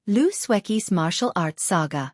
Xueqi's Martial Arts Saga.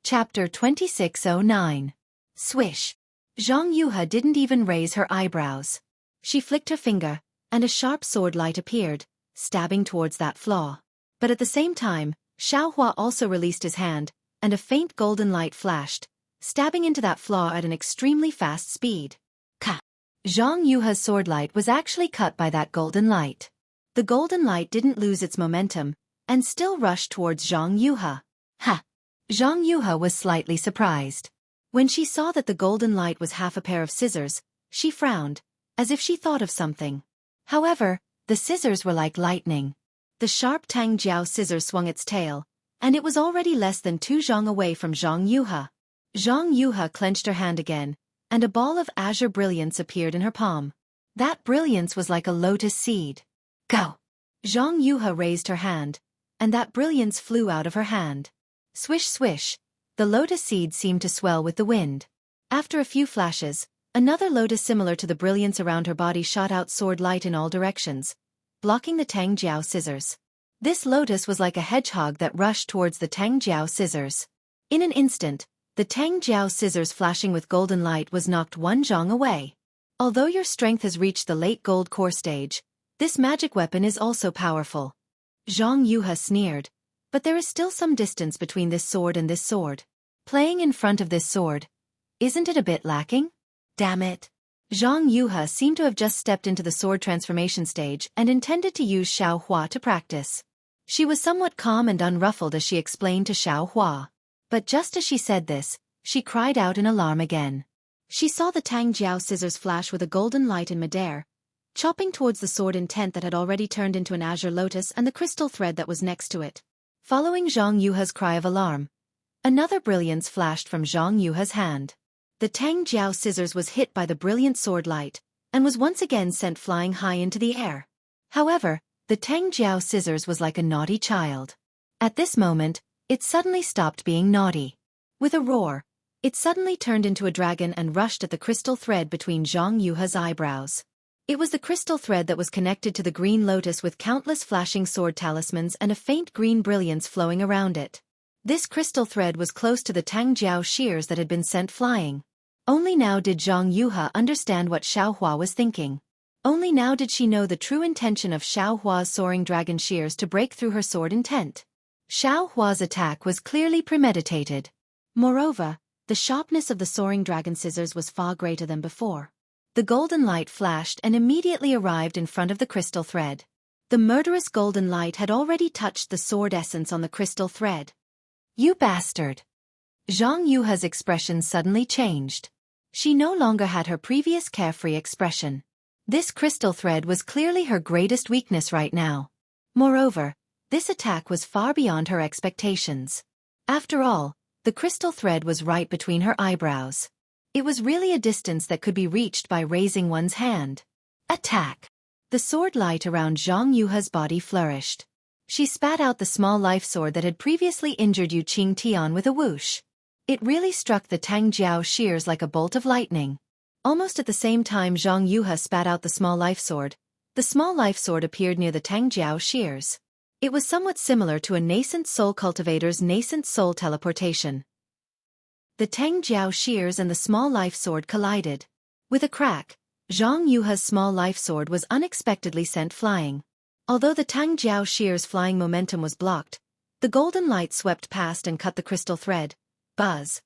Chapter 2609. Swish. Zhang Yuhe didn't even raise her eyebrows. She flicked her finger, and a sharp sword light appeared, stabbing towards that flaw. But at the same time, Xiaohua also released his hand, and a faint golden light flashed, stabbing into that flaw at an extremely fast speed. Ka! Zhang Yuhe's sword light was actually cut by that golden light. The golden light didn't lose its momentum, and still rushed towards Zhang Yuhe. Ha! Zhang Yuhe was slightly surprised. When she saw that the golden light was half a pair of scissors, she frowned, as if she thought of something. However, the scissors were like lightning. The sharp Tang Jiao scissor swung its tail, and it was already less than 2 zhang away from Zhang Yuhe. Zhang Yuhe clenched her hand again, and a ball of azure brilliance appeared in her palm. That brilliance was like a lotus seed. Go! Zhang Yuhe raised her hand, and that brilliance flew out of her hand. Swish swish, the lotus seed seemed to swell with the wind. After a few flashes, another lotus similar to the brilliance around her body shot out sword light in all directions, blocking the Tang Jiao scissors. This lotus was like a hedgehog that rushed towards the Tang Jiao scissors. In an instant, the Tang Jiao scissors flashing with golden light was knocked 1 zhang away. Although your strength has reached the late gold core stage, this magic weapon is also powerful. Zhang Yuhe sneered, but there is still some distance between this sword and this sword. Playing in front of this sword, isn't it a bit lacking? Damn it. Zhang Yuhe seemed to have just stepped into the sword transformation stage and intended to use Xiaohua to practice. She was somewhat calm and unruffled as she explained to Xiaohua. But just as she said this, she cried out in alarm again. She saw the Tang Jiao scissors flash with a golden light in midair, chopping towards the sword intent that had already turned into an azure lotus and the crystal thread that was next to it. Following Zhang Yuhe's cry of alarm, another brilliance flashed from Zhang Yuhe's hand. The Tang Jiao scissors was hit by the brilliant sword light, and was once again sent flying high into the air. However, the Tang Jiao scissors was like a naughty child. At this moment, it suddenly stopped being naughty. With a roar, it suddenly turned into a dragon and rushed at the crystal thread between Zhang Yuhe's eyebrows. It was the crystal thread that was connected to the green lotus with countless flashing sword talismans and a faint green brilliance flowing around it. This crystal thread was close to the Tang Jiao shears that had been sent flying. Only now did Zhang Yuhe understand what Xiaohua was thinking. Only now did she know the true intention of Xiaohua's soaring dragon shears to break through her sword intent. Xiaohua's attack was clearly premeditated. Moreover, the sharpness of the soaring dragon scissors was far greater than before. The golden light flashed and immediately arrived in front of the crystal thread. The murderous golden light had already touched the sword essence on the crystal thread. You bastard! Zhang Yuhe's expression suddenly changed. She no longer had her previous carefree expression. This crystal thread was clearly her greatest weakness right now. Moreover, this attack was far beyond her expectations. After all, the crystal thread was right between her eyebrows. It was really a distance that could be reached by raising one's hand. Attack! The sword light around Zhang Yuhe's body flourished. She spat out the small life sword that had previously injured Yu Qingtian with a whoosh. It really struck the Tang Jiao shears like a bolt of lightning. Almost at the same time Zhang Yuhe spat out the small life sword, the small life sword appeared near the Tang Jiao shears. It was somewhat similar to a nascent soul cultivator's nascent soul teleportation. The Tang Jiao shears and the small life sword collided. With a crack, Zhang Yuhe's small life sword was unexpectedly sent flying. Although the Tang Jiao shears' flying momentum was blocked, the golden light swept past and cut the crystal thread. Buzz!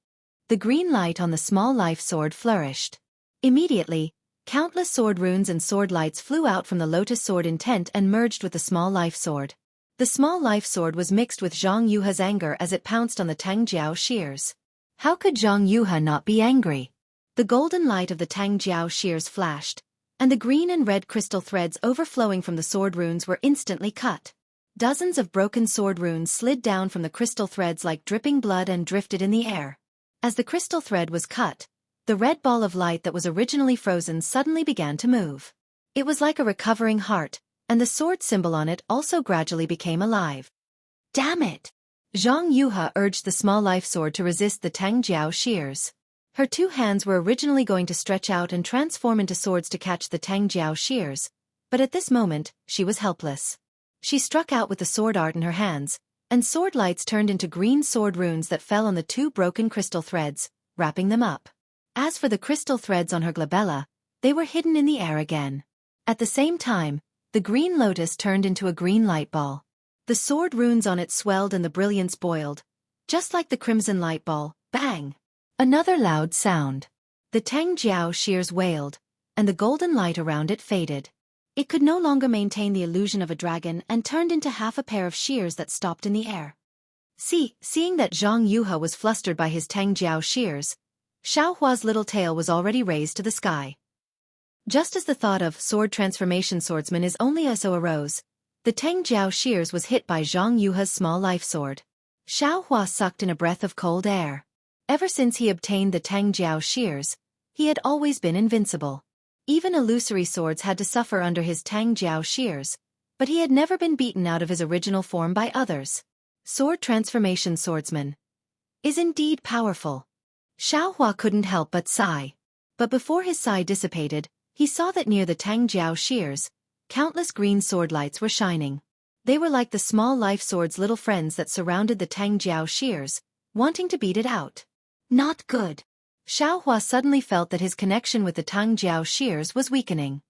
The green light on the small life sword flourished. Immediately, countless sword runes and sword lights flew out from the lotus sword intent and merged with the small life sword. The small life sword was mixed with Zhang Yuhe's anger as it pounced on the Tang Jiao shears. How could Zhang Yuhe not be angry? The golden light of the Tang Jiao shears flashed, and the green and red crystal threads overflowing from the sword runes were instantly cut. Dozens of broken sword runes slid down from the crystal threads like dripping blood and drifted in the air. As the crystal thread was cut, the red ball of light that was originally frozen suddenly began to move. It was like a recovering heart, and the sword symbol on it also gradually became alive. Damn it! Zhang Yuhe urged the small life sword to resist the Tang Jiao shears. Her 2 hands were originally going to stretch out and transform into swords to catch the Tang Jiao shears, but at this moment, she was helpless. She struck out with the sword art in her hands, and sword lights turned into green sword runes that fell on the two broken crystal threads, wrapping them up. As for the crystal threads on her glabella, they were hidden in the air again. At the same time, the green lotus turned into a green light ball. The sword runes on it swelled and the brilliance boiled, just like the crimson light ball. Bang! Another loud sound. The Tang Jiao shears wailed, and the golden light around it faded. It could no longer maintain the illusion of a dragon and turned into half a pair of shears that stopped in the air. Seeing that Zhang Yuhe was flustered by his Tang Jiao shears, Xiao Hua's little tail was already raised to the sky. Just as the thought of sword transformation swordsman is only so arose, the Tang Jiao shears was hit by Zhang Yuhe's small life sword. Xiao Hua sucked in a breath of cold air. Ever since he obtained the Tang Jiao shears, he had always been invincible. Even illusory swords had to suffer under his Tang Jiao shears, but he had never been beaten out of his original form by others. Sword transformation swordsman is indeed powerful. Xiao Hua couldn't help but sigh. But before his sigh dissipated, he saw that near the Tang Jiao shears, countless green sword lights were shining. They were like the small life sword's little friends that surrounded the Tang Jiao shears, wanting to beat it out. Not good. Xiao Hua suddenly felt that his connection with the Tang Jiao shears was weakening.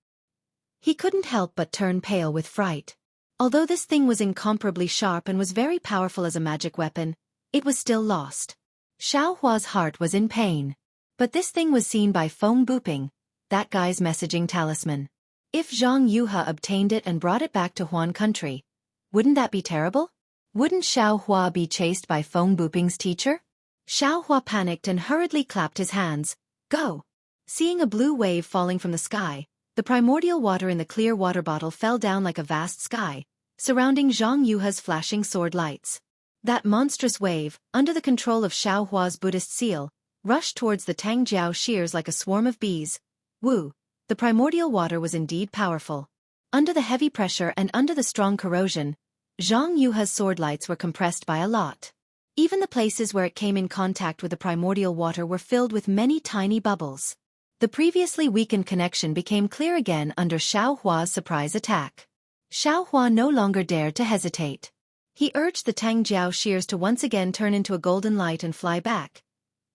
He couldn't help but turn pale with fright. Although this thing was incomparably sharp and was very powerful as a magic weapon, it was still lost. Xiao Hua's heart was in pain. But this thing was seen by Feng Buping, that guy's messaging talisman. If Zhang Yuhe obtained it and brought it back to Huan country, wouldn't that be terrible? Wouldn't Xiao Hua be chased by Feng Buping's teacher? Xiao Hua panicked and hurriedly clapped his hands. Go! Seeing a blue wave falling from the sky, the primordial water in the clear water bottle fell down like a vast sky, surrounding Zhang Yuhe's flashing sword lights. That monstrous wave, under the control of Xiao Hua's Buddhist seal, rushed towards the Tang Jiao shears like a swarm of bees. Woo! The primordial water was indeed powerful. Under the heavy pressure and under the strong corrosion, Zhang Yuhe's sword lights were compressed by a lot. Even the places where it came in contact with the primordial water were filled with many tiny bubbles. The previously weakened connection became clear again under Xiao Hua's surprise attack. Xiao Hua no longer dared to hesitate. He urged the Tang Jiao shears to once again turn into a golden light and fly back.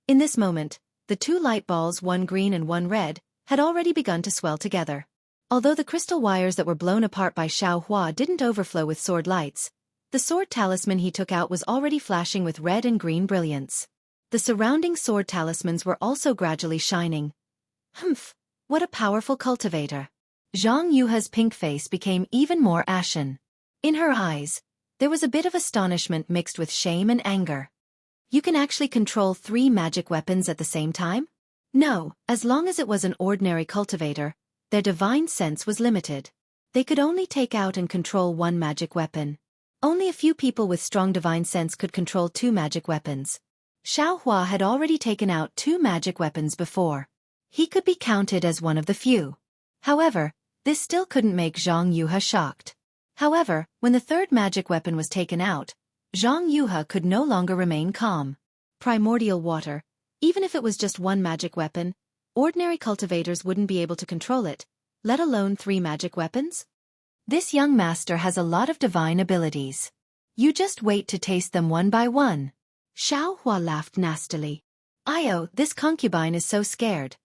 In this moment, the two light balls, one green and one red, had already begun to swell together. Although the crystal wires that were blown apart by Xiao Hua didn't overflow with sword lights, the sword talisman he took out was already flashing with red and green brilliance. The surrounding sword talismans were also gradually shining. Humph! What a powerful cultivator! Zhang Yuhe's pink face became even more ashen. In her eyes, there was a bit of astonishment mixed with shame and anger. You can actually control 3 magic weapons at the same time? No, as long as it was an ordinary cultivator, their divine sense was limited. They could only take out and control 1 magic weapon. Only a few people with strong divine sense could control 2 magic weapons. Xiao Hua had already taken out 2 magic weapons before. He could be counted as one of the few. However, this still couldn't make Zhang Yuhe shocked. However, when the 3rd magic weapon was taken out, Zhang Yuhe could no longer remain calm. Primordial water, even if it was just 1 magic weapon, ordinary cultivators wouldn't be able to control it, let alone 3 magic weapons? This young master has a lot of divine abilities. You just wait to taste them one by one. Xiao Hua laughed nastily. This concubine is so scared.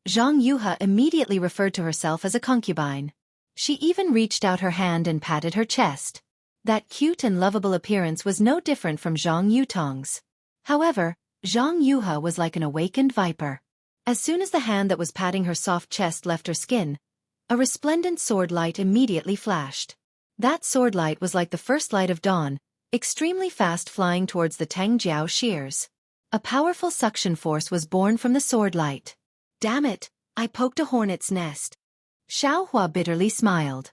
Zhang Yuhe immediately referred to herself as a concubine. She even reached out her hand and patted her chest. That cute and lovable appearance was no different from Zhang Yutong's. However, Zhang Yuhe was like an awakened viper. As soon as the hand that was patting her soft chest left her skin, a resplendent sword light immediately flashed. That sword light was like the first light of dawn, extremely fast flying towards the Tang Jiao shears. A powerful suction force was born from the sword light. Damn it, I poked a hornet's nest. Xiao Hua bitterly smiled.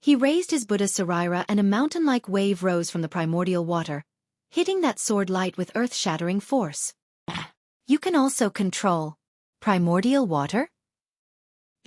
He raised his Buddha Sarira and a mountain-like wave rose from the primordial water, hitting that sword light with earth-shattering force. You can also control primordial water?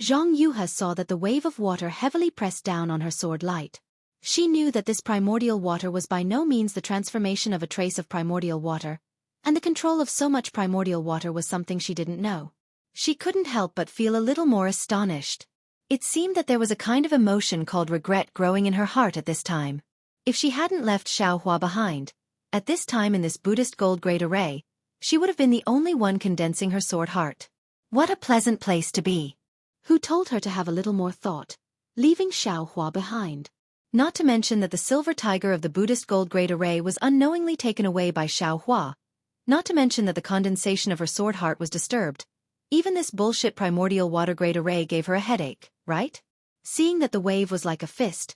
Zhang Yuhe saw that the wave of water heavily pressed down on her sword light. She knew that this primordial water was by no means the transformation of a trace of primordial water, and the control of so much primordial water was something she didn't know. She couldn't help but feel a little more astonished. It seemed that there was a kind of emotion called regret growing in her heart at this time. If she hadn't left Xiaohua behind, at this time in this Buddhist gold grade array, she would have been the only one condensing her sword heart. What a pleasant place to be. Who told her to have a little more thought, leaving Xiaohua behind? Not to mention that the silver tiger of the Buddhist gold grade array was unknowingly taken away by Xiaohua. Not to mention that the condensation of her sword heart was disturbed. Even this bullshit primordial water grade array gave her a headache, right? Seeing that the wave was like a fist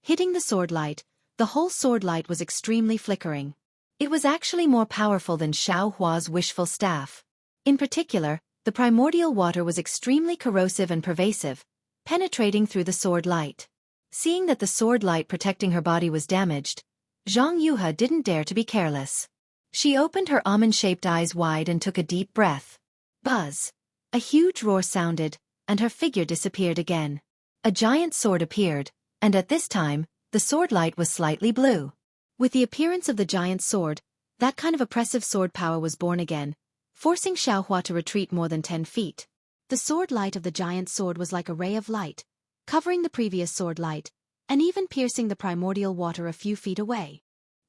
hitting the sword light, the whole sword light was extremely flickering. It was actually more powerful than Xiaohua's wishful staff. In particular, the primordial water was extremely corrosive and pervasive, penetrating through the sword light. Seeing that the sword light protecting her body was damaged, Zhang Yuhe didn't dare to be careless. She opened her almond-shaped eyes wide and took a deep breath. Buzz! A huge roar sounded, and her figure disappeared again. A giant sword appeared, and at this time, the sword light was slightly blue. With the appearance of the giant sword, that kind of oppressive sword power was born again, forcing Xiaohua to retreat more than 10 feet. The sword light of the giant sword was like a ray of light, covering the previous sword light, and even piercing the primordial water a few feet away.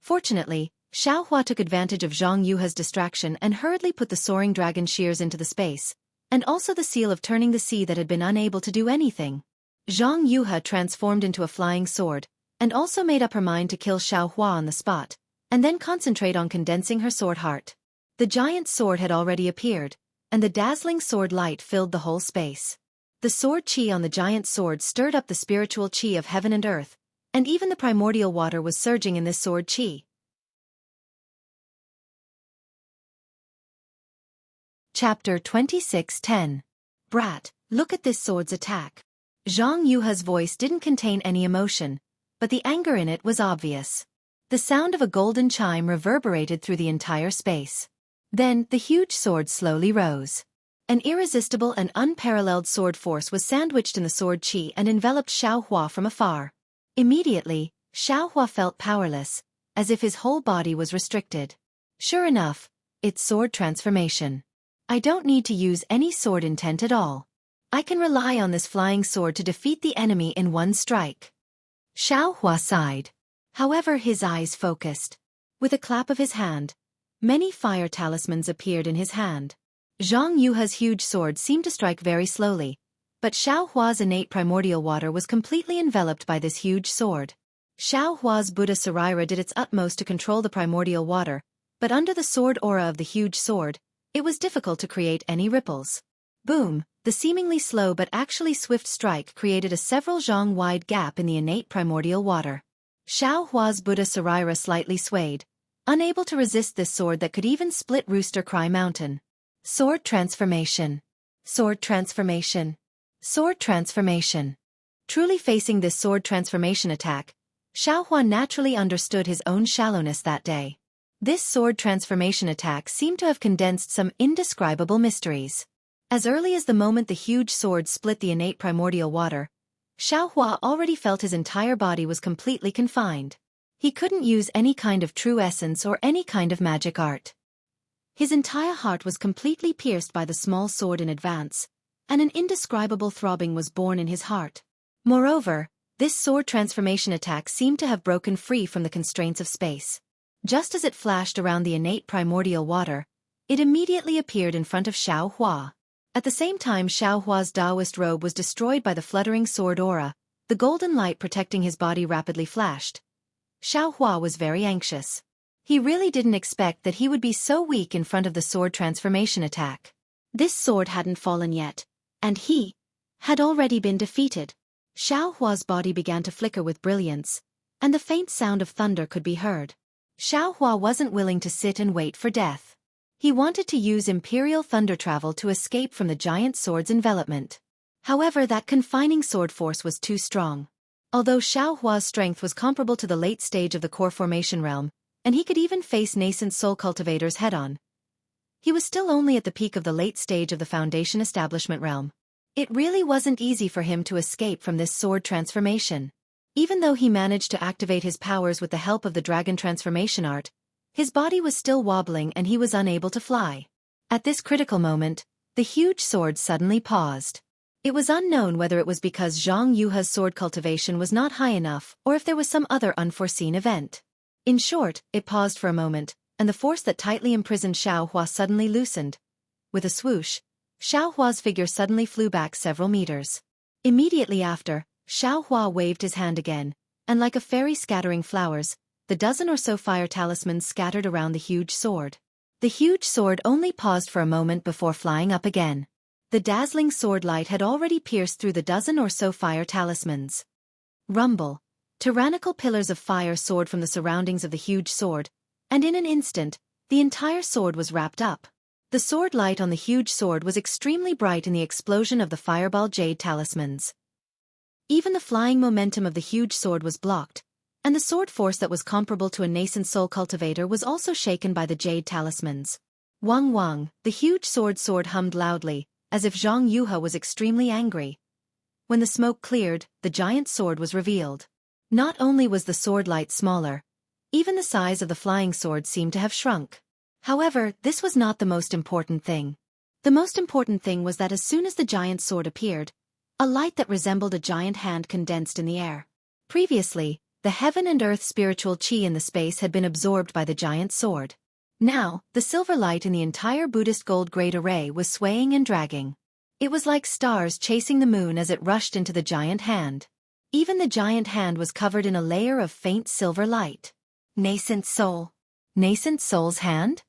Fortunately, Xiaohua took advantage of Zhang Yuhe's distraction and hurriedly put the soaring dragon shears into the space, and also the seal of turning the sea that had been unable to do anything. Zhang Yuhe transformed into a flying sword, and also made up her mind to kill Xiaohua on the spot, and then concentrate on condensing her sword heart. The giant sword had already appeared, and the dazzling sword light filled the whole space. The sword chi on the giant sword stirred up the spiritual chi of heaven and earth, and even the primordial water was surging in this sword chi. Chapter 26:10. Brat, look at this sword's attack. Zhang Yuhe's voice didn't contain any emotion, but the anger in it was obvious. The sound of a golden chime reverberated through the entire space. Then, the huge sword slowly rose. An irresistible and unparalleled sword force was sandwiched in the sword chi and enveloped Xiaohua from afar. Immediately, Xiaohua felt powerless, as if his whole body was restricted. Sure enough, it's sword transformation. I don't need to use any sword intent at all. I can rely on this flying sword to defeat the enemy in one strike. Xiaohua sighed. However, his eyes focused. With a clap of his hand, many fire talismans appeared in his hand. Zhang Yuhe's huge sword seemed to strike very slowly, but Xiaohua's innate primordial water was completely enveloped by this huge sword. Xiaohua's Buddha Sarira did its utmost to control the primordial water, but under the sword aura of the huge sword, it was difficult to create any ripples. Boom! The seemingly slow but actually swift strike created a several zhang wide gap in the innate primordial water. Xiaohua's Buddha Sarira slightly swayed, unable to resist this sword that could even split Rooster Cry Mountain. Sword transformation. Sword transformation. Sword transformation. Truly facing this sword transformation attack, Xiaohua naturally understood his own shallowness that day. This sword transformation attack seemed to have condensed some indescribable mysteries. As early as the moment the huge sword split the innate primordial water, Xiaohua already felt his entire body was completely confined. He couldn't use any kind of true essence or any kind of magic art. His entire heart was completely pierced by the small sword in advance, and an indescribable throbbing was born in his heart. Moreover, this sword transformation attack seemed to have broken free from the constraints of space. Just as it flashed around the innate primordial water, it immediately appeared in front of Xiaohua. At the same time Xiaohua's Taoist robe was destroyed by the fluttering sword aura, the golden light protecting his body rapidly flashed. Xiaohua was very anxious. He really didn't expect that he would be so weak in front of the sword transformation attack. This sword hadn't fallen yet, and he had already been defeated. Xiaohua's body began to flicker with brilliance, and the faint sound of thunder could be heard. Xiaohua wasn't willing to sit and wait for death. He wanted to use imperial thunder travel to escape from the giant sword's envelopment. However, that confining sword force was too strong. Although Xiaohua's strength was comparable to the late stage of the core formation realm, and he could even face nascent soul cultivators head-on, he was still only at the peak of the late stage of the foundation establishment realm. It really wasn't easy for him to escape from this sword transformation. Even though he managed to activate his powers with the help of the dragon transformation art, his body was still wobbling and he was unable to fly. At this critical moment, the huge sword suddenly paused. It was unknown whether it was because Zhang Yuha's sword cultivation was not high enough or if there was some other unforeseen event. In short, it paused for a moment, and the force that tightly imprisoned Xiao Hua suddenly loosened. With a swoosh, Xiao Hua's figure suddenly flew back several meters. Immediately after, Xiao Hua waved his hand again, and like a fairy scattering flowers, the dozen or so fire talismans scattered around the huge sword. The huge sword only paused for a moment before flying up again. The dazzling sword light had already pierced through the dozen or so fire talismans. Rumble. Tyrannical pillars of fire soared from the surroundings of the huge sword, and in an instant, the entire sword was wrapped up. The sword light on the huge sword was extremely bright in the explosion of the fireball jade talismans. Even the flying momentum of the huge sword was blocked, and the sword force that was comparable to a nascent soul cultivator was also shaken by the jade talismans. Wang Wang, the huge sword hummed loudly, as if Zhang Yuha was extremely angry. When the smoke cleared, the giant sword was revealed. Not only was the sword light smaller, even the size of the flying sword seemed to have shrunk. However, this was not the most important thing. The most important thing was that as soon as the giant sword appeared, a light that resembled a giant hand condensed in the air. Previously, the heaven and earth spiritual qi in the space had been absorbed by the giant sword. Now, the silver light in the entire Buddhist gold grade array was swaying and dragging. It was like stars chasing the moon as it rushed into the giant hand. Even the giant hand was covered in a layer of faint silver light. Nascent soul. Nascent soul's hand?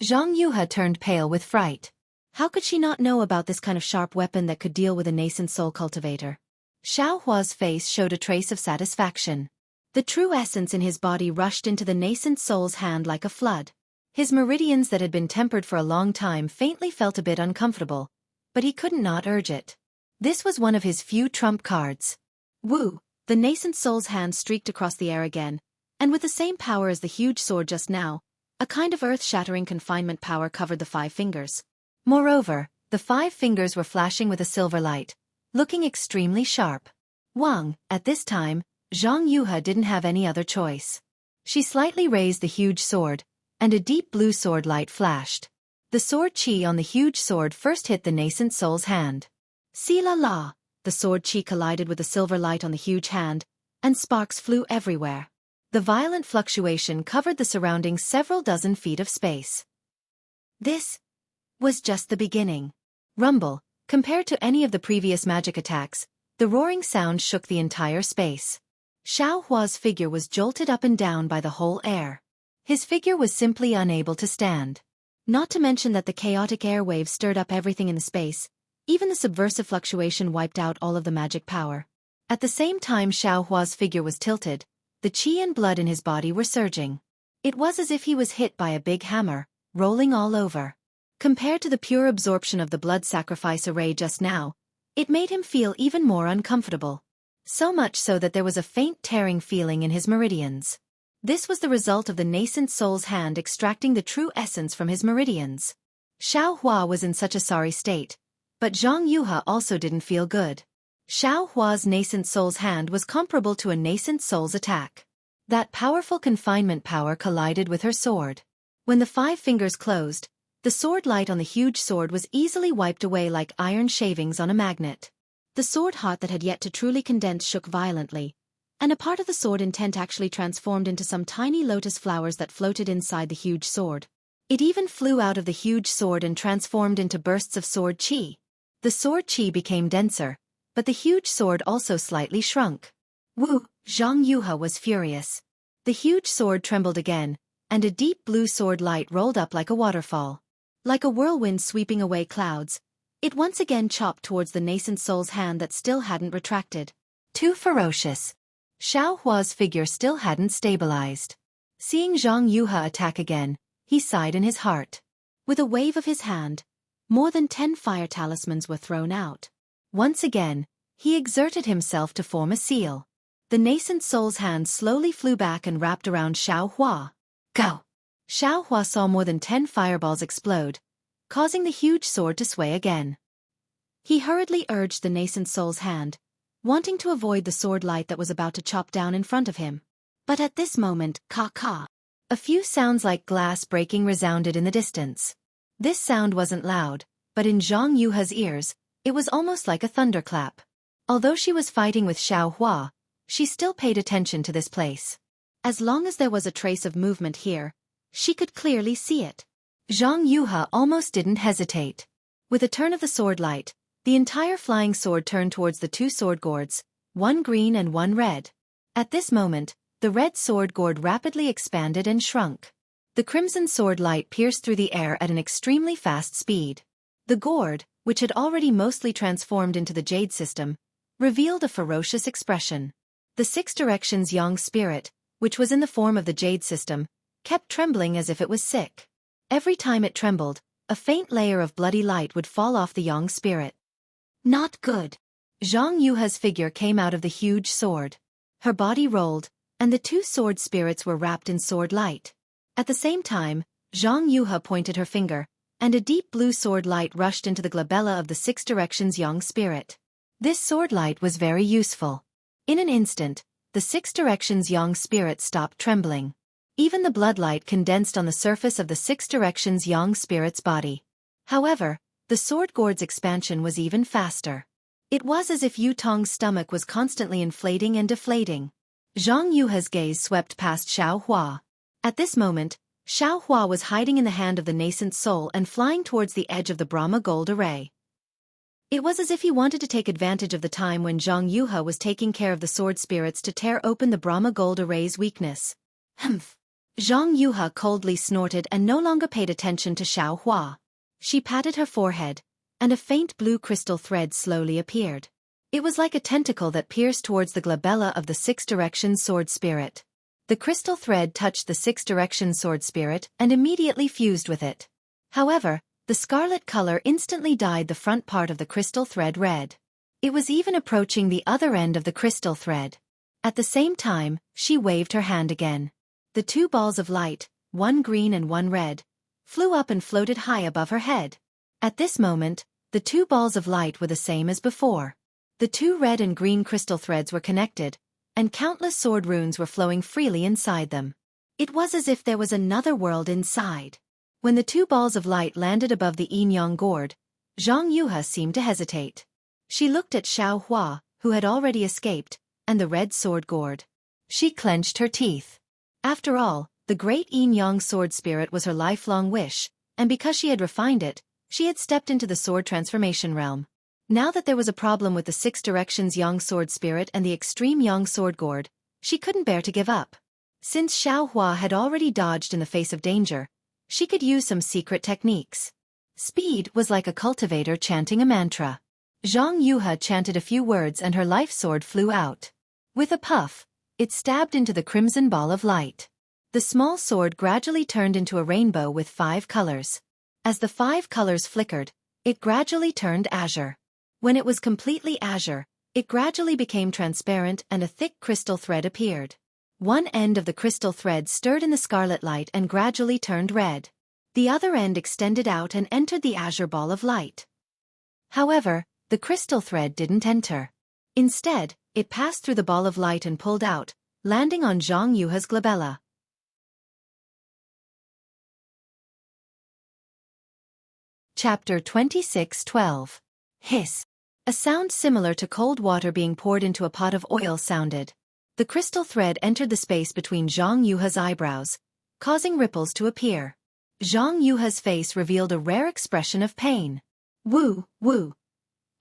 Zhang Yuha turned pale with fright. How could she not know about this kind of sharp weapon that could deal with a nascent soul cultivator? Xiao Hua's face showed a trace of satisfaction. The true essence in his body rushed into the nascent soul's hand like a flood. His meridians that had been tempered for a long time faintly felt a bit uncomfortable, but he couldn't not urge it. This was one of his few trump cards. Woo! The nascent soul's hand streaked across the air again, and with the same power as the huge sword just now, a kind of earth-shattering confinement power covered the 5 fingers. Moreover, the 5 fingers were flashing with a silver light, looking extremely sharp. Wang, at this time, Zhang Yuha didn't have any other choice. She slightly raised the huge sword, and a deep blue sword light flashed. The sword qi on the huge sword first hit the nascent soul's hand. See la la, the sword qi collided with the silver light on the huge hand, and sparks flew everywhere. The violent fluctuation covered the surrounding several dozen feet of space. This was just the beginning. Rumble. Compared to any of the previous magic attacks, the roaring sound shook the entire space. Xiao Hua's figure was jolted up and down by the whole air. His figure was simply unable to stand. Not to mention that the chaotic airwaves stirred up everything in the space. Even the subversive fluctuation wiped out all of the magic power. At the same time Xiao Hua's figure was tilted, the qi and blood in his body were surging. It was as if he was hit by a big hammer, rolling all over. Compared to the pure absorption of the blood sacrifice array just now, it made him feel even more uncomfortable. So much so that there was a faint tearing feeling in his meridians. This was the result of the nascent soul's hand extracting the true essence from his meridians. Xiao Hua was in such a sorry state, but Zhang Yuha also didn't feel good. Xiao Hua's nascent soul's hand was comparable to a nascent soul's attack. That powerful confinement power collided with her sword. When the 5 fingers closed, the sword light on the huge sword was easily wiped away like iron shavings on a magnet. The sword heart that had yet to truly condense shook violently, and a part of the sword intent actually transformed into some tiny lotus flowers that floated inside the huge sword. It even flew out of the huge sword and transformed into bursts of sword qi. The sword qi became denser, but the huge sword also slightly shrunk. Woo! Zhang Yuha was furious. The huge sword trembled again, and a deep blue sword light rolled up like a waterfall. Like a whirlwind sweeping away clouds, it once again chopped towards the nascent soul's hand that still hadn't retracted. Too ferocious. Xiao Hua's figure still hadn't stabilized. Seeing Zhang Yuha attack again, he sighed in his heart. With a wave of his hand, more than 10 fire talismans were thrown out. Once again, he exerted himself to form a seal. The nascent soul's hand slowly flew back and wrapped around Xiao Hua. Go! Xiao Hua saw more than 10 fireballs explode, causing the huge sword to sway again. He hurriedly urged the nascent soul's hand, wanting to avoid the sword light that was about to chop down in front of him. But at this moment, ka-ka, a few sounds like glass breaking resounded in the distance. This sound wasn't loud, but in Zhang Yuha's ears, It was almost like a thunderclap. Although she was fighting with Xiao Hua, she still paid attention to this place. As long as there was a trace of movement here, she could clearly see it. Zhang Yuhe almost didn't hesitate. With a turn of the sword light, the entire flying sword turned towards the two sword gourds, one green and one red. At this moment, the red sword gourd rapidly expanded and shrunk. The crimson sword light pierced through the air at an extremely fast speed. The gourd, which had already mostly transformed into the jade system, revealed a ferocious expression. The Six Directions Yang spirit, which was in the form of the jade system, kept trembling as if it was sick. Every time it trembled, a faint layer of bloody light would fall off the Yang spirit. Not good. Zhang Yuhe's figure came out of the huge sword. Her body rolled, and the two sword spirits were wrapped in sword light. At the same time, Zhang Yuhe pointed her finger, and a deep blue sword light rushed into the glabella of the Six Directions Yang spirit. This sword light was very useful. In an instant, the Six Directions Yang spirit stopped trembling. Even the bloodlight condensed on the surface of the Six Directions Yang spirit's body. However, the sword gourd's expansion was even faster. It was as if Yu Tong's stomach was constantly inflating and deflating. Zhang Yuhe's gaze swept past Xiao Hua. At this moment, Xiao Hua was hiding in the hand of the nascent soul and flying towards the edge of the Brahma gold array. It was as if he wanted to take advantage of the time when Zhang Yuhe was taking care of the sword spirits to tear open the Brahma gold array's weakness. Humph! Zhang Yuhe coldly snorted and no longer paid attention to Xiao Hua. She patted her forehead, and a faint blue crystal thread slowly appeared. It was like a tentacle that pierced towards the glabella of the Six Directions sword spirit. The crystal thread touched the Six Directions sword spirit and immediately fused with it. However, the scarlet color instantly dyed the front part of the crystal thread red. It was even approaching the other end of the crystal thread. At the same time, she waved her hand again. The two balls of light, one green and one red, flew up and floated high above her head. At this moment, the two balls of light were the same as before. The two red and green crystal threads were connected, and countless sword runes were flowing freely inside them. It was as if there was another world inside. When the two balls of light landed above the yin-yang gourd, Zhang Yuhe seemed to hesitate. She looked at Xiao Hua, who had already escaped, and the red sword gourd. She clenched her teeth. After all, the great yin-yang sword spirit was her lifelong wish, and because she had refined it, she had stepped into the sword transformation realm. Now that there was a problem with the Six Directions Yang sword spirit and the extreme Yang sword gourd, she couldn't bear to give up. Since Xiao Hua had already dodged in the face of danger, she could use some secret techniques. Speed was like a cultivator chanting a mantra. Zhang Yuhe chanted a few words and her life sword flew out. With a puff, it stabbed into the crimson ball of light. The small sword gradually turned into a rainbow with 5 colors. As the 5 colors flickered, it gradually turned azure. When it was completely azure, it gradually became transparent and a thick crystal thread appeared. One end of the crystal thread stirred in the scarlet light and gradually turned red. The other end extended out and entered the azure ball of light. However, the crystal thread didn't enter. Instead, it passed through the ball of light and pulled out, landing on Zhang Yuhe's glabella. Chapter 26:12. Hiss. A sound similar to cold water being poured into a pot of oil sounded. The crystal thread entered the space between Zhang Yuhe's eyebrows, causing ripples to appear. Zhang Yuhe's face revealed a rare expression of pain. Woo, woo.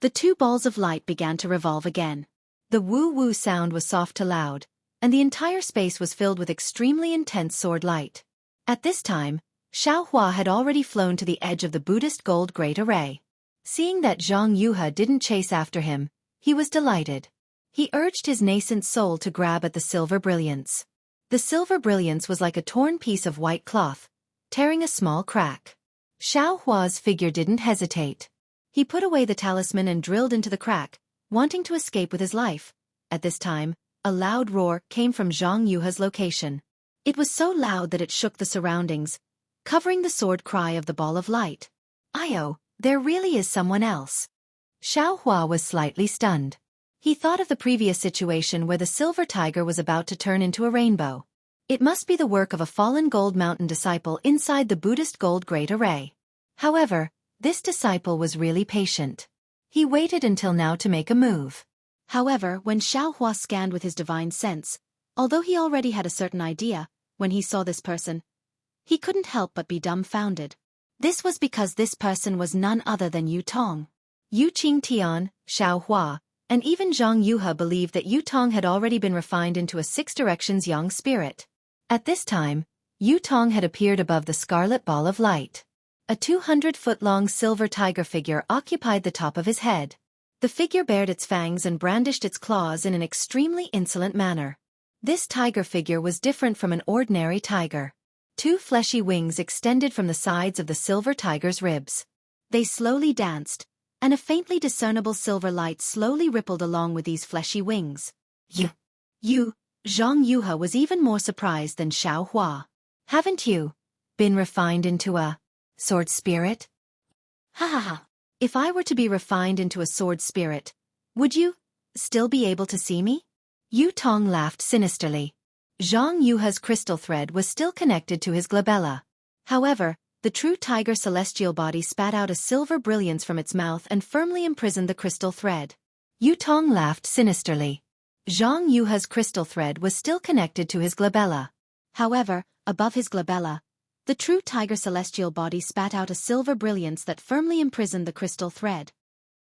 The two balls of light began to revolve again. The woo-woo sound was soft to loud, and the entire space was filled with extremely intense sword light. At this time, Xiao Hua had already flown to the edge of the Buddhist gold great array. Seeing that Zhang Yuhe didn't chase after him, he was delighted. He urged his nascent soul to grab at the silver brilliance. The silver brilliance was like a torn piece of white cloth, tearing a small crack. Xiao Hua's figure didn't hesitate. He put away the talisman and drilled into the crack, wanting to escape with his life. At this time, a loud roar came from Zhang Yuhe's location. It was so loud that it shook the surroundings, covering the sword cry of the ball of light. "Io, there really is someone else." Xiao Hua was slightly stunned. He thought of the previous situation where the silver tiger was about to turn into a rainbow. It must be the work of a fallen gold mountain disciple inside the Buddhist gold great array. However, this disciple was really patient. He waited until now to make a move. However, when Xiaohua scanned with his divine sense, although he already had a certain idea, when he saw this person, he couldn't help but be dumbfounded. This was because this person was none other than Yu Tong. Yu Qingtian, Xiaohua, and even Zhang Yuhe believed that Yu Tong had already been refined into a six directions young spirit. At this time, Yu Tong had appeared above the scarlet ball of light. A 200-foot-long silver tiger figure occupied the top of his head. The figure bared its fangs and brandished its claws in an extremely insolent manner. This tiger figure was different from an ordinary tiger. Two fleshy wings extended from the sides of the silver tiger's ribs. They slowly danced, and a faintly discernible silver light slowly rippled along with these fleshy wings. Zhang Yuhe was even more surprised than Xiaohua. Haven't you been refined into a sword spirit? Ha ha ha. If I were to be refined into a sword spirit, would you still be able to see me? Yu Tong laughed sinisterly. Zhang Yuhe's crystal thread was still connected to his glabella. However, the true tiger celestial body spat out a silver brilliance from its mouth and firmly imprisoned the crystal thread. Yu Tong laughed sinisterly. Zhang Yuhe's crystal thread was still connected to his glabella. However, above his glabella, the true tiger celestial body spat out a silver brilliance that firmly imprisoned the crystal thread.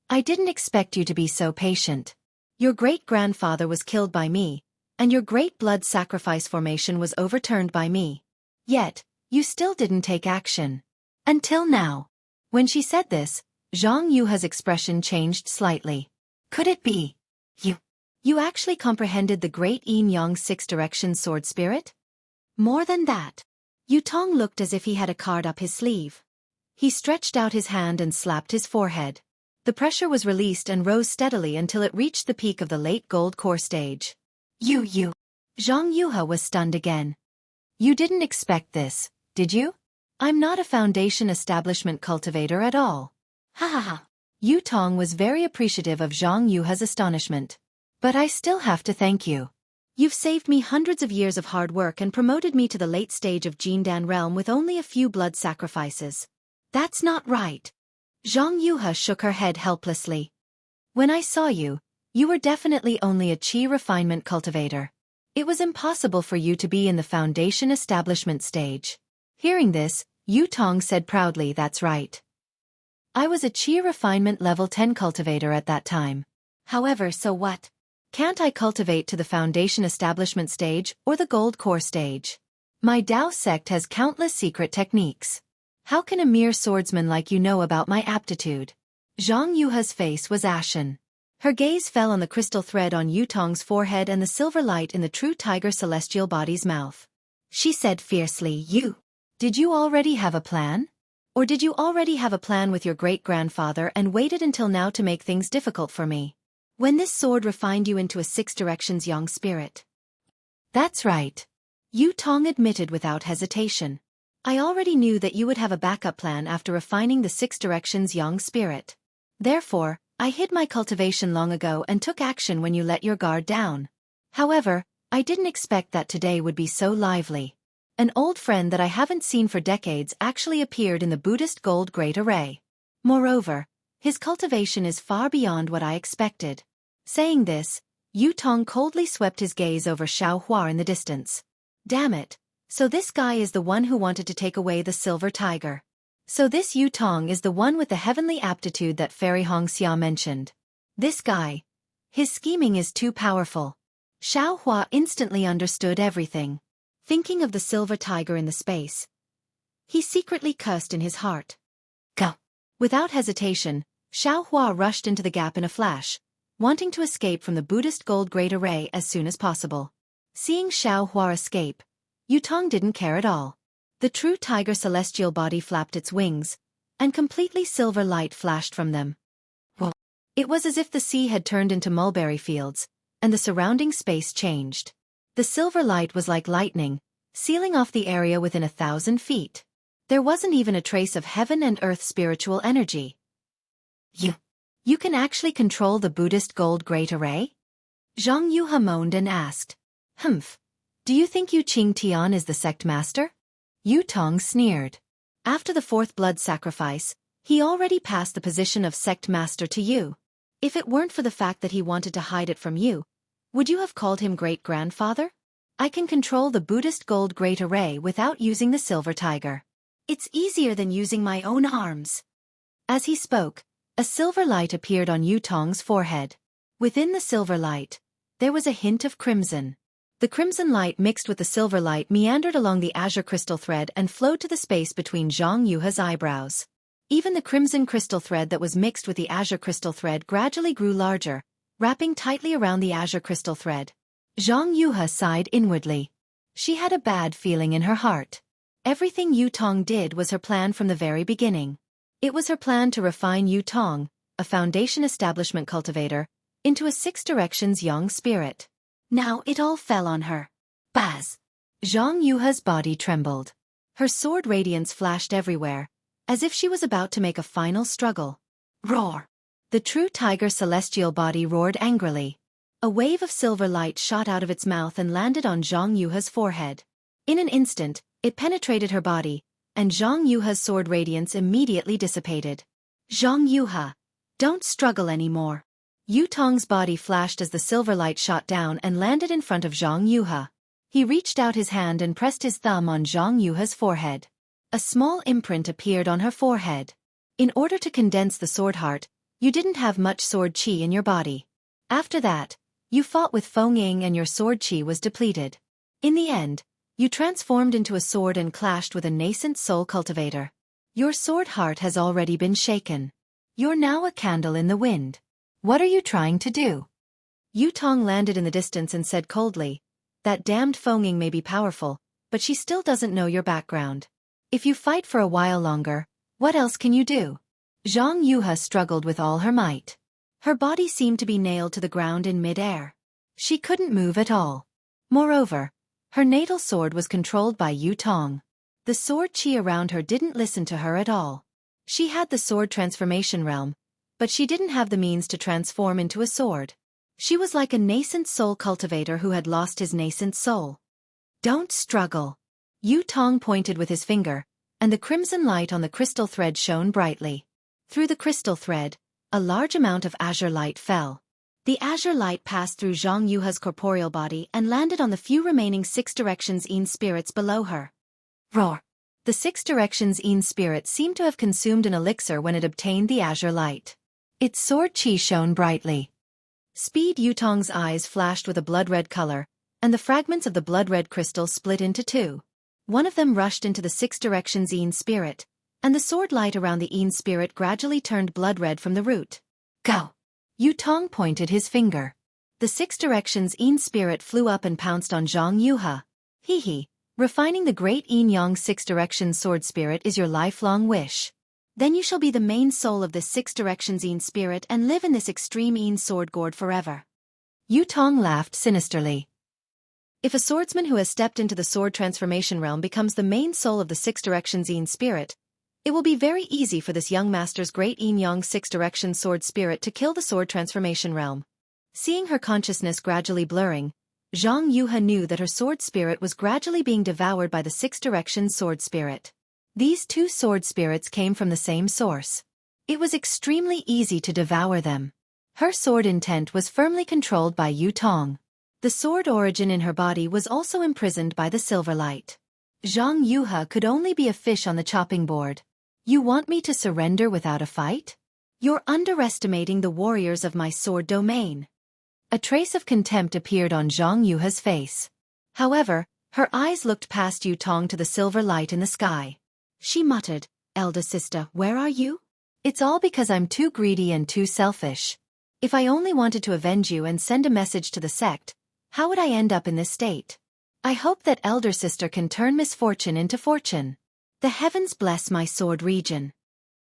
I didn't expect you to be so patient. Your great-grandfather was killed by me, and your great blood sacrifice formation was overturned by me. Yet, you still didn't take action. Until now. When she said this, Zhang Yuhe's expression changed slightly. Could it be you actually comprehended the great yin-yang six-direction sword spirit? More than that. Yu Tong looked as if he had a card up his sleeve. He stretched out his hand and slapped his forehead. The pressure was released and rose steadily until it reached the peak of the late gold core stage. Zhang Yuhe was stunned again. You didn't expect this, did you? I'm not a foundation establishment cultivator at all. Ha ha ha. Yu Tong was very appreciative of Zhang Yuhe's astonishment. But I still have to thank you. You've saved me hundreds of years of hard work and promoted me to the late stage of Jindan realm with only a few blood sacrifices. That's not right. Zhang Yuhe shook her head helplessly. When I saw you, you were definitely only a qi refinement cultivator. It was impossible for you to be in the foundation establishment stage. Hearing this, Yu Tong said proudly, that's right. I was a qi refinement level 10 cultivator at that time. However, so what? Can't I cultivate to the foundation establishment stage or the gold core stage? My Dao sect has countless secret techniques. How can a mere swordsman like you know about my aptitude? Zhang Yuhe's face was ashen. Her gaze fell on the crystal thread on Yu Tong's forehead and the silver light in the true tiger celestial body's mouth. She said fiercely, Did you already have a plan? Or did you already have a plan with your great-grandfather and waited until now to make things difficult for me? When this sword refined you into a six directions young spirit. That's right. Yu Tong admitted without hesitation. I already knew that you would have a backup plan after refining the six directions young spirit. Therefore, I hid my cultivation long ago and took action when you let your guard down. However, I didn't expect that today would be so lively. An old friend that I haven't seen for decades actually appeared in the Buddhist gold great array. Moreover, his cultivation is far beyond what I expected. Saying this, Yu Tong coldly swept his gaze over Xiaohua in the distance. Damn it, so this guy is the one who wanted to take away the silver tiger. So this Yu Tong is the one with the heavenly aptitude that Fairy Hongxia mentioned. This guy. His scheming is too powerful. Xiaohua instantly understood everything. Thinking of the silver tiger in the space, he secretly cursed in his heart. Go. Without hesitation, Xiaohua rushed into the gap in a flash, wanting to escape from the Buddhist gold great array as soon as possible. Seeing Xiaohua escape, Yu Tong didn't care at all. The true tiger celestial body flapped its wings, and completely silver light flashed from them. Whoa. It was as if the sea had turned into mulberry fields, and the surrounding space changed. The silver light was like lightning, sealing off the area within 1,000 feet. There wasn't even a trace of heaven and earth spiritual energy. You can actually control the Buddhist gold great array? Zhang Yuhe moaned and asked. Humph. Do you think Yu Qingtian is the sect master? Yu Tong sneered. After the fourth blood sacrifice, He already passed the position of sect master to you. If it weren't for the fact that he wanted to hide it from you, would you have called him great-grandfather? I can control the Buddhist gold great array without using the silver tiger. It's easier than using my own arms. As he spoke, a silver light appeared on Yutong's forehead. Within the silver light, there was a hint of crimson. The crimson light mixed with the silver light meandered along the azure crystal thread and flowed to the space between Zhang Yuha's eyebrows. Even the crimson crystal thread that was mixed with the azure crystal thread gradually grew larger, wrapping tightly around the azure crystal thread. Zhang Yuha sighed inwardly. She had a bad feeling in her heart. Everything Yutong did was her plan from the very beginning. It was her plan to refine Yutong, a foundation establishment cultivator, into a Six Directions young spirit. Now it all fell on her. Baz! Zhang Yuha's body trembled. Her sword radiance flashed everywhere, as if she was about to make a final struggle. Roar! The true tiger celestial body roared angrily. A wave of silver light shot out of its mouth and landed on Zhang Yuha's forehead. In an instant, it penetrated her body, and Zhang Yuha's sword radiance immediately dissipated. Zhang Yuha, don't struggle anymore. Yutong's body flashed as the silver light shot down and landed in front of Zhang Yuha. He reached out his hand and pressed his thumb on Zhang Yuha's forehead. A small imprint appeared on her forehead. In order to condense the sword heart, you didn't have much sword chi in your body. After that, you fought with Feng Ying and your sword chi was depleted. In the end, you transformed into a sword and clashed with a nascent soul cultivator. Your sword heart has already been shaken. You're now a candle in the wind. What are you trying to do? Yutong landed in the distance and said coldly, that damned Feng Ying may be powerful, but she still doesn't know your background. If you fight for a while longer, what else can you do? Zhang Yuha struggled with all her might. Her body seemed to be nailed to the ground in mid-air. She couldn't move at all. Moreover, her natal sword was controlled by Yutong. The sword chi around her didn't listen to her at all. She had the sword transformation realm, but she didn't have the means to transform into a sword. She was like a nascent soul cultivator who had lost his nascent soul. Don't struggle. Yutong pointed with his finger, and the crimson light on the crystal thread shone brightly. Through the crystal thread, a large amount of azure light fell. The azure light passed through Zhang Yuha's corporeal body and landed on the few remaining Six Directions Yin spirits below her. Roar! The Six Directions Yin spirit seemed to have consumed an elixir when it obtained the azure light. Its sword chi shone brightly. Speed Yutong's eyes flashed with a blood-red color, and the fragments of the blood-red crystal split into two. One of them rushed into the Six Directions Yin spirit, and the sword light around the Yin spirit gradually turned blood-red from the root. Go! Yutong pointed his finger. The Six Directions Yin spirit flew up and pounced on Zhang Yuha. Hee. Refining the great Yin-Yang Six Directions sword spirit is your lifelong wish. Then you shall be the main soul of this Six Directions Yin spirit and live in this extreme Yin sword gourd forever. Yutong laughed sinisterly. If a swordsman who has stepped into the sword transformation realm becomes the main soul of the Six Directions Yin spirit, it will be very easy for this young master's great Yin-Yang Six Directions sword spirit to kill the sword transformation realm. Seeing her consciousness gradually blurring, Zhang Yuha knew that her sword spirit was gradually being devoured by the Six Directions sword spirit. These two sword spirits came from the same source. It was extremely easy to devour them. Her sword intent was firmly controlled by Yutong. The sword origin in her body was also imprisoned by the silver light. Zhang Yuha could only be a fish on the chopping board. You want me to surrender without a fight? You're underestimating the warriors of my sword domain. A trace of contempt appeared on Zhang Yuha's face. However, her eyes looked past Yutong to the silver light in the sky. She muttered, "Elder sister, where are you? It's all because I'm too greedy and too selfish. If I only wanted to avenge you and send a message to the sect, how would I end up in this state? I hope that elder sister can turn misfortune into fortune. The heavens bless my sword region."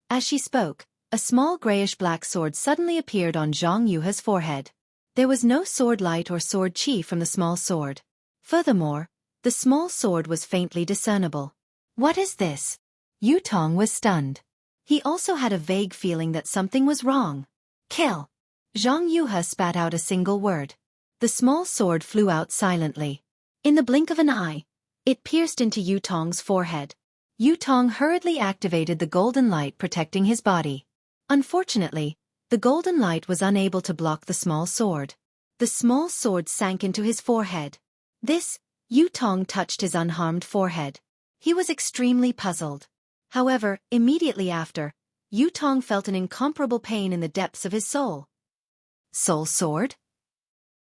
As she spoke, a small grayish-black sword suddenly appeared on Zhang Yuha's forehead. There was no sword light or sword chi from the small sword. Furthermore, the small sword was faintly discernible. What is this? Yutong was stunned. He also had a vague feeling that something was wrong. Kill! Zhang Yuha spat out a single word. The small sword flew out silently. In the blink of an eye, it pierced into Yutong's forehead. Yu Tong hurriedly activated the golden light protecting his body. Unfortunately, the golden light was unable to block the small sword. The small sword sank into his forehead. Yu Tong touched his unharmed forehead. He was extremely puzzled. However, immediately after, Yu Tong felt an incomparable pain in the depths of his soul. Soul sword?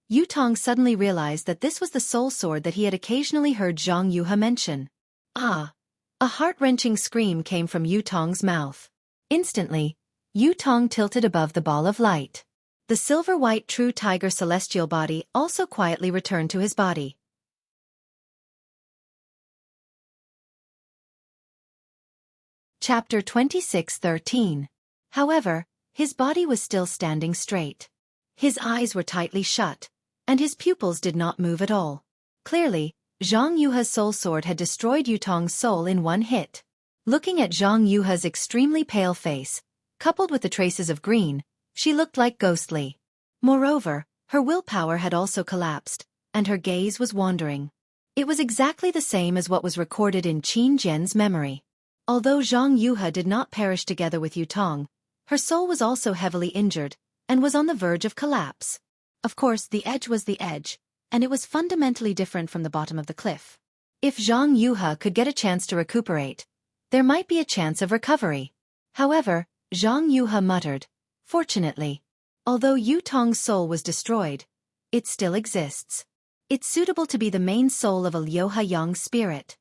Yu Tong suddenly realized that this was the soul sword that he had occasionally heard Zhang Yuhe mention. Ah! A heart-wrenching scream came from Yu Tong's mouth. Instantly, Yu Tong tilted above the ball of light. The silver-white true tiger celestial body also quietly returned to his body. Chapter 26:13. However, his body was still standing straight. His eyes were tightly shut, and his pupils did not move at all. Clearly, Zhang Yuhe's soul sword had destroyed Yu Tong's soul in one hit. Looking at Zhang Yuhe's extremely pale face, coupled with the traces of green, she looked like ghostly. Moreover, her willpower had also collapsed, and her gaze was wandering. It was exactly the same as what was recorded in Qin Jian's memory. Although Zhang Yuhe did not perish together with Yu Tong, her soul was also heavily injured, and was on the verge of collapse. Of course, the edge was the edge, and it was fundamentally different from the bottom of the cliff. If Zhang Yuhe could get a chance to recuperate, there might be a chance of recovery. However, Zhang Yuhe muttered, "Fortunately, although Yu Tong's soul was destroyed, it still exists. It's suitable to be the main soul of a Liu Haiyang spirit."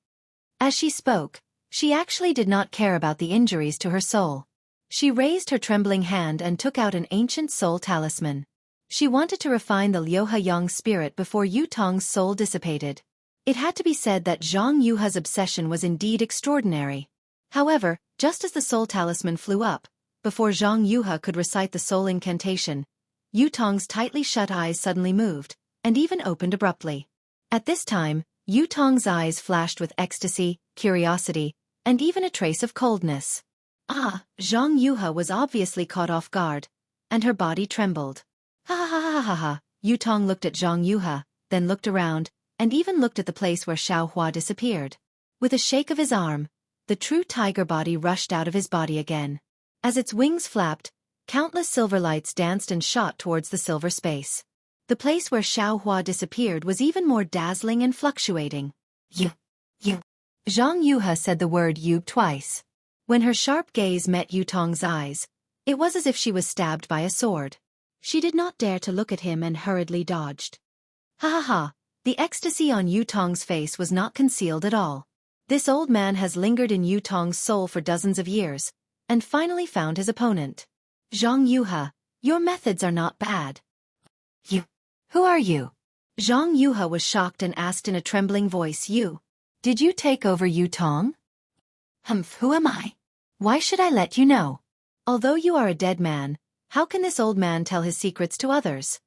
As she spoke, she actually did not care about the injuries to her soul. She raised her trembling hand and took out an ancient soul talisman. She wanted to refine the Liu Haiyang spirit before Yu Tong's soul dissipated. It had to be said that Zhang Yuhe's obsession was indeed extraordinary. However, just as the soul talisman flew up, before Zhang Yuhe could recite the soul incantation, Yu Tong's tightly shut eyes suddenly moved, and even opened abruptly. At this time, Yu Tong's eyes flashed with ecstasy, curiosity, and even a trace of coldness. Zhang Yuhe was obviously caught off guard, and her body trembled. Ha ha ha ha ha! Yu Tong looked at Zhang Yuhe, then looked around, and even looked at the place where Xiao Hua disappeared. With a shake of his arm, the true tiger body rushed out of his body again. As its wings flapped, countless silver lights danced and shot towards the silver space. The place where Xiao Hua disappeared was even more dazzling and fluctuating. You. Zhang Yuhe said the word "you" twice. When her sharp gaze met Yu Tong's eyes, it was as if she was stabbed by a sword. She did not dare to look at him and hurriedly dodged. Ha ha ha! The ecstasy on Yu Tong's face was not concealed at all. This old man has lingered in Yu Tong's soul for dozens of years, and finally found his opponent. Zhang Yuhe, your methods are not bad. You. Who are you? Zhang Yuhe was shocked and asked in a trembling voice. You. Did you take over Yu Tong? Who am I? Why should I let you know? Although you are a dead man, how can this old man tell his secrets to others?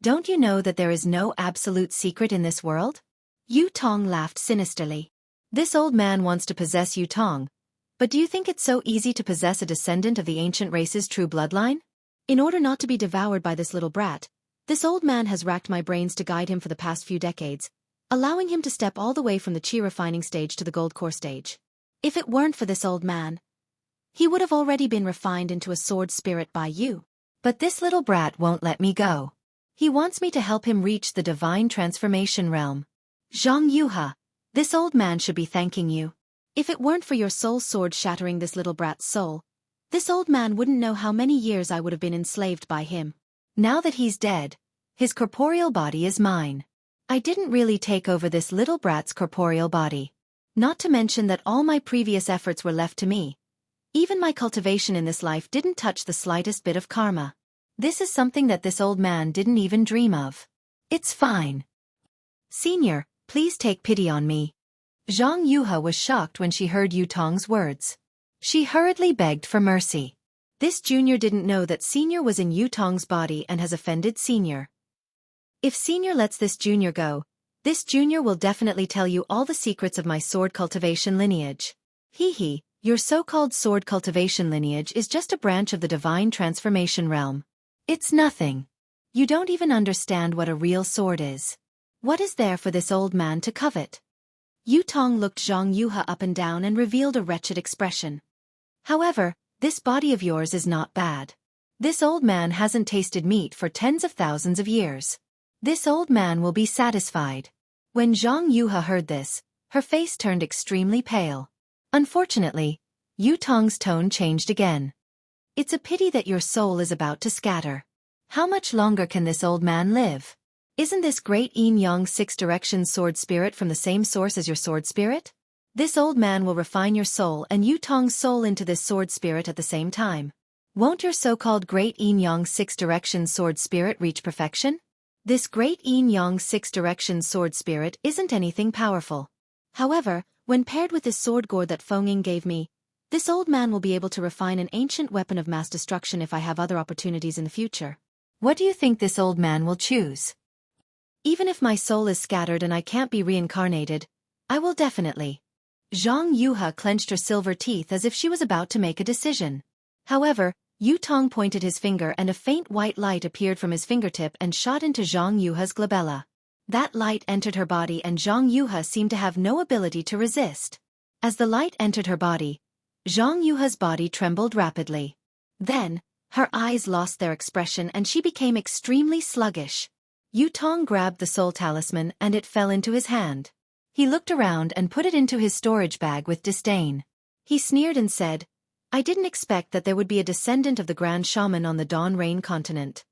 Don't you know that there is no absolute secret in this world? Yu Tong laughed sinisterly. This old man wants to possess Yu Tong, but do you think it's so easy to possess a descendant of the ancient race's true bloodline? In order not to be devoured by this little brat, this old man has racked my brains to guide him for the past few decades, allowing him to step all the way from the chi refining stage to the gold core stage. If it weren't for this old man, he would have already been refined into a sword spirit by you. But this little brat won't let me go. He wants me to help him reach the divine transformation realm. Zhang Yuhe, this old man should be thanking you. If it weren't for your soul sword shattering this little brat's soul, this old man wouldn't know how many years I would have been enslaved by him. Now that he's dead, his corporeal body is mine. I didn't really take over this little brat's corporeal body. Not to mention that all my previous efforts were left to me. Even my cultivation in this life didn't touch the slightest bit of karma. This is something that this old man didn't even dream of. It's fine. Senior, please take pity on me. Zhang Yuhe was shocked when she heard Yu Tong's words. She hurriedly begged for mercy. This junior didn't know that Senior was in Yu Tong's body and has offended Senior. If Senior lets this junior go, this junior will definitely tell you all the secrets of my sword cultivation lineage. Hee, your so-called sword cultivation lineage is just a branch of the divine transformation realm. It's nothing. You don't even understand what a real sword is. What is there for this old man to covet? Yu Tong looked Zhang Yuhe up and down and revealed a wretched expression. However, this body of yours is not bad. This old man hasn't tasted meat for tens of thousands of years. This old man will be satisfied. When Zhang Yuhe heard this, her face turned extremely pale. Unfortunately, Yu Tong's tone changed again. It's a pity that your soul is about to scatter. How much longer can this old man live? Isn't this great yin-yang six-direction sword spirit from the same source as your sword spirit? This old man will refine your soul and Yu Tong's soul into this sword spirit at the same time. Won't your so-called great yin-yang six-direction sword spirit reach perfection? This great yin-yang six-direction sword spirit isn't anything powerful. However, when paired with this sword gourd that Feng Ying gave me, this old man will be able to refine an ancient weapon of mass destruction if I have other opportunities in the future. What do you think this old man will choose? Even if my soul is scattered and I can't be reincarnated, I will definitely. Zhang Yuhe clenched her silver teeth as if she was about to make a decision. However, Yu Tong pointed his finger and a faint white light appeared from his fingertip and shot into Zhang Yuhe's glabella. That light entered her body and Zhang Yuhe seemed to have no ability to resist. As the light entered her body, Zhang Yuhe's body trembled rapidly. Then, her eyes lost their expression and she became extremely sluggish. Yu Tong grabbed the soul talisman and it fell into his hand. He looked around and put it into his storage bag with disdain. He sneered and said, I didn't expect that there would be a descendant of the Grand Shaman on the Dawn Rain continent.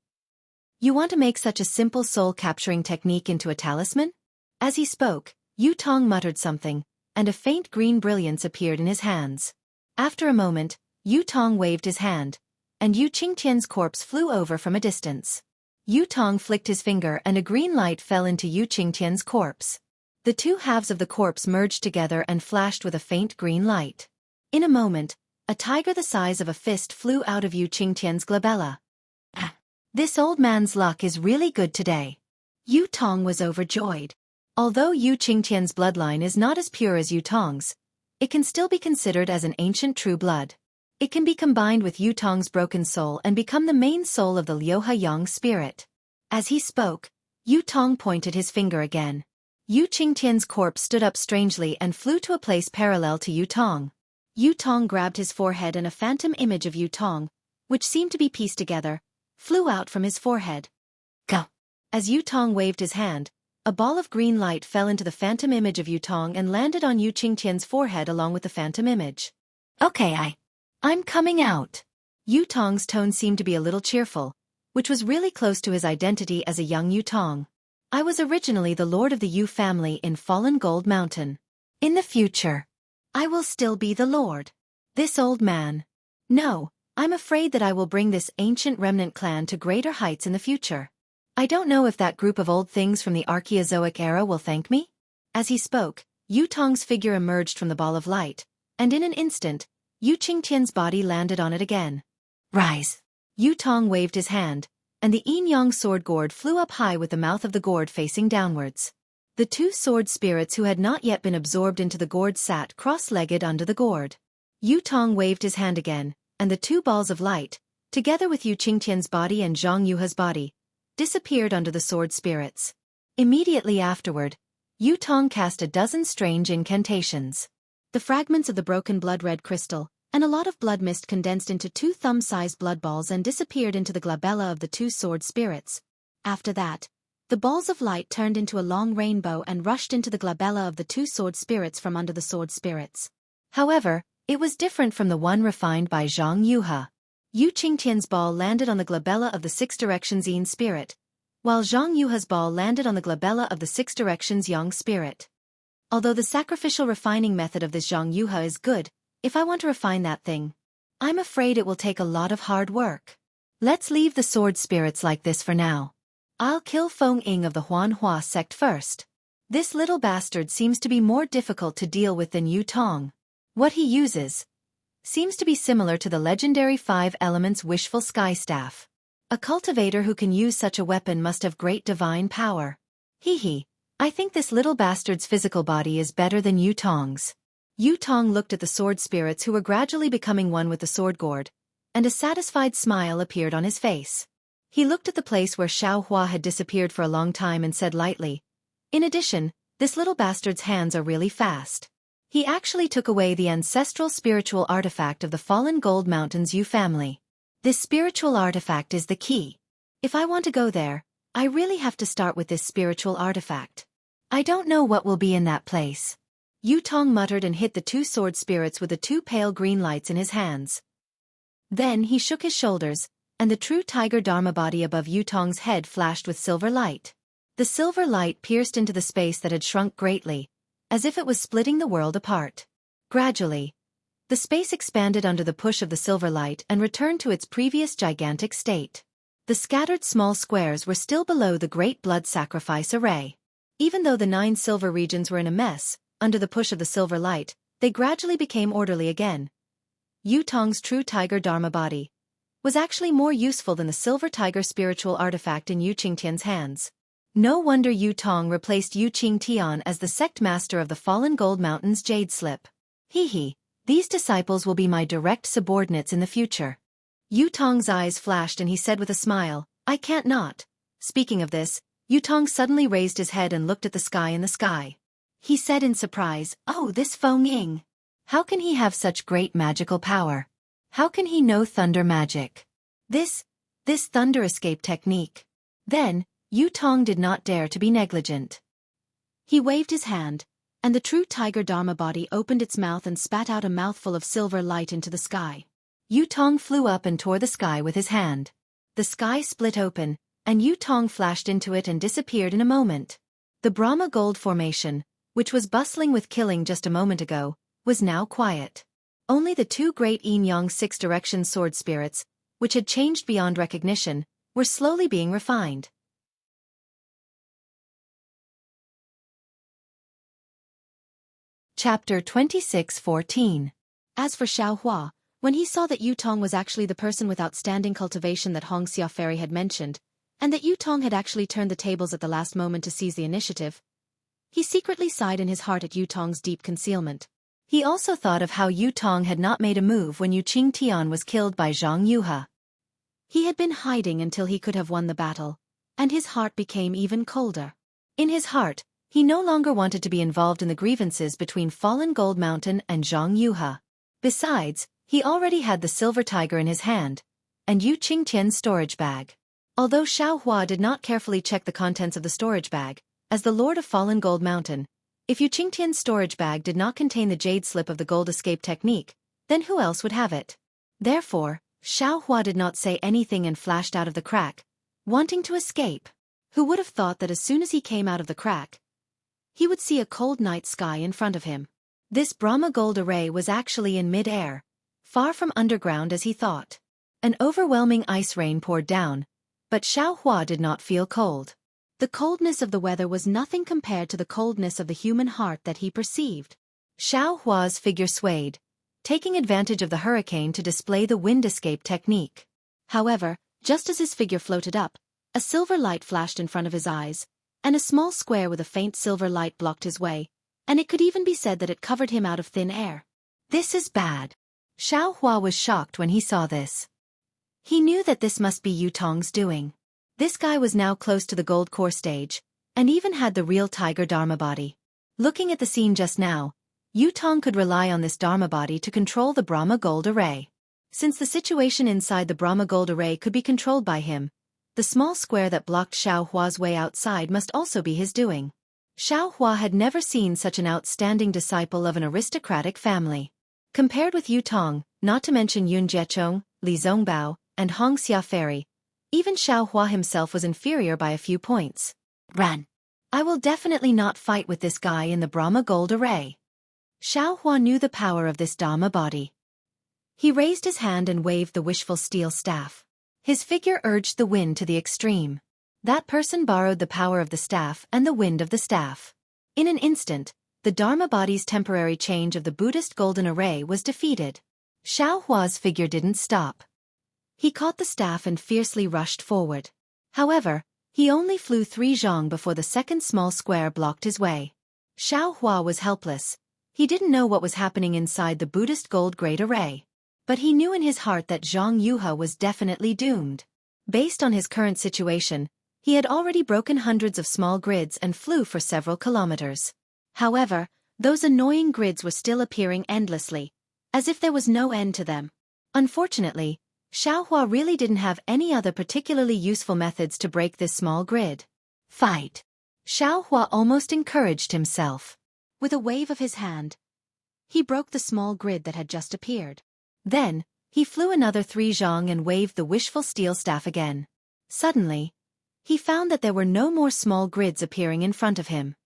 You want to make such a simple soul-capturing technique into a talisman? As he spoke, Yu Tong muttered something, and a faint green brilliance appeared in his hands. After a moment, Yu Tong waved his hand, and Yu Qingtian's corpse flew over from a distance. Yu Tong flicked his finger and a green light fell into Yu Qingtian's corpse. The two halves of the corpse merged together and flashed with a faint green light. In a moment, a tiger the size of a fist flew out of Yu Qingtian's glabella. This old man's luck is really good today. Yu Tong was overjoyed. Although Yu Qingtian's bloodline is not as pure as Yu Tong's, it can still be considered as an ancient true blood. It can be combined with Yu Tong's broken soul and become the main soul of the Liuhe Yang spirit. As he spoke, Yu Tong pointed his finger again. Yu Qingtian's corpse stood up strangely and flew to a place parallel to Yu Tong. Yu Tong grabbed his forehead and a phantom image of Yu Tong, which seemed to be pieced together, flew out from his forehead. Go! As Yu Tong waved his hand, a ball of green light fell into the phantom image of Yu Tong and landed on Yu Qingtian's forehead along with the phantom image. Okay, I'm coming out. Yu Tong's tone seemed to be a little cheerful, which was really close to his identity as a young Yu Tong. I was originally the lord of the Yu family in Fallen Gold Mountain. In the future, I will still be the lord. This old man. No, I'm afraid that I will bring this ancient remnant clan to greater heights in the future. I don't know if that group of old things from the Archaeozoic era will thank me. As he spoke, Yu Tong's figure emerged from the ball of light, and in an instant, Yu Qingtian's body landed on it again. Rise! Yu Tong waved his hand, and the yin-yang sword gourd flew up high with the mouth of the gourd facing downwards. The two sword spirits who had not yet been absorbed into the gourd sat cross-legged under the gourd. Yu Tong waved his hand again, and the two balls of light, together with Yu Qingtian's body and Zhang Yuhe's body, disappeared under the sword spirits. Immediately afterward, Yu Tong cast a dozen strange incantations. The fragments of the broken blood-red crystal, and a lot of blood mist condensed into two thumb-sized blood balls and disappeared into the glabella of the two sword spirits. After that, the balls of light turned into a long rainbow and rushed into the glabella of the two sword spirits from under the sword spirits. However, it was different from the one refined by Zhang Yuhe. Yu Qingtian's ball landed on the glabella of the Six Directions Yin spirit, while Zhang Yuhe's ball landed on the glabella of the Six Directions Yang spirit. Although the sacrificial refining method of this Zhang Yuhe is good, if I want to refine that thing, I'm afraid it will take a lot of hard work. Let's leave the sword spirits like this for now. I'll kill Feng Ying of the Huanhua sect first. This little bastard seems to be more difficult to deal with than Yu Tong. What he uses seems to be similar to the legendary 5 Elements Wishful Sky Staff. A cultivator who can use such a weapon must have great divine power. I think this little bastard's physical body is better than Yu Tong's. Yu Tong looked at the sword spirits who were gradually becoming one with the sword gourd, and a satisfied smile appeared on his face. He looked at the place where Xiao Hua had disappeared for a long time and said lightly, "In addition, This little bastard's hands are really fast. He actually took away the ancestral spiritual artifact of the fallen Gold Mountains Yu family. This spiritual artifact is the key. If I want to go there, I really have to start with this spiritual artifact. I don't know what will be in that place. Yu Tong muttered and hit the two sword spirits with the two pale green lights in his hands. Then he shook his shoulders, and the true tiger Dharma body above Yu Tong's head flashed with silver light. The silver light pierced into the space that had shrunk greatly, as if it was splitting the world apart. Gradually, the space expanded under the push of the silver light and returned to its previous gigantic state. The scattered small squares were still below the great blood sacrifice array. Even though the 9 silver regions were in a mess, under the push of the silver light, they gradually became orderly again. Yu Tong's true tiger Dharma body was actually more useful than the silver tiger spiritual artifact in Yu Qingtian's hands. No wonder Yu Tong replaced Yu Qingtian as the sect master of the fallen Gold Mountains Jade Slip. These disciples will be my direct subordinates in the future. Yu Tong's eyes flashed and he said with a smile, I can't not. Speaking of this, Yu Tong suddenly raised his head and looked at the sky in the sky. He said in surprise, oh, this Feng Ying. How can he have such great magical power? How can he know thunder magic? This thunder escape technique. Then, Yu Tong did not dare to be negligent. He waved his hand, and the true tiger Dharma body opened its mouth and spat out a mouthful of silver light into the sky. Yu Tong flew up and tore the sky with his hand. The sky split open, and Yu Tong flashed into it and disappeared in a moment. The Brahma Gold Formation, which was bustling with killing just a moment ago, was now quiet. Only the 2 great yin-yang 6-direction sword spirits, which had changed beyond recognition, were slowly being refined. Chapter 26:14. As for Xiaohua, when he saw that Yu Tong was actually the person with outstanding cultivation that Hong Xiaoferi had mentioned, and that Yu Tong had actually turned the tables at the last moment to seize the initiative, he secretly sighed in his heart at Yu Tong's deep concealment. He also thought of how Yu Tong had not made a move when Yu Qingtian was killed by Zhang Yuhe. He had been hiding until he could have won the battle, and his heart became even colder. In his heart, he no longer wanted to be involved in the grievances between Fallen Gold Mountain and Zhang Yuhe. Besides, he already had the silver tiger in his hand, and Yu Qingtian's storage bag. Although Xiaohua did not carefully check the contents of the storage bag, as the Lord of Fallen Gold Mountain, if Yu Qingtian's storage bag did not contain the jade slip of the gold escape technique, then who else would have it? Therefore, Xiaohua did not say anything and flashed out of the crack, wanting to escape. Who would have thought that as soon as he came out of the crack, he would see a cold night sky in front of him. This Brahma gold array was actually in mid-air, far from underground as he thought. An overwhelming ice rain poured down, but Xiaohua did not feel cold. The coldness of the weather was nothing compared to the coldness of the human heart that he perceived. Xiaohua's figure swayed, taking advantage of the hurricane to display the wind escape technique. However, just as his figure floated up, a silver light flashed in front of his eyes, and a small square with a faint silver light blocked his way, and it could even be said that it covered him out of thin air. This is bad. Xiaohua was shocked when he saw this. He knew that this must be Yu Tong's doing. This guy was now close to the gold core stage, and even had the real tiger Dharma body. Looking at the scene just now, Yu Tong could rely on this Dharma body to control the Brahma gold array. Since the situation inside the Brahma gold array could be controlled by him, the small square that blocked Xiaohua's way outside must also be his doing. Xiaohua had never seen such an outstanding disciple of an aristocratic family. Compared with Yu Tong, not to mention Yun Jiechong, Li Zongbao, and Hong Xiaoferi, even Xiaohua himself was inferior by a few points. Run! I will definitely not fight with this guy in the Brahma gold array. Xiaohua knew the power of this Dharma body. He raised his hand and waved the wishful steel staff. His figure urged the wind to the extreme. That person borrowed the power of the staff and the wind of the staff. In an instant, the Dharma body's temporary change of the Buddhist golden array was defeated. Xiaohua's figure didn't stop. He caught the staff and fiercely rushed forward. However, he only flew 3 zhang before the second small square blocked his way. Xiaohua was helpless. He didn't know what was happening inside the Buddhist gold great array. But he knew in his heart that Zhang Yuhe was definitely doomed. Based on his current situation, He had already broken hundreds of small grids and flew for several kilometers. However, those annoying grids were still appearing endlessly, as if there was no end to them. Unfortunately, Xiaohua really didn't have any other particularly useful methods to break this small grid. Fight! Xiaohua almost encouraged himself. With a wave of his hand, he broke the small grid that had just appeared. Then, he flew another 3 zhang and waved the wishful steel staff again. Suddenly, he found that there were no more small grids appearing in front of him.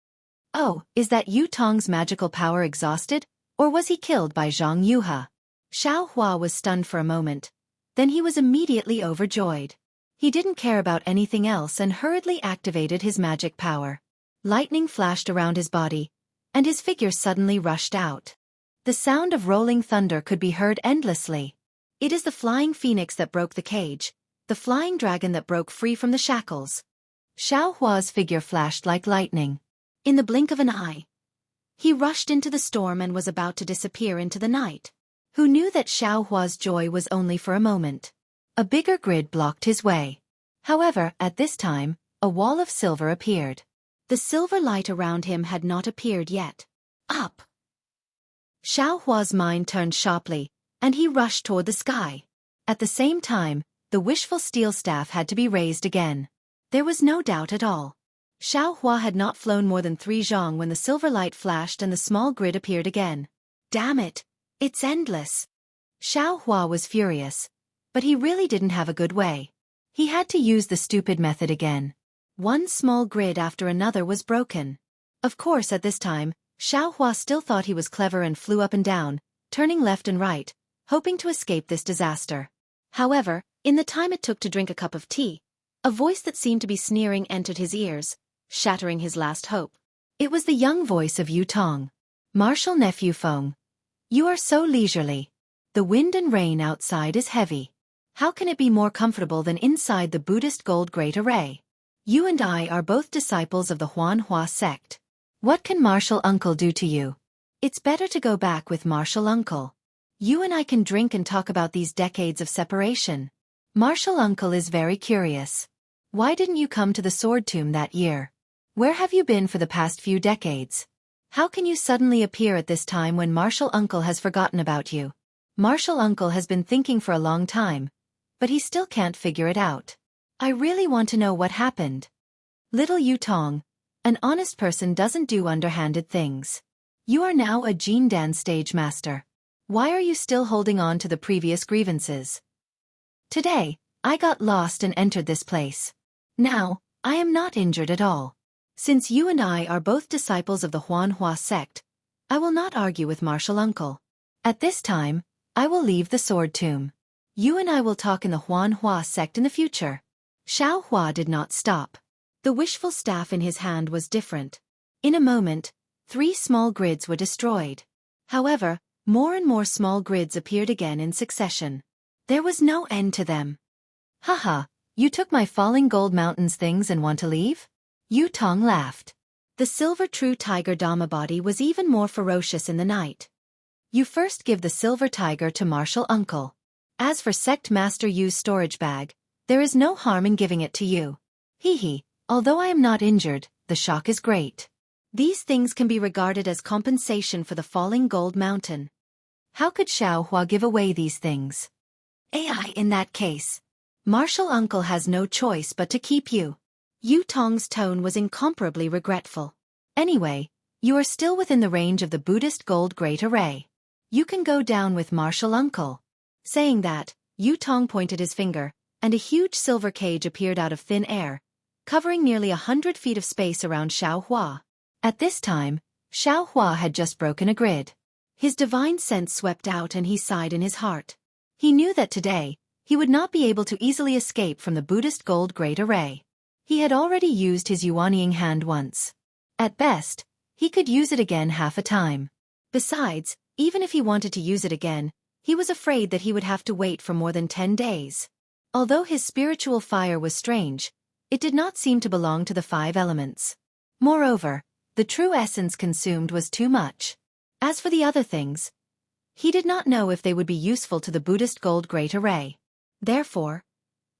Oh, is that Yu Tong's magical power exhausted, or was he killed by Zhang Yuhe? Xiaohua was stunned for a moment. Then he was immediately overjoyed. He didn't care about anything else and hurriedly activated his magic power. Lightning flashed around his body, and his figure suddenly rushed out. The sound of rolling thunder could be heard endlessly. It is the flying phoenix that broke the cage, the flying dragon that broke free from the shackles. Xiaohua's figure flashed like lightning. In the blink of an eye, he rushed into the storm and was about to disappear into the night. Who knew that Xiaohua's joy was only for a moment? A bigger grid blocked his way. However, at this time, a wall of silver appeared. The silver light around him had not appeared yet. Up! Xiaohua's mind turned sharply, and he rushed toward the sky. At the same time, the wishful steel staff had to be raised again. There was no doubt at all. Xiaohua had not flown more than 3 zhang when the silver light flashed and the small grid appeared again. Damn it! It's endless! Xiaohua was furious, but he really didn't have a good way. He had to use the stupid method again. One small grid after another was broken. Of course, at this time, Xiaohua still thought he was clever and flew up and down, turning left and right, hoping to escape this disaster. However, in the time it took to drink a cup of tea, a voice that seemed to be sneering entered his ears, shattering his last hope. It was the young voice of Yu Tong. Martial nephew Feng. You are so leisurely. The wind and rain outside is heavy. How can it be more comfortable than inside the Buddhist gold great array? You and I are both disciples of the Huanhua sect. What can martial uncle do to you? It's better to go back with martial uncle. You and I can drink and talk about these decades of separation. Martial uncle is very curious. Why didn't you come to the sword tomb that year? Where have you been for the past few decades? How can you suddenly appear at this time when martial uncle has forgotten about you? Martial uncle has been thinking for a long time, but he still can't figure it out. I really want to know what happened. Little Yu Tong, an honest person doesn't do underhanded things. You are now a Jindan stage master. Why are you still holding on to the previous grievances? Today, I got lost and entered this place. Now, I am not injured at all. Since you and I are both disciples of the Huanhua sect, I will not argue with martial uncle. At this time, I will leave the sword tomb. You and I will talk in the Huanhua sect in the future. Xiaohua did not stop. The wishful staff in his hand was different. In a moment, 3 small grids were destroyed. However, more and more small grids appeared again in succession. There was no end to them. Haha, you took my falling gold mountains things and want to leave? Yu Tong laughed. The silver true tiger Dhamma body was even more ferocious in the night. You first give the silver tiger to martial uncle. As for sect master Yu's storage bag, there is no harm in giving it to you. Hee, although I am not injured, the shock is great. These things can be regarded as compensation for the falling gold mountain. How could Xiaohua give away these things? AI in that case. Martial uncle has no choice but to keep you. Yu Tong's tone was incomparably regretful. Anyway, you are still within the range of the Buddhist gold great array. You can go down with martial uncle. Saying that, Yu Tong pointed his finger, and a huge silver cage appeared out of thin air, covering nearly 100 feet of space around Xiaohua. At this time, Xiaohua had just broken a grid. His divine sense swept out and he sighed in his heart. He knew that today, he would not be able to easily escape from the Buddhist gold great array. He had already used his Yuanying hand once. At best, he could use it again half a time. Besides, even if he wanted to use it again, he was afraid that he would have to wait for more than 10 days. Although his spiritual fire was strange, it did not seem to belong to the 5 elements. Moreover, the true essence consumed was too much. As for the other things, he did not know if they would be useful to the Buddhist gold great array. Therefore,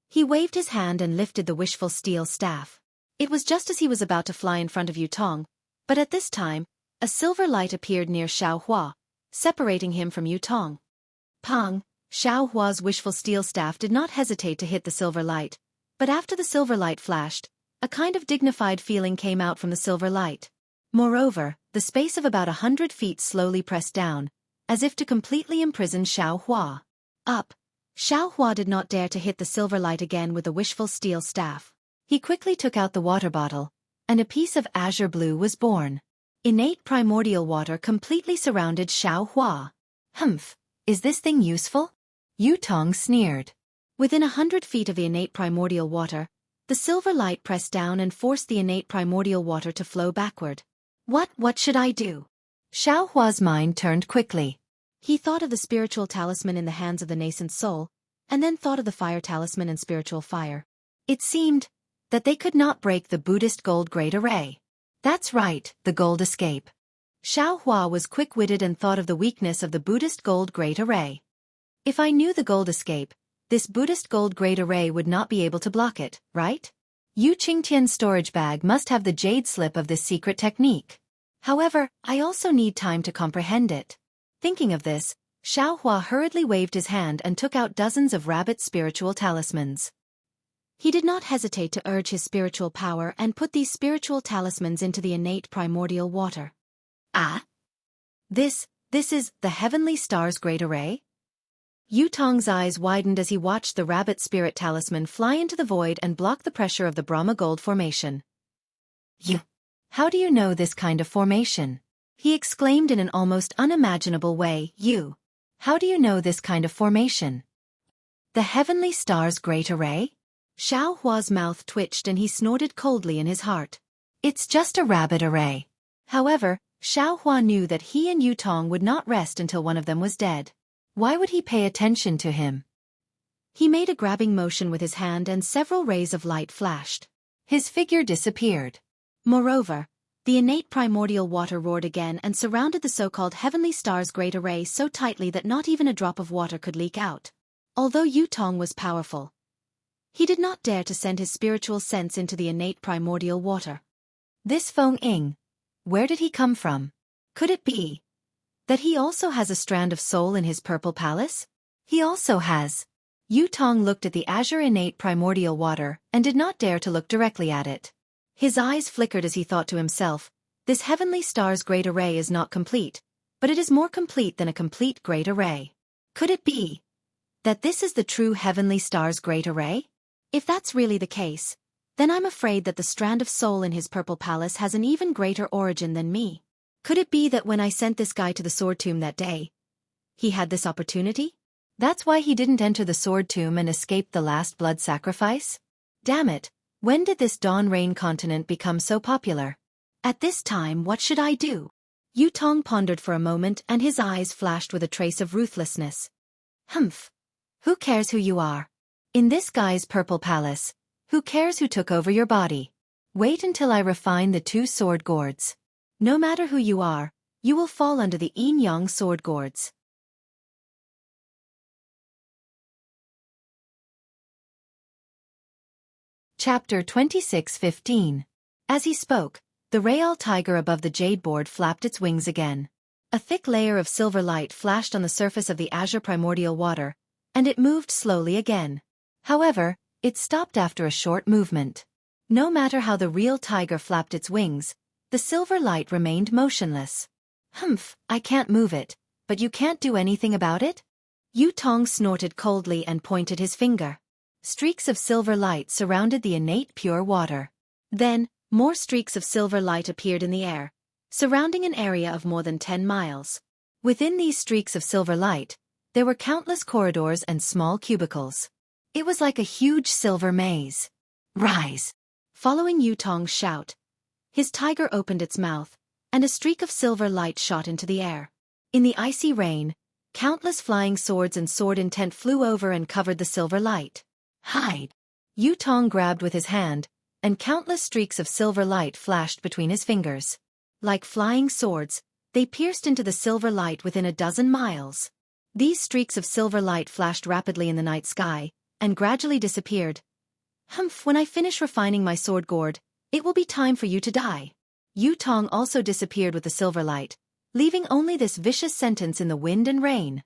He waved his hand and lifted the wishful steel staff. It was just as he was about to fly in front of Yutong, but at this time, a silver light appeared near Xiaohua, separating him from Yutong. Pang! Xiaohua's wishful steel staff did not hesitate to hit the silver light, but after the silver light flashed, a kind of dignified feeling came out from the silver light. Moreover, the space of about 100 feet slowly pressed down, as if to completely imprison Xiaohua. Up! Xiaohua did not dare to hit the silver light again with the wishful steel staff. He quickly took out the water bottle, and a piece of azure blue was born. Innate primordial water completely surrounded Xiaohua. Humph! Is this thing useful? Yutong sneered. Within 100 feet of the innate primordial water, the silver light pressed down and forced the innate primordial water to flow backward. What should I do? Xiaohua's mind turned quickly. He thought of the spiritual talisman in the hands of the nascent soul, and then thought of the fire talisman and spiritual fire. It seemed that they could not break the Buddhist gold great array. That's right, the gold escape. Xiaohua was quick-witted and thought of the weakness of the Buddhist gold great array. If I knew the gold escape, this Buddhist gold great array would not be able to block it, right? Yu Qingtian's storage bag must have the jade slip of this secret technique. However, I also need time to comprehend it. Thinking of this, Xiaohua hurriedly waved his hand and took out dozens of rabbit spiritual talismans. He did not hesitate to urge his spiritual power and put these spiritual talismans into the innate primordial water. Ah? This is the heavenly star's great array? Yutong's eyes widened as he watched the rabbit spirit talisman fly into the void and block the pressure of the Brahma gold formation. How do you know this kind of formation? He exclaimed in an almost unimaginable way. How do you know this kind of formation? The heavenly star's great array? Xiaohua's mouth twitched and he snorted coldly in his heart. It's just a rabbit array. However, Xiaohua knew that he and Yutong would not rest until one of them was dead. Why would he pay attention to him? He made a grabbing motion with his hand and several rays of light flashed. His figure disappeared. Moreover, the innate primordial water roared again and surrounded the so-called heavenly star's great array so tightly that not even a drop of water could leak out. Although Yutong was powerful, he did not dare to send his spiritual sense into the innate primordial water. This Feng Ying, where did he come from? Could it be that he also has a strand of soul in his purple palace? He also has. Yutong looked at the azure innate primordial water and did not dare to look directly at it. His eyes flickered as he thought to himself, this heavenly star's great array is not complete, but it is more complete than a complete great array. Could it be that this is the true heavenly star's great array? If that's really the case, then I'm afraid that the strand of soul in his purple palace has an even greater origin than me. Could it be that when I sent this guy to the sword tomb that day, he had this opportunity? That's why he didn't enter the sword tomb and escape the last blood sacrifice? Damn it, when did this Dawn Rain continent become so popular? At this time, what should I do? Yutong pondered for a moment and his eyes flashed with a trace of ruthlessness. Humph. Who cares who you are? In this guy's purple palace, who cares who took over your body? Wait until I refine the two sword gourds. No matter who you are, you will fall under the yin-yang sword gourds. Chapter 26:15. As he spoke, the Real tiger above the jade board flapped its wings again. A thick layer of silver light flashed on the surface of the azure primordial water, and it moved slowly again. However, it stopped after a short movement. No matter how the Real tiger flapped its wings, the silver light remained motionless. Humph, I can't move it, but you can't do anything about it? Yutong snorted coldly and pointed his finger. Streaks of silver light surrounded the innate pure water. Then, more streaks of silver light appeared in the air, surrounding an area of more than 10 miles. Within these streaks of silver light, there were countless corridors and small cubicles. It was like a huge silver maze. Rise! Following Yutong's shout, his tiger opened its mouth, and a streak of silver light shot into the air. In the icy rain, countless flying swords and sword intent flew over and covered the silver light. Hide! Yutong grabbed with his hand, and countless streaks of silver light flashed between his fingers. Like flying swords, they pierced into the silver light within a dozen miles. These streaks of silver light flashed rapidly in the night sky, and gradually disappeared. When I finish refining my sword gourd, it will be time for you to die. Yu Tong also disappeared with the silver light, leaving only this vicious sentence in the wind and rain.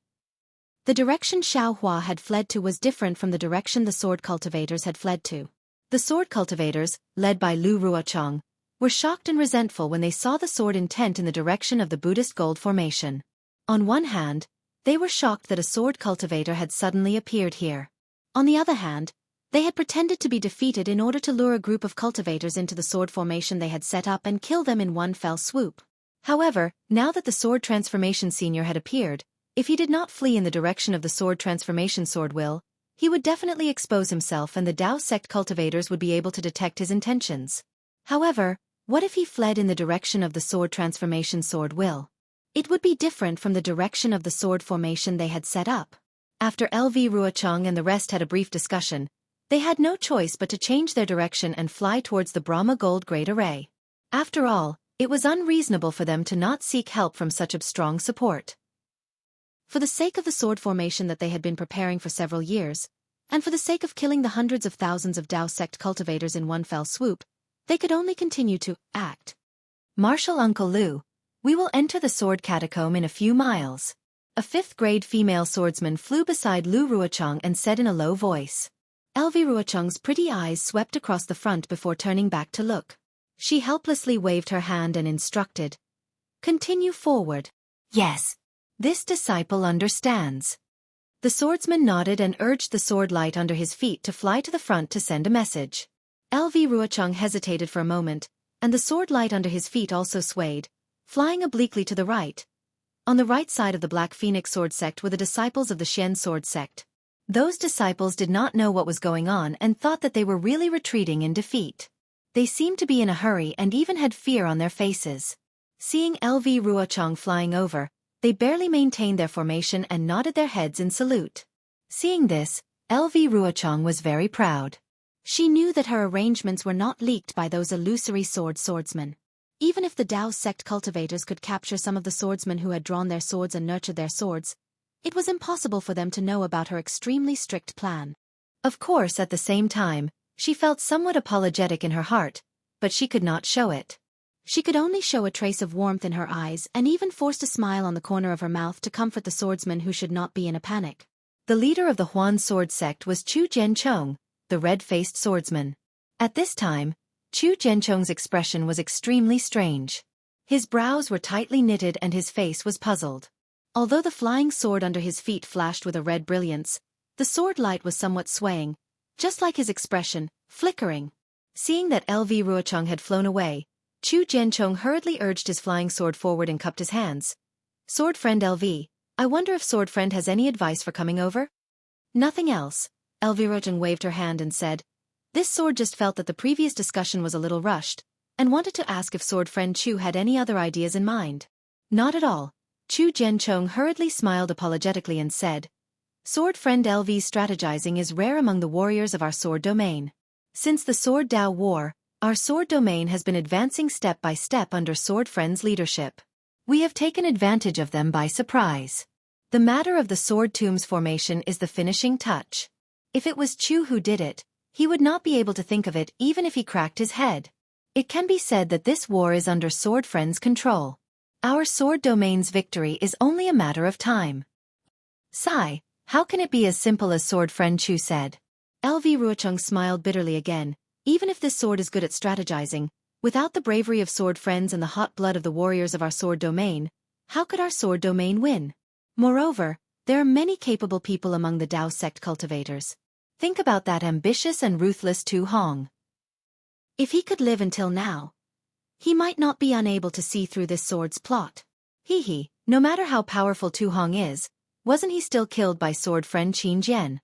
The direction Xiao Hua had fled to was different from the direction the sword cultivators had fled to. The sword cultivators, led by Lu Ruochang, were shocked and resentful when they saw the sword intent in the direction of the Buddhist gold formation. On one hand, they were shocked that a sword cultivator had suddenly appeared here. On the other hand, they had pretended to be defeated in order to lure a group of cultivators into the sword formation they had set up and kill them in one fell swoop. However, now that the sword transformation senior had appeared, if he did not flee in the direction of the sword transformation sword will, he would definitely expose himself and the Dao sect cultivators would be able to detect his intentions. However, what if he fled in the direction of the sword transformation sword will? It would be different from the direction of the sword formation they had set up. After LV Ruochang and the rest had a brief discussion, they had no choice but to change their direction and fly towards the Brahma Gold Great Array. After all, it was unreasonable for them to not seek help from such a strong support. For the sake of the sword formation that they had been preparing for several years, and for the sake of killing the hundreds of thousands of Dao sect cultivators in one fell swoop, they could only continue to act. Martial Uncle Lu, we will enter the sword catacomb in a few miles. A fifth-grade female swordsman flew beside Lu Ruochang and said in a low voice. LV Ruochang's pretty eyes swept across the front before turning back to look. She helplessly waved her hand and instructed. Continue forward. Yes. This disciple understands. The swordsman nodded and urged the sword light under his feet to fly to the front to send a message. LV Ruochang hesitated for a moment, and the sword light under his feet also swayed, flying obliquely to the right. On the right side of the Black Phoenix sword sect were the disciples of the Xian sword sect. Those disciples did not know what was going on and thought that they were really retreating in defeat. They seemed to be in a hurry and even had fear on their faces. Seeing LV Ruochang flying over, they barely maintained their formation and nodded their heads in salute. Seeing this, LV Ruochang was very proud. She knew that her arrangements were not leaked by those illusory swordsmen. Even if the Dao sect cultivators could capture some of the swordsmen who had drawn their swords and nurtured their swords, it was impossible for them to know about her extremely strict plan. Of course, at the same time, she felt somewhat apologetic in her heart, but she could not show it. She could only show a trace of warmth in her eyes and even forced a smile on the corner of her mouth to comfort the swordsman who should not be in a panic. The leader of the Huan sword sect was Chu Jianchong, the red-faced swordsman. At this time, Chu Jianchong's expression was extremely strange. His brows were tightly knitted and his face was puzzled. Although the flying sword under his feet flashed with a red brilliance, the sword light was somewhat swaying, just like his expression, flickering. Seeing that LV Ruochang had flown away, Chu Jianchong hurriedly urged his flying sword forward and cupped his hands. Sword friend LV, I wonder if sword friend has any advice for coming over? Nothing else. LV Ruochang waved her hand and said, this sword just felt that the previous discussion was a little rushed, and wanted to ask if sword friend Chu had any other ideas in mind. Not at all. Chu Jianchong hurriedly smiled apologetically and said, sword friend LV's strategizing is rare among the warriors of our sword domain. Since the Sword Dao War, our sword domain has been advancing step by step under sword friend's leadership. We have taken advantage of them by surprise. The matter of the sword tombs formation is the finishing touch. If it was Chu who did it, he would not be able to think of it even if he cracked his head. It can be said that this war is under sword friend's control. Our sword domain's victory is only a matter of time. Sigh, how can it be as simple as sword friend Chu said? LV Ruochang smiled bitterly again. Even if this sword is good at strategizing, without the bravery of sword friends and the hot blood of the warriors of our sword domain, how could our sword domain win? Moreover, there are many capable people among the Dao sect cultivators. Think about that ambitious and ruthless Tu Hong. If he could live until now, he might not be unable to see through this sword's plot. No matter how powerful Tu Hong is, wasn't he still killed by sword friend Qin Jian?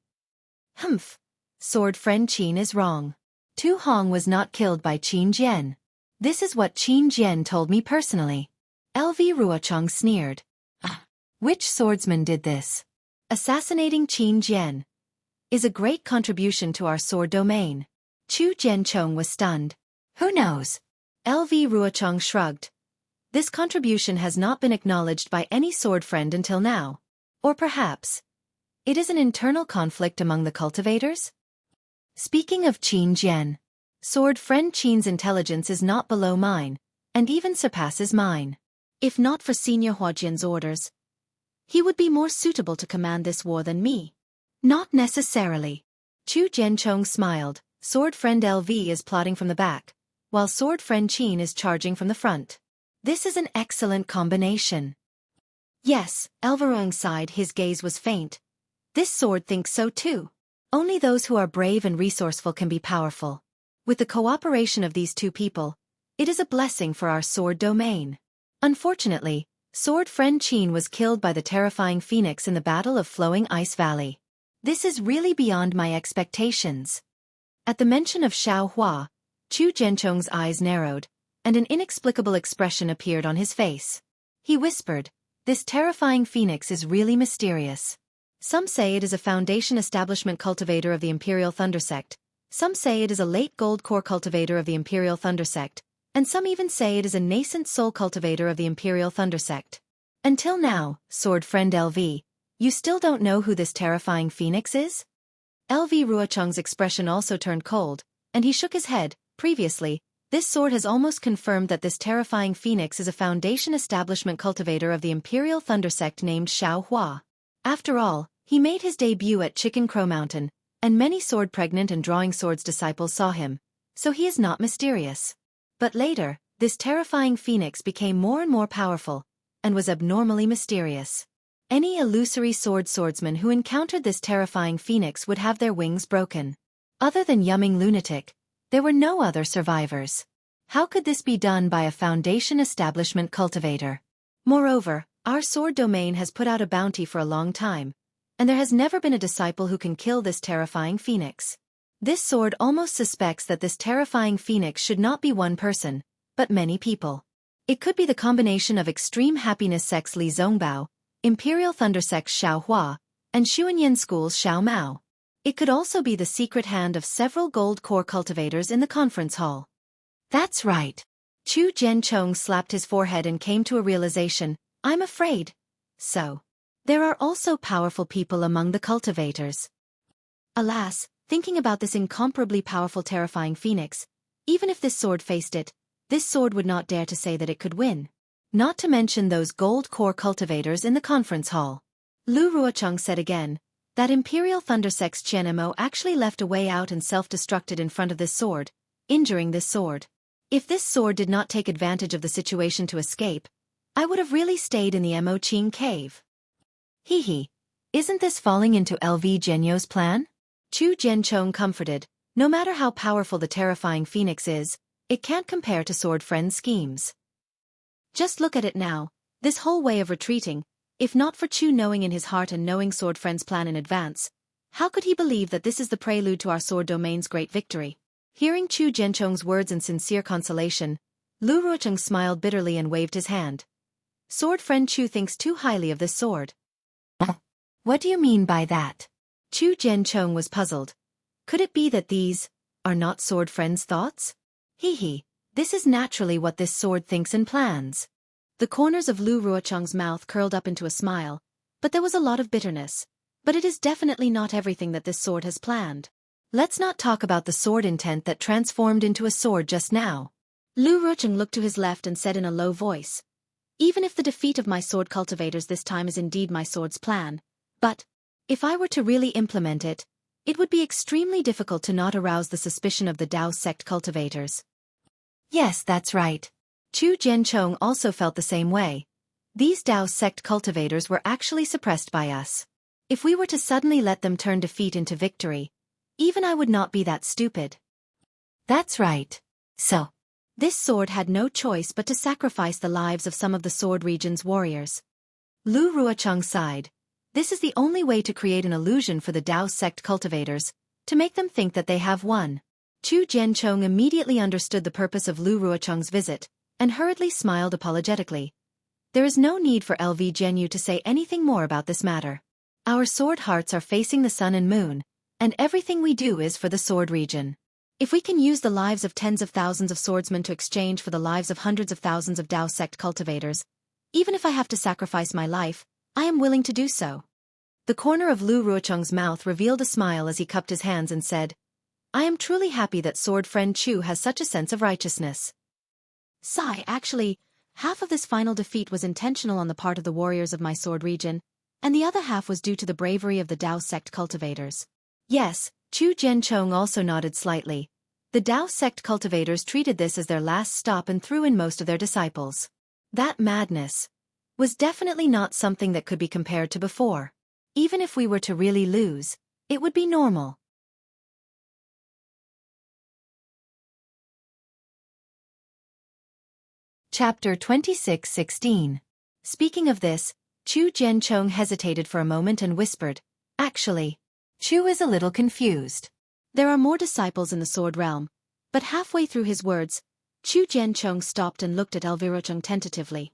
Sword friend Qin is wrong. Tu Hong was not killed by Qin Jian. This is what Qin Jian told me personally. LV Ruochang sneered. Which swordsman did this? Assassinating Qin Jian is a great contribution to our sword domain. Chu Jianchong was stunned. Who knows? LV Ruochang shrugged. This contribution has not been acknowledged by any sword friend until now. Or perhaps It is an internal conflict among the cultivators? Speaking of Qin Jian, sword friend Qin's intelligence is not below mine, and even surpasses mine. If not for Senior Huajian's orders, he would be more suitable to command this war than me. Not necessarily. Chu Jianchong smiled. Sword friend LV is plotting from the back, while sword friend Qin is charging from the front. This is an excellent combination. Yes, Elverong sighed, his gaze was faint. This sword thinks so too. Only those who are brave and resourceful can be powerful. With the cooperation of these two people, it is a blessing for our sword domain. Unfortunately, sword friend Qin was killed by the terrifying phoenix in the Battle of Flowing Ice Valley. This is really beyond my expectations. At the mention of Xiao Hua, Chu Jianchong's eyes narrowed, and an inexplicable expression appeared on his face. He whispered, "This terrifying phoenix is really mysterious. Some say it is a Foundation establishment cultivator of the Imperial Thunder Sect, some say it is a late gold core cultivator of the Imperial Thunder Sect, and some even say it is a nascent soul cultivator of the Imperial Thunder Sect. Until now, sword friend LV, you still don't know who this terrifying phoenix is?" LV Ruocheng's expression also turned cold, and he shook his head. Previously, this sword has almost confirmed that this terrifying phoenix is a Foundation establishment cultivator of the Imperial Thunder Sect named Xiao Hua. After all, he made his debut at Chicken Crow Mountain, and many sword-pregnant and drawing swords disciples saw him, so he is not mysterious. But later, this terrifying phoenix became more and more powerful, and was abnormally mysterious. Any illusory swordsman who encountered this terrifying phoenix would have their wings broken. Other than Yumming Lunatic, there were no other survivors. How could this be done by a Foundation establishment cultivator? Moreover, our sword domain has put out a bounty for a long time, and there has never been a disciple who can kill this terrifying phoenix. This sword almost suspects that this terrifying phoenix should not be one person, but many people. It could be the combination of Extreme Happiness Sect's Li Zongbao, Imperial Thunder Sect's Xiao Hua, and Xuanyan School's Xiao Mao. It could also be the secret hand of several gold core cultivators in the conference hall. That's right. Chu Jianchong slapped his forehead and came to a realization. I'm afraid. So. There are also powerful people among the cultivators. Alas, thinking about this incomparably powerful terrifying phoenix, even if this sword faced it, this sword would not dare to say that it could win. Not to mention those gold core cultivators in the conference hall. Lu Ruocheng said again, that Imperial Thunder Sect's Qian Mo actually left a way out and self-destructed in front of this sword, injuring this sword. If this sword did not take advantage of the situation to escape, I would have really stayed in the Mo Qing cave. Hee. Isn't this falling into LV Genyo's plan? Chu Jianchong comforted. No matter how powerful the terrifying phoenix is, it can't compare to sword friend's schemes. Just look at it now, this whole way of retreating, if not for Chu knowing in his heart and knowing sword friend's plan in advance, how could he believe that this is the prelude to our sword domain's great victory? Hearing Chu Jianchong's words in sincere consolation, Lu Ruocheng smiled bitterly and waved his hand. Sword friend Chu thinks too highly of this sword. What do you mean by that? Chu Jianchong was puzzled. Could it be that these are not sword friend's thoughts? Hee. This is naturally what this sword thinks and plans. The corners of Lu Ruocheng's mouth curled up into a smile, but there was a lot of bitterness. But it is definitely not everything that this sword has planned. Let's not talk about the sword intent that transformed into a sword just now. Lu Ruocheng looked to his left and said in a low voice, even if the defeat of my sword cultivators this time is indeed my sword's plan, but if I were to really implement it, it would be extremely difficult to not arouse the suspicion of the Dao sect cultivators. Yes, that's right. Chu Jianchong also felt the same way. These Dao sect cultivators were actually suppressed by us. If we were to suddenly let them turn defeat into victory, even I would not be that stupid. That's right. So, this sword had no choice but to sacrifice the lives of some of the sword region's warriors. Lu Ruocheng sighed. This is the only way to create an illusion for the Dao sect cultivators, to make them think that they have won. Chu Jianchong immediately understood the purpose of Lu Ruocheng's visit, and hurriedly smiled apologetically. There is no need for LV Genyu to say anything more about this matter. Our sword hearts are facing the sun and moon, and everything we do is for the sword region. If we can use the lives of tens of thousands of swordsmen to exchange for the lives of hundreds of thousands of Dao sect cultivators, even if I have to sacrifice my life, I am willing to do so. The corner of Lu Ruocheng's mouth revealed a smile as he cupped his hands and said, I am truly happy that sword friend Chu has such a sense of righteousness. Sigh, actually, half of this final defeat was intentional on the part of the warriors of my sword region, and the other half was due to the bravery of the Dao sect cultivators. Yes, Chu Jianchong also nodded slightly. The Dao sect cultivators treated this as their last stop and threw in most of their disciples. That madness was definitely not something that could be compared to before. Even if we were to really lose, it would be normal. Chapter 26:16. Speaking of this, Chu Jianchong hesitated for a moment and whispered, Actually, Chu is a little confused. There are more disciples in the sword realm, but halfway through his words, Chu Jianchong stopped and looked at Elvirocheng tentatively.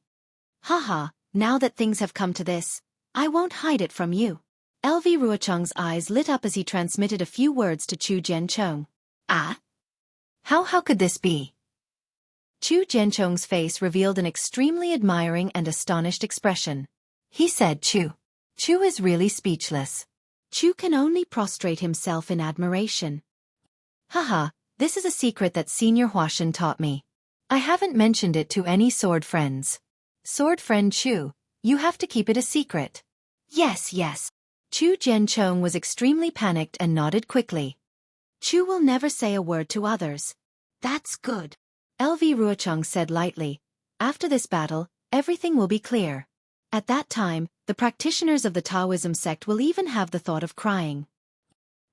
Haha, now that things have come to this, I won't hide it from you. Elvirocheng's eyes lit up as he transmitted a few words to Chu Jianchong. Ah? How could this be? Chu Jianchong's face revealed an extremely admiring and astonished expression. He said Chu is really speechless. Chu can only prostrate himself in admiration. Haha, this is a secret that Senior Huashan taught me. I haven't mentioned it to any sword friends. Sword friend Chu, you have to keep it a secret. Yes. Chu Jianchong was extremely panicked and nodded quickly. Chu will never say a word to others. That's good. Ruocheng said lightly. After this battle, everything will be clear. At that time, the practitioners of the Taoism sect will even have the thought of crying.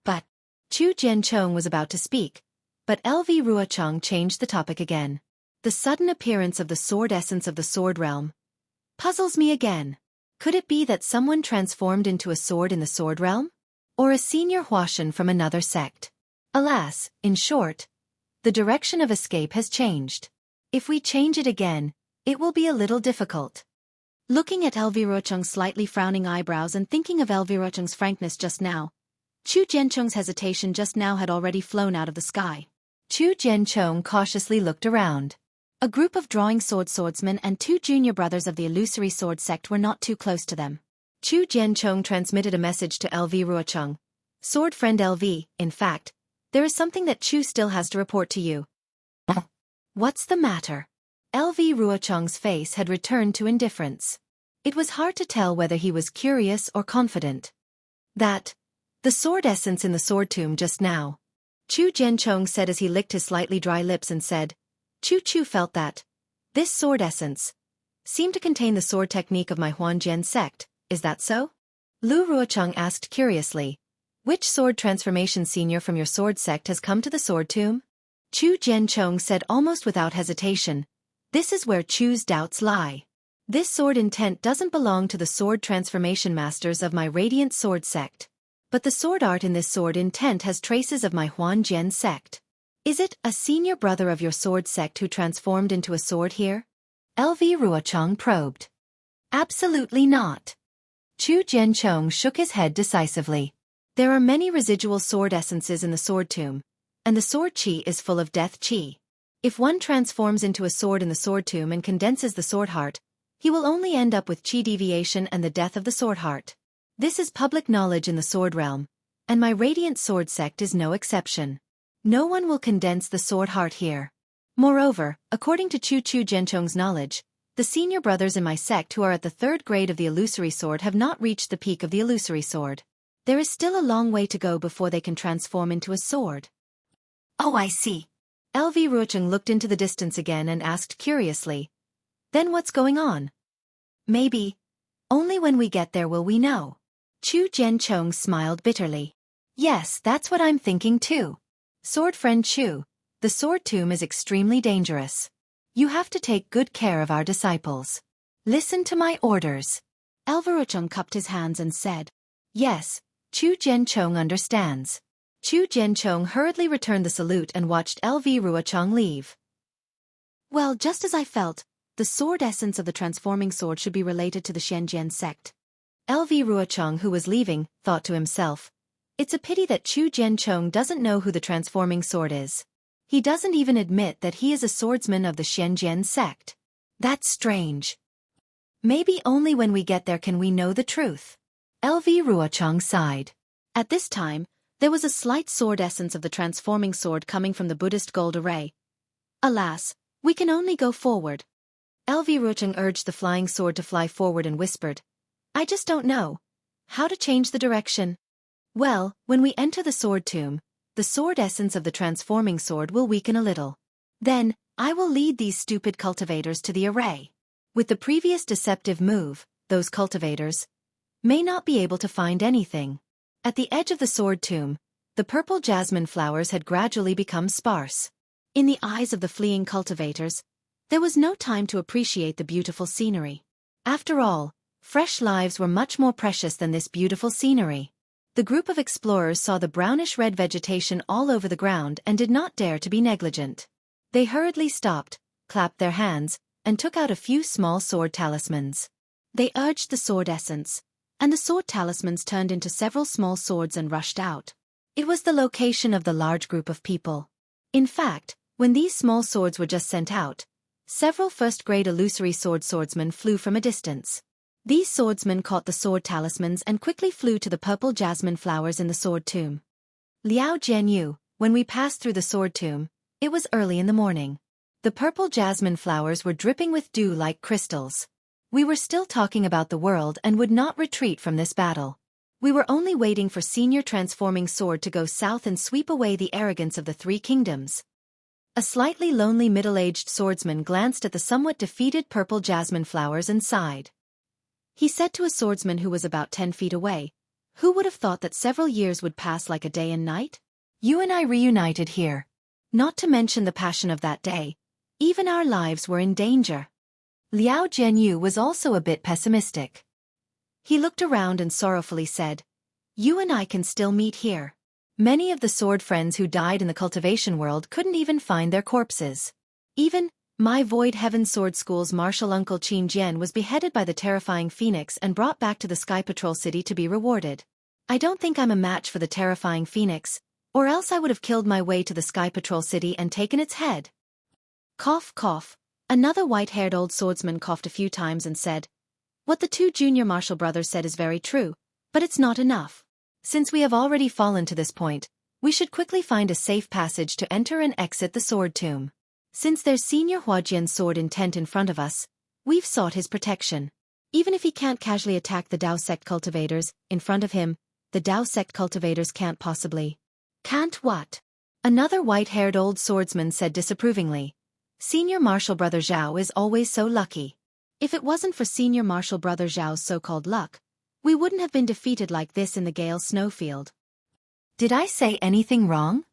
But Chu Jianchong was about to speak, but Ruocheng changed the topic again. The sudden appearance of the sword essence of the sword realm puzzles me again. Could it be that someone transformed into a sword in the sword realm? Or a senior Huashan from another sect? Alas, in short, the direction of escape has changed. If we change it again, it will be a little difficult. Looking at Ruocheng's slightly frowning eyebrows and thinking of Ruocheng's frankness just now, Chu Jianchong's hesitation just now had already flown out of the sky. Chu Jianchong cautiously looked around. A group of drawing swordsmen and 2 junior brothers of the illusory sword sect were not too close to them. Chu Jianchong transmitted a message to Ruocheng. Sword friend LV, in fact, there is something that Chu still has to report to you. What's the matter? Ruocheng's face had returned to indifference. It was hard to tell whether he was curious or confident. The sword essence in the sword tomb just now. Chu Jianchong said as he licked his slightly dry lips and said, Chu felt that this sword essence seemed to contain the sword technique of my Huanjian sect, is that so? Lu Ruocheng asked curiously, which sword transformation senior from your sword sect has come to the sword tomb? Chu Jianchong said almost without hesitation, this is where Chu's doubts lie. This sword intent doesn't belong to the sword transformation masters of my radiant sword sect. But the sword art in this sword intent has traces of my Huanjian sect. Is it a senior brother of your sword sect who transformed into a sword here? Ruocheng probed. Absolutely not. Chu Jianchong shook his head decisively. There are many residual sword essences in the sword tomb, and the sword chi is full of death chi. If one transforms into a sword in the sword tomb and condenses the sword heart, he will only end up with chi deviation and the death of the sword heart. This is public knowledge in the sword realm, and my radiant sword sect is no exception. No one will condense the sword heart here. Moreover, according to Chu Jianchong's knowledge, the senior brothers in my sect who are at the 3rd grade of the illusory sword have not reached the peak of the illusory sword. There is still a long way to go before they can transform into a sword. Oh, I see. Ruocheng looked into the distance again and asked curiously, then what's going on? Maybe only when we get there will we know. Chu Jianchong smiled bitterly. Yes, that's what I'm thinking too. Sword friend Chu, the sword tomb is extremely dangerous. You have to take good care of our disciples. Listen to my orders. Ruocheng cupped his hands and said, Yes, Chu Jianchong understands. Chu Jianchong hurriedly returned the salute and watched Ruocheng leave. Well, just as I felt, the sword essence of the transforming sword should be related to the Shenzhen sect. Ruocheng, who was leaving, thought to himself, it's a pity that Chu Jianchong doesn't know who the transforming sword is. He doesn't even admit that he is a swordsman of the Shenzhen sect. That's strange. Maybe only when we get there can we know the truth. LV Ruochang sighed. At this time, there was a slight sword essence of the transforming sword coming from the Buddhist gold array. Alas, we can only go forward. LV Ruochang urged the flying sword to fly forward and whispered, I just don't know how to change the direction. Well, when we enter the sword tomb, the sword essence of the transforming sword will weaken a little. Then, I will lead these stupid cultivators to the array. With the previous deceptive move, those cultivators may not be able to find anything. At the edge of the sword tomb, the purple jasmine flowers had gradually become sparse. In the eyes of the fleeing cultivators, there was no time to appreciate the beautiful scenery. After all, fresh lives were much more precious than this beautiful scenery. The group of explorers saw the brownish-red vegetation all over the ground and did not dare to be negligent. They hurriedly stopped, clapped their hands, and took out a few small sword talismans. They urged the sword essence, and the sword talismans turned into several small swords and rushed out. It was the location of the large group of people. In fact, when these small swords were just sent out, several first-grade illusory swordsmen flew from a distance. These swordsmen caught the sword talismans and quickly flew to the purple jasmine flowers in the sword tomb. Liao Jianyu, when we passed through the sword tomb, it was early in the morning. The purple jasmine flowers were dripping with dew like crystals. We were still talking about the world and would not retreat from this battle. We were only waiting for Senior Transforming Sword to go south and sweep away the arrogance of the three kingdoms. A slightly lonely middle-aged swordsman glanced at the somewhat defeated purple jasmine flowers and sighed. He said to a swordsman who was about 10 feet away, Who would have thought that several years would pass like a day and night? You and I reunited here. Not to mention the passion of that day, even our lives were in danger. Liao Jianyu was also a bit pessimistic. He looked around and sorrowfully said, You and I can still meet here. Many of the sword friends who died in the cultivation world couldn't even find their corpses. Even my Void Heaven Sword School's martial uncle Qin Jian was beheaded by the terrifying Phoenix and brought back to the Sky Patrol City to be rewarded. I don't think I'm a match for the terrifying Phoenix, or else I would have killed my way to the Sky Patrol City and taken its head. Cough, cough. Another white-haired old swordsman coughed a few times and said, What the two junior martial brothers said is very true, but it's not enough. Since we have already fallen to this point, we should quickly find a safe passage to enter and exit the sword tomb. Since there's Senior Huajian's sword intent in front of us, we've sought his protection. Even if he can't casually attack the Dao sect cultivators, in front of him, the Dao sect cultivators can't possibly. Can't what? Another white-haired old swordsman said disapprovingly. Senior Martial Brother Zhao is always so lucky. If it wasn't for Senior Martial Brother Zhao's so-called luck, we wouldn't have been defeated like this in the Gale snowfield. Did I say anything wrong?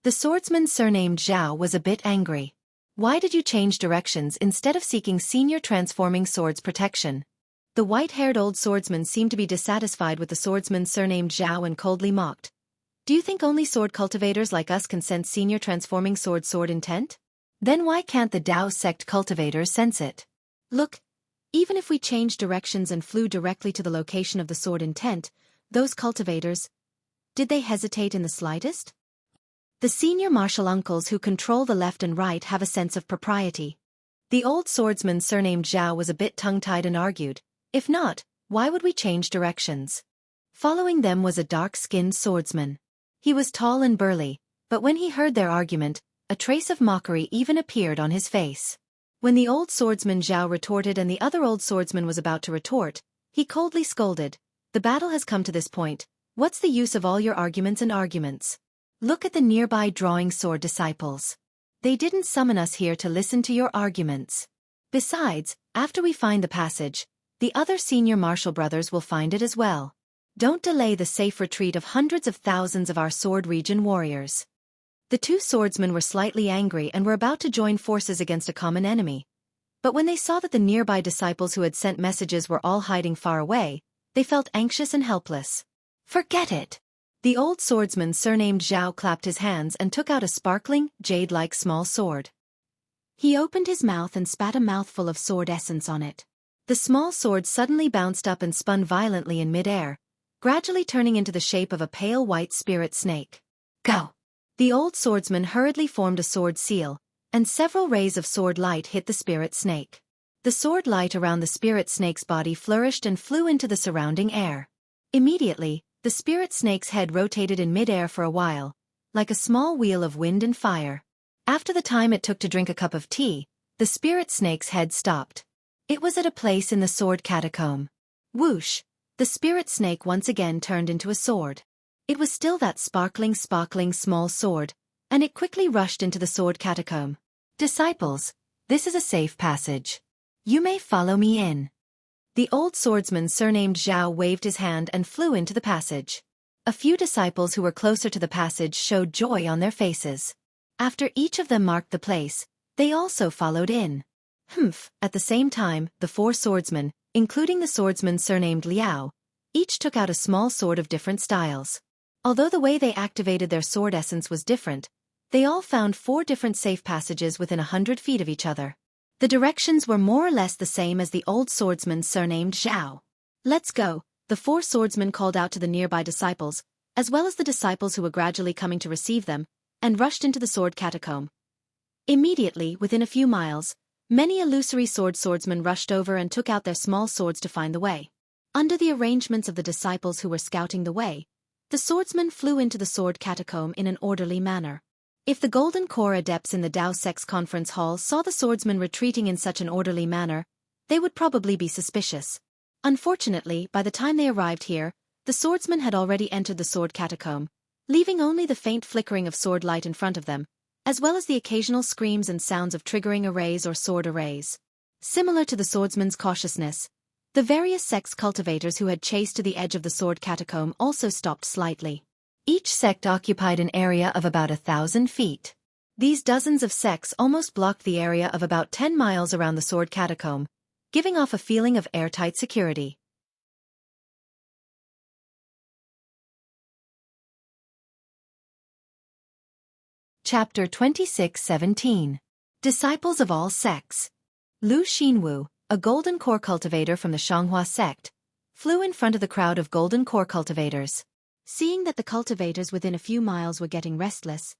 The swordsman surnamed Zhao was a bit angry. Why did you change directions instead of seeking Senior Transforming Sword's protection? The white-haired old swordsman seemed to be dissatisfied with the swordsman surnamed Zhao and coldly mocked. Do you think only sword cultivators like us can sense Senior Transforming sword intent? Then why can't the Dao sect cultivators sense it? Look, even if we changed directions and flew directly to the location of the sword intent, those cultivators, did they hesitate in the slightest? The senior martial uncles who control the left and right have a sense of propriety. The old swordsman surnamed Zhao was a bit tongue-tied and argued, if not, why would we change directions? Following them was a dark-skinned swordsman. He was tall and burly, but when he heard their argument, a trace of mockery even appeared on his face. When the old swordsman Zhao retorted and the other old swordsman was about to retort, he coldly scolded, The battle has come to this point, what's the use of all your arguments? Look at the nearby drawing sword disciples. They didn't summon us here to listen to your arguments. Besides, after we find the passage, the other senior martial brothers will find it as well. Don't delay the safe retreat of hundreds of thousands of our sword region warriors. The two swordsmen were slightly angry and were about to join forces against a common enemy. But when they saw that the nearby disciples who had sent messages were all hiding far away, they felt anxious and helpless. Forget it! The old swordsman surnamed Zhao clapped his hands and took out a sparkling, jade-like small sword. He opened his mouth and spat a mouthful of sword essence on it. The small sword suddenly bounced up and spun violently in mid-air, gradually turning into the shape of a pale white spirit snake. Go! The old swordsman hurriedly formed a sword seal, and several rays of sword light hit the spirit snake. The sword light around the spirit snake's body flourished and flew into the surrounding air. Immediately, the spirit snake's head rotated in midair for a while, like a small wheel of wind and fire. After the time it took to drink a cup of tea, the spirit snake's head stopped. It was at a place in the sword catacomb. Whoosh! The spirit snake once again turned into a sword. It was still that sparkling small sword, and it quickly rushed into the sword catacomb. Disciples, this is a safe passage. You may follow me in. The old swordsman surnamed Zhao waved his hand and flew into the passage. A few disciples who were closer to the passage showed joy on their faces. After each of them marked the place, they also followed in. At the same time, the 4 swordsmen, including the swordsman surnamed Liao, each took out a small sword of different styles. Although the way they activated their sword essence was different, they all found 4 different safe passages within 100 feet of each other. The directions were more or less the same as the old swordsman surnamed Zhao. Let's go, the 4 swordsmen called out to the nearby disciples, as well as the disciples who were gradually coming to receive them, and rushed into the sword catacomb. Immediately, within a few miles, many illusory swordsmen rushed over and took out their small swords to find the way. Under the arrangements of the disciples who were scouting the way, the swordsmen flew into the sword catacomb in an orderly manner. If the Golden Core adepts in the Dao Sect's conference hall saw the swordsmen retreating in such an orderly manner, they would probably be suspicious. Unfortunately, by the time they arrived here, the swordsmen had already entered the sword catacomb, leaving only the faint flickering of sword light in front of them, as well as the occasional screams and sounds of triggering arrays or sword arrays. Similar to the swordsman's cautiousness, the various sects cultivators who had chased to the edge of the sword catacomb also stopped slightly. Each sect occupied an area of about 1,000 feet. These dozens of sects almost blocked the area of about 10 miles around the sword catacomb, giving off a feeling of airtight security. Chapter 26:17. Disciples of all sects. Lu Xinwu, a golden core cultivator from the Xianghua sect, flew in front of the crowd of golden core cultivators. Seeing that the cultivators within a few miles were getting restless,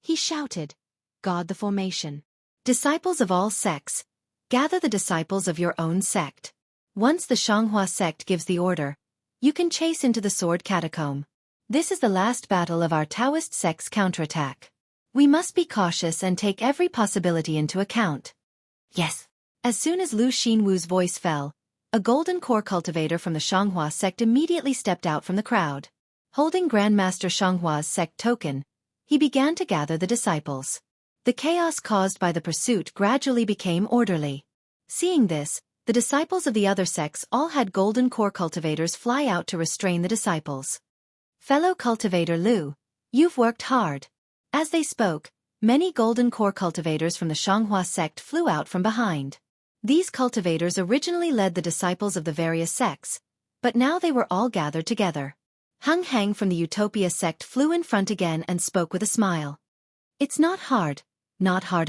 he shouted, "Guard the formation. Disciples of all sects, gather the disciples of your own sect. Once the Xianghua sect gives the order, you can chase into the sword catacomb. This is the last battle of our Taoist sect's counterattack. We must be cautious and take every possibility into account." Yes. As soon as Lu Xinwu's voice fell, a golden core cultivator from the Xianghua sect immediately stepped out from the crowd. Holding Grandmaster Xianghua's sect token, he began to gather the disciples. The chaos caused by the pursuit gradually became orderly. Seeing this, the disciples of the other sects all had golden core cultivators fly out to restrain the disciples. "Fellow cultivator Lu, you've worked hard." As they spoke, many golden core cultivators from the Xianghua sect flew out from behind. These cultivators originally led the disciples of the various sects, but now they were all gathered together. Hung Hang from the Utopia sect flew in front again and spoke with a smile. "It's not hard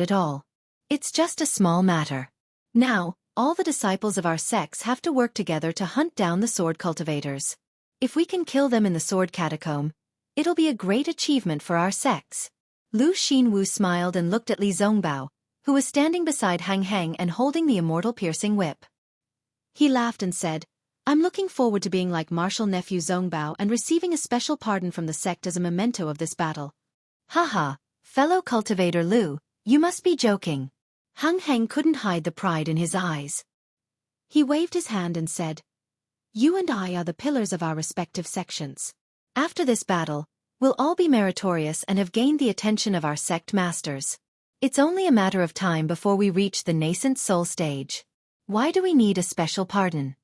at all. It's just a small matter. Now, all the disciples of our sects have to work together to hunt down the sword cultivators. If we can kill them in the sword catacomb, it'll be a great achievement for our sects." Lu Xinwu smiled and looked at Li Zongbao, who was standing beside Hang Hang and holding the immortal piercing whip. He laughed and said, "I'm looking forward to being like martial nephew Zongbao and receiving a special pardon from the sect as a memento of this battle." "Haha, fellow cultivator Lu, you must be joking." Hung Heng couldn't hide the pride in his eyes. He waved his hand and said, "You and I are the pillars of our respective sections. After this battle, we'll all be meritorious and have gained the attention of our sect masters. It's only a matter of time before we reach the nascent soul stage. Why do we need a special pardon?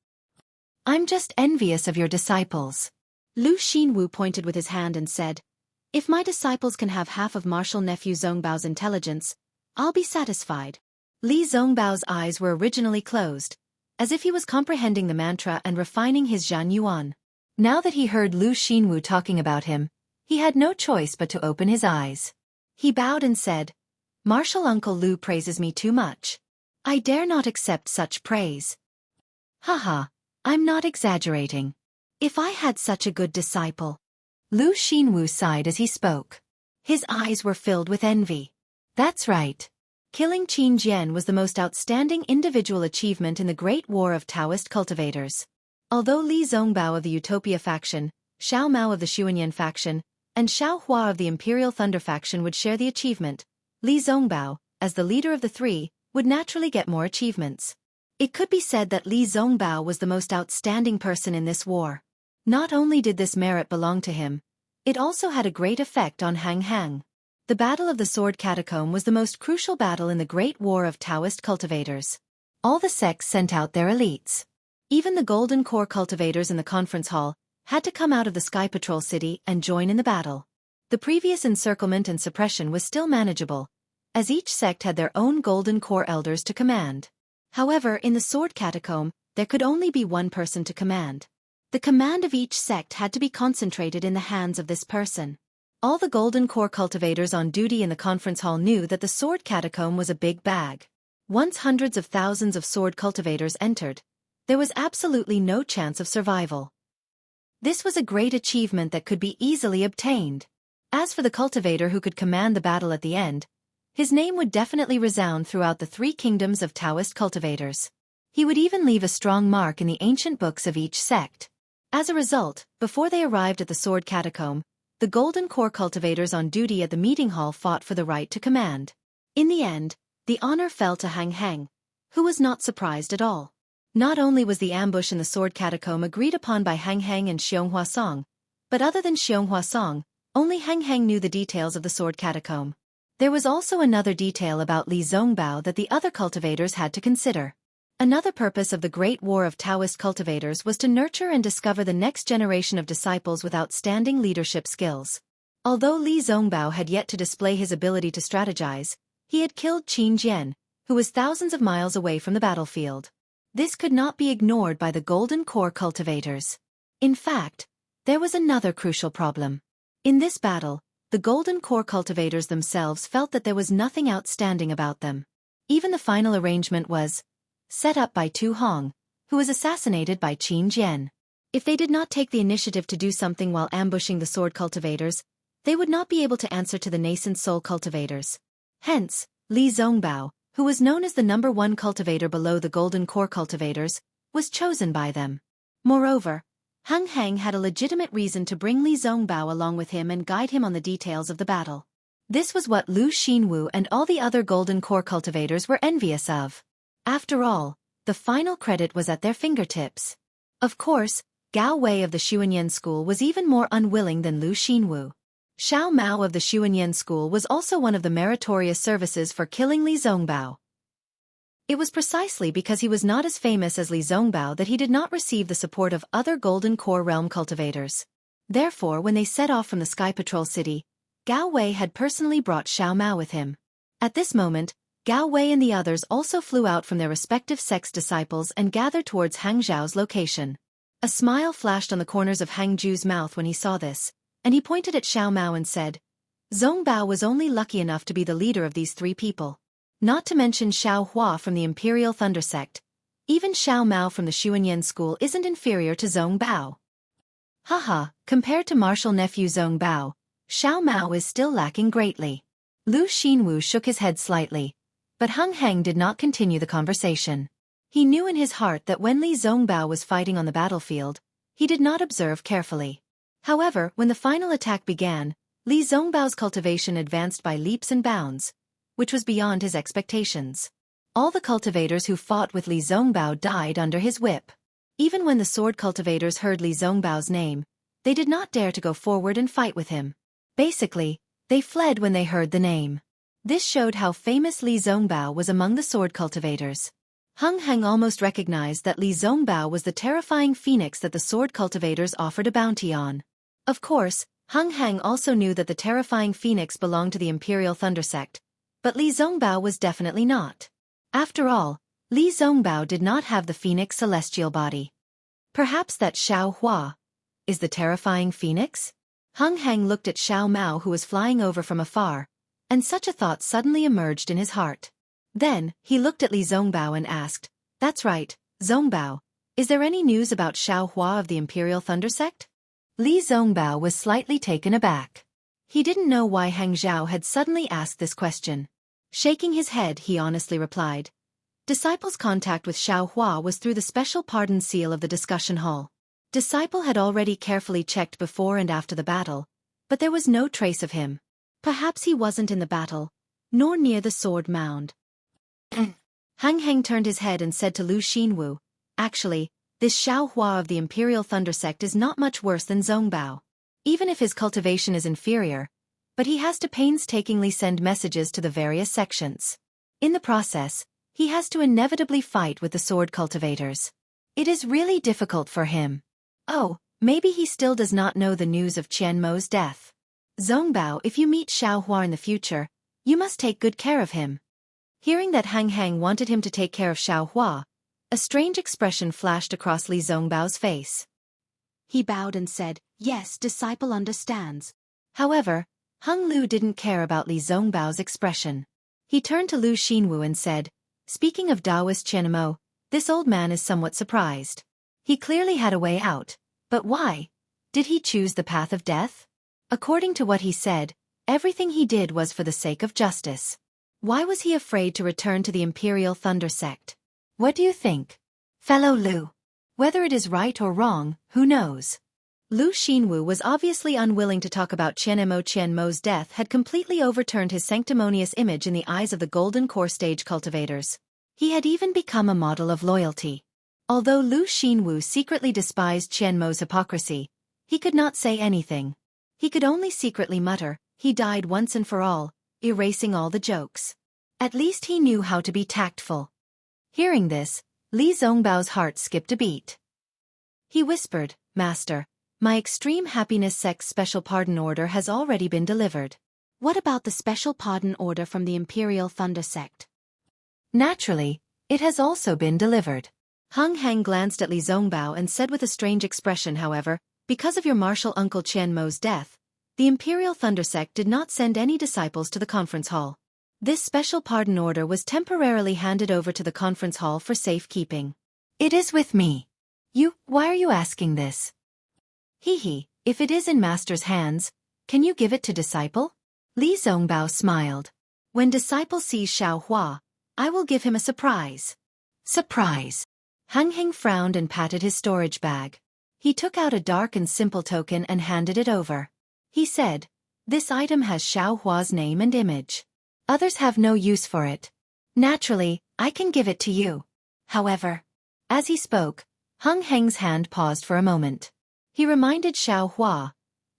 I'm just envious of your disciples." Lu Xinwu pointed with his hand and said, "If my disciples can have half of martial nephew Zongbao's intelligence, I'll be satisfied." Li Zongbao's eyes were originally closed, as if he was comprehending the mantra and refining his Zhan Yuan. Now that he heard Lu Xinwu talking about him, he had no choice but to open his eyes. He bowed and said, "Martial Uncle Lu praises me too much. I dare not accept such praise." "Haha, I'm not exaggerating. If I had such a good disciple." Lu Xinwu sighed as he spoke. His eyes were filled with envy. That's right. Killing Qin Jian was the most outstanding individual achievement in the Great War of Taoist cultivators. Although Li Zongbao of the Utopia faction, Xiao Mao of the Xuanyan faction, and Xiao Hua of the Imperial Thunder faction would share the achievement, Li Zongbao, as the leader of the three, would naturally get more achievements. It could be said that Li Zongbao was the most outstanding person in this war. Not only did this merit belong to him, it also had a great effect on Han Hang. The Battle of the Sword Catacomb was the most crucial battle in the Great War of Taoist cultivators. All the sects sent out their elites. Even the Golden Core cultivators in the conference hall had to come out of the Sky Patrol City and join in the battle. The previous encirclement and suppression was still manageable, as each sect had their own Golden Core elders to command. However, in the Sword Catacomb, there could only be one person to command. The command of each sect had to be concentrated in the hands of this person. All the Golden Core cultivators on duty in the conference hall knew that the Sword Catacomb was a big bag. Once hundreds of thousands of sword cultivators entered, there was absolutely no chance of survival. This was a great achievement that could be easily obtained. As for the cultivator who could command the battle at the end, his name would definitely resound throughout the three kingdoms of Taoist cultivators. He would even leave a strong mark in the ancient books of each sect. As a result, before they arrived at the Sword Catacomb, the Golden Core cultivators on duty at the meeting hall fought for the right to command. In the end, the honor fell to Han Hang, who was not surprised at all. Not only was the ambush in the Sword Catacomb agreed upon by Han Hang and Xiong Song, but other than Xiong Song, only Han Hang knew the details of the Sword Catacomb. There was also another detail about Li Zongbao that the other cultivators had to consider. Another purpose of the Great War of Taoist cultivators was to nurture and discover the next generation of disciples with outstanding leadership skills. Although Li Zongbao had yet to display his ability to strategize, he had killed Qin Jian, who was thousands of miles away from the battlefield. This could not be ignored by the Golden Core cultivators. In fact, there was another crucial problem. In this battle, the Golden Core cultivators themselves felt that there was nothing outstanding about them. Even the final arrangement was set up by Tu Hong, who was assassinated by Qin Jian. If they did not take the initiative to do something while ambushing the sword cultivators, they would not be able to answer to the nascent soul cultivators. Hence, Li Zongbao, who was known as the #1 cultivator below the Golden Core cultivators, was chosen by them. Moreover, Han Hang had a legitimate reason to bring Li Zongbao along with him and guide him on the details of the battle. This was what Lu Xinwu and all the other Golden Core cultivators were envious of. After all, the final credit was at their fingertips. Of course, Gao Wei of the Xuanyan school was even more unwilling than Lu Xinwu. Xiao Mao of the Xuanyan school was also one of the meritorious services for killing Li Zongbao. It was precisely because he was not as famous as Li Zongbao that he did not receive the support of other Golden Core realm cultivators. Therefore, when they set off from the Sky Patrol City, Gao Wei had personally brought Xiao Mao with him. At this moment, Gao Wei and the others also flew out from their respective sect's disciples and gathered towards Hang Zhao's location. A smile flashed on the corners of Hang Zhu's mouth when he saw this, and he pointed at Xiao Mao and said, Zongbao was only lucky enough to be the leader of these three people. Not to mention Xiao Hua from the Imperial Thunder sect. Even Xiao Mao from the Xuanyan school isn't inferior to Zongbao. Haha, compared to martial nephew Zongbao, Xiao Mao is still lacking greatly. Lu Xinwu shook his head slightly, but Han Hang did not continue the conversation. He knew in his heart that when Li Zongbao was fighting on the battlefield, he did not observe carefully. However, when the final attack began, Li Zongbao's cultivation advanced by leaps and bounds, which was beyond his expectations. All the cultivators who fought with Li Zongbao died under his whip. Even when the sword cultivators heard Li Zongbao's name, they did not dare to go forward and fight with him. Basically, they fled when they heard the name. This showed how famous Li Zongbao was among the sword cultivators. Han Hang almost recognized that Li Zongbao was the terrifying phoenix that the sword cultivators offered a bounty on. Of course, Han Hang also knew that the terrifying phoenix belonged to the Imperial Thunder sect, but Li Zongbao was definitely not. After all, Li Zongbao did not have the phoenix celestial body. Perhaps that Xiao Hua is the terrifying phoenix? Han Hang looked at Xiao Mao who was flying over from afar, and such a thought suddenly emerged in his heart. Then, he looked at Li Zongbao and asked, That's right, Zongbao, is there any news about Xiao Hua of the Imperial Thunder sect? Li Zongbao was slightly taken aback. He didn't know why Hang Zhao had suddenly asked this question. Shaking his head, he honestly replied, Disciple's contact with Xiao Hua was through the special pardon seal of the discussion hall. Disciple had already carefully checked before and after the battle, but there was no trace of him. Perhaps he wasn't in the battle, nor near the sword mound. Hang Heng turned his head and said to Lu Xinwu, "Actually, this Xiao Hua of the Imperial Thunder Sect is not much worse than Zongbao. Even if his cultivation is inferior, but he has to painstakingly send messages to the various sections. In the process, he has to inevitably fight with the sword cultivators. It is really difficult for him. Oh, maybe he still does not know the news of Qian Mo's death. Zongbao, if you meet Xiao Hua in the future, you must take good care of him." Hearing that Hang Heng wanted him to take care of Xiao Hua, a strange expression flashed across Li Zongbao's face. He bowed and said, "Yes, disciple understands." However, Hung Lu didn't care about Li Zongbao's expression. He turned to Lu Xinwu and said, "Speaking of Daoist Qian Mo, this old man is somewhat surprised. He clearly had a way out, but why? Did he choose the path of death? According to what he said, everything he did was for the sake of justice. Why was he afraid to return to the Imperial Thunder Sect? What do you think, fellow Lu? Whether it is right or wrong, who knows?" Lu Xinwu was obviously unwilling to talk about Qian Mo's death had completely overturned his sanctimonious image in the eyes of the Golden Core stage cultivators. He had even become a model of loyalty. Although Lu Xinwu secretly despised Qian Mo's hypocrisy, he could not say anything. He could only secretly mutter, "He died once and for all," erasing all the jokes. At least he knew how to be tactful. Hearing this, Li Zongbao's heart skipped a beat. He whispered, "Master, my extreme happiness sect's special pardon order has already been delivered. What about the special pardon order from the Imperial Thunder Sect?" "Naturally, it has also been delivered." Hung Heng glanced at Li Zongbao and said with a strange expression, "However, because of your martial uncle Qian Mo's death, the Imperial Thunder Sect did not send any disciples to the conference hall. This special pardon order was temporarily handed over to the conference hall for safekeeping. It is with me." Why are you asking this?" If it is in Master's hands, can you give it to Disciple?" Li Zongbao smiled. "When Disciple sees Xiao Hua, I will give him a surprise." "Surprise?" Hang Heng frowned and patted his storage bag. He took out a dark and simple token and handed it over. He said, "This item has Xiao Hua's name and image. Others have no use for it. Naturally, I can give it to you. However," as he spoke, Hung Heng's hand paused for a moment. He reminded Xiao Hua,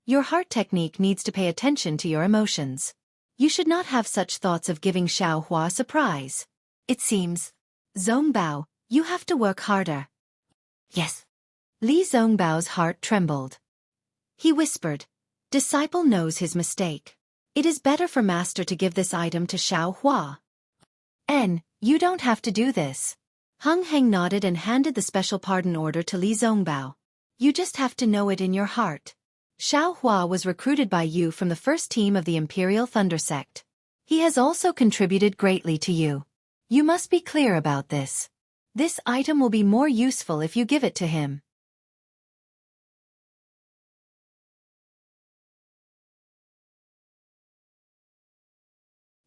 "Your heart technique needs to pay attention to your emotions. You should not have such thoughts of giving Xiao Hua a surprise. It seems, Zongbao, you have to work harder." "Yes." Li Zongbao's heart trembled. He whispered, "Disciple knows his mistake. It is better for Master to give this item to Xiao Hua." You don't have to do this." Hung Heng nodded and handed the special pardon order to Li Zongbao. "You just have to know it in your heart. Xiao Hua was recruited by you from the first team of the Imperial Thunder Sect. He has also contributed greatly to you. You must be clear about this. This item will be more useful if you give it to him."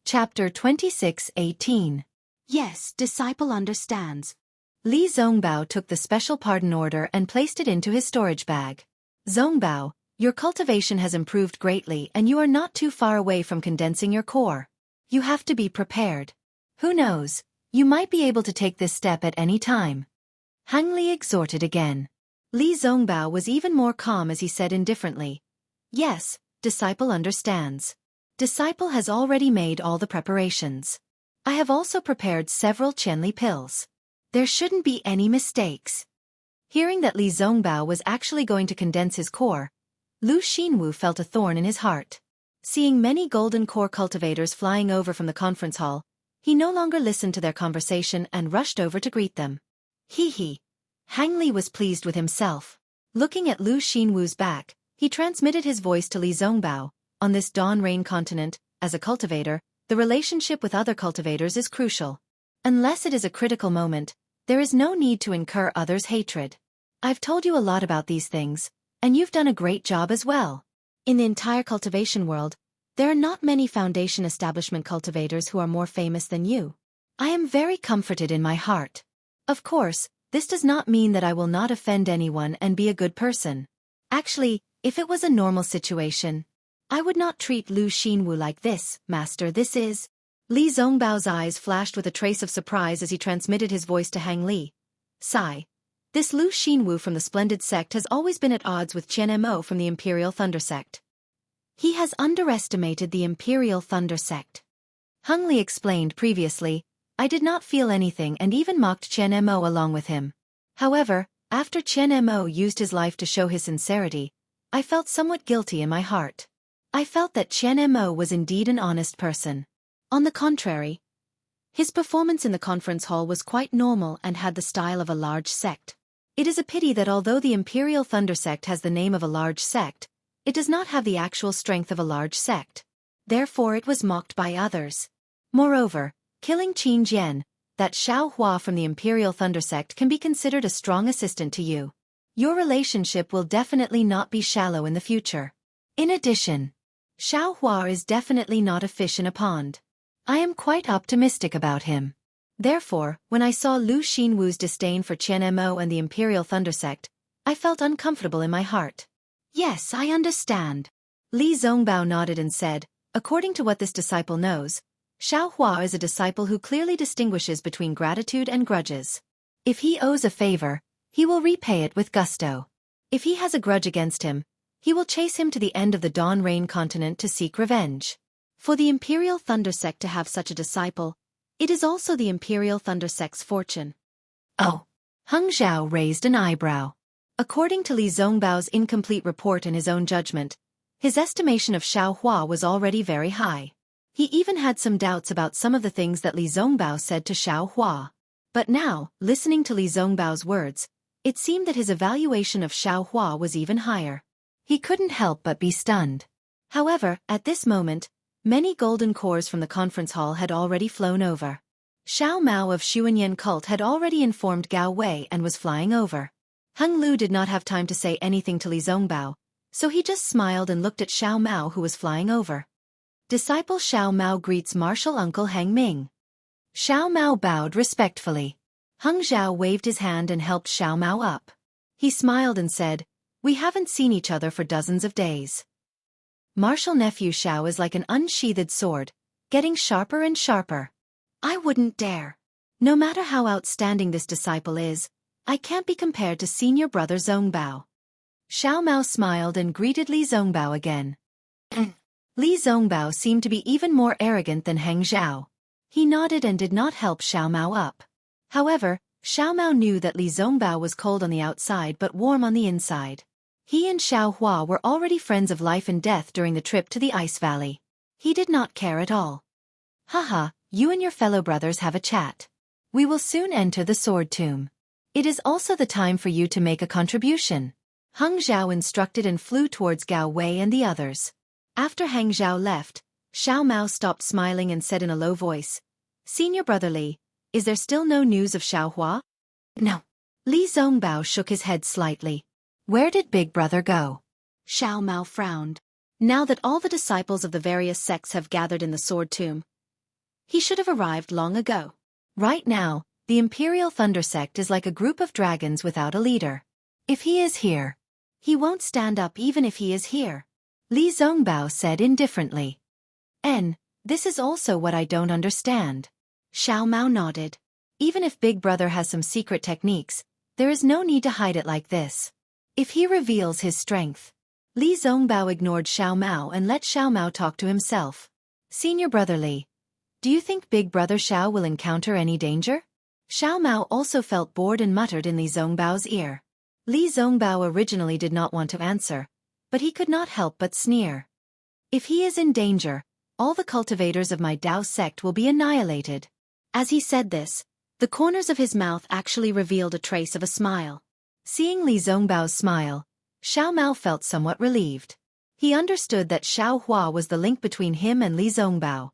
Chapter 26:18. Yes, Disciple understands. Li Zongbao took the special pardon order and placed it into his storage bag. "Zongbao, your cultivation has improved greatly and you are not too far away from condensing your core. You have to be prepared. Who knows, you might be able to take this step at any time." Hang Li exhorted again. Li Zongbao was even more calm as he said indifferently, "Yes, Disciple understands. Disciple has already made all the preparations. I have also prepared several Qianli pills. There shouldn't be any mistakes." Hearing that Li Zongbao was actually going to condense his core, Lu Xinwu felt a thorn in his heart. Seeing many golden core cultivators flying over from the conference hall, he no longer listened to their conversation and rushed over to greet them. Hang Li was pleased with himself. Looking at Lu Xinwu's back, he transmitted his voice to Li Zongbao. On this dawn-rain continent, as a cultivator, the relationship with other cultivators is crucial. Unless it is a critical moment, there is no need to incur others' hatred. I've told you a lot about these things, and you've done a great job as well. In the entire cultivation world, there are not many foundation establishment cultivators who are more famous than you. I am very comforted in my heart. Of course, this does not mean that I will not offend anyone and be a good person. Actually, if it was a normal situation, I would not treat Lu Xinwu like this, master. This is... Li Zongbao's eyes flashed with a trace of surprise as he transmitted his voice to Hang Li. Sigh. This Lu Xinwu from the Splendid Sect has always been at odds with Qian Mo from the Imperial Thunder Sect. He has underestimated the Imperial Thunder Sect. Hung Li explained previously, I did not feel anything and even mocked Qian Mo along with him. However, after Qian Mo used his life to show his sincerity, I felt somewhat guilty in my heart. I felt that Qian Mo was indeed an honest person. On the contrary, his performance in the conference hall was quite normal and had the style of a large sect. It is a pity that although the Imperial Thunder Sect has the name of a large sect, it does not have the actual strength of a large sect. Therefore it was mocked by others. Moreover, killing Qin Jian, that Xiao Hua from the Imperial Thunder Sect can be considered a strong assistant to you. Your relationship will definitely not be shallow in the future. In addition, Xiao Hua is definitely not a fish in a pond. I am quite optimistic about him. Therefore, when I saw Lu Xinwu's disdain for Qian Mo and the Imperial Thunder Sect, I felt uncomfortable in my heart. Yes, I understand. Li Zongbao nodded and said, according to what this disciple knows, Xiao Hua is a disciple who clearly distinguishes between gratitude and grudges. If he owes a favor, he will repay it with gusto. If he has a grudge against him, he will chase him to the end of the Dawn Rain continent to seek revenge. For the Imperial Thunder Sect to have such a disciple, it is also the Imperial Thunder Sect's fortune. Oh. Heng Zhao raised an eyebrow. According to Li Zongbao's incomplete report and his own judgment, his estimation of Xiao Hua was already very high. He even had some doubts about some of the things that Li Zongbao said to Xiao Hua. But now, listening to Li Zongbao's words, it seemed that his evaluation of Xiao Hua was even higher. He couldn't help but be stunned. However, at this moment, many golden cores from the conference hall had already flown over. Xiao Mao of Xuanyan cult had already informed Gao Wei and was flying over. Heng Lu did not have time to say anything to Li Zongbao, so he just smiled and looked at Xiao Mao who was flying over. Disciple Xiao Mao greets martial uncle Hang Ming. Xiao Mao bowed respectfully. Heng Zhao waved his hand and helped Xiao Mao up. He smiled and said, we haven't seen each other for dozens of days. Martial nephew Xiao is like an unsheathed sword, getting sharper and sharper. I wouldn't dare. No matter how outstanding this disciple is, I can't be compared to senior brother Zongbao. Xiao Mao smiled and greeted Li Zongbao again. Li Zongbao seemed to be even more arrogant than Heng Zhao. He nodded and did not help Xiao Mao up. However, Xiao Mao knew that Li Zongbao was cold on the outside but warm on the inside. He and Xiao Hua were already friends of life and death during the trip to the Ice Valley. He did not care at all. Haha, you and your fellow brothers have a chat. We will soon enter the Sword Tomb. It is also the time for you to make a contribution. Heng Zhao instructed and flew towards Gao Wei and the others. After Heng Zhao left, Xiao Mao stopped smiling and said in a low voice, Senior brother Li, is there still no news of Xiao Hua? No. Li Zongbao shook his head slightly. Where did Big Brother go? Xiao Mao frowned. Now that all the disciples of the various sects have gathered in the Sword Tomb, he should have arrived long ago. Right now, the Imperial Thunder Sect is like a group of dragons without a leader. If he is here, he won't stand up even if he is here. Li Zongbao said indifferently. This is also what I don't understand. Xiao Mao nodded. Even if Big Brother has some secret techniques, there is no need to hide it like this. If he reveals his strength. Li Zongbao ignored Xiao Mao and let Xiao Mao talk to himself. Senior brother Li, do you think Big Brother Xiao will encounter any danger? Xiao Mao also felt bored and muttered in Li Zongbao's ear. Li Zongbao originally did not want to answer, but he could not help but sneer. If he is in danger, all the cultivators of my Dao sect will be annihilated. As he said this, the corners of his mouth actually revealed a trace of a smile. Seeing Li Zongbao's smile, Xiao Mao felt somewhat relieved. He understood that Xiao Hua was the link between him and Li Zongbao.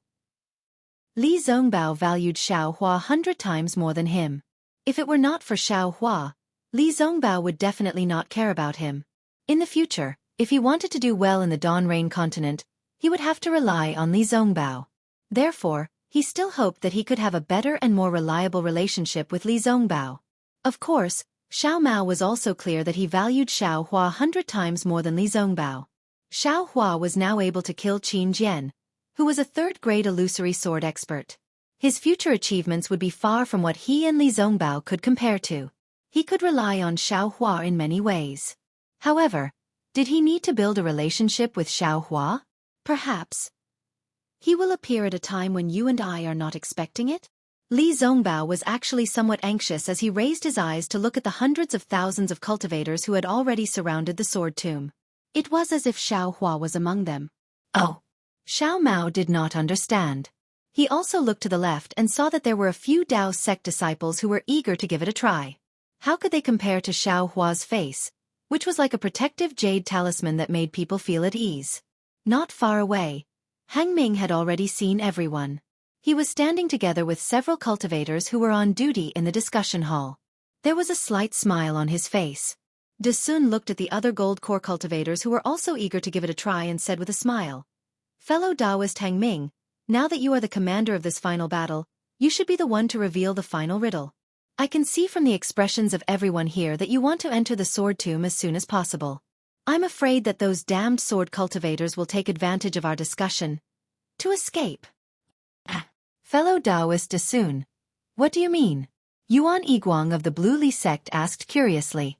Li Zongbao valued Xiao Hua 100 times more than him. If it were not for Xiao Hua, Li Zongbao would definitely not care about him. In the future, if he wanted to do well in the Dawn Rain continent, he would have to rely on Li Zongbao. Therefore, He still hoped that he could have a better and more reliable relationship with Li Zongbao. Of course, Xiao Mao was also clear that he valued Xiao Hua 100 times more than Li Zongbao. Xiao Hua was now able to kill Qin Jian, who was a third-grade illusory sword expert. His future achievements would be far from what he and Li Zongbao could compare to. He could rely on Xiao Hua in many ways. However, did he need to build a relationship with Xiao Hua? Perhaps. He will appear at a time when you and I are not expecting it? Li Zongbao was actually somewhat anxious as he raised his eyes to look at the hundreds of thousands of cultivators who had already surrounded the sword tomb. It was as if Xiao Hua was among them. Oh. Xiao Mao did not understand. He also looked to the left and saw that there were a few Dao sect disciples who were eager to give it a try. How could they compare to Xiao Hua's face, which was like a protective jade talisman that made people feel at ease? Not far away, Han Ming had already seen everyone. He was standing together with several cultivators who were on duty in the discussion hall. There was a slight smile on his face. De Sun looked at the other gold core cultivators who were also eager to give it a try and said with a smile, "Fellow Taoist Han Ming, now that you are the commander of this final battle, you should be the one to reveal the final riddle. I can see from the expressions of everyone here that you want to enter the sword tomb as soon as possible. I'm afraid that those damned sword cultivators will take advantage of our discussion to escape." Fellow Taoist De Sun. What do you mean? Yuan Yiguang of the Blue Li sect asked curiously.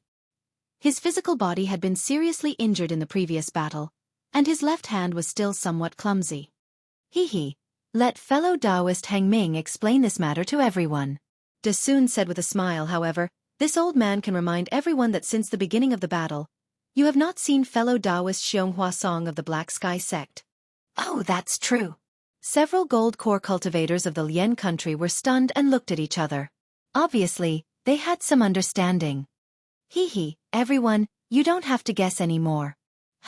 His physical body had been seriously injured in the previous battle, and his left hand was still somewhat clumsy. Let fellow Taoist Han Ming explain this matter to everyone. De Sun said with a smile. However, this old man can remind everyone that since the beginning of the battle, you have not seen fellow Taoist Xiong Song of the Black Sky sect. Oh, that's true. Several gold core cultivators of the Lian country were stunned and looked at each other. Obviously, they had some understanding. Everyone, you don't have to guess anymore.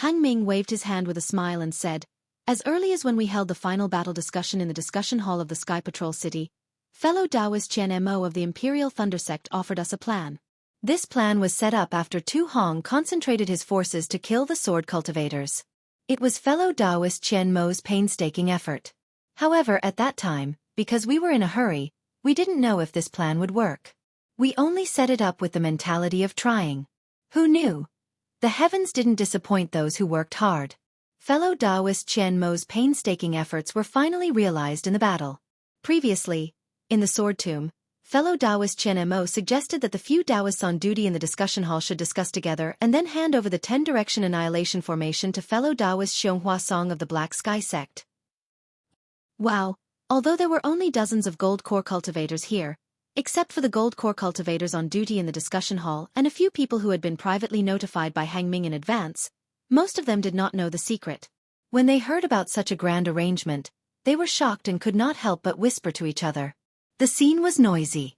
Han Ming waved his hand with a smile and said, "As early as when we held the final battle discussion in the discussion hall of the Sky Patrol City, fellow Taoist Qian Mo of the Imperial Thunder Sect offered us a plan. This plan was set up after Tu Hong concentrated his forces to kill the sword cultivators. It was fellow Taoist Qian Mo's painstaking effort. However, at that time, because we were in a hurry, we didn't know if this plan would work. We only set it up with the mentality of trying. Who knew? The heavens didn't disappoint those who worked hard. Fellow Taoist Qian Mo's painstaking efforts were finally realized in the battle. Previously, in the sword tomb, fellow Taoist Qian Mo suggested that the few Taoists on duty in the discussion hall should discuss together and then hand over the 10-direction annihilation formation to fellow Taoist Xiong Song of the Black Sky sect. Wow, although there were only dozens of gold core cultivators here, except for the gold core cultivators on duty in the discussion hall and a few people who had been privately notified by Han Ming in advance, most of them did not know the secret. When they heard about such a grand arrangement, they were shocked and could not help but whisper to each other. The scene was noisy.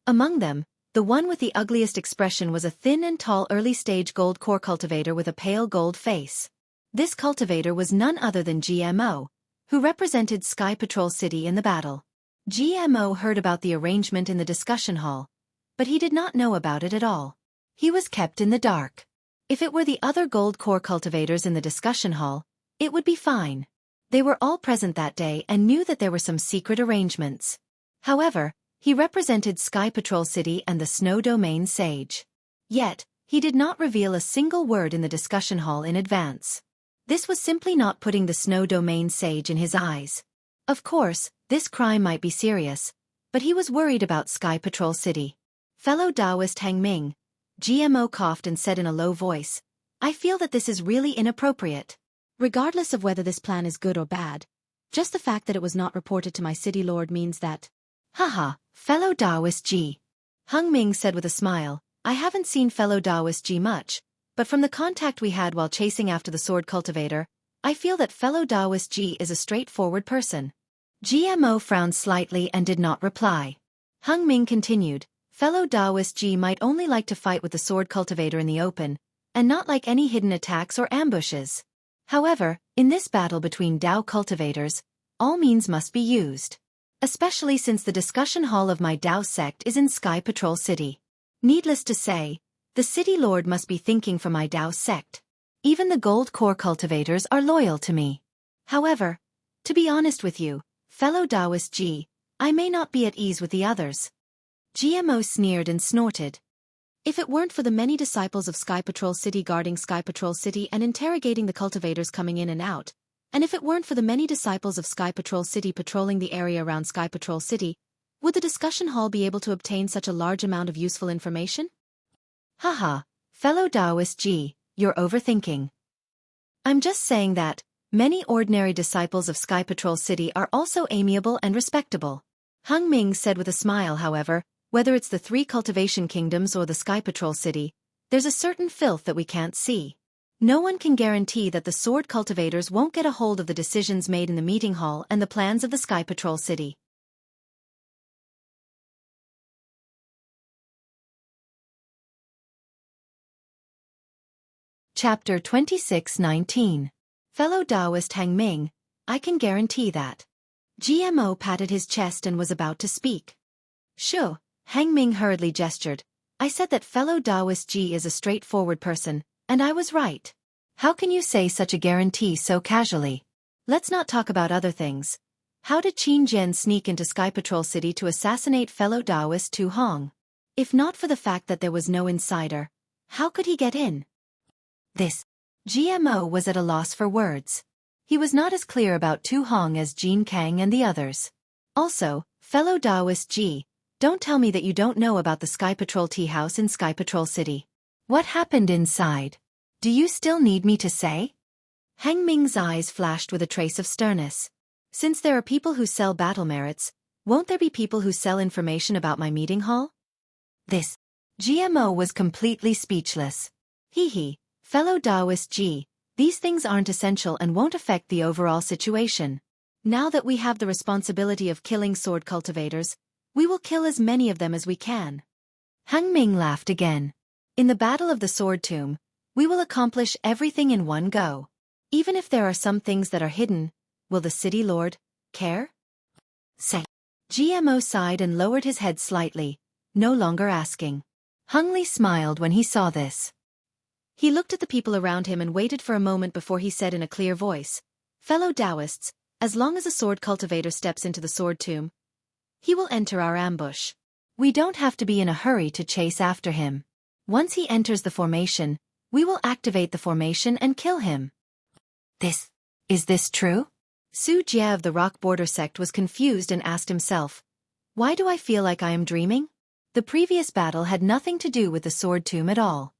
Among them, the one with the ugliest expression was a thin and tall early-stage gold core cultivator with a pale gold face. This cultivator was none other than GMO, who represented Sky Patrol City in the battle. GMO heard about the arrangement in the discussion hall, but he did not know about it at all. He was kept in the dark. If it were the other gold core cultivators in the discussion hall, it would be fine. They were all present that day and knew that there were some secret arrangements. However, he represented Sky Patrol City and the Snow Domain Sage. Yet, he did not reveal a single word in the discussion hall in advance. This was simply not putting the Snow Domain Sage in his eyes. Of course, this crime might be serious, but he was worried about Sky Patrol City. Fellow Taoist Han Ming, GMO coughed and said in a low voice, "I feel that this is really inappropriate. Regardless of whether this plan is good or bad, just the fact that it was not reported to my city lord means that..." Fellow Taoist G. Han Ming said with a smile, "I haven't seen fellow Taoist G much, but from the contact we had while chasing after the sword cultivator, I feel that fellow Taoist G is a straightforward person." GMO frowned slightly and did not reply. Han Ming continued, "Fellow Taoist G might only like to fight with the sword cultivator in the open, and not like any hidden attacks or ambushes. However, in this battle between Dao cultivators, all means must be used. Especially since the discussion hall of my Dao sect is in Sky Patrol City. Needless to say, the city lord must be thinking for my Dao sect. Even the gold core cultivators are loyal to me. However, to be honest with you, fellow Taoist G, I may not be at ease with the others. GMO sneered and snorted. If it weren't for the many disciples of Sky Patrol City guarding Sky Patrol City and interrogating the cultivators coming in and out, and if it weren't for the many disciples of Sky Patrol City patrolling the area around Sky Patrol City, would the discussion hall be able to obtain such a large amount of useful information? Haha, fellow Taoist G, you're overthinking. I'm just saying that many ordinary disciples of Sky Patrol City are also amiable and respectable. Hung Ming said with a smile. However, whether it's the 3 cultivation kingdoms or the Sky Patrol City, there's a certain filth that we can't see. No one can guarantee that the sword cultivators won't get a hold of the decisions made in the meeting hall and the plans of the Sky Patrol City. Chapter 26:19. Fellow Taoist Hang Ming, I can guarantee that. GMO patted his chest and was about to speak. Sure, Hang Ming hurriedly gestured. I said that fellow Taoist G is a straightforward person, and I was right. How can you say such a guarantee so casually? Let's not talk about other things. How did Qin Jian sneak into Sky Patrol City to assassinate fellow Taoist Tu Hong? If not for the fact that there was no insider, how could he get in? This. GMO was at a loss for words. He was not as clear about Tu Hong as Jean Kang and the others. Also, fellow Taoist G, don't tell me that you don't know about the Sky Patrol tea house in Sky Patrol City. What happened inside? Do you still need me to say? Hang Ming's eyes flashed with a trace of sternness. Since there are people who sell battle merits, won't there be people who sell information about my meeting hall? This. GMO was completely speechless. Hee, fellow Taoist G, these things aren't essential and won't affect the overall situation. Now that we have the responsibility of killing sword cultivators, we will kill as many of them as we can. Hang Ming laughed again. In the Battle of the Sword Tomb, we will accomplish everything in one go. Even if there are some things that are hidden, will the city lord care? Say. GMO sighed and lowered his head slightly, no longer asking. Hung Li smiled when he saw this. He looked at the people around him and waited for a moment before he said in a clear voice, fellow Taoists, as long as a sword cultivator steps into the sword tomb, he will enter our ambush. We don't have to be in a hurry to chase after him. Once he enters the formation, we will activate the formation and kill him. Is this true? Su Jie of the Rock Border sect was confused and asked himself, why do I feel like I am dreaming? The previous battle had nothing to do with the sword tomb at all.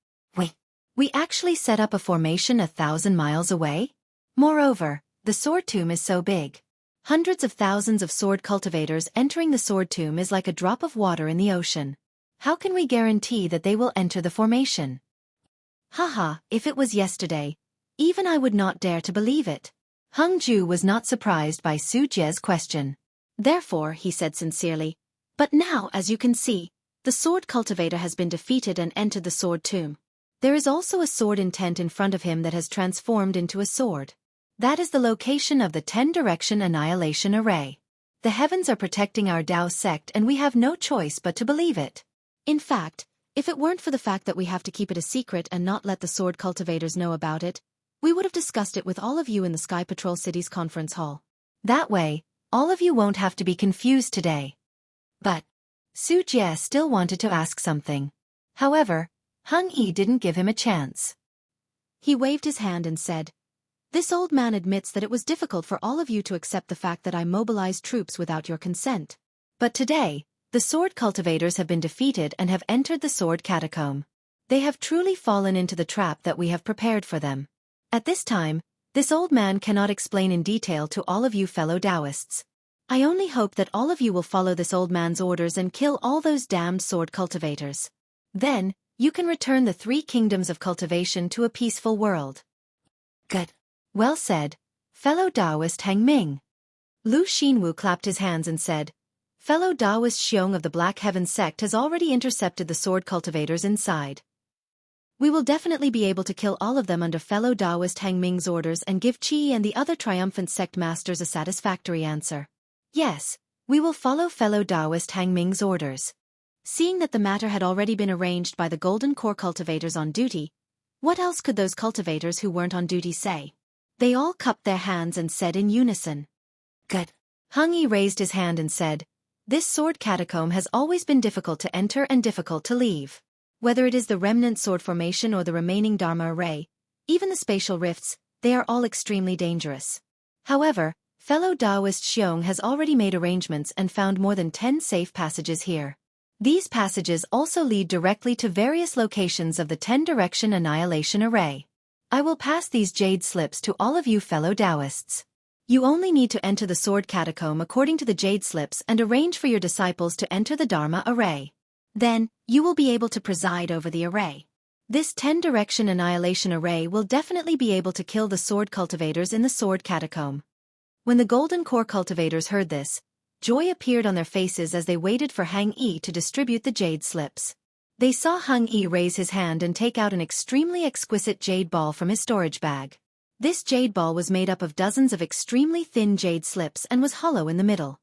We actually set up a formation 1,000 miles away? Moreover, the sword tomb is so big. Hundreds of thousands of sword cultivators entering the sword tomb is like a drop of water in the ocean. How can we guarantee that they will enter the formation? Haha, if it was yesterday, even I would not dare to believe it. Hung Ju was not surprised by Su Jie's question. Therefore, he said sincerely, but now, as you can see, the sword cultivator has been defeated and entered the sword tomb. There is also a sword intent in front of him that has transformed into a sword. That is the location of the 10-direction annihilation array. The heavens are protecting our Dao sect and we have no choice but to believe it. In fact, if it weren't for the fact that we have to keep it a secret and not let the sword cultivators know about it, we would have discussed it with all of you in the Sky Patrol City's conference hall. That way, all of you won't have to be confused today. But Su Jie still wanted to ask something. However, Hung Yi didn't give him a chance. He waved his hand and said, this old man admits that it was difficult for all of you to accept the fact that I mobilized troops without your consent. But today, the sword cultivators have been defeated and have entered the sword catacomb. They have truly fallen into the trap that we have prepared for them. At this time, this old man cannot explain in detail to all of you fellow Taoists. I only hope that all of you will follow this old man's orders and kill all those damned sword cultivators. Then, you can return the 3 kingdoms of cultivation to a peaceful world. Good. Well said, fellow Taoist Hang Ming. Lu Xinwu clapped his hands and said, fellow Taoist Xiong of the Black Heaven sect has already intercepted the sword cultivators inside. We will definitely be able to kill all of them under fellow Taoist Hang Ming's orders and give Qi and the other triumphant sect masters a satisfactory answer. Yes, we will follow fellow Taoist Hang Ming's orders. Seeing that the matter had already been arranged by the Golden Core cultivators on duty, what else could those cultivators who weren't on duty say? They all cupped their hands and said in unison. Good. Hung Yi raised his hand and said, "This sword catacomb has always been difficult to enter and difficult to leave. Whether it is the remnant sword formation or the remaining Dharma array, even the spatial rifts, they are all extremely dangerous. However, fellow Taoist Xiong has already made arrangements and found more than 10 safe passages here. These passages also lead directly to various locations of the 10-direction annihilation array. I will pass these jade slips to all of you fellow Taoists. You only need to enter the sword catacomb according to the jade slips and arrange for your disciples to enter the Dharma array. Then, you will be able to preside over the array. This 10-direction annihilation array will definitely be able to kill the sword cultivators in the sword catacomb." When the golden core cultivators heard this, joy appeared on their faces as they waited for Hung Yi to distribute the jade slips. They saw Hung Yi raise his hand and take out an extremely exquisite jade ball from his storage bag. This jade ball was made up of dozens of extremely thin jade slips and was hollow in the middle.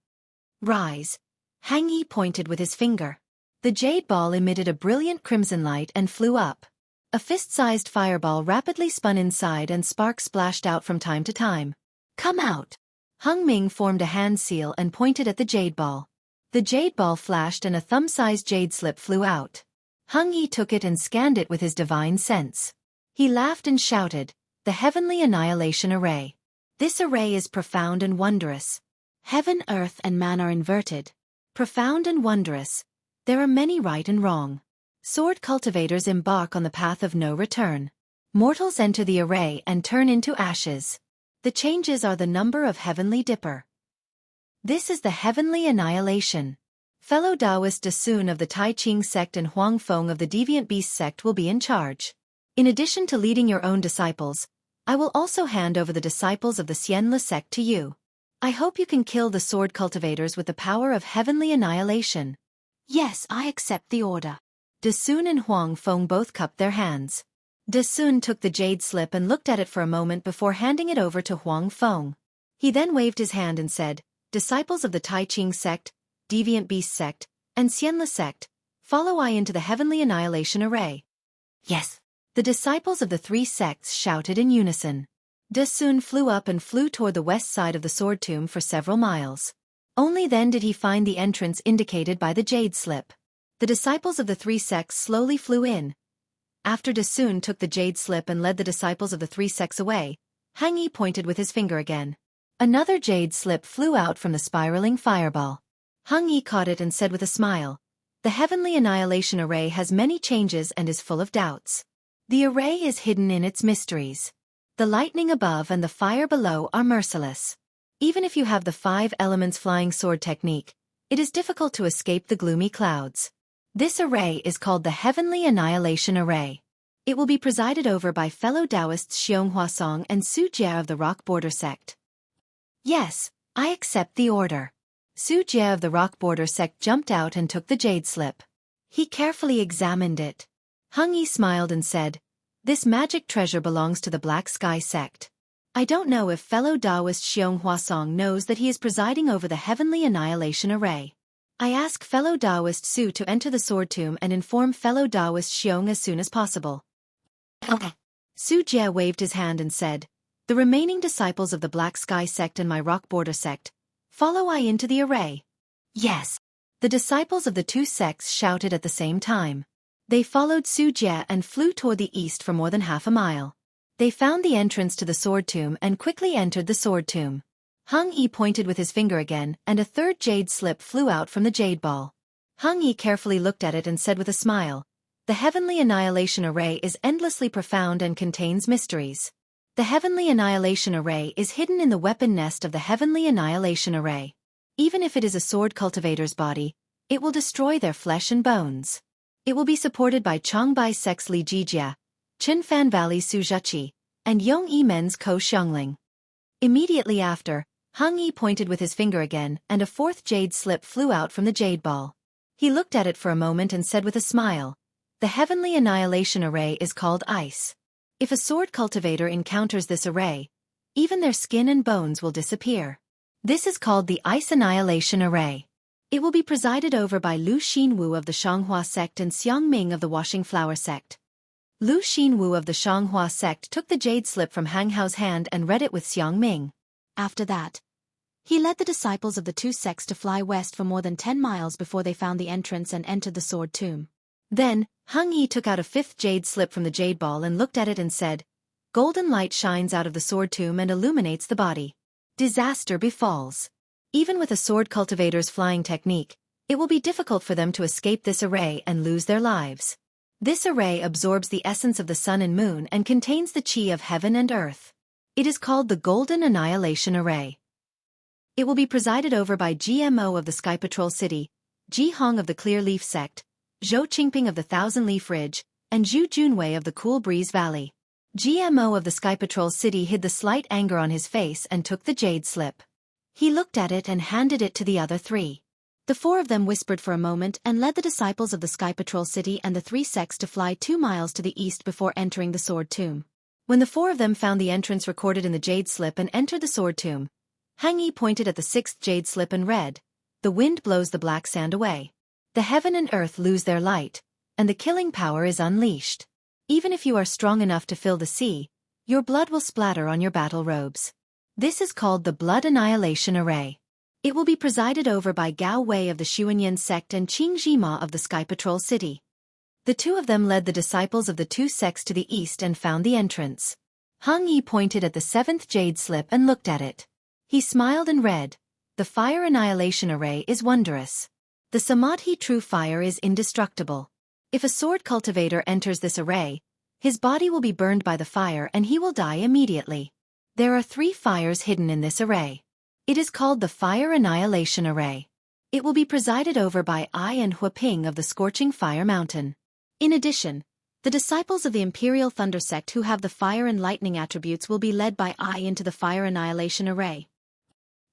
"Rise." Hung Yi pointed with his finger. The jade ball emitted a brilliant crimson light and flew up. A fist-sized fireball rapidly spun inside and sparks splashed out from time to time. "Come out." Hung Ming formed a hand seal and pointed at the jade ball. The jade ball flashed and a thumb-sized jade slip flew out. Hung Yi took it and scanned it with his divine sense. He laughed and shouted, "The heavenly annihilation array. This array is profound and wondrous. Heaven, earth, and man are inverted. Profound and wondrous. There are many right and wrong. Sword cultivators embark on the path of no return. Mortals enter the array and turn into ashes. The changes are the number of heavenly dipper. This is the heavenly annihilation. Fellow Taoist Dasun of the Tai Ching sect and Huang Feng of the Deviant Beast sect will be in charge. In addition to leading your own disciples, I will also hand over the disciples of the Xianle sect to you. I hope you can kill the sword cultivators with the power of heavenly annihilation." "Yes, I accept the order." Dasun and Huang Feng both cupped their hands. Dasun took the jade slip and looked at it for a moment before handing it over to Huang Feng. He then waved his hand and said, "Disciples of the Tai Ching sect, Deviant Beast sect, and Xianle sect, follow I into the heavenly annihilation array." "Yes." The disciples of the three sects shouted in unison. Dasun flew up and flew toward the west side of the sword tomb for several miles. Only then did he find the entrance indicated by the jade slip. The disciples of the three sects slowly flew in. After Dasun took the jade slip and led the disciples of the three sects away, Hung Yi pointed with his finger again. Another jade slip flew out from the spiraling fireball. Hung Yi caught it and said with a smile, "The heavenly annihilation array has many changes and is full of doubts. The array is hidden in its mysteries. The lightning above and the fire below are merciless. Even if you have the 5 elements flying sword technique, it is difficult to escape the gloomy clouds. This array is called the Heavenly Annihilation Array. It will be presided over by fellow Taoists Xiong Huasong and Su Jie of the Rock Border sect." "Yes, I accept the order." Su Jie of the Rock Border sect jumped out and took the jade slip. He carefully examined it. Hung Yi smiled and said, "This magic treasure belongs to the Black Sky sect. I don't know if fellow Taoist Xiong Huasong knows that he is presiding over the Heavenly Annihilation Array. I ask fellow Taoist Su to enter the sword tomb and inform fellow Taoist Xiong as soon as possible." "Okay." Su Jie waved his hand and said, "The remaining disciples of the Black Sky sect and my Rock Border sect, follow I into the array." "Yes." The disciples of the two sects shouted at the same time. They followed Su Jie and flew toward the east for more than half a mile. They found the entrance to the sword tomb and quickly entered the sword tomb. Hung Yi pointed with his finger again and a third jade slip flew out from the jade ball. Hung Yi carefully looked at it and said with a smile, "The Heavenly Annihilation Array is endlessly profound and contains mysteries. The Heavenly Annihilation Array is hidden in the weapon nest of the Heavenly Annihilation Array. Even if it is a sword cultivator's body, it will destroy their flesh and bones. It will be supported by Changbai Sect's Li Jijia, Qinfan Valley's Su Xueqi, and Yong Yi Men's Ko Xiangling." Immediately after, Hung Yi pointed with his finger again and a fourth jade slip flew out from the jade ball. He looked at it for a moment and said with a smile, "The Heavenly Annihilation Array is called Ice. If a sword cultivator encounters this array, even their skin and bones will disappear. This is called the Ice Annihilation Array. It will be presided over by Lu Xinwu of the Shanghua sect and Xiang Ming of the Washing Flower sect." Lu Xinwu of the Shanghua sect took the jade slip from Hang Hao's hand and read it with Xiang Ming. After that, He led the disciples of the two sects to fly west for more than 10 miles before they found the entrance and entered the sword tomb. Then, Hung Yi took out a fifth jade slip from the jade ball and looked at it and said, "Golden light shines out of the sword tomb and illuminates the body. Disaster befalls. Even with a sword cultivator's flying technique, it will be difficult for them to escape this array and lose their lives. This array absorbs the essence of the sun and moon and contains the chi of heaven and earth. It is called the Golden Annihilation Array. It will be presided over by GMO of the Sky Patrol City, Ji Hong of the Clear Leaf Sect, Zhou Qingping of the Thousand Leaf Ridge, and Zhu Junwei of the Cool Breeze Valley." GMO of the Sky Patrol City hid the slight anger on his face and took the jade slip. He looked at it and handed it to the other three. The four of them whispered for a moment and led the disciples of the Sky Patrol City and the three sects to fly 2 miles to the east before entering the sword tomb. When the four of them found the entrance recorded in the jade slip and entered the sword tomb, Hang Yi pointed at the sixth jade slip and read, "The wind blows the black sand away. The heaven and earth lose their light, and the killing power is unleashed. Even if you are strong enough to fill the sea, your blood will splatter on your battle robes. This is called the Blood Annihilation Array. It will be presided over by Gao Wei of the Xuanyan sect and Qing Jima of the Sky Patrol City." The two of them led the disciples of the two sects to the east and found the entrance. Hung Yi pointed at the seventh jade slip and looked at it. He smiled and read, "The Fire Annihilation Array is wondrous. The Samadhi True Fire is indestructible. If a sword cultivator enters this array, his body will be burned by the fire and he will die immediately. There are 3 fires hidden in this array. It is called the Fire Annihilation Array. It will be presided over by I and Xueqi of the Scorching Fire Mountain. In addition, the disciples of the Imperial Thunder Sect who have the fire and lightning attributes will be led by I into the Fire Annihilation Array."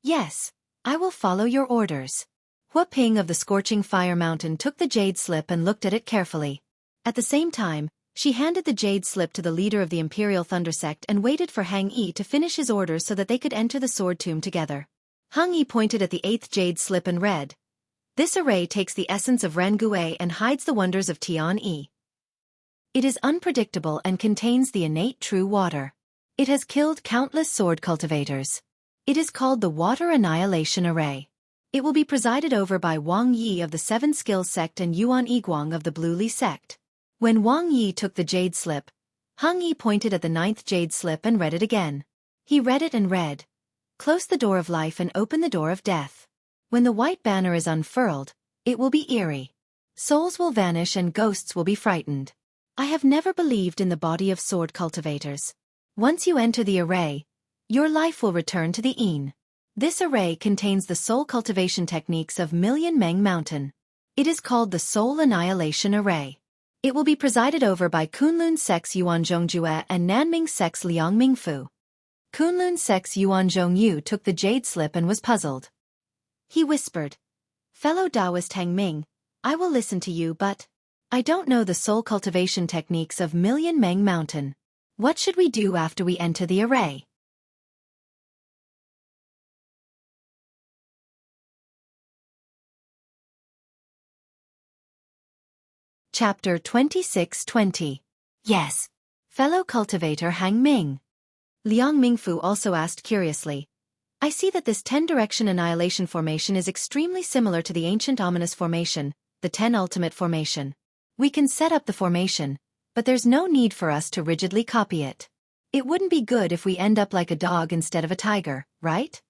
"Yes, I will follow your orders." Xueqi of the Scorching Fire Mountain took the jade slip and looked at it carefully. At the same time, she handed the jade slip to the leader of the Imperial Thunder Sect and waited for Hang Yi to finish his orders so that they could enter the sword tomb together. Hang Yi pointed at the 8th jade slip and read, "This array takes the essence of Rangui and hides the wonders of Tian-Yi. It is unpredictable and contains the innate true water. It has killed countless sword cultivators. It is called the Water Annihilation Array. It will be presided over by Wang Yi of the Seven Skills Sect and Yuan Yiguang of the Blue Li Sect." When Wang Yi took the jade slip, Hang Yi pointed at the 9th jade slip and read it again. He read it and read, "Close the door of life and open the door of death. When the white banner is unfurled, it will be eerie. Souls will vanish and ghosts will be frightened. I have never believed in the body of sword cultivators. Once you enter the array, your life will return to the Yin. This array contains the soul cultivation techniques of Million Meng Mountain. It is called the Soul Annihilation Array. It will be presided over by Kunlun Sect's Yuan Zhongjue and Nanming Sect's Liang Mingfu." Kunlun Sect's Yuan Zhongyu took the jade slip and was puzzled. He whispered, "Fellow Taoist Hang Ming, I will listen to you but I don't know the soul cultivation techniques of Million Meng Mountain. What should we do after we enter the array?" Chapter 26:20. "Yes, fellow cultivator Hang Ming." Liang Mingfu also asked curiously, "I see that this 10-direction annihilation formation is extremely similar to the ancient ominous formation, the 10 ultimate formation. We can set up the formation, but there's no need for us to rigidly copy it. It wouldn't be good if we end up like a dog instead of a tiger, right?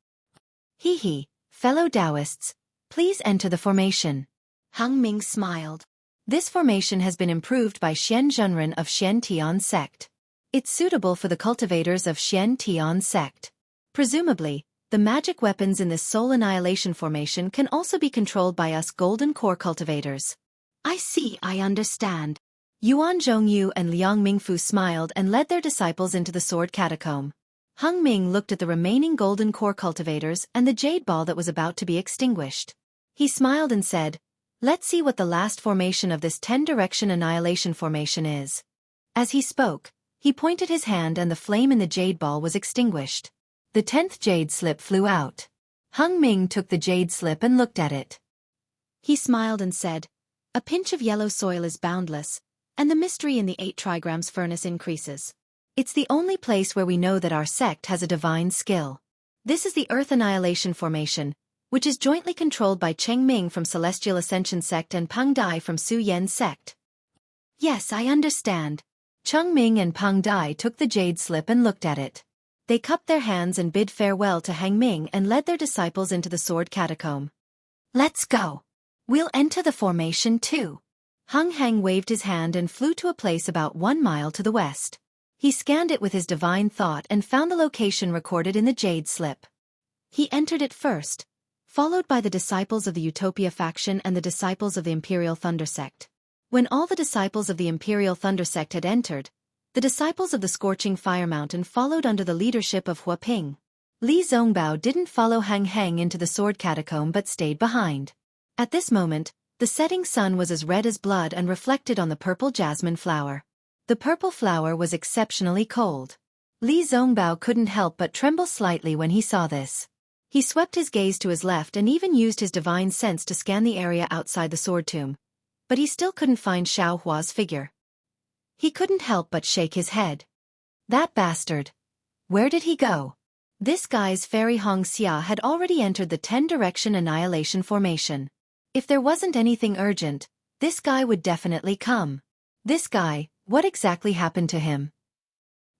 Hee, fellow Taoists, please enter the formation." Hang Ming smiled. This formation has been improved by Xian Zhenren of Xian Tian Sect. It's suitable for the cultivators of Xian Tian Sect. Presumably, the magic weapons in this soul annihilation formation can also be controlled by us golden core cultivators. "I see, I understand." Yuan Zhongyu and Liang Mingfu smiled and led their disciples into the sword catacomb. Hung Ming looked at the remaining golden core cultivators and the jade ball that was about to be extinguished. He smiled and said, "Let's see what the last formation of this 10-direction annihilation formation is." As he spoke, he pointed his hand and the flame in the jade ball was extinguished. The 10th jade slip flew out. Hung Ming took the jade slip and looked at it. He smiled and said, "A pinch of yellow soil is boundless, and the mystery in the 8 trigrams furnace increases. It's the only place where we know that our sect has a divine skill. This is the Earth Annihilation Formation, which is jointly controlled by Cheng Ming from Celestial Ascension Sect and Peng Dai from Su Yen Sect. Yes, I understand. Cheng Ming and Peng Dai took the jade slip and looked at it. They cupped their hands and bid farewell to Hang Ming and led their disciples into the sword catacomb. Let's go. We'll enter the formation too. Hung Hang waved his hand and flew to a place about 1 mile to the west. He scanned it with his divine thought and found the location recorded in the jade slip. He entered it first, followed by the disciples of the Utopia faction and the disciples of the Imperial Thunder Sect. When all the disciples of the Imperial Thunder Sect had entered, the disciples of the Scorching Fire Mountain followed under the leadership of Hua Ping. Li Zongbao didn't follow Hang Hang into the sword catacomb but stayed behind. At this moment, the setting sun was as red as blood and reflected on the purple jasmine flower. The purple flower was exceptionally cold. Li Zongbao couldn't help but tremble slightly when he saw this. He swept his gaze to his left and even used his divine sense to scan the area outside the sword tomb. But he still couldn't find Xiao Hua's figure. He couldn't help but shake his head. That bastard. Where did he go? This guy's fairy Hong Xia had already entered the 10-direction annihilation formation. If there wasn't anything urgent, this guy would definitely come. This guy, what exactly happened to him?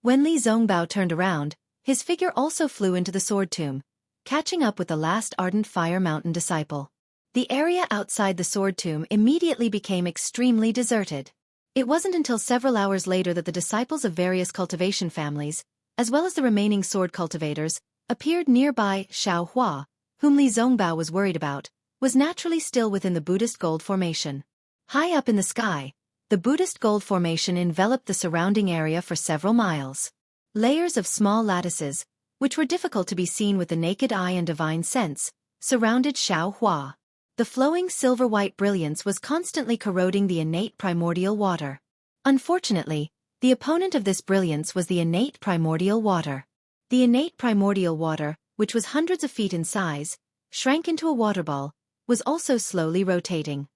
When Li Zongbao turned around, his figure also flew into the sword tomb, catching up with the last ardent Fire Mountain disciple. The area outside the sword tomb immediately became extremely deserted. It wasn't until several hours later that the disciples of various cultivation families, as well as the remaining sword cultivators, appeared nearby. Xiao Hua, whom Li Zongbao was worried about, was naturally still within the Buddhist Gold Formation. High up in the sky, the Buddhist Gold Formation enveloped the surrounding area for several miles. Layers of small lattices, which were difficult to be seen with the naked eye and divine sense, surrounded Xiao Hua. The flowing silver-white brilliance was constantly corroding the innate primordial water. Unfortunately, the opponent of this brilliance was the innate primordial water. The innate primordial water, which was hundreds of feet in size, shrank into a water ball, was also slowly rotating.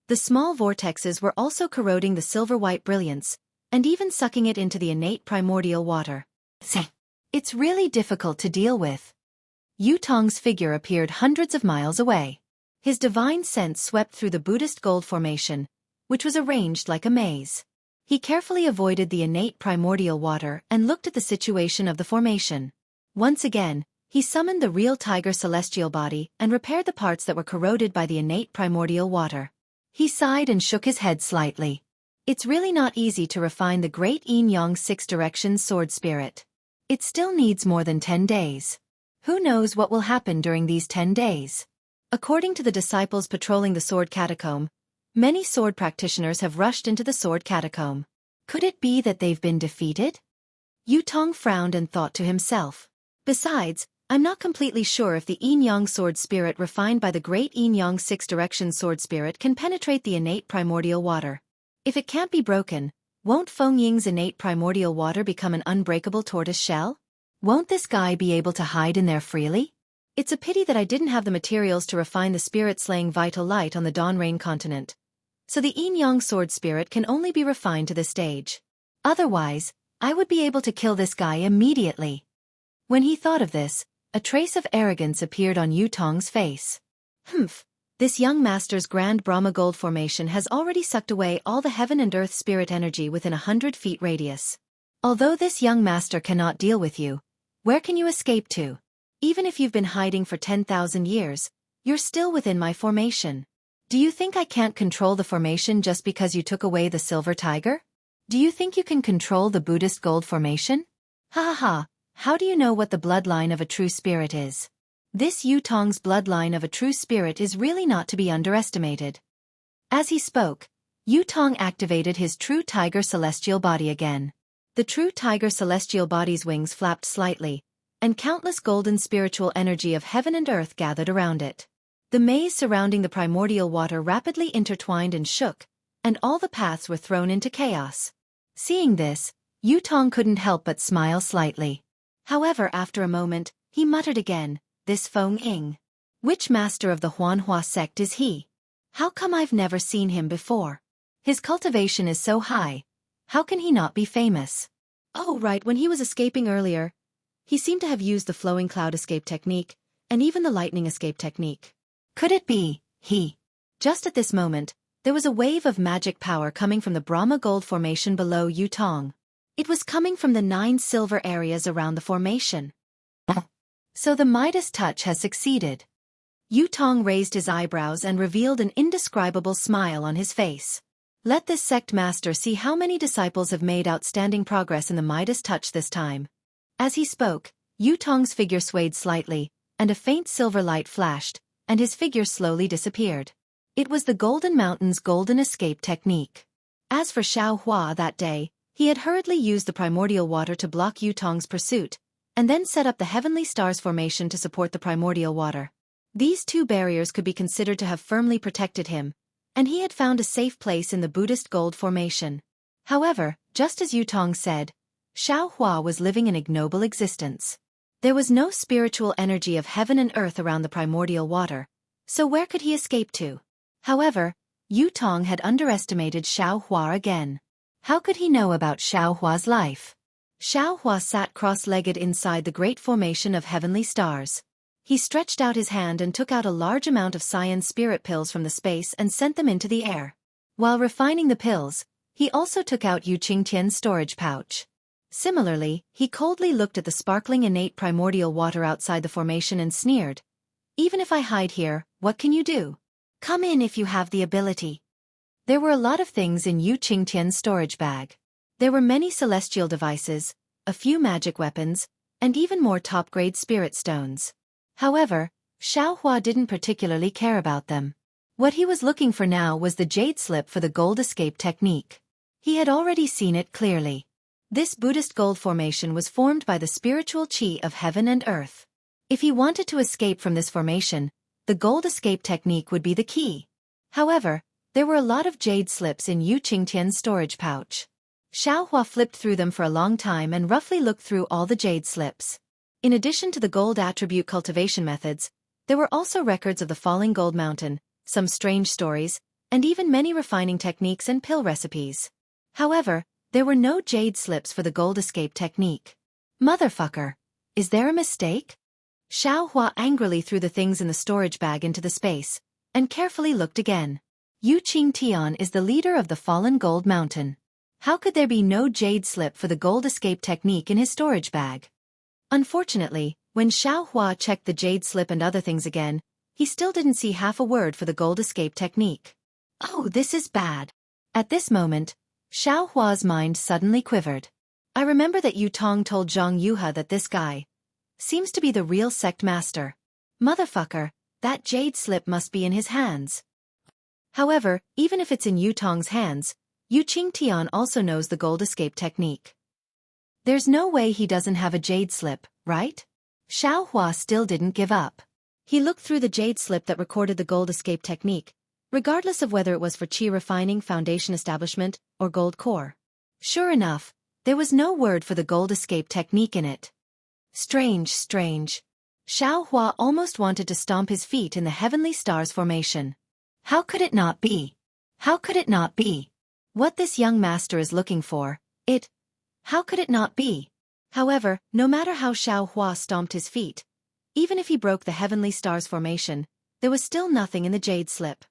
The small vortexes were also corroding the silver-white brilliance, and even sucking it into the innate primordial water. It's really difficult to deal with. Yu Tong's figure appeared hundreds of miles away. His divine sense swept through the Buddhist Gold Formation, which was arranged like a maze. He carefully avoided the innate primordial water and looked at the situation of the formation. Once again, he summoned the real tiger celestial body and repaired the parts that were corroded by the innate primordial water. He sighed and shook his head slightly. It's really not easy to refine the great Yin-Yang 6-direction sword spirit. It still needs more than 10 days. Who knows what will happen during these 10 days? According to the disciples patrolling the sword catacomb, many sword practitioners have rushed into the sword catacomb. Could it be that they've been defeated? Yu Tong frowned and thought to himself. Besides, I'm not completely sure if the Yin-Yang sword spirit refined by the great Yin-Yang 6-direction sword spirit can penetrate the innate primordial water. If it can't be broken, won't Feng Ying's innate primordial water become an unbreakable tortoise shell? Won't this guy be able to hide in there freely? It's a pity that I didn't have the materials to refine the spirit-slaying vital light on the Dawn Rain continent. So the Yin-Yang sword spirit can only be refined to this stage. Otherwise, I would be able to kill this guy immediately. When he thought of this, a trace of arrogance appeared on Yu Tong's face. This young master's Grand Brahma Gold Formation has already sucked away all the heaven and earth spirit energy within 100 feet radius. Although this young master cannot deal with you, where can you escape to? Even if you've been hiding for 10,000 years, you're still within my formation. Do you think I can't control the formation just because you took away the silver tiger? Do you think you can control the Buddhist Gold Formation? Ha ha ha, how do you know what the bloodline of a true spirit is? This Yu Tong's bloodline of a true spirit is really not to be underestimated. As he spoke, Yu Tong activated his true tiger celestial body again. The true tiger celestial body's wings flapped slightly, and countless golden spiritual energy of heaven and earth gathered around it. The maze surrounding the primordial water rapidly intertwined and shook, and all the paths were thrown into chaos. Seeing this, Yu Tong couldn't help but smile slightly. However, after a moment, he muttered again, "This Feng Ying. Which master of the Huanhua sect is he? How come I've never seen him before? His cultivation is so high. How can he not be famous?" Oh right, when he was escaping earlier, He seemed to have used the flowing cloud escape technique, and even the lightning escape technique. Could it be he? Just at this moment, there was a wave of magic power coming from the Brahma Gold Formation below Yutong. It was coming from the 9 silver areas around the formation. So the Midas touch has succeeded. Yutong raised his eyebrows and revealed an indescribable smile on his face. Let this sect master see how many disciples have made outstanding progress in the Midas touch this time. As he spoke, Yutong's figure swayed slightly, and a faint silver light flashed, and his figure slowly disappeared. It was the Golden Mountain's golden escape technique. As for Xueqi that day, he had hurriedly used the primordial water to block Yutong's pursuit, and then set up the Heavenly Stars formation to support the primordial water. These 2 barriers could be considered to have firmly protected him, and he had found a safe place in the Buddhist gold formation. However, just as Yutong said, Xueqi was living an ignoble existence. There was no spiritual energy of heaven and earth around the primordial water, so where could he escape to? However, Yutong had underestimated Xueqi again. How could he know about Xueqi's life? Xueqi sat cross-legged inside the great formation of heavenly stars. He stretched out his hand and took out a large amount of cyan spirit pills from the space and sent them into the air. While refining the pills, he also took out Yu Qingtian's storage pouch. Similarly, he coldly looked at the sparkling innate primordial water outside the formation and sneered. Even if I hide here, what can you do? Come in if you have the ability. There were a lot of things in Yu Qingtian's storage bag. There were many celestial devices, a few magic weapons, and even more top-grade spirit stones. However, Xueqi didn't particularly care about them. What he was looking for now was the jade slip for the gold escape technique. He had already seen it clearly. This Buddhist gold formation was formed by the spiritual chi of heaven and earth. If he wanted to escape from this formation, the gold escape technique would be the key. However, there were a lot of jade slips in Yu Qingtian's storage pouch. Xueqi flipped through them for a long time and roughly looked through all the jade slips. In addition to the gold attribute cultivation methods, there were also records of the falling gold mountain, some strange stories, and even many refining techniques and pill recipes. However, there were no jade slips for the gold escape technique. Motherfucker! Is there a mistake? Xueqi angrily threw the things in the storage bag into the space, and carefully looked again. Yu Qingtian is the leader of the fallen gold mountain. How could there be no jade slip for the gold escape technique in his storage bag? Unfortunately, when Xueqi checked the jade slip and other things again, he still didn't see half a word for the gold escape technique. Oh, this is bad. At this moment, Xueqi's mind suddenly quivered. I remember that Yutong told Zhang Yuhe that this guy seems to be the real sect master. Motherfucker, that jade slip must be in his hands. However, even if it's in Yutong's hands, Yu Qingtian also knows the gold escape technique. There's no way he doesn't have a jade slip, right? Xueqi still didn't give up. He looked through the jade slip that recorded the gold escape technique, regardless of whether it was for chi refining, foundation establishment, or gold core. Sure enough, there was no word for the gold escape technique in it. Strange. Xueqi almost wanted to stomp his feet in the heavenly stars formation. How could it not be? How could it not be? What this young master is looking for, how could it not be? However, no matter how Xueqi stomped his feet, even if he broke the heavenly stars formation, there was still nothing in the jade slip.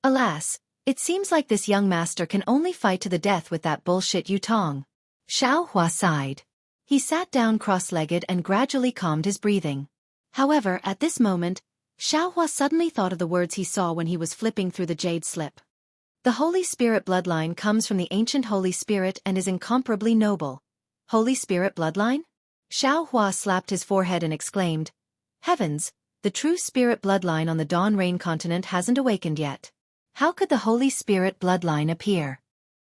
Alas, it seems like this young master can only fight to the death with that bullshit Yutong. Xueqi sighed. He sat down cross-legged and gradually calmed his breathing. However, at this moment, Xueqi suddenly thought of the words he saw when he was flipping through the jade slip. The Holy Spirit bloodline comes from the ancient Holy Spirit and is incomparably noble. Holy Spirit bloodline? Xueqi slapped his forehead and exclaimed, Heavens, the true Spirit bloodline on the Dawn Rain continent hasn't awakened yet. How could the Holy Spirit bloodline appear?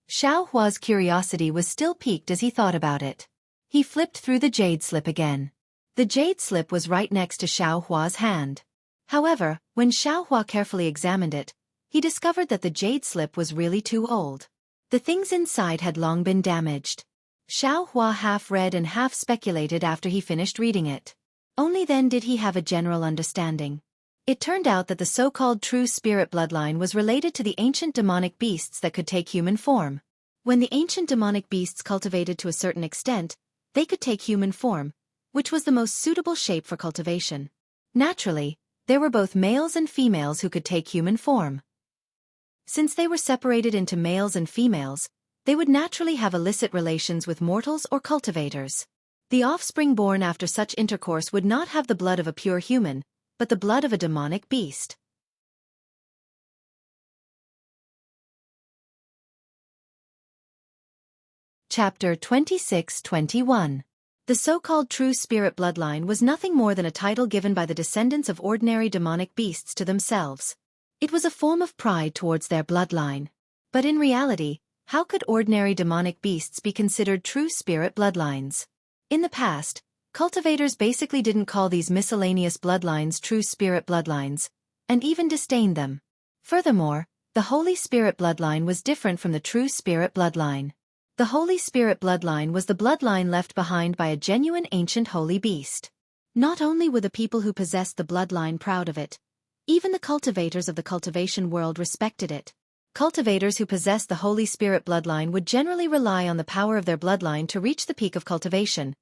Xueqi's curiosity was still piqued as he thought about it. He flipped through the jade slip again. The jade slip was right next to Xueqi's hand. However, when Xueqi carefully examined it, he discovered that the jade slip was really too old. The things inside had long been damaged. Xueqi half read and half speculated after he finished reading it. Only then did he have a general understanding. It turned out that the so-called true spirit bloodline was related to the ancient demonic beasts that could take human form. When the ancient demonic beasts cultivated to a certain extent, they could take human form, which was the most suitable shape for cultivation. Naturally, there were both males and females who could take human form. Since they were separated into males and females, they would naturally have illicit relations with mortals or cultivators. The offspring born after such intercourse would not have the blood of a pure human, but the blood of a demonic beast. Chapter 26-21. The so-called true spirit bloodline was nothing more than a title given by the descendants of ordinary demonic beasts to themselves. It was a form of pride towards their bloodline. But in reality, how could ordinary demonic beasts be considered true spirit bloodlines? In the past, cultivators basically didn't call these miscellaneous bloodlines true spirit bloodlines, and even disdained them. Furthermore, the Holy Spirit bloodline was different from the true spirit bloodline. The Holy Spirit bloodline was the bloodline left behind by a genuine ancient holy beast. Not only were the people who possessed the bloodline proud of it, even the cultivators of the cultivation world respected it. Cultivators who possessed the Holy Spirit bloodline would generally rely on the power of their bloodline to reach the peak of cultivation,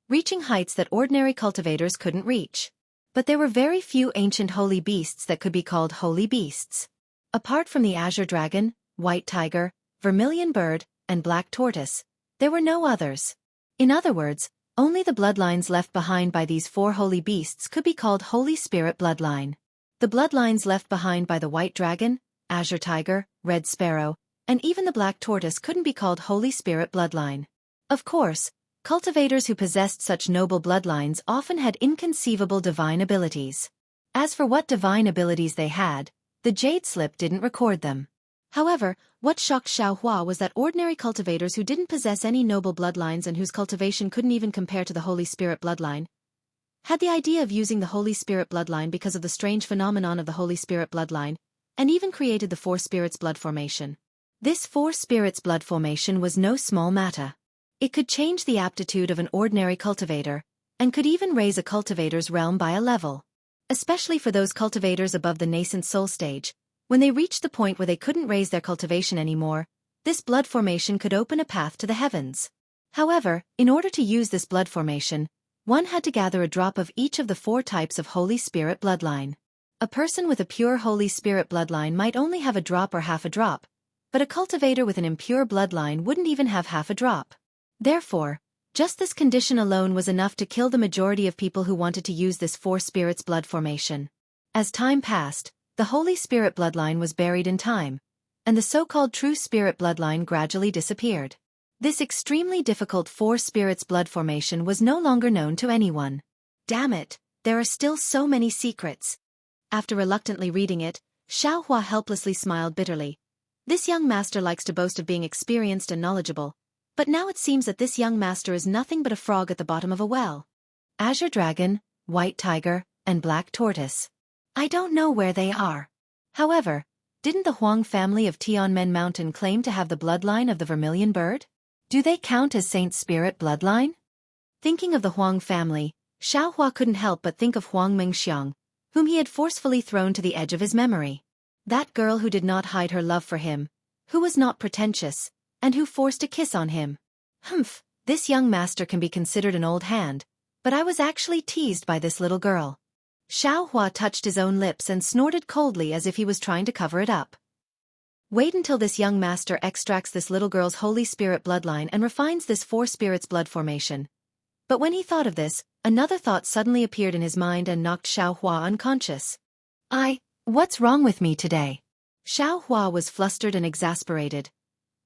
reaching heights that ordinary cultivators couldn't reach. But there were very few ancient holy beasts that could be called holy beasts. Apart from the azure dragon, white tiger, vermilion bird, and black tortoise, there were no others. In other words, only the bloodlines left behind by these four holy beasts could be called Holy Spirit bloodline. The bloodlines left behind by the white dragon, azure tiger, red sparrow, and even the black tortoise couldn't be called Holy Spirit bloodline. Of course, cultivators who possessed such noble bloodlines often had inconceivable divine abilities. As for what divine abilities they had, the jade slip didn't record them. However, what shocked Xueqi was that ordinary cultivators who didn't possess any noble bloodlines and whose cultivation couldn't even compare to the Holy Spirit bloodline, had the idea of using the Holy Spirit bloodline because of the strange phenomenon of the Holy Spirit bloodline, and even created the Four Spirits blood formation. This Four Spirits blood formation was no small matter. It could change the aptitude of an ordinary cultivator, and could even raise a cultivator's realm by a level. Especially for those cultivators above the nascent soul stage, when they reached the point where they couldn't raise their cultivation anymore, this blood formation could open a path to the heavens. However, in order to use this blood formation, one had to gather a drop of each of the four types of Holy Spirit bloodline. A person with a pure Holy Spirit bloodline might only have a drop or half a drop, but a cultivator with an impure bloodline wouldn't even have half a drop. Therefore, just this condition alone was enough to kill the majority of people who wanted to use this Four Spirits blood formation. As time passed, the Holy Spirit bloodline was buried in time, and the so-called true spirit bloodline gradually disappeared. This extremely difficult Four Spirits blood formation was no longer known to anyone. Damn it, there are still so many secrets. After reluctantly reading it, Xueqi helplessly smiled bitterly. This young master likes to boast of being experienced and knowledgeable, but now it seems that this young master is nothing but a frog at the bottom of a well. Azure dragon, white tiger, and black tortoise. I don't know where they are. However, didn't the Huang family of Tianmen Mountain claim to have the bloodline of the vermilion bird? Do they count as Saint Spirit bloodline? Thinking of the Huang family, Xueqi couldn't help but think of Huang Mingxiang, whom he had forcefully thrown to the edge of his memory. That girl who did not hide her love for him, who was not pretentious, and who forced a kiss on him. Humph, this young master can be considered an old hand, but I was actually teased by this little girl. Xueqi touched his own lips and snorted coldly as if he was trying to cover it up. Wait until this young master extracts this little girl's Holy Spirit bloodline and refines this Four Spirits blood formation. But when he thought of this, another thought suddenly appeared in his mind and knocked Xueqi unconscious. What's wrong with me today? Xueqi was flustered and exasperated.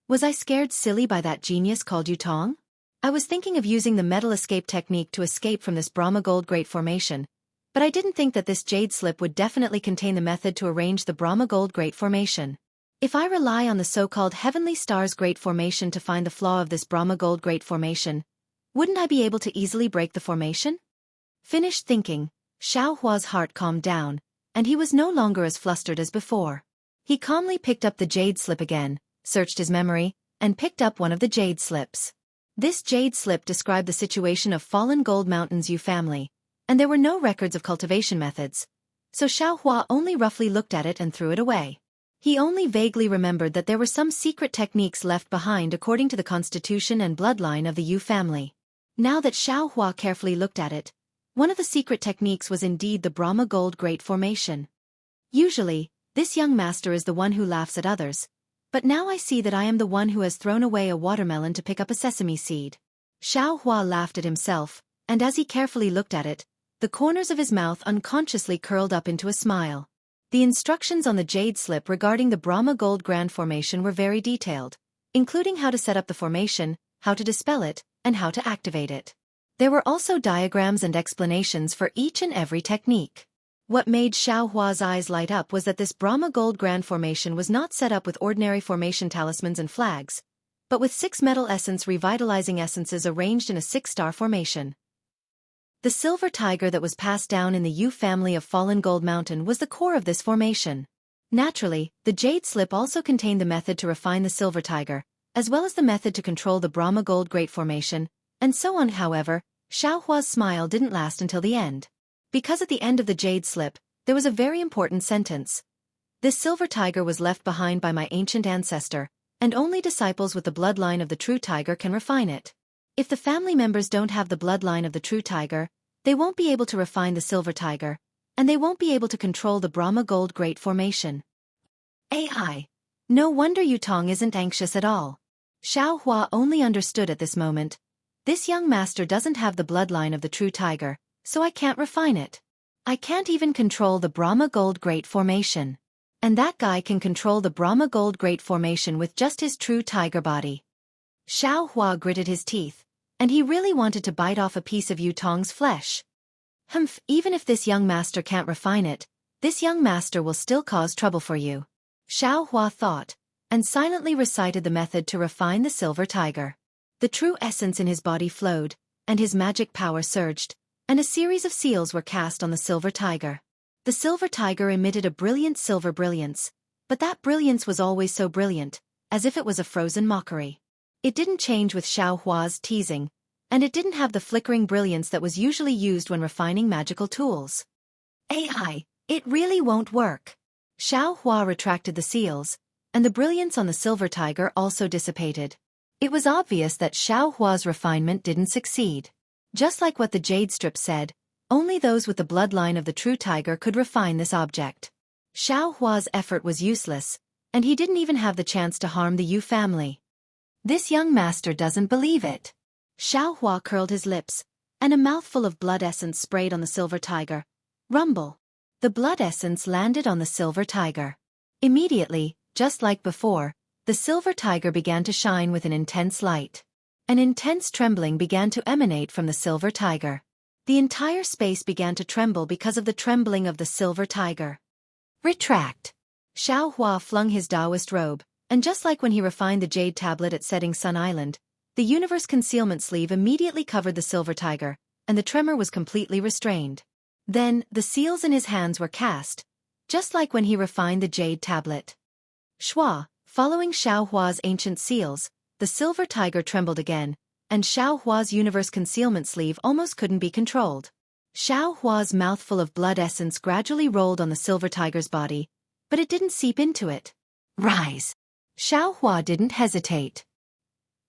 Was I scared silly by that genius called Yutong? I was thinking of using the metal escape technique to escape from this Brahma Gold Great Formation, but I didn't think that this jade slip would definitely contain the method to arrange the Brahma Gold Great Formation. If I rely on the so-called Heavenly Stars Great Formation to find the flaw of this Brahma Gold Great Formation, wouldn't I be able to easily break the formation? Finished thinking, Xueqi's heart calmed down, and he was no longer as flustered as before. He calmly picked up the jade slip again, searched his memory, and picked up one of the jade slips. This jade slip described the situation of fallen Gold Mountain's Yu family, and there were no records of cultivation methods, so Xueqi only roughly looked at it and threw it away. He only vaguely remembered that there were some secret techniques left behind according to the constitution and bloodline of the Yu family. Now that Xiao Hua carefully looked at it, one of the secret techniques was indeed the Brahma Gold Great Formation. Usually, this young master is the one who laughs at others, but now I see that I am the one who has thrown away a watermelon to pick up a sesame seed. Xiao Hua laughed at himself, and as he carefully looked at it, the corners of his mouth unconsciously curled up into a smile. The instructions on the jade slip regarding the Brahma Gold Grand Formation were very detailed, including how to set up the formation, how to dispel it, and how to activate it. There were also diagrams and explanations for each and every technique. What made Xiao Hua's eyes light up was that this Brahma Gold Grand Formation was not set up with ordinary formation talismans and flags, but with 6 metal essence revitalizing essences arranged in a 6-star formation. The silver tiger that was passed down in the Yu family of Fallen Gold Mountain was the core of this formation. Naturally, the jade slip also contained the method to refine the silver tiger, as well as the method to control the Brahma Gold Great Formation, and so on. However, Xiao Hua's smile didn't last until the end. Because at the end of the jade slip, there was a very important sentence. This silver tiger was left behind by my ancient ancestor, and only disciples with the bloodline of the true tiger can refine it. If the family members don't have the bloodline of the true tiger, they won't be able to refine the silver tiger, and they won't be able to control the Brahma Gold Great Formation. AI. No wonder Yutong isn't anxious at all. Xiao Hua only understood at this moment. This young master doesn't have the bloodline of the true tiger, so I can't refine it. I can't even control the Brahma Gold Great Formation. And that guy can control the Brahma Gold Great Formation with just his true tiger body. Xiao Hua gritted his teeth, and he really wanted to bite off a piece of Yutong's flesh. Humph, even if this young master can't refine it, this young master will still cause trouble for you. Xiao Hua thought, and silently recited the method to refine the silver tiger. The true essence in his body flowed, and his magic power surged, and a series of seals were cast on the silver tiger. The silver tiger emitted a brilliant silver brilliance, but that brilliance was always so brilliant, as if it was a frozen mockery. It didn't change with Xiao Hua's teasing, and it didn't have the flickering brilliance that was usually used when refining magical tools. AI, it really won't work. Xiao Hua retracted the seals, and the brilliance on the silver tiger also dissipated. It was obvious that Xiao Hua's refinement didn't succeed. Just like what the jade strip said, only those with the bloodline of the true tiger could refine this object. Xiao Hua's effort was useless, and he didn't even have the chance to harm the Yu family. This young master doesn't believe it. Xiao Hua curled his lips, and a mouthful of blood essence sprayed on the silver tiger. Rumble. The blood essence landed on the silver tiger. Immediately, just like before, the silver tiger began to shine with an intense light. An intense trembling began to emanate from the silver tiger. The entire space began to tremble because of the trembling of the silver tiger. Retract. Xiao Hua flung his Taoist robe, and just like when he refined the jade tablet at Setting Sun Island, the universe concealment sleeve immediately covered the silver tiger, and the tremor was completely restrained. Then, the seals in his hands were cast, just like when he refined the jade tablet. Shua, following Xiao Hua's ancient seals, the silver tiger trembled again, and Xiao Hua's universe concealment sleeve almost couldn't be controlled. Xiao Hua's mouthful of blood essence gradually rolled on the silver tiger's body, but it didn't seep into it. Rise! Xiao Hua didn't hesitate.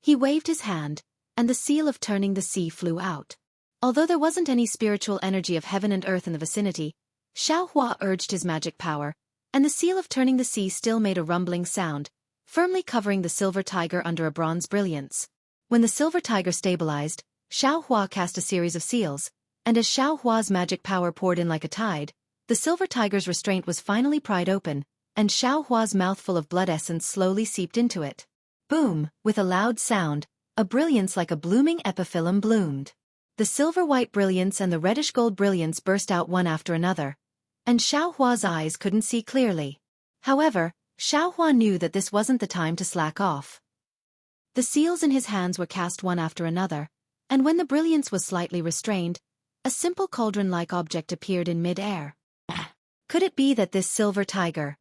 He waved his hand, and the seal of turning the sea flew out. Although there wasn't any spiritual energy of heaven and earth in the vicinity, Xiao Hua urged his magic power, and the seal of turning the sea still made a rumbling sound, firmly covering the silver tiger under a bronze brilliance. When the silver tiger stabilized, Xiao Hua cast a series of seals, and as Xiao Hua's magic power poured in like a tide, the silver tiger's restraint was finally pried open, and Xiao Hua's mouthful of blood essence slowly seeped into it. Boom! With a loud sound, a brilliance like a blooming epiphyllum bloomed. The silver-white brilliance and the reddish-gold brilliance burst out one after another, and Xiao Hua's eyes couldn't see clearly. However, Xiao Hua knew that this wasn't the time to slack off. The seals in his hands were cast one after another, and when the brilliance was slightly restrained, a simple cauldron-like object appeared in mid-air. Could it be that this silver tiger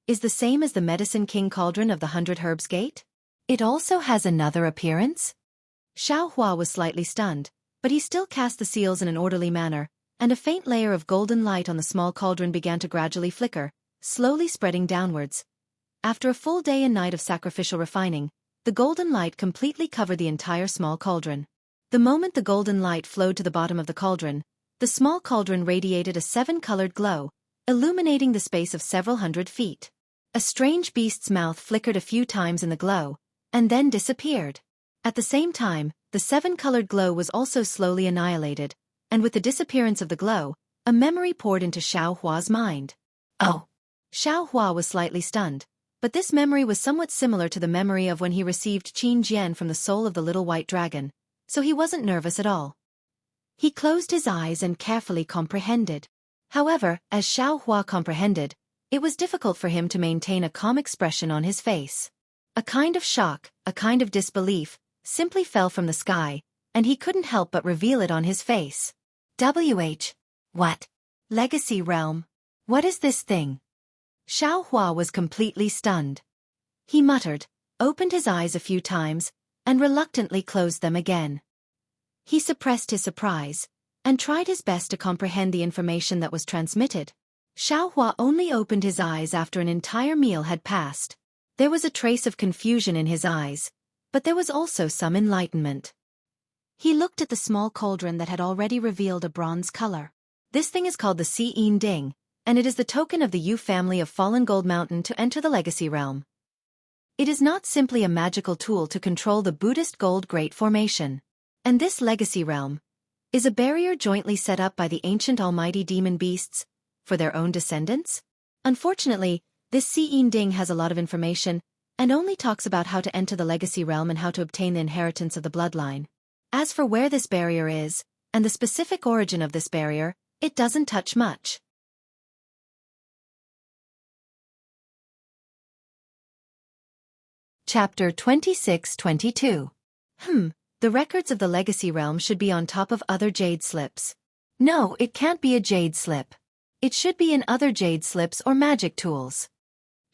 is the same as the Medicine King cauldron of the 100 Herbs Gate? It also has another appearance? Xiao Hua was slightly stunned, but he still cast the seals in an orderly manner, and a faint layer of golden light on the small cauldron began to gradually flicker, slowly spreading downwards. After a full day and night of sacrificial refining, the golden light completely covered the entire small cauldron. The moment the golden light flowed to the bottom of the small cauldron radiated a 7-colored glow, illuminating the space of several hundred feet. A strange beast's mouth flickered a few times in the glow, and then disappeared. At the same time, the 7-colored glow was also slowly annihilated, and with the disappearance of the glow, a memory poured into Xiao Hua's mind. Oh! Xiao Hua was slightly stunned, but this memory was somewhat similar to the memory of when he received Qin Jian from the soul of the little white dragon, so he wasn't nervous at all. He closed his eyes and carefully comprehended. However, as Xiao Hua comprehended, it was difficult for him to maintain a calm expression on his face. A kind of shock, a kind of disbelief, simply fell from the sky, and he couldn't help but reveal it on his face. What? Legacy realm? What is this thing? Xiao Hua was completely stunned. He muttered, opened his eyes a few times, and reluctantly closed them again. He suppressed his surprise, and tried his best to comprehend the information that was transmitted. Xiao Hua only opened his eyes after an entire meal had passed. There was a trace of confusion in his eyes, but there was also some enlightenment. He looked at the small cauldron that had already revealed a bronze color. This thing is called the Xi'an Ding, and it is the token of the Yu family of Fallen Gold Mountain to enter the Legacy Realm. It is not simply a magical tool to control the Buddhist Gold Great Formation. And this Legacy Realm is a barrier jointly set up by the ancient almighty demon beasts for their own descendants? Unfortunately, this Xi'an Ding has a lot of information and only talks about how to enter the Legacy Realm and how to obtain the inheritance of the bloodline. As for where this barrier is, and the specific origin of this barrier, it doesn't touch much. Chapter 26-22. The records of the Legacy Realm should be on top of other jade slips. No, it can't be a jade slip. It should be in other jade slips or magic tools.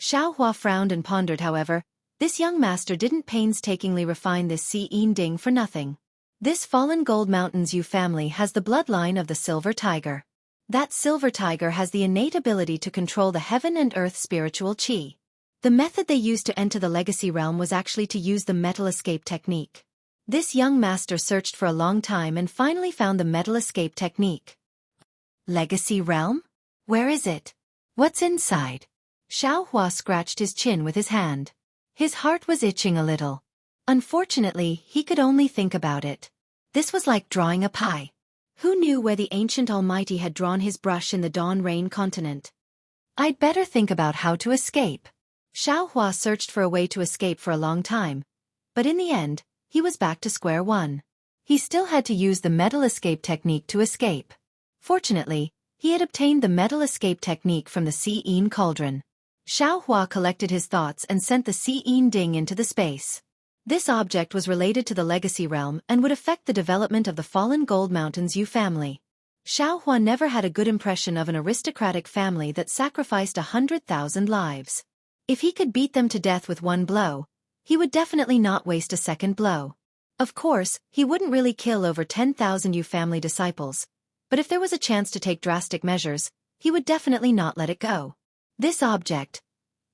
Xiao Hua frowned and pondered. However, this young master didn't painstakingly refine this Xi'an Ding for nothing. This Fallen Gold Mountains Yu family has the bloodline of the Silver Tiger. That Silver Tiger has the innate ability to control the heaven and earth spiritual qi. The method they used to enter the Legacy Realm was actually to use the metal escape technique. This young master searched for a long time and finally found the metal escape technique. Legacy Realm? Where is it? What's inside? Xiao Hua scratched his chin with his hand. His heart was itching a little. Unfortunately, he could only think about it. This was like drawing a pie. Who knew where the ancient Almighty had drawn his brush in the Dawn Rain continent? I'd better think about how to escape. Xiao Hua searched for a way to escape for a long time, but in the end, he was back to square one. He still had to use the metal escape technique to escape. Fortunately, he had obtained the metal escape technique from the Xi'an cauldron. Xiao Hua collected his thoughts and sent the Xi'an Ding into the space. This object was related to the Legacy Realm and would affect the development of the Fallen Gold Mountains Yu family. Xiao Hua never had a good impression of an aristocratic family that sacrificed 100,000 lives. If he could beat them to death with one blow, he would definitely not waste a second blow. Of course, he wouldn't really kill over 10,000 Yu family disciples, but if there was a chance to take drastic measures, he would definitely not let it go. This object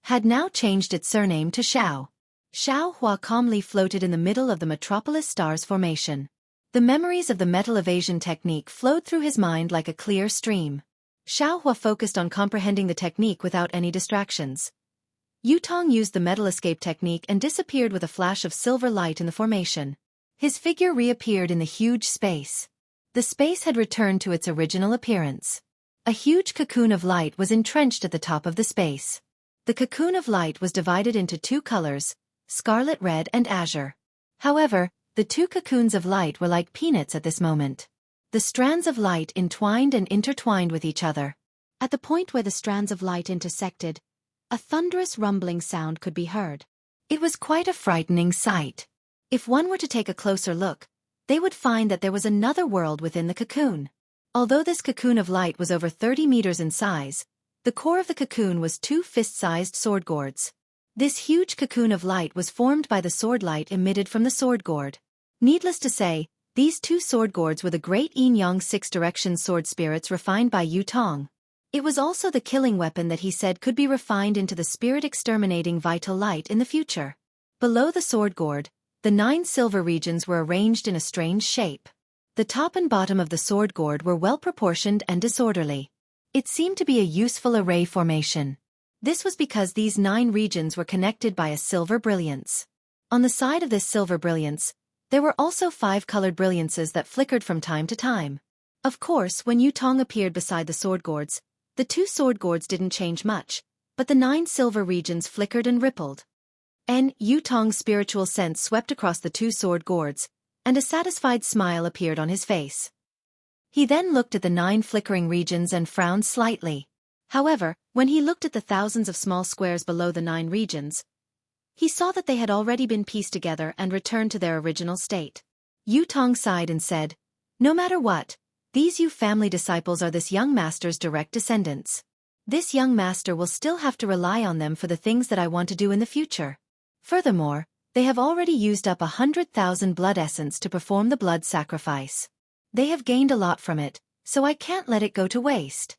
had now changed its surname to Xiao. Xiao Hua calmly floated in the middle of the Metropolis Stars formation. The memories of the metal evasion technique flowed through his mind like a clear stream. Xiao Hua focused on comprehending the technique without any distractions. Yutong used the metal escape technique and disappeared with a flash of silver light in the formation. His figure reappeared in the huge space. The space had returned to its original appearance. A huge cocoon of light was entrenched at the top of the space. The cocoon of light was divided into two colors, scarlet red and azure. However, the two cocoons of light were like peanuts at this moment. The strands of light entwined and intertwined with each other. At the point where the strands of light intersected, a thunderous rumbling sound could be heard. It was quite a frightening sight. If one were to take a closer look, they would find that there was another world within the cocoon. Although this cocoon of light was over 30 meters in size, the core of the cocoon was 2 fist-sized sword gourds. This huge cocoon of light was formed by the sword light emitted from the sword gourd. Needless to say, these 2 sword gourds were the great yin-yang 6-direction sword spirits refined by Yutong. It was also the killing weapon that he said could be refined into the spirit-exterminating vital light in the future. Below the sword gourd, The 9 silver regions were arranged in a strange shape. The top and bottom of the sword gourd were well-proportioned and disorderly. It seemed to be a useful array formation. This was because these 9 regions were connected by a silver brilliance. On the side of this silver brilliance, there were also 5 colored brilliances that flickered from time to time. Of course, when Yutong appeared beside the sword gourds, the 2 sword gourds didn't change much, but the 9 silver regions flickered and rippled. Yutong's spiritual sense swept across the 2 sword gourds, and a satisfied smile appeared on his face. He then looked at the 9 flickering regions and frowned slightly. However, when he looked at the thousands of small squares below the 9 regions, he saw that they had already been pieced together and returned to their original state. Yutong sighed and said, "No matter what, these Yu family disciples are this young master's direct descendants. This young master will still have to rely on them for the things that I want to do in the future. Furthermore, they have already used up 100,000 blood essence to perform the blood sacrifice. They have gained a lot from it, so I can't let it go to waste."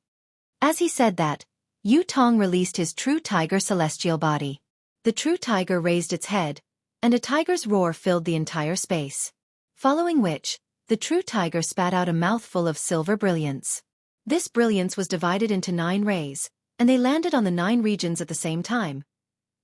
As he said that, Yutong released his true tiger celestial body. The true tiger raised its head, and a tiger's roar filled the entire space. Following which, the true tiger spat out a mouthful of silver brilliance. This brilliance was divided into 9 rays, and they landed on the 9 regions at the same time.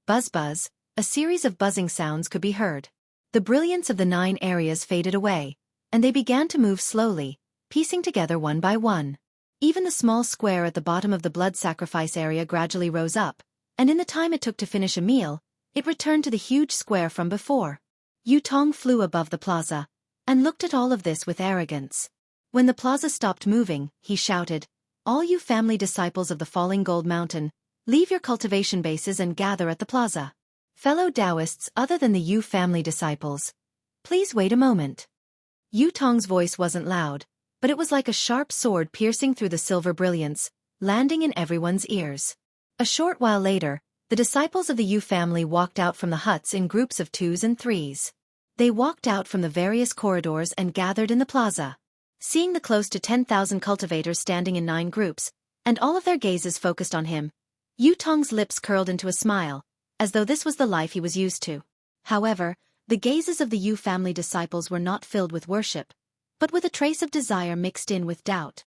Buzz buzz, a series of buzzing sounds could be heard. The brilliance of the 9 areas faded away, and they began to move slowly, piecing together one by one. Even the small square at the bottom of the blood sacrifice area gradually rose up, and in the time it took to finish a meal, it returned to the huge square from before. Yutong flew above the plaza, and looked at all of this with arrogance. When the plaza stopped moving, he shouted, "All you family disciples of the falling gold mountain, leave your cultivation bases and gather at the plaza. Fellow Taoists other than the Yu family disciples, please wait a moment." Yutong's voice wasn't loud, but it was like a sharp sword piercing through the silver brilliance, landing in everyone's ears. A short while later, the disciples of the Yu family walked out from the huts in groups of 2s and 3s. They walked out from the various corridors and gathered in the plaza. Seeing the close to 10,000 cultivators standing in 9 groups, and all of their gazes focused on him, Yutong's lips curled into a smile, as though this was the life he was used to. However, the gazes of the Yu family disciples were not filled with worship, but with a trace of desire mixed in with doubt.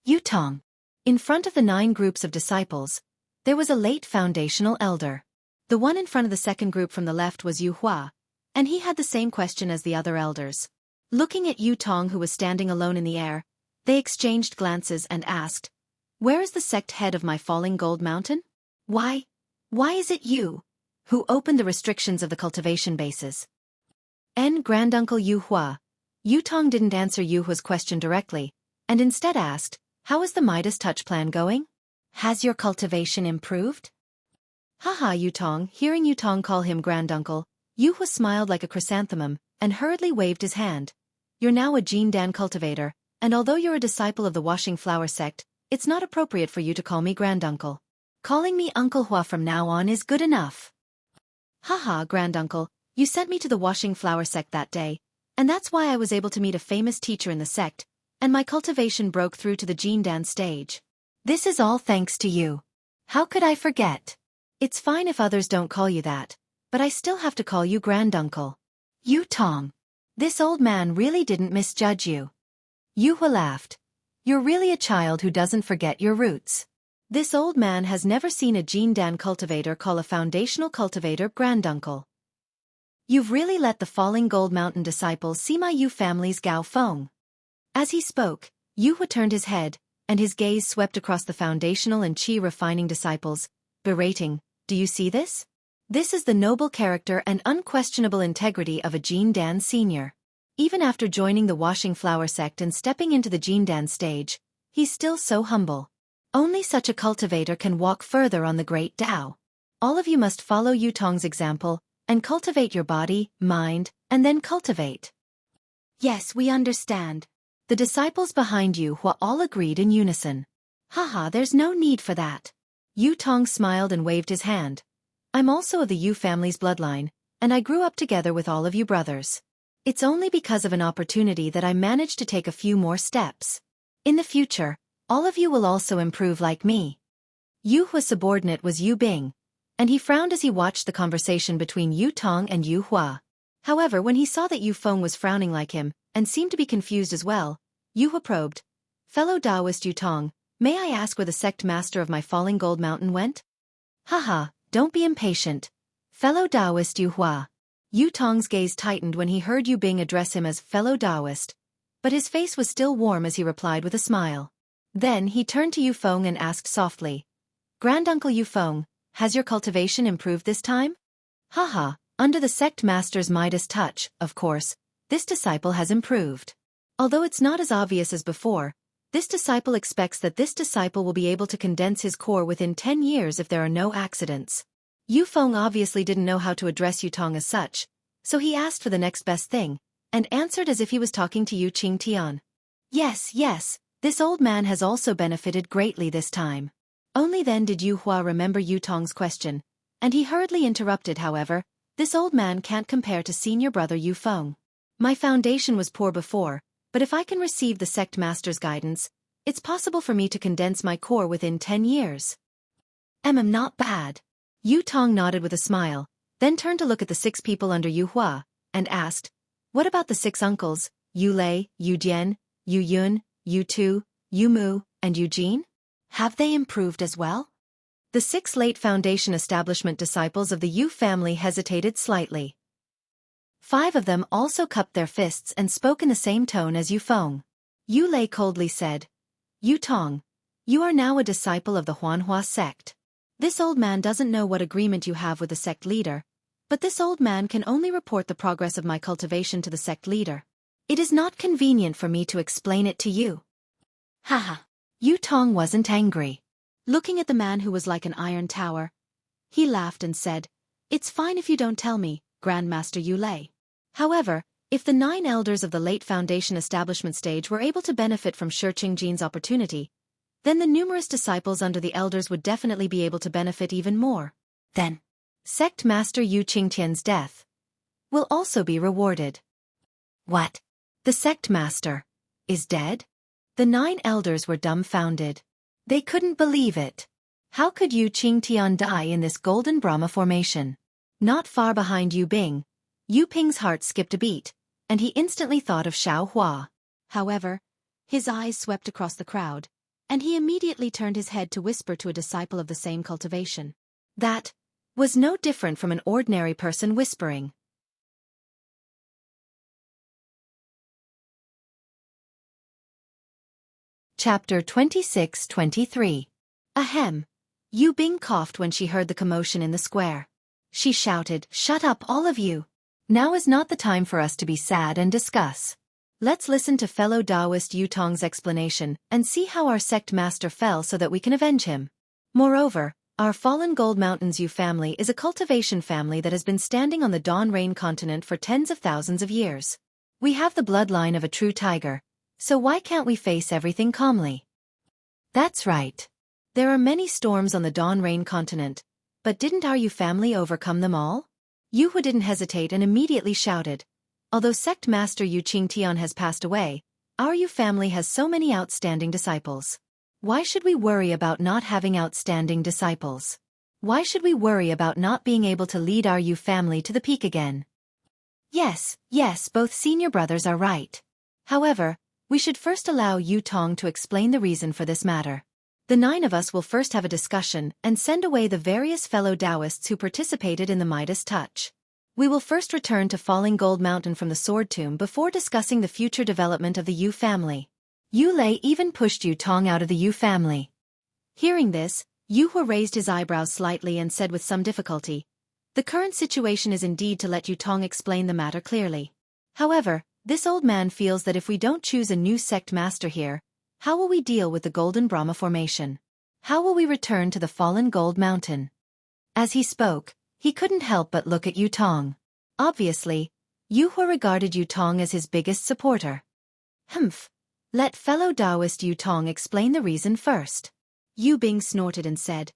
Yutong. In front of the 9 groups of disciples, there was a late foundational elder. The one in front of the second group from the left was Yu Hua, and he had the same question as the other elders. Looking at Yutong, who was standing alone in the air, they exchanged glances and asked, "Where is the sect head of my falling gold mountain? Why is it you who opened the restrictions of the cultivation bases?" Granduncle Yu Hua. Yutong didn't answer Yu Hua's question directly, and instead asked, "How is the Midas Touch plan going? Has your cultivation improved?" Haha, Yutong. Hearing Yutong call him granduncle, Yu Hua smiled like a chrysanthemum, and hurriedly waved his hand. "You're now a Jindan cultivator, and although you're a disciple of the washing flower sect, it's not appropriate for you to call me granduncle. Calling me Uncle Hua from now on is good enough." "Haha, granduncle, you sent me to the washing flower sect that day, and that's why I was able to meet a famous teacher in the sect, and my cultivation broke through to the Jindan stage. This is all thanks to you. How could I forget? It's fine if others don't call you that, but I still have to call you granduncle." Yutong. This old man really didn't misjudge you. Yu Hua laughed. "You're really a child who doesn't forget your roots." This old man has never seen a Jindan cultivator call a foundational cultivator granduncle. "You've really let the falling gold mountain disciples see my Yu family's Gao Feng." As he spoke, Yu Hua turned his head, and his gaze swept across the foundational and qi refining disciples, berating, "Do you see this? This is the noble character and unquestionable integrity of a Jindan senior. Even after joining the washing flower sect and stepping into the Jindan stage, he's still so humble. Only such a cultivator can walk further on the great Tao. All of you must follow Yutong's example, and cultivate your body, mind, and then cultivate." "Yes, we understand." The disciples behind Yu Hua all agreed in unison. "Haha, there's no need for that." Yutong smiled and waved his hand. "I'm also of the Yu family's bloodline, and I grew up together with all of you brothers. It's only because of an opportunity that I managed to take a few more steps. In the future, all of you will also improve like me." Yu Hua's subordinate was Yu Bing, and he frowned as he watched the conversation between Yutong and Yu Hua. However, when he saw that Yu Feng was frowning like him, and seemed to be confused as well, Yu Hua probed. Fellow Taoist Yu Tong, may I ask where the sect master of my falling gold mountain went? Haha, don't be impatient. Fellow Taoist Yu Hua. Yu Tong's gaze tightened when he heard Yu Bing address him as fellow Taoist, but his face was still warm as he replied with a smile. Then he turned to Yu Feng and asked softly, Granduncle Yu Feng, has your cultivation improved this time? Haha, under the sect master's Midas touch, of course, this disciple has improved. Although it's not as obvious as before, this disciple expects that this disciple will be able to condense his core within 10 years if there are no accidents. Yu Feng obviously didn't know how to address Yu Tong as such, so he asked for the next best thing, and answered as if he was talking to Yu Qing Tian. Yes, this old man has also benefited greatly this time. Only then did Yu Hua remember Yu Tong's question, and he hurriedly interrupted. However, this old man can't compare to senior brother Yu Feng. My foundation was poor before, but if I can receive the sect master's guidance, it's possible for me to condense my core within 10 years. Not bad. Yu Tong nodded with a smile, then turned to look at the 6 people under Yu Hua, and asked, what about the 6 uncles, Yu Lei, Yu Jian, Yu Yun, Yu Tu, Yu Mu, and Yu Jin? Have they improved as well? The 6 late foundation establishment disciples of the Yu family hesitated slightly. 5 of them also cupped their fists and spoke in the same tone as Yu Feng. Yu Lei coldly said, Yu Tong, you are now a disciple of the Huanhua sect. This old man doesn't know what agreement you have with the sect leader, but this old man can only report the progress of my cultivation to the sect leader. It is not convenient for me to explain it to you. Haha. Yu Tong wasn't angry. Looking at the man who was like an iron tower, he laughed and said, it's fine if you don't tell me, Grandmaster Yu Lei. However, if the 9 elders of the late foundation establishment stage were able to benefit from Shi Qingjin's opportunity, then the numerous disciples under the elders would definitely be able to benefit even more. Then, Sect Master Yu Qingtian's death will also be rewarded. What? The Sect Master is dead? The 9 elders were dumbfounded. They couldn't believe it. How could Yu Qingtian die in this golden Brahma formation? Not far behind Yu Bing, Yu Ping's heart skipped a beat, and he instantly thought of Xiao Hua. However, his eyes swept across the crowd, and he immediately turned his head to whisper to a disciple of the same cultivation. That was no different from an ordinary person whispering. Chapter 26-23. Ahem. Yu Bing coughed when she heard the commotion in the square. She shouted, shut up all of you. Now is not the time for us to be sad and discuss. Let's listen to fellow Taoist Yu Tong's explanation and see how our sect master fell so that we can avenge him. Moreover, our fallen Gold Mountains Yu family is a cultivation family that has been standing on the Dawn Rain continent for tens of thousands of years. We have the bloodline of a true tiger, so why can't we face everything calmly? That's right. There are many storms on the Dawn Rain continent, but didn't our Yu family overcome them all? Yu Hua didn't hesitate and immediately shouted, although Sect Master Yu Qingtian has passed away, our Yu family has so many outstanding disciples. Why should we worry about not having outstanding disciples? Why should we worry about not being able to lead our Yu family to the peak again? Yes, both senior brothers are right. However, we should first allow Yu Tong to explain the reason for this matter. The 9 of us will first have a discussion and send away the various fellow Taoists who participated in the Midas touch. We will first return to Falling Gold Mountain from the Sword Tomb before discussing the future development of the Yu family. Yu Lei even pushed Yu Tong out of the Yu family. Hearing this, Yu Hua raised his eyebrows slightly and said with some difficulty, the current situation is indeed to let Yu Tong explain the matter clearly. However, this old man feels that if we don't choose a new sect master here, how will we deal with the Golden Brahma formation? How will we return to the fallen Gold Mountain? As he spoke, he couldn't help but look at Yu Tong. Obviously, Yu Hua regarded Yu Tong as his biggest supporter. Humph. Let fellow Taoist Yu Tong explain the reason first. Yu Bing snorted and said,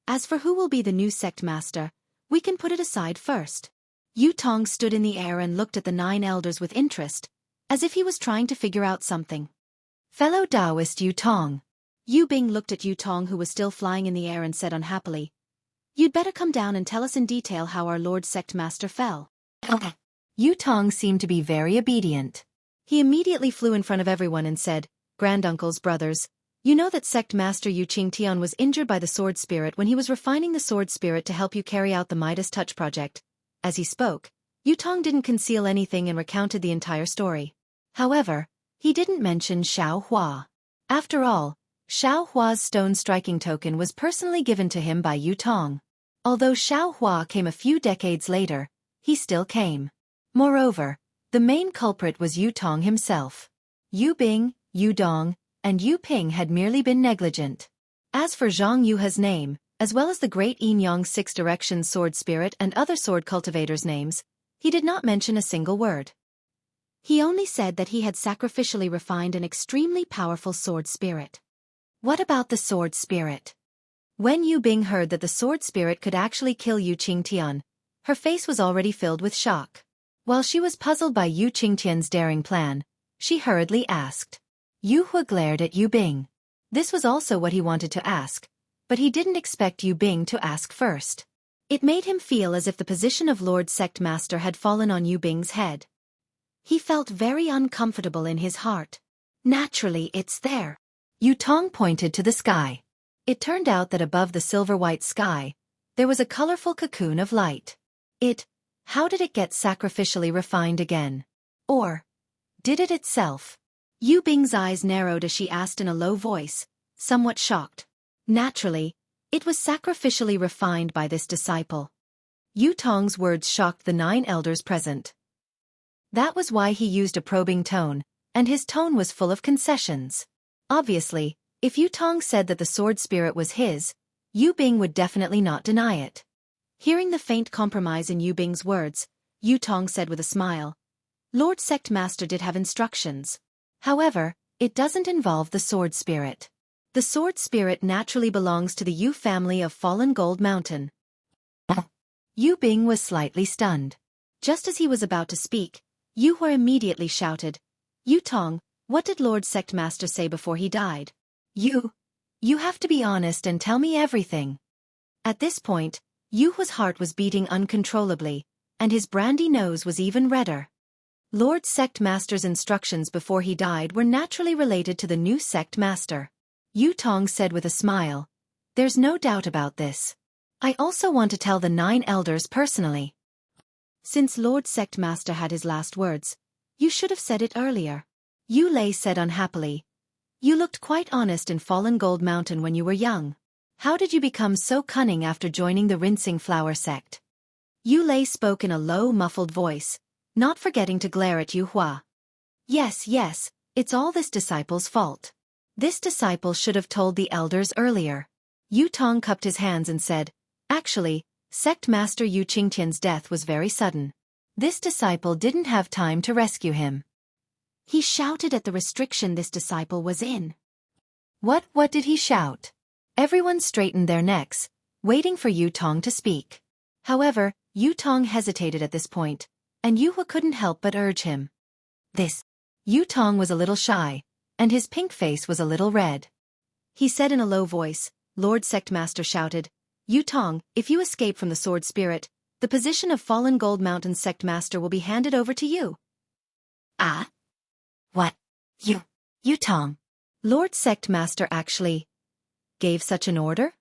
as for who will be the new sect master, we can put it aside first. Yu Tong stood in the air and looked at the 9 elders with interest, as if he was trying to figure out something. Fellow Taoist Yu Tong. Yu Bing looked at Yu Tong, who was still flying in the air, and said unhappily, you'd better come down and tell us in detail how our Lord Sect Master fell. Yu Tong seemed to be very obedient. He immediately flew in front of everyone and said, "Granduncles, brothers, you know that sect master Yu Qingtian was injured by the sword spirit when he was refining the sword spirit to help you carry out the Midas Touch project." As he spoke, Yu Tong didn't conceal anything and recounted the entire story. However, he didn't mention Xiao Hua. After all, Xiao Hua's stone striking token was personally given to him by Yu Tong. Although Xiao Hua came a few decades later, he still came. Moreover, the main culprit was Yu Tong himself. Yu Bing, Yu Dong, and Yu Ping had merely been negligent. As for Zhang Yuha's name, as well as the great Yin Yang Six Directions sword spirit and other sword cultivators' names, he did not mention a single word. He only said that he had sacrificially refined an extremely powerful sword spirit. What about the sword spirit? When Yu Bing heard that the sword spirit could actually kill Yu Qingtian, her face was already filled with shock. While she was puzzled by Yu Qingtian's daring plan, she hurriedly asked. Yu Hua glared at Yu Bing. This was also what he wanted to ask, but he didn't expect Yu Bing to ask first. It made him feel as if the position of Lord Sect Master had fallen on Yu Bing's head. He felt very uncomfortable in his heart. Naturally, it's there. Yu Tong pointed to the sky. It turned out that above the silver-white sky, there was a colorful cocoon of light. How did it get sacrificially refined again? Or did it itself? Yu Bing's eyes narrowed as she asked in a low voice, somewhat shocked. Naturally, it was sacrificially refined by this disciple. Yu Tong's words shocked the 9 elders present. That was why he used a probing tone, and his tone was full of concessions. Obviously, if Yu Tong said that the sword spirit was his, Yu Bing would definitely not deny it. Hearing the faint compromise in Yu Bing's words, Yu Tong said with a smile, Lord Sect Master did have instructions. However, it doesn't involve the sword spirit. The sword spirit naturally belongs to the Yu family of Fallen Gold Mountain. Yu Bing was slightly stunned. Just as he was about to speak, Yu Hua immediately shouted, Yu Tong, what did Lord Sect Master say before he died? You have to be honest and tell me everything. At this point, Yu Hua's heart was beating uncontrollably, and his brandy nose was even redder. Lord Sect Master's instructions before he died were naturally related to the new Sect Master. Yu Tong said with a smile, There's no doubt about this. I also want to tell the 9 elders personally. Since Lord Sect Master had his last words, you should have said it earlier. Yu Lei said unhappily. You looked quite honest in Fallen Gold Mountain when you were young. How did you become so cunning after joining the Rinsing Flower sect? Yu Lei spoke in a low, muffled voice, not forgetting to glare at Yu Hua. Yes, it's all this disciple's fault. This disciple should have told the elders earlier. Yu Tong cupped his hands and said, Actually, Sect Master Yu Qingtian's death was very sudden. This disciple didn't have time to rescue him. He shouted at the restriction this disciple was in. What did he shout? Everyone straightened their necks, waiting for Yu Tong to speak. However, Yu Tong hesitated at this point, and Yu Hua couldn't help but urge him. Yu Tong was a little shy, and his pink face was a little red. He said in a low voice, Lord Sect Master shouted, Yu Tong, if you escape from the sword spirit, the position of Fallen Gold Mountain Sect Master will be handed over to you. Ah? What? Yu Tong? Lord Sect Master actually gave such an order?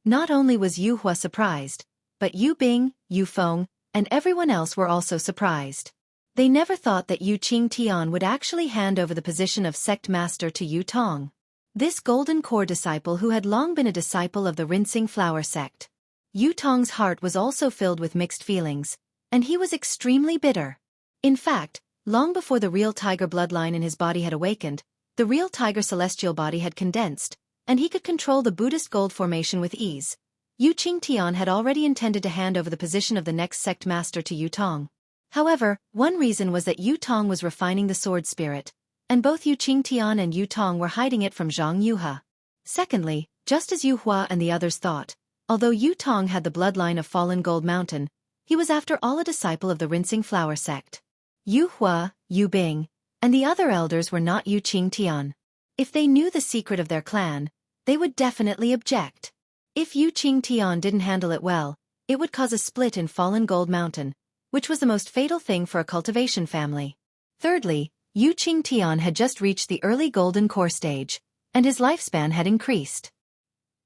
Not only was Yu Hua surprised, but Yu Bing, Yu Feng, and everyone else were also surprised. They never thought that Yu Qingtian would actually hand over the position of Sect Master to Yu Tong. This Golden Core disciple who had long been a disciple of the Rinsing Flower sect. Yu Tong's heart was also filled with mixed feelings, and he was extremely bitter. In fact, long before the real tiger bloodline in his body had awakened, the real tiger celestial body had condensed, and he could control the Buddhist gold formation with ease. Yu Qingtian had already intended to hand over the position of the next sect master to Yu Tong. However, one reason was that Yu Tong was refining the sword spirit, and both Yu Qingtian and Yu Tong were hiding it from Zhang Yuha. Secondly, just as Yu Hua and the others thought, although Yu Tong had the bloodline of Fallen Gold Mountain, he was after all a disciple of the Rinsing Flower sect. Yu Hua, Yu Bing, and the other elders were not Yu Qingtian. If they knew the secret of their clan, they would definitely object. If Yu Qingtian didn't handle it well, it would cause a split in Fallen Gold Mountain, which was the most fatal thing for a cultivation family. Thirdly, Yu Qingtian had just reached the early golden core stage, and his lifespan had increased.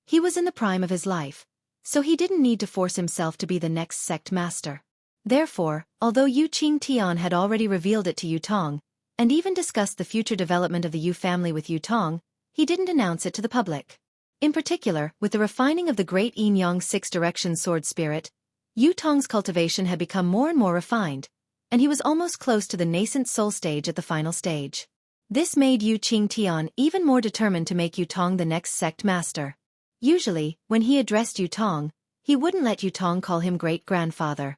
He was in the prime of his life, so he didn't need to force himself to be the next sect master. Therefore, although Yu Qingtian had already revealed it to Yu Tong, and even discussed the future development of the Yu family with Yu Tong, he didn't announce it to the public. In particular, with the refining of the great Yin Yang six-direction sword spirit, Yu Tong's cultivation had become more and more refined, and he was almost close to the nascent soul stage at the final stage. This made Yu Qingtian even more determined to make Yu Tong the next sect master. Usually, when he addressed Yu Tong, he wouldn't let Yu Tong call him great-grandfather.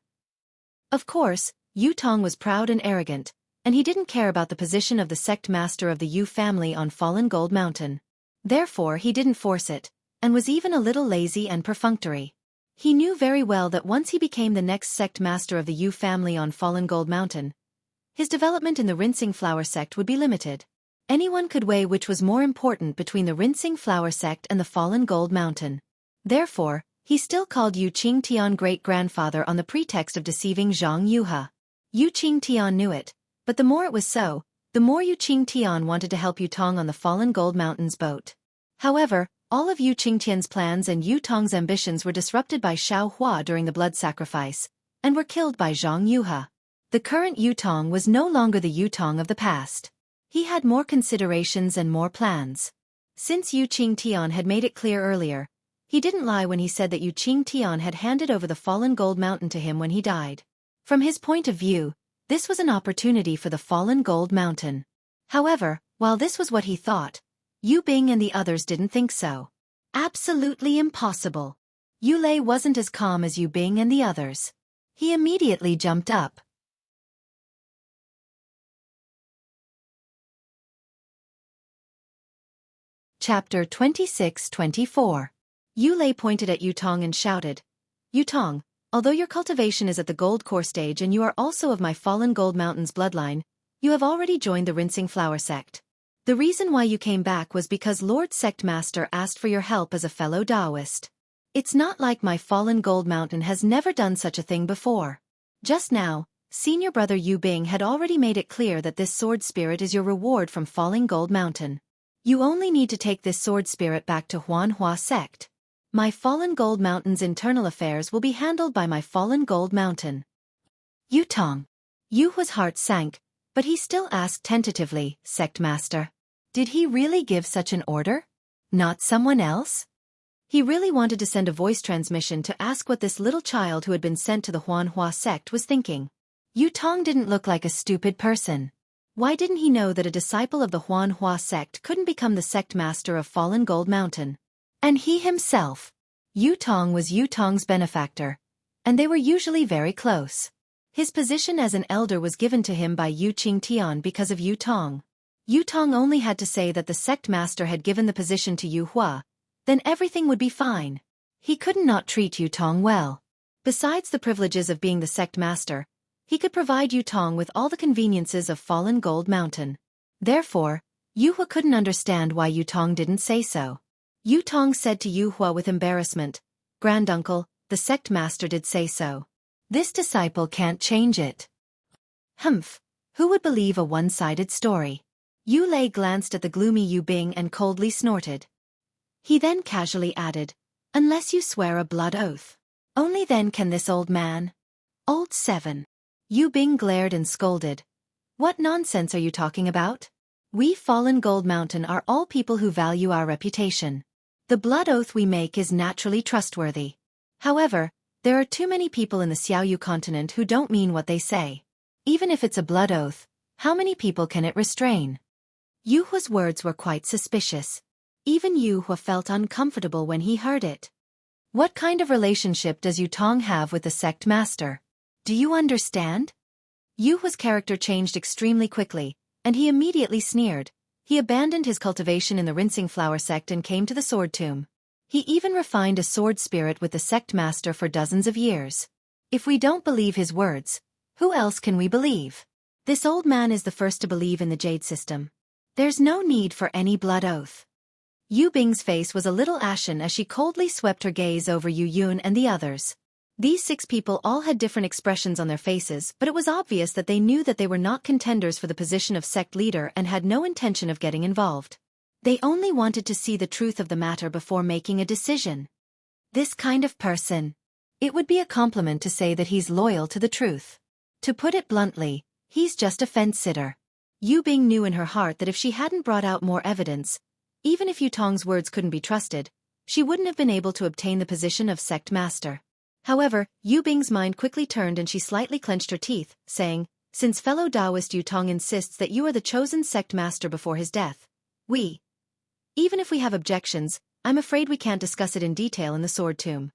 Of course, Yu Tong was proud and arrogant, and he didn't care about the position of the sect master of the Yu family on Fallen Gold Mountain. Therefore he didn't force it, and was even a little lazy and perfunctory. He knew very well that once he became the next sect master of the Yu family on Fallen Gold Mountain, his development in the Rinsing Flower sect would be limited. Anyone could weigh which was more important between the Rinsing Flower sect and the Fallen Gold Mountain. Therefore, he still called Yu Qingtian great-grandfather on the pretext of deceiving Zhang Yuhe. Yu Qingtian knew it, but the more it was so, the more Yu Qingtian wanted to help Yu Tong on the Fallen Gold Mountain's boat. However, all of Yu Qingtian's plans and Yu Tong's ambitions were disrupted by Xiao Hua during the blood sacrifice, and were killed by Zhang Yuhe. The current Yu Tong was no longer the Yu Tong of the past. He had more considerations and more plans. Since Yu Qingtian had made it clear earlier, he didn't lie when he said that Yu Qingtian had handed over the Fallen Gold Mountain to him when he died. From his point of view, this was an opportunity for the Fallen Gold Mountain. However, while this was what he thought, Yu Bing and the others didn't think so. Absolutely impossible. Yu Lei wasn't as calm as Yu Bing and the others. He immediately jumped up. Chapter 26-24. Yu Lei pointed at Yu Tong and shouted, "Yu Tong, although your cultivation is at the gold core stage and you are also of my Fallen Gold Mountain's bloodline, you have already joined the Rinsing Flower sect. The reason why you came back was because Lord Sect Master asked for your help as a fellow Taoist. It's not like my Fallen Gold Mountain has never done such a thing before. Just now, senior brother Yu Bing had already made it clear that this sword spirit is your reward from Falling Gold Mountain. You only need to take this sword spirit back to Huanhua sect. My Fallen Gold Mountain's internal affairs will be handled by my Fallen Gold Mountain." Yu Tong. Yu's heart sank, but he still asked tentatively, "Sect Master, did he really give such an order? Not someone else?" He really wanted to send a voice transmission to ask what this little child who had been sent to the Huanhua sect was thinking. Yu Tong didn't look like a stupid person. Why didn't he know that a disciple of the Huanhua sect couldn't become the sect master of Fallen Gold Mountain? And he himself. Yu Tong was Yu Tong's benefactor, and they were usually very close. His position as an elder was given to him by Yu Qingtian because of Yu Tong. Yu Tong only had to say that the sect master had given the position to Yu Hua, then everything would be fine. He couldn't not treat Yu Tong well. Besides the privileges of being the sect master, he could provide Yu Tong with all the conveniences of Fallen Gold Mountain. Therefore, Yu Hua couldn't understand why Yu Tong didn't say so. Yu Tong said to Yu Hua with embarrassment, "Granduncle, the sect master did say so. This disciple can't change it." Humph, who would believe a one-sided story? Yu Lei glanced at the gloomy Yu Bing and coldly snorted. He then casually added, "Unless you swear a blood oath. Only then can this old man." "Old 7. Yu Bing glared and scolded. "What nonsense are you talking about? We Fallen Gold Mountain are all people who value our reputation. The blood oath we make is naturally trustworthy. However, there are too many people in the Xiaoyu continent who don't mean what they say. Even if it's a blood oath, how many people can it restrain?" Yu Hua's words were quite suspicious. Even Yu Hua felt uncomfortable when he heard it. What kind of relationship does Yu Tong have with the sect master? Do you understand? Yu Hua's character changed extremely quickly, and he immediately sneered. He abandoned his cultivation in the Rinsing Flower sect and came to the Sword Tomb. He even refined a sword spirit with the sect master for dozens of years. If we don't believe his words, who else can we believe? This old man is the first to believe in the Jade system. There's no need for any blood oath. Yu Bing's face was a little ashen as she coldly swept her gaze over Yu Yun and the others. These 6 people all had different expressions on their faces, but it was obvious that they knew that they were not contenders for the position of sect leader and had no intention of getting involved. They only wanted to see the truth of the matter before making a decision. This kind of person. It would be a compliment to say that he's loyal to the truth. To put it bluntly, he's just a fence-sitter. Yu Bing knew in her heart that if she hadn't brought out more evidence, even if Yutong's words couldn't be trusted, she wouldn't have been able to obtain the position of sect master. However, Yu Bing's mind quickly turned and she slightly clenched her teeth, saying, "Since fellow Taoist Yutong insists that you are the chosen sect master before his death, even if we have objections, I'm afraid we can't discuss it in detail in the sword tomb.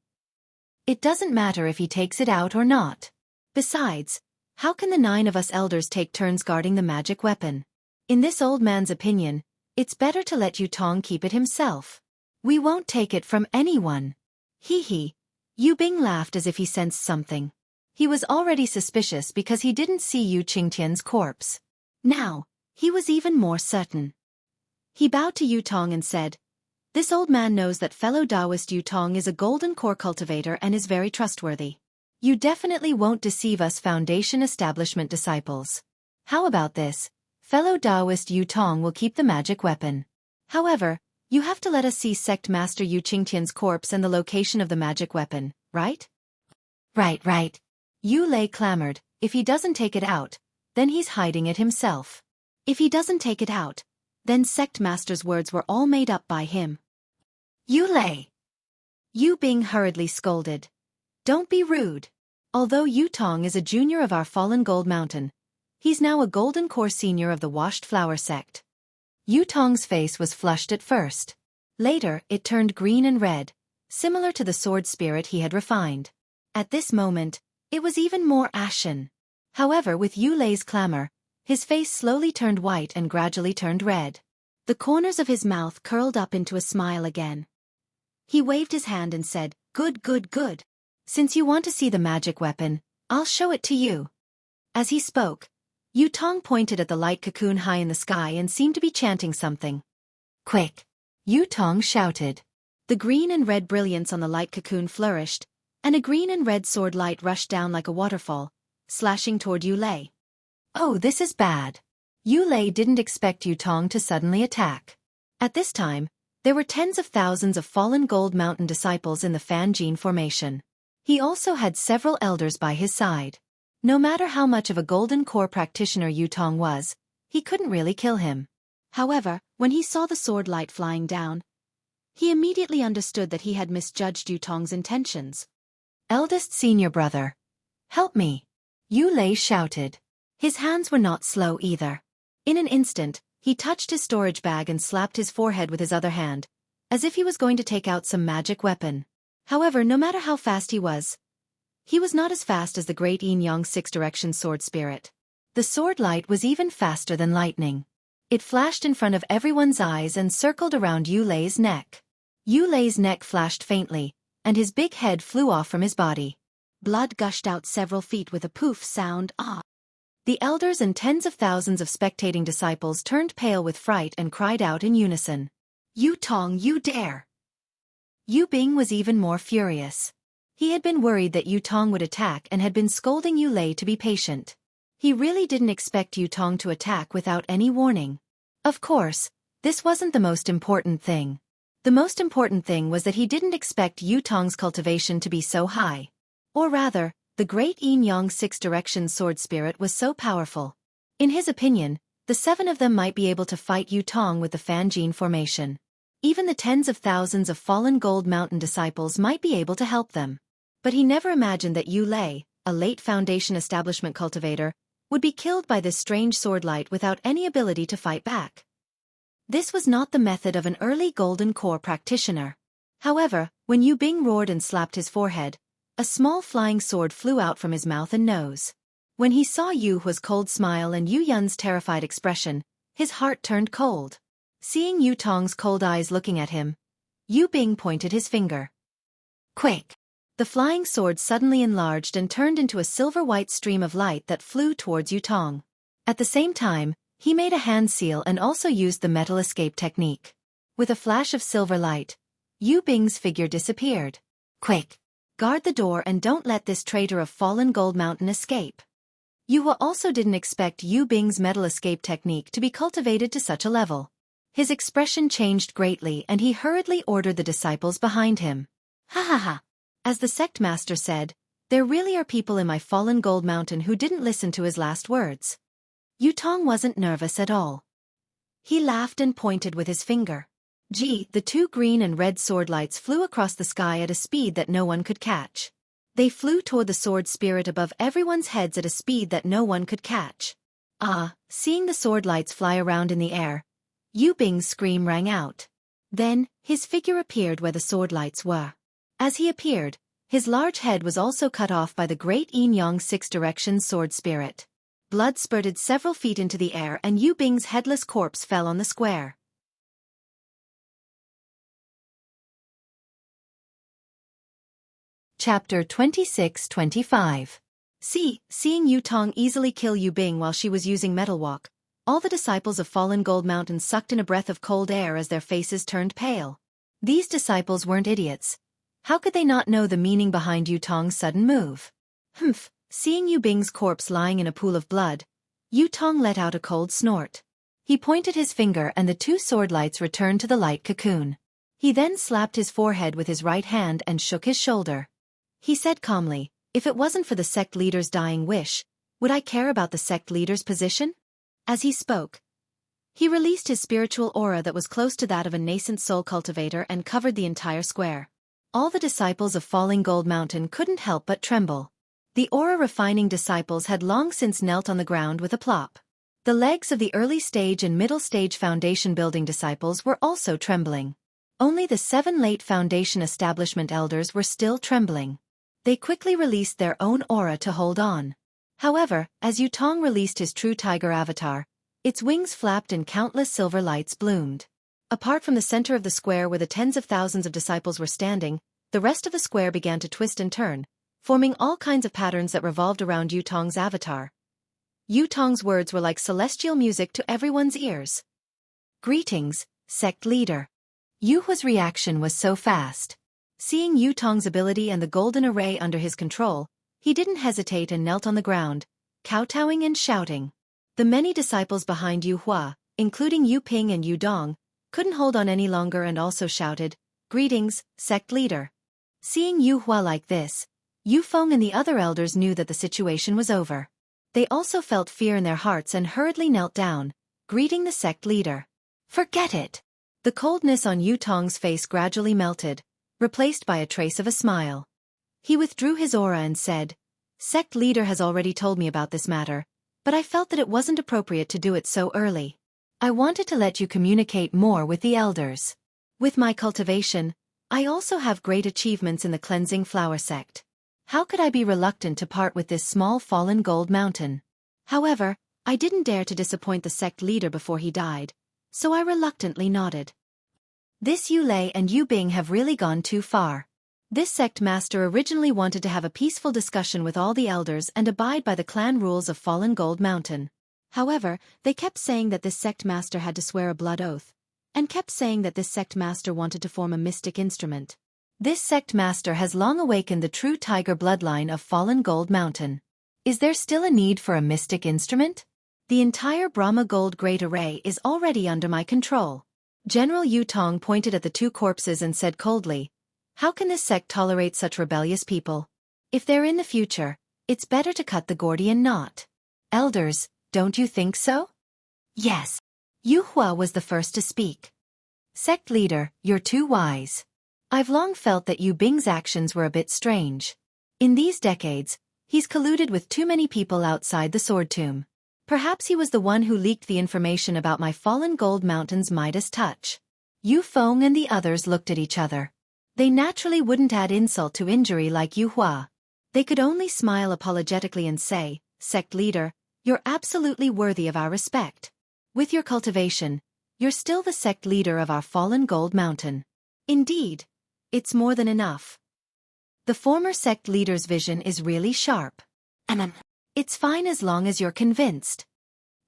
It doesn't matter if he takes it out or not. Besides, how can the 9 of us elders take turns guarding the magic weapon? In this old man's opinion, it's better to let Yutong keep it himself. We won't take it from anyone." Hee. Yu Bing laughed as if he sensed something. He was already suspicious because he didn't see Yu Qingtian's corpse. Now, he was even more certain. He bowed to Yutong and said, "This old man knows that fellow Taoist Yutong is a golden core cultivator and is very trustworthy. You definitely won't deceive us Foundation Establishment disciples. How about this? Fellow Taoist Yutong will keep the magic weapon. However, you have to let us see Sect Master Yu Qingtian's corpse and the location of the magic weapon, right?" Right. Yu Lei clamored, "If he doesn't take it out, then he's hiding it himself. If he doesn't take it out, then Sect Master's words were all made up by him." "Yu Lei!" Yu Bing hurriedly scolded. "Don't be rude. Although Yutong is a junior of our fallen Gold Mountain, he's now a golden core senior of the Washed Flower sect." Yutong's face was flushed at first. Later, it turned green and red, similar to the sword spirit he had refined. At this moment, it was even more ashen. However, with Yu Lei's clamor, his face slowly turned white and gradually turned red. The corners of his mouth curled up into a smile again. He waved his hand and said, Good. Since you want to see the magic weapon, I'll show it to you." As he spoke, Yutong pointed at the light cocoon high in the sky and seemed to be chanting something. "Quick!" Yutong shouted. The green and red brilliance on the light cocoon flourished, and a green and red sword light rushed down like a waterfall, slashing toward Yu Lei. Oh, this is bad. Yu Lei didn't expect Yutong to suddenly attack. At this time, there were tens of thousands of fallen Gold Mountain disciples in the Fanjin formation. He also had several elders by his side. No matter how much of a golden core practitioner Yutong was, he couldn't really kill him. However, when he saw the sword light flying down, he immediately understood that he had misjudged Yutong's intentions. "Eldest senior brother, help me!" Yu Lei shouted. His hands were not slow either. In an instant, he touched his storage bag and slapped his forehead with his other hand, as if he was going to take out some magic weapon. However, no matter how fast he was not as fast as the great Yin Yang six-direction sword spirit. The sword light was even faster than lightning. It flashed in front of everyone's eyes and circled around Yu Lei's neck. Yu Lei's neck flashed faintly, and his big head flew off from his body. Blood gushed out several feet with a poof sound. The elders and tens of thousands of spectating disciples turned pale with fright and cried out in unison. "Yutong, you dare!" Yu Bing was even more furious. He had been worried that Yutong would attack and had been scolding Yu Lei to be patient. He really didn't expect Yutong to attack without any warning. Of course, this wasn't the most important thing. The most important thing was that he didn't expect Yutong's cultivation to be so high. Or rather, the great Yin Yang six-direction sword spirit was so powerful. In his opinion, the 7 of them might be able to fight Yutong with the Fanjin formation. Even the tens of thousands of fallen Gold Mountain disciples might be able to help them. But he never imagined that Yu Lei, a late Foundation establishment cultivator, would be killed by this strange sword light without any ability to fight back. This was not the method of an early Golden Core practitioner. However, when Yu Bing roared and slapped his forehead, a small flying sword flew out from his mouth and nose. When he saw Yu Hua's cold smile and Yu Yun's terrified expression, his heart turned cold. Seeing Yutong's cold eyes looking at him, Yu Bing pointed his finger. "Quick!" The flying sword suddenly enlarged and turned into a silver-white stream of light that flew towards Yutong. At the same time, he made a hand seal and also used the metal escape technique. With a flash of silver light, Yu Bing's figure disappeared. "Quick!" Guard the door and don't let this traitor of fallen Gold Mountain escape. Yuhua also didn't expect Yu Bing's metal escape technique to be cultivated to such a level. His expression changed greatly and he hurriedly ordered the disciples behind him. Ha ha ha. As the sect master said, there really are people in my fallen Gold Mountain who didn't listen to his last words. Yutong wasn't nervous at all. He laughed and pointed with his finger. Gee, the two green and red sword lights flew across the sky at a speed that no one could catch. They flew toward the sword spirit above everyone's heads at a speed that no one could catch. Seeing the sword lights fly around in the air, Yu Bing's scream rang out. Then, his figure appeared where the sword lights were. As he appeared, his large head was also cut off by the great Yin Yang six-direction sword spirit. Blood spurted several feet into the air and Yu Bing's headless corpse fell on the square. Chapter 26-25. Seeing Yutong easily kill Yu Bing while she was using Metal Walk, all the disciples of Fallen Gold Mountain sucked in a breath of cold air as their faces turned pale. These disciples weren't idiots. How could they not know the meaning behind Yutong's sudden move? Seeing Yu Bing's corpse lying in a pool of blood, Yutong let out a cold snort. He pointed his finger and the two sword lights returned to the light cocoon. He then slapped his forehead with his right hand and shook his shoulder. He said calmly, "If it wasn't for the sect leader's dying wish, would I care about the sect leader's position?" As he spoke, he released his spiritual aura that was close to that of a nascent soul cultivator and covered the entire square. All the disciples of Falling Gold Mountain couldn't help but tremble. The aura-refining disciples had long since knelt on the ground with a plop. The legs of the early stage and middle stage foundation building disciples were also trembling. Only the 7 late foundation establishment elders were still trembling. They quickly released their own aura to hold on. However, as Yutong released his true tiger avatar, its wings flapped and countless silver lights bloomed. Apart from the center of the square where the tens of thousands of disciples were standing, the rest of the square began to twist and turn, forming all kinds of patterns that revolved around Yutong's avatar. Yutong's words were like celestial music to everyone's ears. "Greetings, sect leader." Yuhua's reaction was so fast. Seeing Yutong's ability and the golden array under his control, he didn't hesitate and knelt on the ground, kowtowing and shouting. The many disciples behind Yuhua, including Yu Ping and Yu Dong, couldn't hold on any longer and also shouted, "Greetings, sect leader." Seeing Yuhua like this, Yu Feng and the other elders knew that the situation was over. They also felt fear in their hearts and hurriedly knelt down, greeting the sect leader. "Forget it." The coldness on Yutong's face gradually melted, replaced by a trace of a smile. He withdrew his aura and said, "Sect leader has already told me about this matter, but I felt that it wasn't appropriate to do it so early. I wanted to let you communicate more with the elders. With my cultivation, I also have great achievements in the cleansing flower sect. How could I be reluctant to part with this small fallen gold mountain? However, I didn't dare to disappoint the sect leader before he died, so I reluctantly nodded. This Yu Lei and Yu Bing have really gone too far. This sect master originally wanted to have a peaceful discussion with all the elders and abide by the clan rules of Fallen Gold Mountain. However, they kept saying that this sect master had to swear a blood oath, and kept saying that this sect master wanted to form a mystic instrument. This sect master has long awakened the true tiger bloodline of Fallen Gold Mountain. Is there still a need for a mystic instrument? The entire Brahma Gold Great Array is already under my control." General Yutong pointed at the two corpses and said coldly, "How can this sect tolerate such rebellious people? If they're in the future, it's better to cut the Gordian knot. Elders, don't you think so?" "Yes." Yuhua was the first to speak. "Sect leader, you're too wise. I've long felt that Yu Bing's actions were a bit strange. In these decades, he's colluded with too many people outside the Sword Tomb. Perhaps he was the one who leaked the information about my Fallen Gold Mountain's Midas touch." Yu Feng and the others looked at each other. They naturally wouldn't add insult to injury like Yuhua. They could only smile apologetically and say, "Sect leader, you're absolutely worthy of our respect. With your cultivation, you're still the sect leader of our Fallen Gold Mountain. Indeed, it's more than enough. The former sect leader's vision is really sharp. It's fine as long as you're convinced."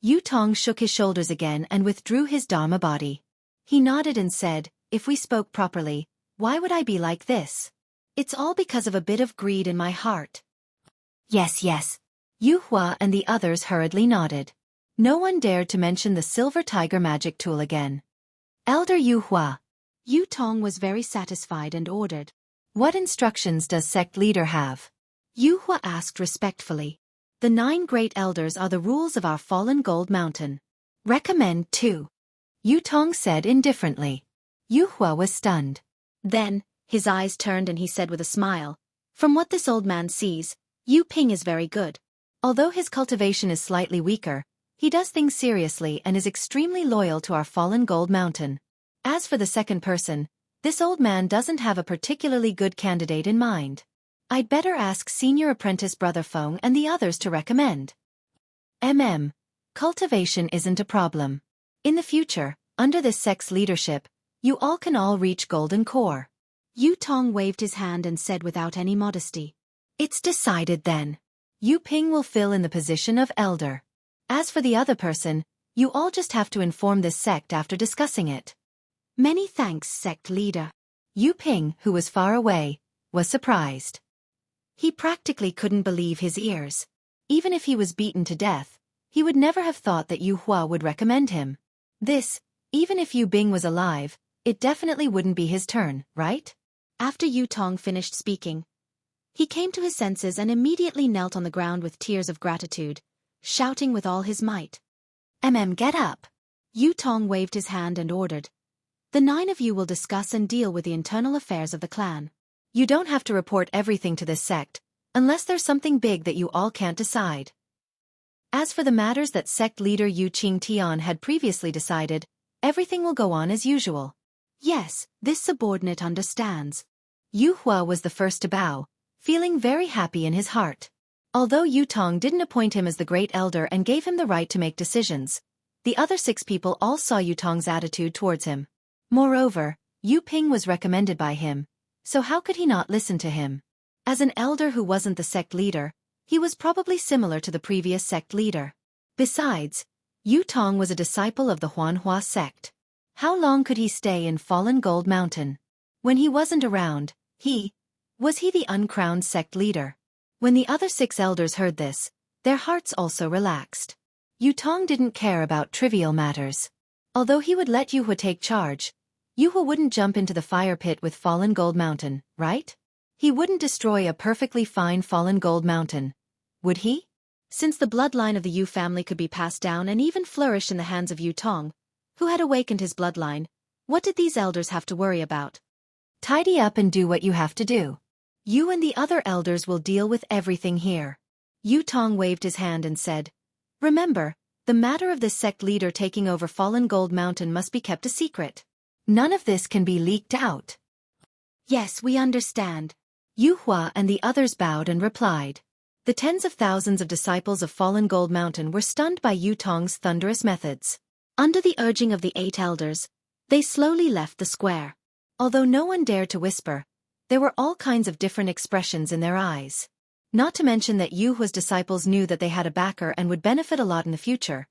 Yutong shook his shoulders again and withdrew his Dharma body. He nodded and said, "If we spoke properly, why would I be like this? It's all because of a bit of greed in my heart. Yes, yes. Yu Hua and the others hurriedly nodded. No one dared to mention the silver tiger magic tool again. Elder Yu Hua. Yu Tong was very satisfied and ordered. What instructions does sect leader have? Yu Hua asked respectfully. The 9 great elders are the rules of our fallen gold mountain. Recommend 2. Yu Tong said indifferently. Yu Hua was stunned. Then, his eyes turned and he said with a smile, from what this old man sees, Yu Ping is very good. Although his cultivation is slightly weaker, he does things seriously and is extremely loyal to our fallen gold mountain. As for the second person, this old man doesn't have a particularly good candidate in mind. I'd better ask senior apprentice Brother Feng and the others to recommend. Cultivation isn't a problem. In the future, under this sect's leadership, you all can reach golden core. Yu Tong waved his hand and said without any modesty. It's decided then. Yu Ping will fill in the position of elder. As for the other person, you all just have to inform this sect after discussing it. Many thanks, sect leader. Yu Ping, who was far away, was surprised. He practically couldn't believe his ears. Even if he was beaten to death, he would never have thought that Yu Hua would recommend him. Even if Yu Bing was alive, it definitely wouldn't be his turn, right? After Yu Tong finished speaking, he came to his senses and immediately knelt on the ground with tears of gratitude, shouting with all his might. Get up. Yu Tong waved his hand and ordered. The 9 of you will discuss and deal with the internal affairs of the clan. You don't have to report everything to this sect, unless there's something big that you all can't decide. As for the matters that sect leader Yu Qingtian had previously decided, everything will go on as usual. Yes, this subordinate understands. Yu Hua was the first to bow, feeling very happy in his heart. Although Yu Tong didn't appoint him as the great elder and gave him the right to make decisions, the other 6 people all saw Yu Tong's attitude towards him. Moreover, Yu Ping was recommended by him, so how could he not listen to him? As an elder who wasn't the sect leader, he was probably similar to the previous sect leader. Besides, Yu Tong was a disciple of the Huanhua sect. How long could he stay in Fallen Gold Mountain? When he wasn't around, was he the uncrowned sect leader? When the other 6 elders heard this, their hearts also relaxed. Yu Tong didn't care about trivial matters. Although he would let Yu Hua take charge, Yu Hua wouldn't jump into the fire pit with Fallen Gold Mountain, right? He wouldn't destroy a perfectly fine Fallen Gold Mountain, would he? Since the bloodline of the Yu family could be passed down and even flourish in the hands of Yu Tong, who had awakened his bloodline, what did these elders have to worry about? Tidy up and do what you have to do. You and the other elders will deal with everything here. Yu Tong waved his hand and said, remember, the matter of this sect leader taking over Fallen Gold Mountain must be kept a secret. None of this can be leaked out. Yes, we understand. Yu Hua and the others bowed and replied. The tens of thousands of disciples of Fallen Gold Mountain were stunned by Yu Tong's thunderous methods. Under the urging of the 8 elders, they slowly left the square. Although no one dared to whisper, there were all kinds of different expressions in their eyes. Not to mention that Yu Hua's disciples knew that they had a backer and would benefit a lot in the future.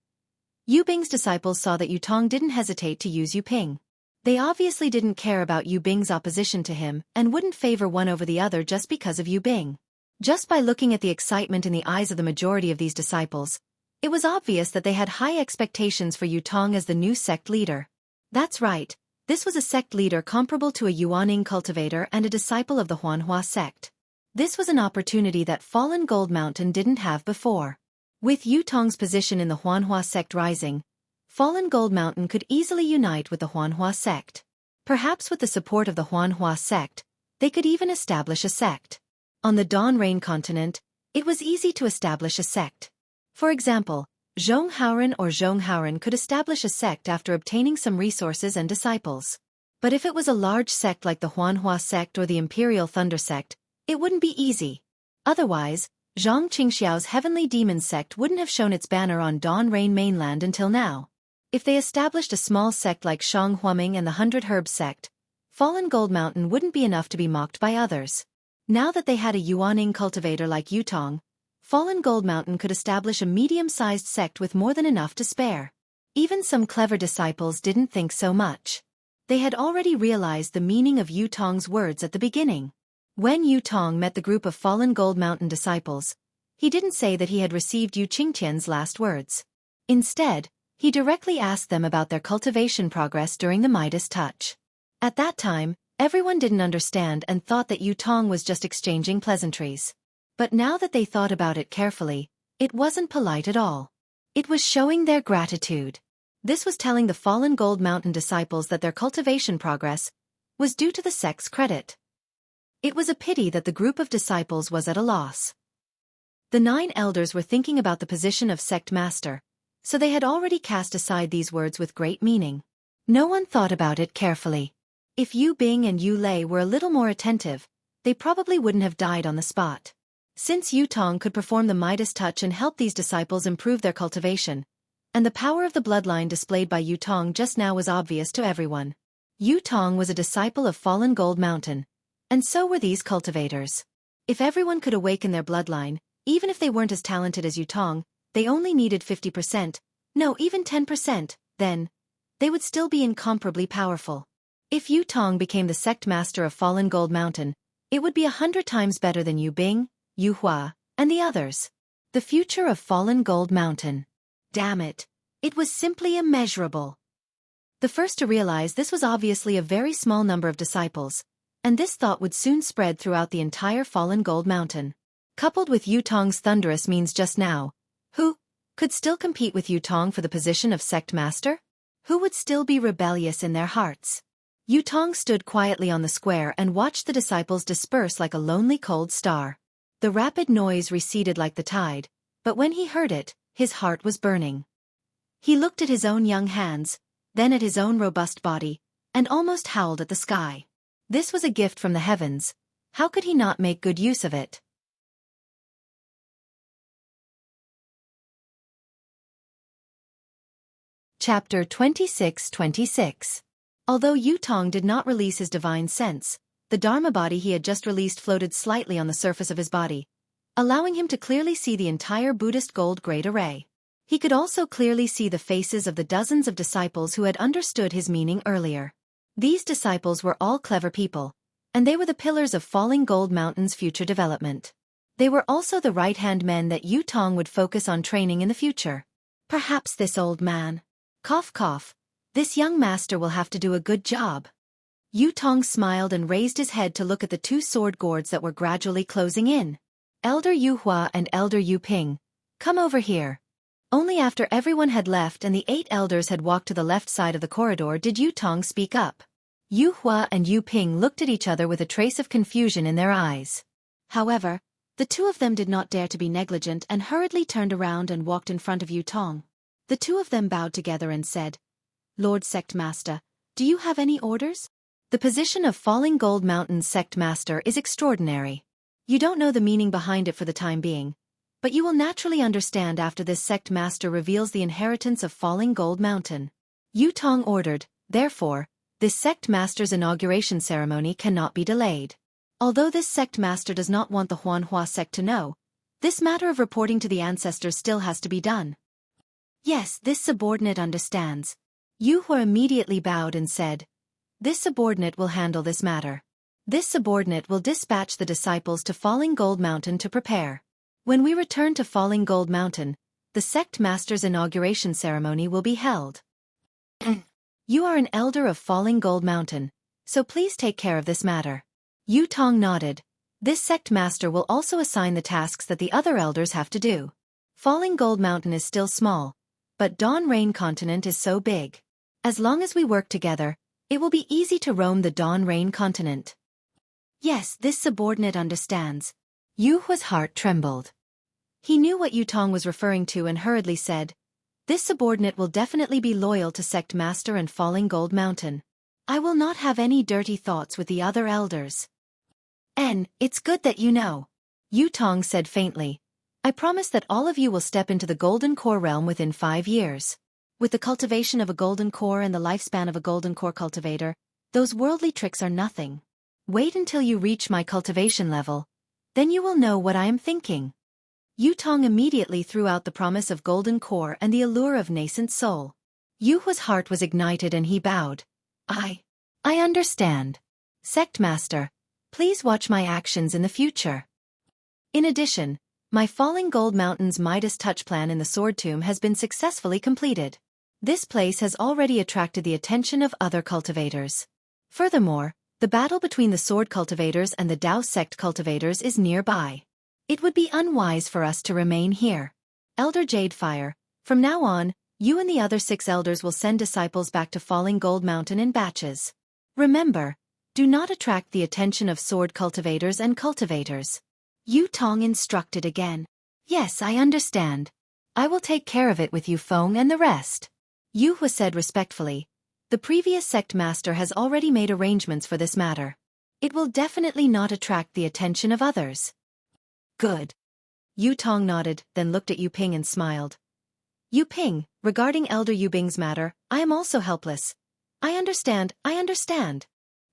Yu Bing's disciples saw that Yu Tong didn't hesitate to use Yu Ping. They obviously didn't care about Yu Bing's opposition to him and wouldn't favor one over the other just because of Yu Bing. Just by looking at the excitement in the eyes of the majority of these disciples, it was obvious that they had high expectations for Yu Tong as the new sect leader. That's right, this was a sect leader comparable to a Yuaning cultivator and a disciple of the Huanhua sect. This was an opportunity that Fallen Gold Mountain didn't have before. With Yu Tong's position in the Huanhua sect rising, Fallen Gold Mountain could easily unite with the Huanhua sect. Perhaps with the support of the Huanhua sect, they could even establish a sect. On the Dawn Rain continent, it was easy to establish a sect. For example, Zhonghaoren could establish a sect after obtaining some resources and disciples. But if it was a large sect like the Huanhua sect or the Imperial Thunder sect, it wouldn't be easy. Otherwise, Zhang Qingxiao's Heavenly Demon sect wouldn't have shown its banner on Dawn Rain mainland until now. If they established a small sect like Shang Huaming and the 100 Herb sect, Fallen Gold Mountain wouldn't be enough to be mocked by others. Now that they had a Yuaning cultivator like Yu Tong, Fallen Gold Mountain could establish a medium-sized sect with more than enough to spare. Even some clever disciples didn't think so much. They had already realized the meaning of Yu Tong's words at the beginning. When Yu Tong met the group of fallen Gold Mountain disciples, he didn't say that he had received Yu Qingtian's last words. Instead, he directly asked them about their cultivation progress during the Midas touch. At that time, everyone didn't understand and thought that Yu Tong was just exchanging pleasantries. But now that they thought about it carefully, it wasn't polite at all. It was showing their gratitude. This was telling the fallen Gold Mountain disciples that their cultivation progress was due to the sect's credit. It was a pity that the group of disciples was at a loss. The 9 elders were thinking about the position of sect master, so they had already cast aside these words with great meaning. No one thought about it carefully. If Yu Bing and Yu Lei were a little more attentive, they probably wouldn't have died on the spot. Since Yu Tong could perform the Midas touch and help these disciples improve their cultivation, and the power of the bloodline displayed by Yu Tong just now was obvious to everyone. Yu Tong was a disciple of fallen Gold Mountain, and so were these cultivators. If everyone could awaken their bloodline, even if they weren't as talented as Yu Tong, they only needed 50%, no, even 10%, then they would still be incomparably powerful. If Yu Tong became the sect master of fallen Gold Mountain, it would be 100 times better than Yu Bing, Yu Hua, and the others. The future of fallen Gold Mountain. Damn it. It was simply immeasurable. The first to realize this was obviously a very small number of disciples, and this thought would soon spread throughout the entire fallen Gold Mountain. Coupled with Yu Tong's thunderous means just now, who could still compete with Yu Tong for the position of sect master? Who would still be rebellious in their hearts? Yu Tong stood quietly on the square and watched the disciples disperse like a lonely cold star. The rapid noise receded like the tide, but when he heard it, his heart was burning. He looked at his own young hands, then at his own robust body, and almost howled at the sky. This was a gift from the heavens. How could he not make good use of it? Chapter 26-26. Although Yu Tong did not release his divine sense, the Dharma body he had just released floated slightly on the surface of his body, allowing him to clearly see the entire Buddhist gold grade array. He could also clearly see the faces of the dozens of disciples who had understood his meaning earlier. These disciples were all clever people, and they were the pillars of Falling Gold Mountain's future development. They were also the right-hand men that Yu Tong would focus on training in the future. Perhaps this old man. Cough cough. This young master will have to do a good job. Yu Tong smiled and raised his head to look at the 2 sword gourds that were gradually closing in. Elder Yu Hua and Elder Yu Ping, come over here. Only after everyone had left and the 8 elders had walked to the left side of the corridor did Yu Tong speak up. Yu Hua and Yu Ping looked at each other with a trace of confusion in their eyes. However, the 2 of them did not dare to be negligent and hurriedly turned around and walked in front of Yu Tong. The 2 of them bowed together and said, Lord Sect Master, do you have any orders? The position of Falling Gold Mountain Sect Master is extraordinary. You don't know the meaning behind it for the time being, but you will naturally understand after this Sect Master reveals the inheritance of Falling Gold Mountain. Yu Tong ordered, therefore, this Sect Master's inauguration ceremony cannot be delayed. Although this Sect Master does not want the Huanhua sect to know, this matter of reporting to the ancestors still has to be done. Yes, this subordinate understands. Yu Hua immediately bowed and said, this subordinate will handle this matter. This subordinate will dispatch the disciples to Falling Gold Mountain to prepare. When we return to Falling Gold Mountain, the Sect Master's inauguration ceremony will be held. You are an elder of Falling Gold Mountain, so please take care of this matter. Yu Tong nodded. This Sect Master will also assign the tasks that the other elders have to do. Falling Gold Mountain is still small, but Dawn Rain Continent is so big. As long as we work together, it will be easy to roam the Dawn Rain Continent. Yes, this subordinate understands. Yu Hua's heart trembled. He knew what Yu Tong was referring to and hurriedly said, this subordinate will definitely be loyal to Sect Master and Falling Gold Mountain. I will not have any dirty thoughts with the other elders. It's good that you know. Yu Tong said faintly. I promise that all of you will step into the Golden Core realm within 5 years. With the cultivation of a Golden Core and the lifespan of a Golden Core cultivator, those worldly tricks are nothing. Wait until you reach my cultivation level. Then you will know what I am thinking. Yu Tong immediately threw out the promise of Golden Core and the allure of nascent soul. Yu Hua's heart was ignited and he bowed. I understand. Sect Master, Please watch my actions in the future. In addition, my Falling Gold Mountains Midas Touch plan in the Sword Tomb has been successfully completed. This place has already attracted the attention of other cultivators. Furthermore, the battle between the Sword Cultivators and the Dao Sect Cultivators is nearby. It would be unwise for us to remain here. Elder Jadefire, from now on, you and the other 6 elders will send disciples back to Falling Gold Mountain in batches. Remember, do not attract the attention of Sword Cultivators and Cultivators. Yu Tong instructed again. Yes, I understand. I will take care of it with Yu Feng and the rest. Yu Hua said respectfully. The previous sect master has already made arrangements for this matter. It will definitely not attract the attention of others. Good. Yu Tong nodded, then looked at Yu Ping and smiled. Yu Ping, regarding Elder Yu Bing's matter, I am also helpless. I understand.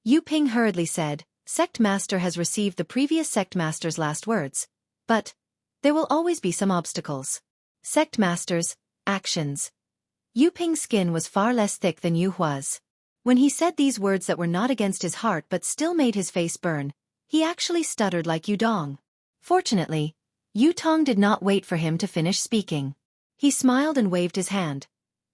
Yu Ping hurriedly said, Sect Master has received the previous Sect Master's last words. But there will always be some obstacles. Sect Master's actions. Yu Ping's skin was far less thick than Yu Hua's. When he said these words that were not against his heart but still made his face burn, he actually stuttered like Yu Dong. Fortunately, Yu Tong did not wait for him to finish speaking. He smiled and waved his hand.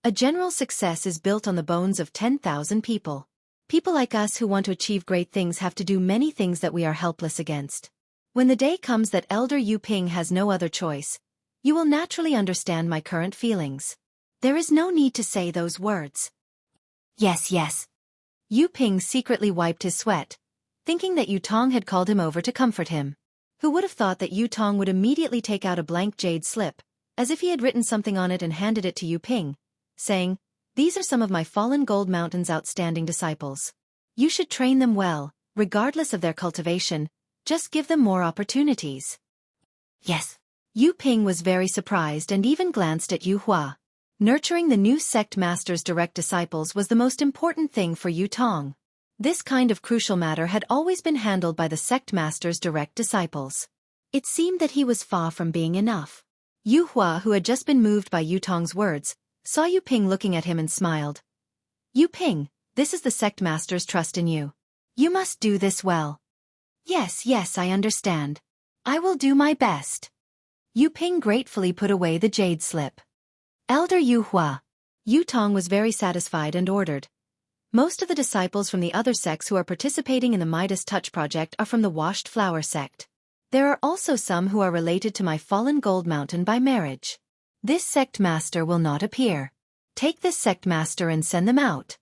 A general success is built on the bones of 10,000 people. People like us who want to achieve great things have to do many things that we are helpless against. When the day comes that Elder Yu Ping has no other choice, you will naturally understand my current feelings. There is no need to say those words. Yes. Yu Ping secretly wiped his sweat, thinking that Yu Tong had called him over to comfort him. Who would have thought that Yu Tong would immediately take out a blank jade slip, as if he had written something on it and handed it to Yu Ping, saying, These are some of my Fallen Gold Mountains outstanding disciples. You should train them well, regardless of their cultivation, just give them more opportunities. Yes. Yu Ping was very surprised and even glanced at Yu Hua. Nurturing the new sect master's direct disciples was the most important thing for Yu Tong. This kind of crucial matter had always been handled by the sect master's direct disciples. It seemed that he was far from being enough. Yu Hua, who had just been moved by Yu Tong's words, saw Yu Ping looking at him and smiled. Yu Ping, this is the sect master's trust in you. You must do this well. Yes, I understand. I will do my best. Yu Ping gratefully put away the jade slip. Elder Yu Hua. Yu Tong was very satisfied and ordered. Most of the disciples from the other sects who are participating in the Midas Touch project are from the Washed Flower sect. There are also some who are related to my Fallen Gold Mountain by marriage. This sect master will not appear. Take this sect master and send them out.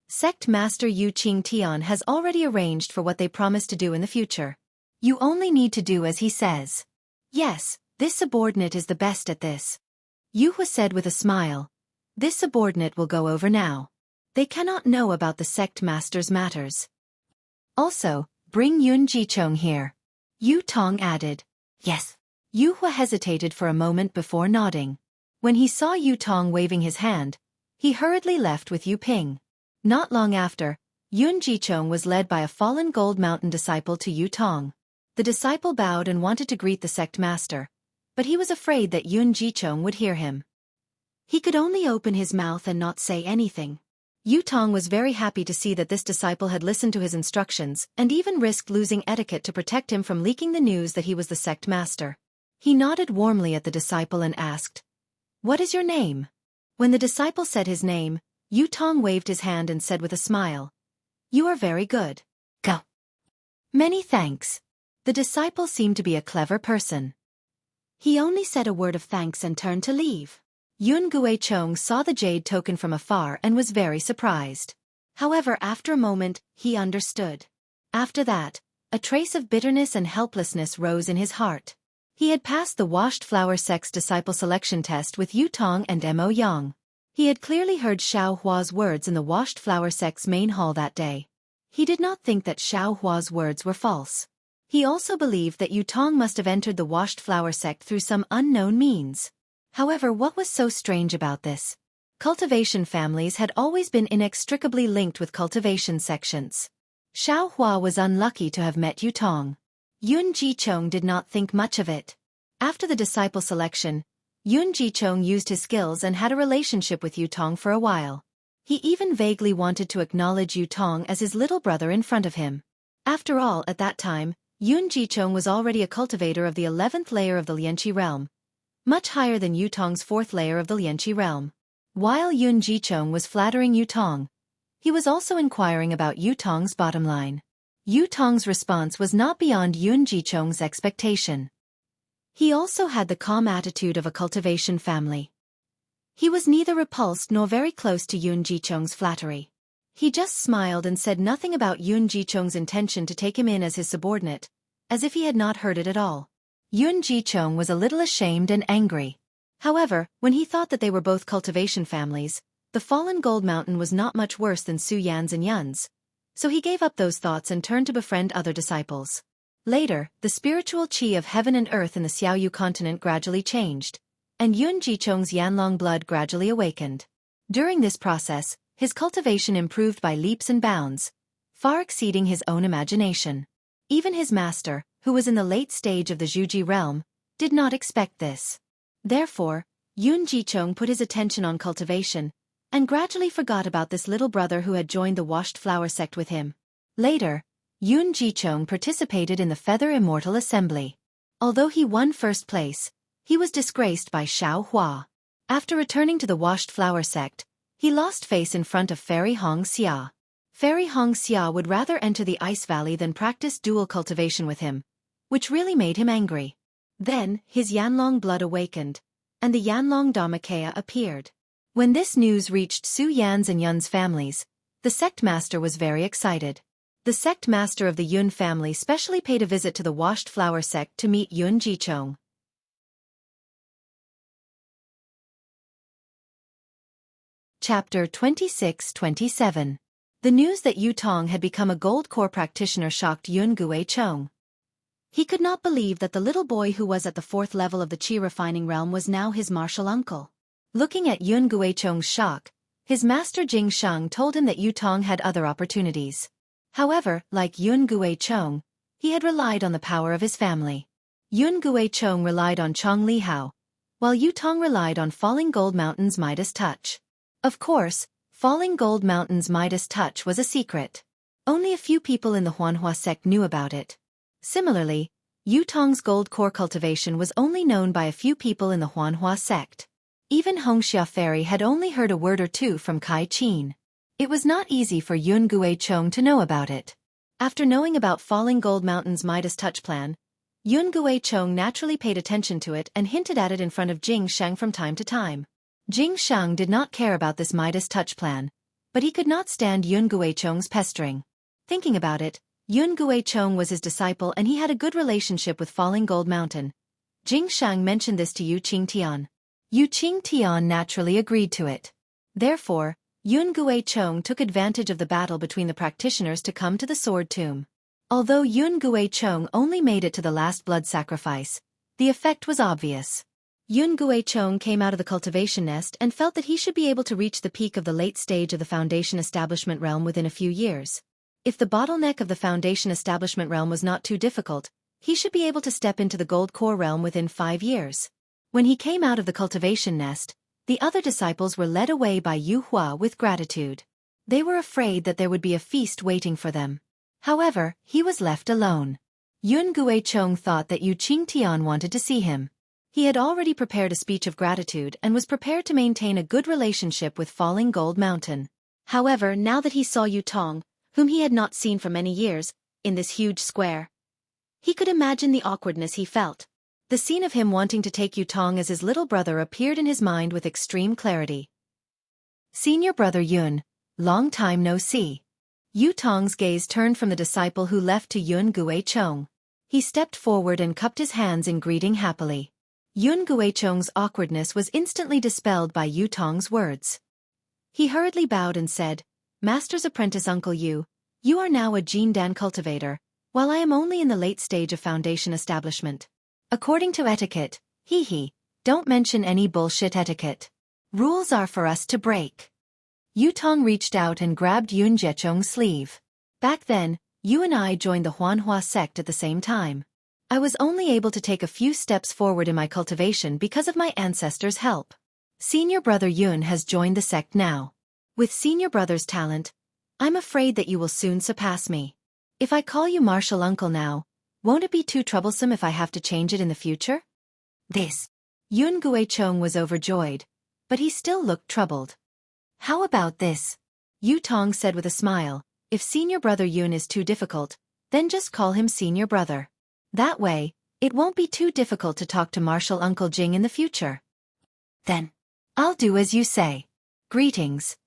Sect Master Yu Qing Tian has already arranged for what they promise to do in the future. You only need to do as he says. Yes, this subordinate is the best at this. Yu Hua said with a smile. This subordinate will go over now. They cannot know about the sect master's matters. Also, bring Yun Jichong here. Yu Tong added. Yes. Yu Hua hesitated for a moment before nodding. When he saw Yu Tong waving his hand, he hurriedly left with Yu Ping. Not long after, Yun Jichong was led by a Fallen Gold Mountain disciple to Yu Tong. The disciple bowed and wanted to greet the sect master, but he was afraid that Yun Jichong would hear him. He could only open his mouth and not say anything. Yu Tong was very happy to see that this disciple had listened to his instructions and even risked losing etiquette to protect him from leaking the news that he was the sect master. He nodded warmly at the disciple and asked, What is your name? When the disciple said his name, Yu Tong waved his hand and said with a smile, You are very good. Go. Many thanks. The disciple seemed to be a clever person. He only said a word of thanks and turned to leave. Yun Guichong saw the jade token from afar and was very surprised. However, after a moment, he understood. After that, a trace of bitterness and helplessness rose in his heart. He had passed the Washed Flower sect's disciple selection test with Yu Tong and Mo Yang. He had clearly heard Xiao Hua's words in the Washed Flower sect's main hall that day. He did not think that Xiao Hua's words were false. He also believed that Yu Tong must have entered the Washed Flower sect through some unknown means. However, what was so strange about this? Cultivation families had always been inextricably linked with cultivation sections. Xiao Hua was unlucky to have met Yu Tong. Yun Jichong did not think much of it. After the disciple selection, Yun Jichong used his skills and had a relationship with Yu Tong for a while. He even vaguely wanted to acknowledge Yu Tong as his little brother in front of him. After all, at that time, Yun Jichong was already a cultivator of the 11th layer of the Lianqi realm, much higher than Yutong's 4th layer of the Lianqi realm. While Yun Jichong was flattering Yutong, he was also inquiring about Yutong's bottom line. Yutong's response was not beyond Yun Jichong's expectation. He also had the calm attitude of a cultivation family. He was neither repulsed nor very close to Yun Jichong's flattery. He just smiled and said nothing about Yun Jichong's intention to take him in as his subordinate, as if he had not heard it at all. Yun Jichong was a little ashamed and angry. However, when he thought that they were both cultivation families, the fallen gold mountain was not much worse than Su Yan's and Yun's, so he gave up those thoughts and turned to befriend other disciples. Later, the spiritual qi of heaven and earth in the Xiaoyu continent gradually changed, and Yun Jichong's Yanlong blood gradually awakened. During this process, his cultivation improved by leaps and bounds, far exceeding his own imagination. Even his master, who was in the late stage of the Zhuji realm, did not expect this. Therefore, Yun Jichong put his attention on cultivation, and gradually forgot about this little brother who had joined the washed flower sect with him. Later, Yun Jichong participated in the Feather Immortal Assembly. Although he won first place, he was disgraced by Xiao Hua. After returning to the washed flower sect, he lost face in front of Fairy Hong Xia. Fairy Hong Xia would rather enter the Ice Valley than practice dual cultivation with him, which really made him angry. Then, his Yanlong blood awakened, and the Yanlong Dharmakaya appeared. When this news reached Su Yan's and Yun's families, the sect master was very excited. The sect master of the Yun family specially paid a visit to the washed flower sect to meet Yun Jichong. Chapter 26-27. The news that Yutong had become a gold core practitioner shocked Yun Guichong. He could not believe that the little boy who was at the 4th level of the Qi refining realm was now his martial uncle. Looking at Yun Guichong's shock, his master Jing Sheng told him that Yutong had other opportunities. However, like Yun Guichong, he had relied on the power of his family. Yun Guichong relied on Chong Li Hao, while Yutong relied on Falling Gold Mountain's Midas touch. Of course, Falling Gold Mountain's Midas touch was a secret. Only a few people in the Huanhua sect knew about it. Similarly, Yutong's gold core cultivation was only known by a few people in the Huanhua sect. Even Hongxia Fairy had only heard a word or two from Kai Qin. It was not easy for Yun Guichong to know about it. After knowing about Falling Gold Mountain's Midas touch plan, Yun Guichong naturally paid attention to it and hinted at it in front of Jing Sheng from time to time. Jing Sheng did not care about this Midas touch plan, but he could not stand Yun Guichong's pestering. Thinking about it, Yun Guichong was his disciple and he had a good relationship with Falling Gold Mountain. Jing Sheng mentioned this to Yu Qingtian. Yu Qingtian naturally agreed to it. Therefore, Yun Guichong took advantage of the battle between the practitioners to come to the sword tomb. Although Yun Guichong only made it to the last blood sacrifice, the effect was obvious. Yun Guichong came out of the cultivation nest and felt that he should be able to reach the peak of the late stage of the Foundation Establishment realm within a few years. If the bottleneck of the Foundation Establishment realm was not too difficult, he should be able to step into the Gold Core realm within 5 years. When he came out of the cultivation nest, the other disciples were led away by Yu Hua with gratitude. They were afraid that there would be a feast waiting for them. However, he was left alone. Yun Guichong thought that Yu Qingtian wanted to see him. He had already prepared a speech of gratitude and was prepared to maintain a good relationship with Falling Gold Mountain. However, now that he saw Yutong, whom he had not seen for many years, in this huge square, he could imagine the awkwardness he felt. The scene of him wanting to take Yutong as his little brother appeared in his mind with extreme clarity. Senior brother Yun, long time no see. Yutong's gaze turned from the disciple who left to Yun Guichong. He stepped forward and cupped his hands in greeting happily. Yun Guichong's awkwardness was instantly dispelled by Yutong's words. He hurriedly bowed and said, Master's apprentice Uncle Yu, you are now a Jindan cultivator, while I am only in the late stage of Foundation establishment. According to etiquette, don't mention any bullshit etiquette. Rules are for us to break. Yutong reached out and grabbed Yun Jichong's sleeve. Back then, you and I joined the Huanhua sect at the same time. I was only able to take a few steps forward in my cultivation because of my ancestors' help. Senior brother Yun has joined the sect now. With senior brother's talent, I'm afraid that you will soon surpass me. If I call you Martial Uncle now, won't it be too troublesome if I have to change it in the future? This. Yun Guicheng was overjoyed, but he still looked troubled. How about this? Yu Tong said with a smile, if senior brother Yun is too difficult, then just call him senior brother. That way, it won't be too difficult to talk to Martial Uncle Jing in the future. Then, I'll do as you say. Greetings.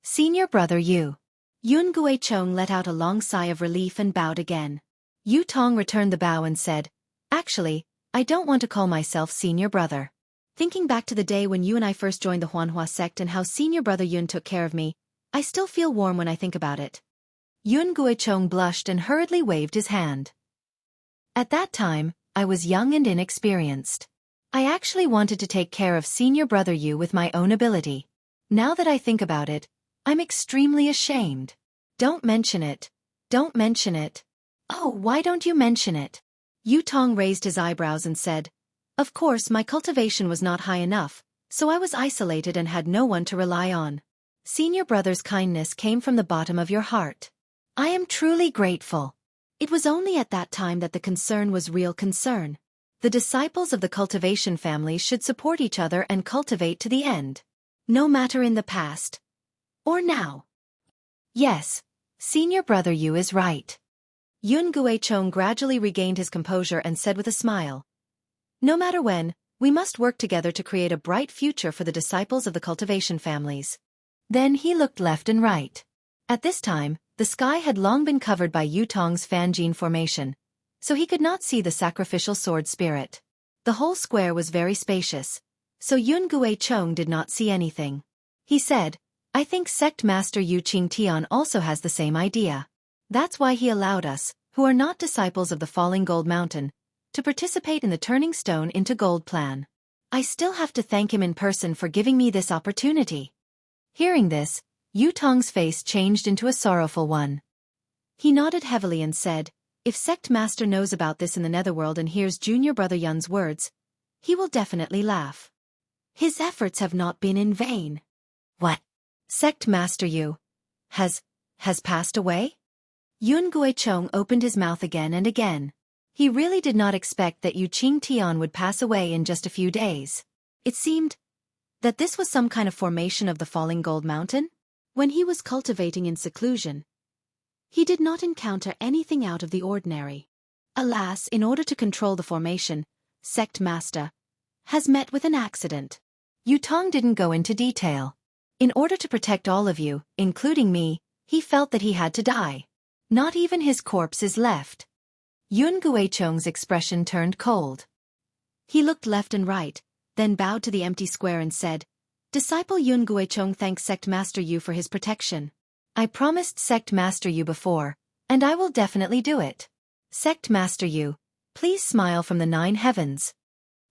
Senior brother Yu. Yun Guicheng let out a long sigh of relief and bowed again. Yu Tong returned the bow and said, actually, I don't want to call myself senior brother. Thinking back to the day when you and I first joined the Huanhua sect and how senior brother Yun took care of me, I still feel warm when I think about it. Yun Guicheng blushed and hurriedly waved his hand. At that time, I was young and inexperienced. I actually wanted to take care of senior brother Yu with my own ability. Now that I think about it, I'm extremely ashamed. Don't mention it. Don't mention it. Oh, why don't you mention it? Yu Tong raised his eyebrows and said, of course my cultivation was not high enough, so I was isolated and had no one to rely on. Senior brother's kindness came from the bottom of your heart. I am truly grateful. It was only at that time that the concern was real concern. The disciples of the cultivation family should support each other and cultivate to the end. No matter in the past. Or now. Yes, senior brother Yu is right. Yun Guicheng gradually regained his composure and said with a smile. No matter when, we must work together to create a bright future for the disciples of the cultivation families. Then he looked left and right. At this time, the sky had long been covered by Yu Tong's Fanjin formation, so he could not see the sacrificial sword spirit. The whole square was very spacious, so Yun Guicheng did not see anything. He said, I think Sect Master Yu Qingtian also has the same idea. That's why he allowed us, who are not disciples of the Falling Gold Mountain, to participate in the Turning Stone into Gold plan. I still have to thank him in person for giving me this opportunity. Hearing this, Yu Tong's face changed into a sorrowful one. He nodded heavily and said, if Sect Master knows about this in the Netherworld and hears Junior Brother Yun's words, he will definitely laugh. His efforts have not been in vain. What? Sect Master Yu has passed away? Yun Guicheng opened his mouth again and again. He really did not expect that Yu Qingtian would pass away in just a few days. It seemed that this was some kind of formation of the Falling Gold Mountain. When he was cultivating in seclusion, he did not encounter anything out of the ordinary. Alas, in order to control the formation, Sect Master has met with an accident. Yu Tong didn't go into detail. In order to protect all of you, including me, he felt that he had to die. Not even his corpse is left. Yun Guicheng's expression turned cold. He looked left and right, then bowed to the empty square and said, Disciple Yun Guicheng thanks Sect Master Yu for his protection. I promised Sect Master Yu before, and I will definitely do it. Sect Master Yu, please smile from the 9 heavens.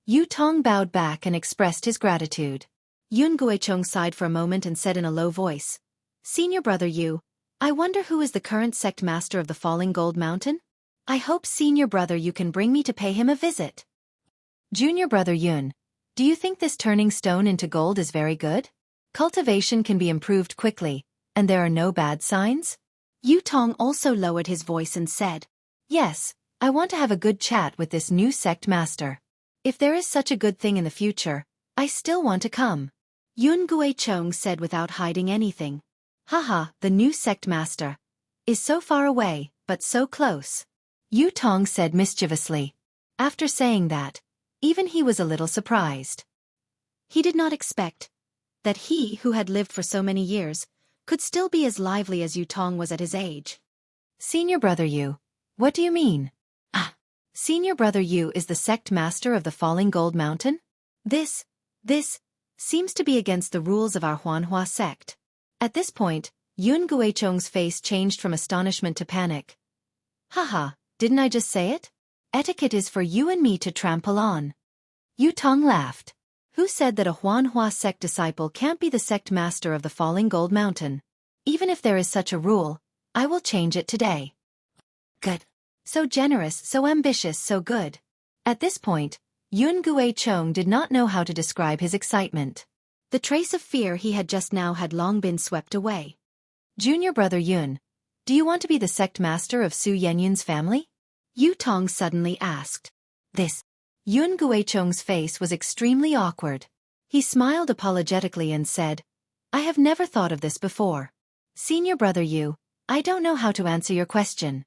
Yu Tong bowed back and expressed his gratitude. Yun Guicheng sighed for a moment and said in a low voice, Senior brother Yu, I wonder who is the current sect master of the Falling Gold Mountain? I hope senior brother Yu can bring me to pay him a visit. Junior brother Yun, do you think this turning stone into gold is very good? Cultivation can be improved quickly, and there are no bad signs? Yu Tong also lowered his voice and said, Yes, I want to have a good chat with this new sect master. If there is such a good thing in the future, I still want to come. Yun Guicheng said without hiding anything. Haha, the new sect master is so far away, but so close. Yu Tong said mischievously. After saying that, even he was a little surprised. He did not expect that he, who had lived for so many years, could still be as lively as Yu Tong was at his age. Senior brother Yu, what do you mean? Ah, senior brother Yu is the sect master of the Falling Gold Mountain? This seems to be against the rules of our Huanhua sect. At this point, Yun Guicheng's face changed from astonishment to panic. Haha, didn't I just say it? Etiquette is for you and me to trample on. Yu Tong laughed. Who said that a Huanhua sect disciple can't be the sect master of the Falling Gold Mountain? Even if there is such a rule, I will change it today. Good. So generous, so ambitious, so good. At this point, Yun Guicheng did not know how to describe his excitement. The trace of fear he had just now had long been swept away. Junior brother Yun, Do you want to be the sect master of Su Yenyun's family? Yu Tong suddenly asked. This. Yun Guicheng's face was extremely awkward. He smiled apologetically and said, I have never thought of this before. Senior brother Yu, I don't know how to answer your question.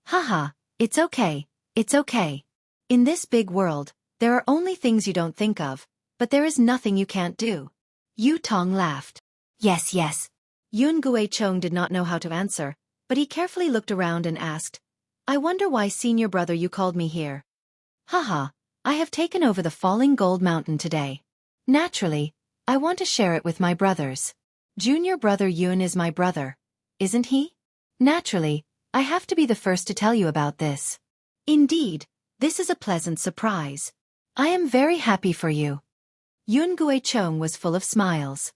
Haha, it's okay, it's okay. In this big world, there are only things you don't think of, but there is nothing you can't do. Yu Tong laughed. Yes, yes. Yun Guicheng did not know how to answer, but he carefully looked around and asked, I wonder why senior brother you called me here. Haha, I have taken over the falling gold mountain today. Naturally, I want to share it with my brothers. Junior brother Yun is my brother, isn't he? Naturally, I have to be the first to tell you about this. Indeed, this is a pleasant surprise. I am very happy for you. Yun Guicheng was full of smiles.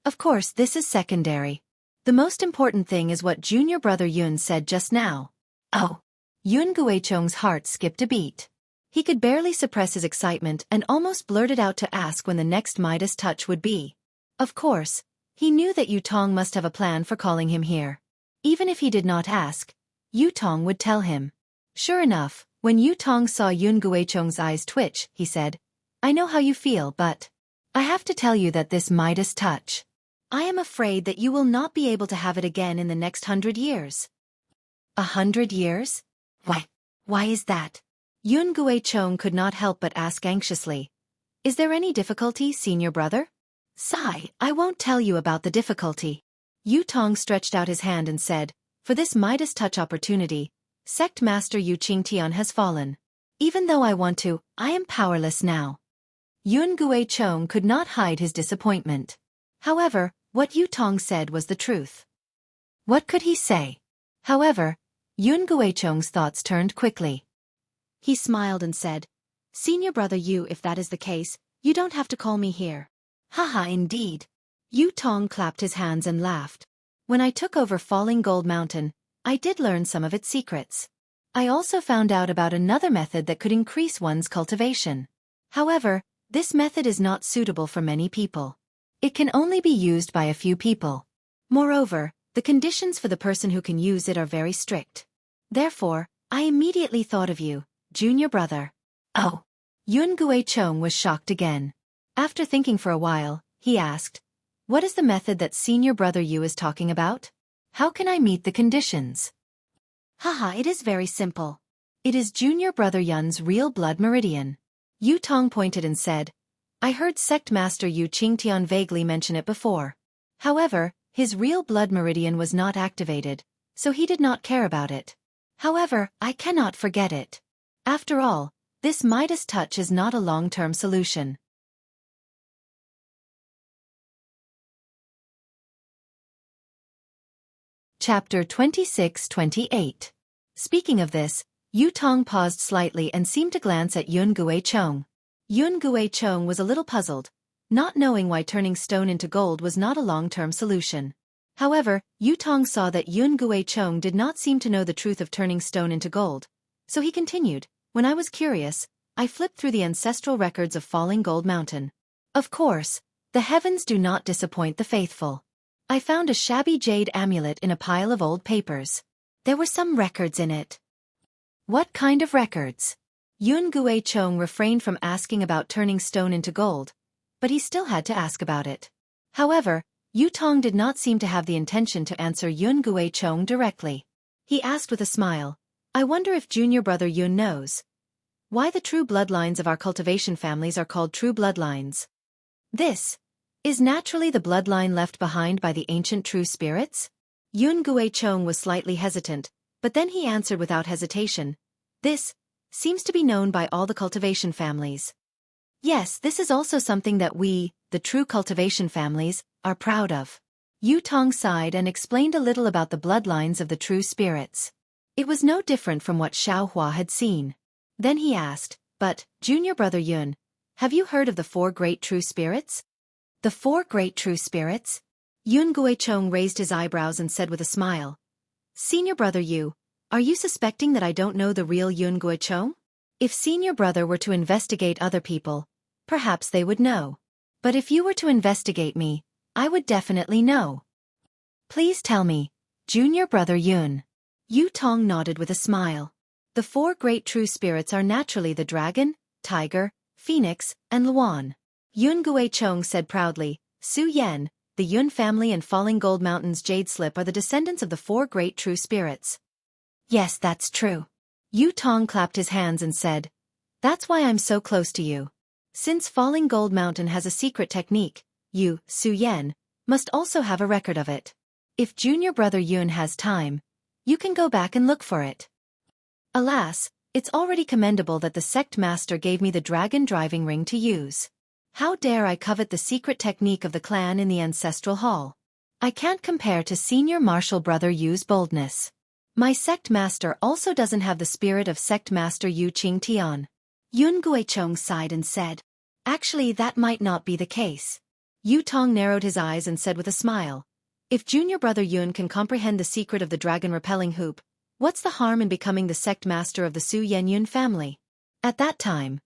Of course, this is secondary. The most important thing is what junior brother Yun said just now. Oh. Yun Guicheng's heart skipped a beat. He could barely suppress his excitement and almost blurted out to ask when the next Midas touch would be. Of course, he knew that Yu Tong must have a plan for calling him here. Even if he did not ask, Yu Tong would tell him. Sure enough, when Yu Tong saw Yun Guicheng's eyes twitch, he said, I know how you feel, but I have to tell you that this Midas touch. I am afraid that you will not be able to have it again in the next 100 years. 100 years? Why is that? Yun Guicheng could not help but ask anxiously. Is there any difficulty, senior brother? Sigh, I won't tell you about the difficulty. Yu Tong stretched out his hand and said, for this Midas touch opportunity, Sect Master Yu Qingtian has fallen. Even though I want to, I am powerless now. Yun Guicheng could not hide his disappointment. However, what Yu Tong said was the truth. What could he say? However, Yun Guicheng's thoughts turned quickly. He smiled and said, Senior brother Yu, if that is the case, you don't have to call me here. Haha, indeed. Yu Tong clapped his hands and laughed. When I took over Falling Gold Mountain, I did learn some of its secrets. I also found out about another method that could increase one's cultivation. However, this method is not suitable for many people. It can only be used by a few people. Moreover, the conditions for the person who can use it are very strict. Therefore, I immediately thought of you, junior brother. Oh. Yun Guicheng was shocked again. After thinking for a while, he asked, what is the method that senior brother Yu is talking about? How can I meet the conditions? Haha, it is very simple. It is junior brother Yun's real blood meridian. Yu Tong pointed and said, I heard Sect Master Yu Qingtian vaguely mention it before. However, his real blood meridian was not activated, so he did not care about it. However, I cannot forget it. After all, this Midas touch is not a long-term solution. Chapter 26-28. Speaking of this, Yu Tong paused slightly and seemed to glance at Yun Guicheng. Yun Guicheng was a little puzzled, not knowing why turning stone into gold was not a long-term solution. However, Yu Tong saw that Yun Guicheng did not seem to know the truth of turning stone into gold, so he continued, when I was curious, I flipped through the ancestral records of Falling Gold Mountain. Of course, the heavens do not disappoint the faithful. I found a shabby jade amulet in a pile of old papers. There were some records in it. What kind of records? Yun Guicheng refrained from asking about turning stone into gold, but he still had to ask about it. However, Yu Tong did not seem to have the intention to answer Yun Guicheng directly. He asked with a smile, I wonder if junior brother Yun knows why the true bloodlines of our cultivation families are called true bloodlines. This is naturally the bloodline left behind by the ancient true spirits? Yun Guicheng was slightly hesitant, but then he answered without hesitation. This seems to be known by all the cultivation families. Yes, this is also something that we, the true cultivation families, are proud of. Yu Tong sighed and explained a little about the bloodlines of the true spirits. It was no different from what Xiaohua had seen. Then he asked, but, junior brother Yun, have you heard of the 4 great true spirits? The 4 great true spirits? Yun Guicheng raised his eyebrows and said with a smile. Senior brother Yu, are you suspecting that I don't know the real Yun Guicheng? If senior brother were to investigate other people, perhaps they would know. But if you were to investigate me, I would definitely know. Please tell me, Junior brother Yun. Yu Tong nodded with a smile. The four great true spirits are naturally the dragon, tiger, phoenix, and Luan. Yun Guichong said proudly, Su Yan, the Yun family and Falling Gold Mountain's jade slip are the descendants of the four great true spirits. Yes, that's true. Yu Tong clapped his hands and said, That's why I'm so close to you. Since Falling Gold Mountain has a secret technique, you, Su Yan, must also have a record of it. If junior brother Yun has time, you can go back and look for it. Alas, it's already commendable that the sect master gave me the dragon driving ring to use. How dare I covet the secret technique of the clan in the ancestral hall? I can't compare to senior martial brother Yu's boldness. My sect master also doesn't have the spirit of sect master Yu Qing Tian. Yun Guichong sighed and said, Actually, that might not be the case. Yu Tong narrowed his eyes and said with a smile, If junior brother Yun can comprehend the secret of the dragon-repelling hoop, what's the harm in becoming the sect master of the Su Yan Yun family? At that time,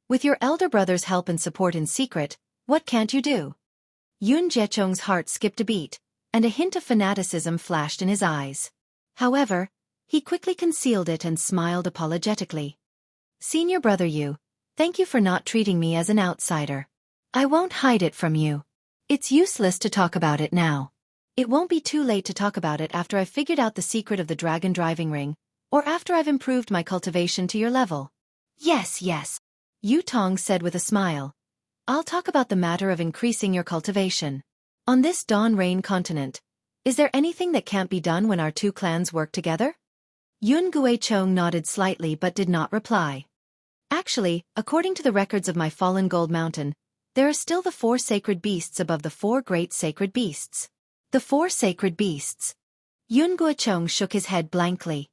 with your elder brother's help and support in secret, what can't you do? Yun Jiechong's heart skipped a beat, and a hint of fanaticism flashed in his eyes. However, he quickly concealed it and smiled apologetically. Senior brother Yu, thank you for not treating me as an outsider. I won't hide it from you. It's useless to talk about it now. It won't be too late to talk about it after I've figured out the secret of the dragon driving ring, or after I've improved my cultivation to your level. Yes, Yu Tong said with a smile. I'll talk about the matter of increasing your cultivation. On this Dawn Rain continent, is there anything that can't be done when our two clans work together? Yun Guichong nodded slightly but did not reply. Actually, according to the records of my Fallen Gold Mountain, there are still the four sacred beasts above the four great sacred beasts. The four sacred beasts. Yun Guichong shook his head blankly.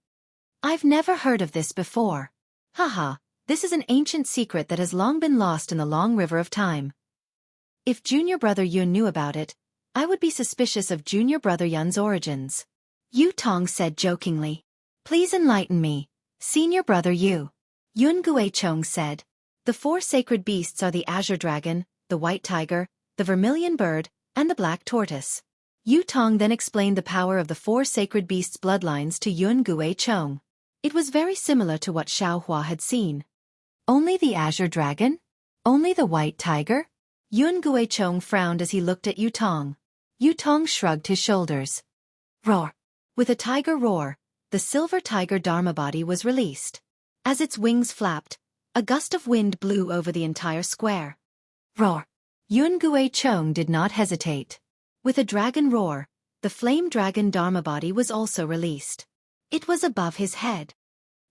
I've never heard of this before. Haha, this is an ancient secret that has long been lost in the long river of time. If junior brother Yun knew about it, I would be suspicious of junior brother Yun's origins. Yu Tong said jokingly. Please enlighten me, senior brother Yu. Yun Guichong said. The four sacred beasts are the azure dragon, the white tiger, the vermilion bird, and the black tortoise. Yu Tong then explained the power of the four sacred beasts' bloodlines to Yun Guichong. It was very similar to what Xiaohua had seen. Only the azure dragon? Only the white tiger? Yun Guichong frowned as he looked at Yu Tong. Yu Tong shrugged his shoulders. Roar! With a tiger roar, the silver tiger Dharma body was released. As its wings flapped, a gust of wind blew over the entire square. Roar! Yun Guichong did not hesitate. With a dragon roar, the flame dragon Dharma body was also released. It was above his head.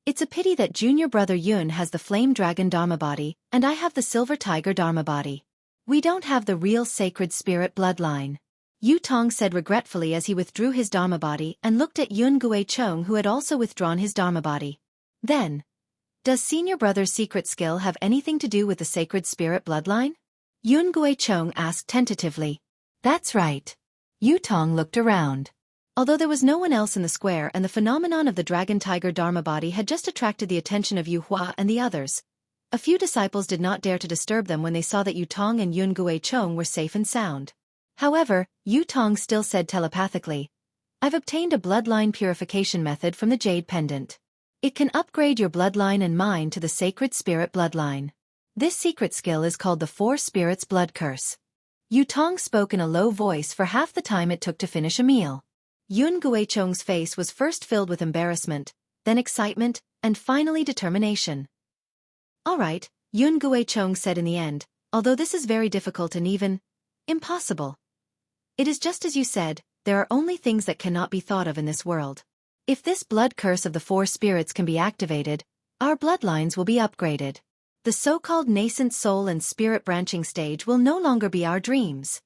It's a pity that junior brother Yun has the flame dragon Dharma body and I have the silver tiger Dharma body. We don't have the real sacred spirit bloodline. Yu Tong said regretfully as he withdrew his Dharma body and looked at Yun Guichong who had also withdrawn his Dharma body. Then, does senior brother's secret skill have anything to do with the sacred spirit bloodline? Yun Guichong asked tentatively. That's right. Yu Tong looked around. Although there was no one else in the square and the phenomenon of the dragon tiger Dharma body had just attracted the attention of Yu Hua and the others, a few disciples did not dare to disturb them when they saw that Yu Tong and Yun Guichong were safe and sound. However, Yu Tong still said telepathically, I've obtained a bloodline purification method from the Jade Pendant. It can upgrade your bloodline and mine to the sacred spirit bloodline. This secret skill is called the Four Spirits Blood Curse. Yu Tong spoke in a low voice for half the time it took to finish a meal. Yun Guichong's face was first filled with embarrassment, then excitement, and finally determination. All right, Yun Guichong said in the end, although this is very difficult and even impossible. It is just as you said, there are only things that cannot be thought of in this world. If this blood curse of the four spirits can be activated, our bloodlines will be upgraded. The so-called nascent soul and spirit branching stage will no longer be our dreams.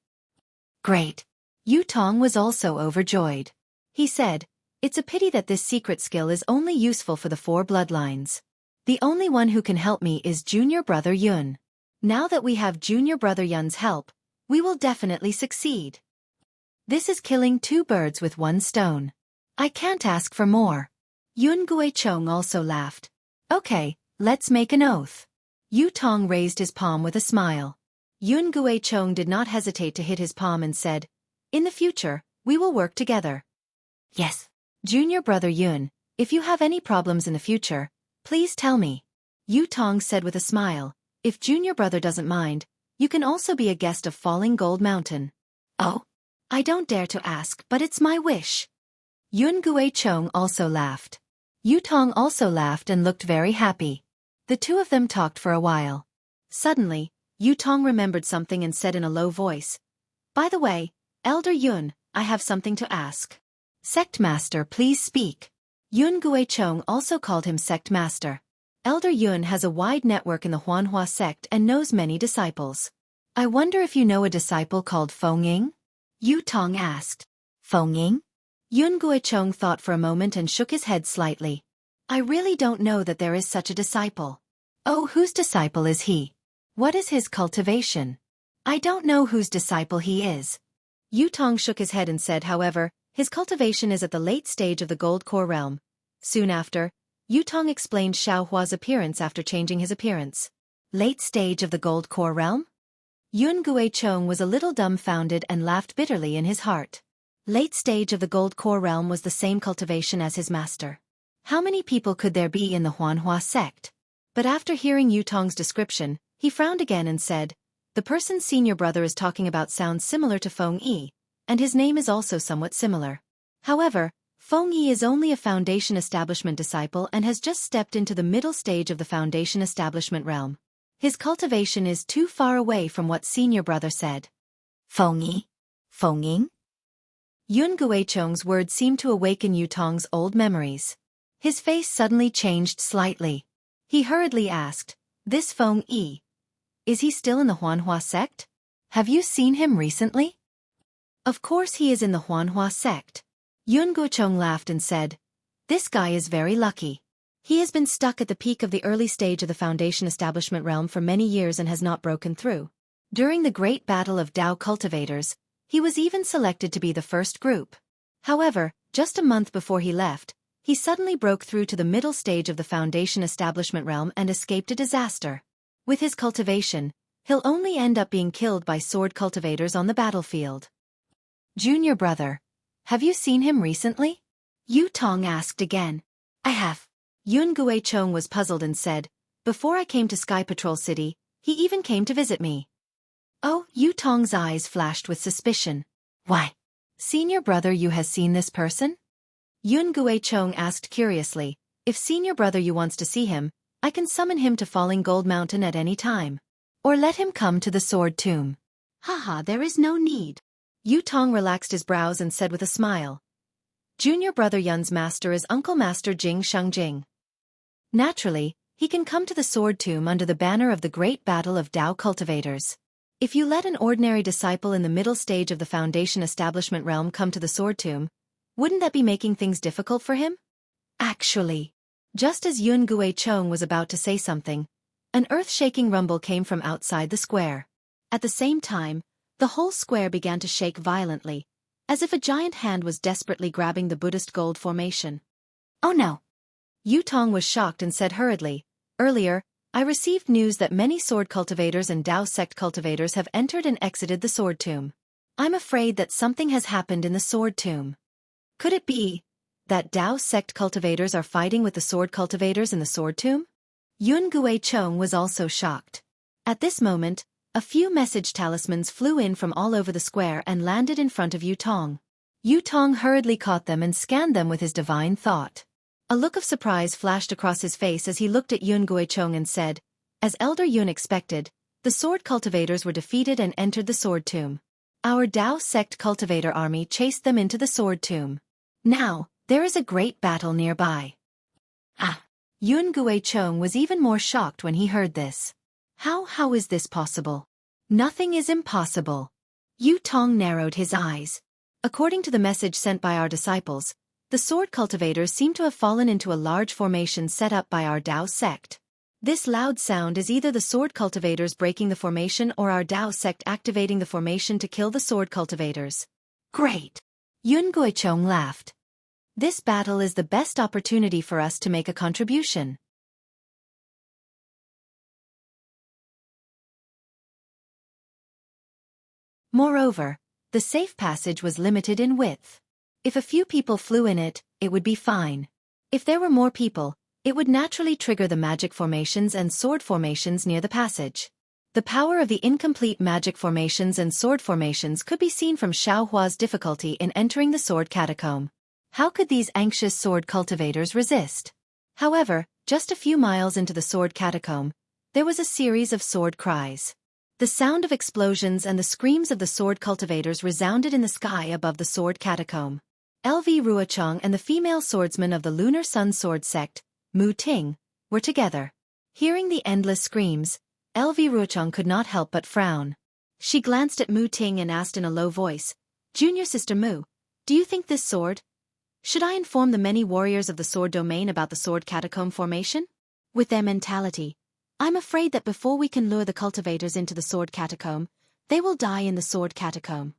Great. Yu Tong was also overjoyed. He said, it's a pity that this secret skill is only useful for the four bloodlines. The only one who can help me is junior brother Yun. Now that we have junior brother Yun's help, we will definitely succeed. This is killing two birds with one stone. I can't ask for more. Yun Guichong also laughed. Okay, let's make an oath. Yu Tong raised his palm with a smile. Yun Guichong did not hesitate to hit his palm and said, in the future, we will work together. Yes. Junior brother Yun, if you have any problems in the future, please tell me. Yu Tong said with a smile, if junior brother doesn't mind, you can also be a guest of Falling Gold Mountain. Oh? I don't dare to ask, but it's my wish. Yun Guichong also laughed. Yu Tong also laughed and looked very happy. The two of them talked for a while. Suddenly, Yu Tong remembered something and said in a low voice, by the way, Elder Yun, I have something to ask. Sect Master, please speak. Yun Guichong also called him Sect Master. Elder Yun has a wide network in the Huanhua sect and knows many disciples. I wonder if you know a disciple called Fengying? Yu Tong asked. Fengying? Yun Guichong thought for a moment and shook his head slightly. I really don't know that there is such a disciple. Oh, whose disciple is he? What is his cultivation? I don't know whose disciple he is. Yu Tong shook his head and said, however, his cultivation is at the late stage of the Gold Core realm. Soon after, Yu Tong explained Xiaohua's appearance after changing his appearance. Late stage of the Gold Core realm? Yun Guichong was a little dumbfounded and laughed bitterly in his heart. Late stage of the Gold Core realm was the same cultivation as his master. How many people could there be in the Huanhua sect? But after hearing Yu Tong's description, he frowned again and said, the person senior brother is talking about sounds similar to Fengyi, and his name is also somewhat similar. However, Fengyi is only a Foundation Establishment disciple and has just stepped into the middle stage of the Foundation Establishment realm. His cultivation is too far away from what senior brother said. Fengyi? Fengying? Yun Guichong's words seemed to awaken Yu Tong's old memories. His face suddenly changed slightly. He hurriedly asked, this Fengyi, is he still in the Huanhua sect? Have you seen him recently? Of course he is in the Huanhua sect. Yun Guichong laughed and said, this guy is very lucky. He has been stuck at the peak of the early stage of the Foundation Establishment realm for many years and has not broken through. During the Great Battle of Dao Cultivators, he was even selected to be the first group. However, just a month before he left, he suddenly broke through to the middle stage of the Foundation Establishment realm and escaped a disaster. With his cultivation, he'll only end up being killed by sword cultivators on the battlefield. Junior brother, have you seen him recently? Yu Tong asked again. I have. Yun Guichong was puzzled and said, before I came to Sky Patrol City, he even came to visit me. Oh, Yu Tong's eyes flashed with suspicion. Why? Senior brother Yu has seen this person? Yun Guichong asked curiously, if senior brother Yu wants to see him, I can summon him to Falling Gold Mountain at any time. Or let him come to the Sword Tomb. Haha, there is no need. Yu Tong relaxed his brows and said with a smile. Junior brother Yun's master is Uncle Master Jing Shengjing. Naturally, he can come to the Sword Tomb under the banner of the Great Battle of Dao Cultivators. If you let an ordinary disciple in the middle stage of the Foundation Establishment realm come to the Sword Tomb, wouldn't that be making things difficult for him? Actually, just as Yun Guichong was about to say something, an earth-shaking rumble came from outside the square. At the same time, the whole square began to shake violently, as if a giant hand was desperately grabbing the Buddhist gold formation. Oh no! Yu Tong was shocked and said hurriedly, earlier, I received news that many sword cultivators and Dao sect cultivators have entered and exited the Sword Tomb. I'm afraid that something has happened in the Sword Tomb. Could it be that Dao sect cultivators are fighting with the sword cultivators in the Sword Tomb? Yun Guichong was also shocked. At this moment, a few message talismans flew in from all over the square and landed in front of Yu Tong. Yu Tong hurriedly caught them and scanned them with his divine thought. A look of surprise flashed across his face as he looked at Yun Guichong and said, as Elder Yun expected, the sword cultivators were defeated and entered the Sword Tomb. Our Dao sect cultivator army chased them into the Sword Tomb. Now, there is a great battle nearby. Ah! Yun Guichong was even more shocked when he heard this. How is this possible? Nothing is impossible. Yu Tong narrowed his eyes. According to the message sent by our disciples, the sword cultivators seem to have fallen into a large formation set up by our Dao sect. This loud sound is either the sword cultivators breaking the formation or our Dao sect activating the formation to kill the sword cultivators. Great! Yun Guichong laughed. This battle is the best opportunity for us to make a contribution. Moreover, the safe passage was limited in width. If a few people flew in it, it would be fine. If there were more people, it would naturally trigger the magic formations and sword formations near the passage. The power of the incomplete magic formations and sword formations could be seen from Xiaohua's difficulty in entering the sword catacomb. How could these anxious sword cultivators resist? However, just a few miles into the sword catacomb, there was a series of sword cries. The sound of explosions and the screams of the sword cultivators resounded in the sky above the sword catacomb. LV Ruochang and the female swordsman of the Lunar Sun Sword Sect, Mu Ting, were together. Hearing the endless screams, LV Ruochang could not help but frown. She glanced at Mu Ting and asked in a low voice, "Junior Sister Mu, do you think this sword? Should I inform the many warriors of the sword domain about the sword catacomb formation? With their mentality, I'm afraid that before we can lure the cultivators into the sword catacomb, they will die in the sword catacomb."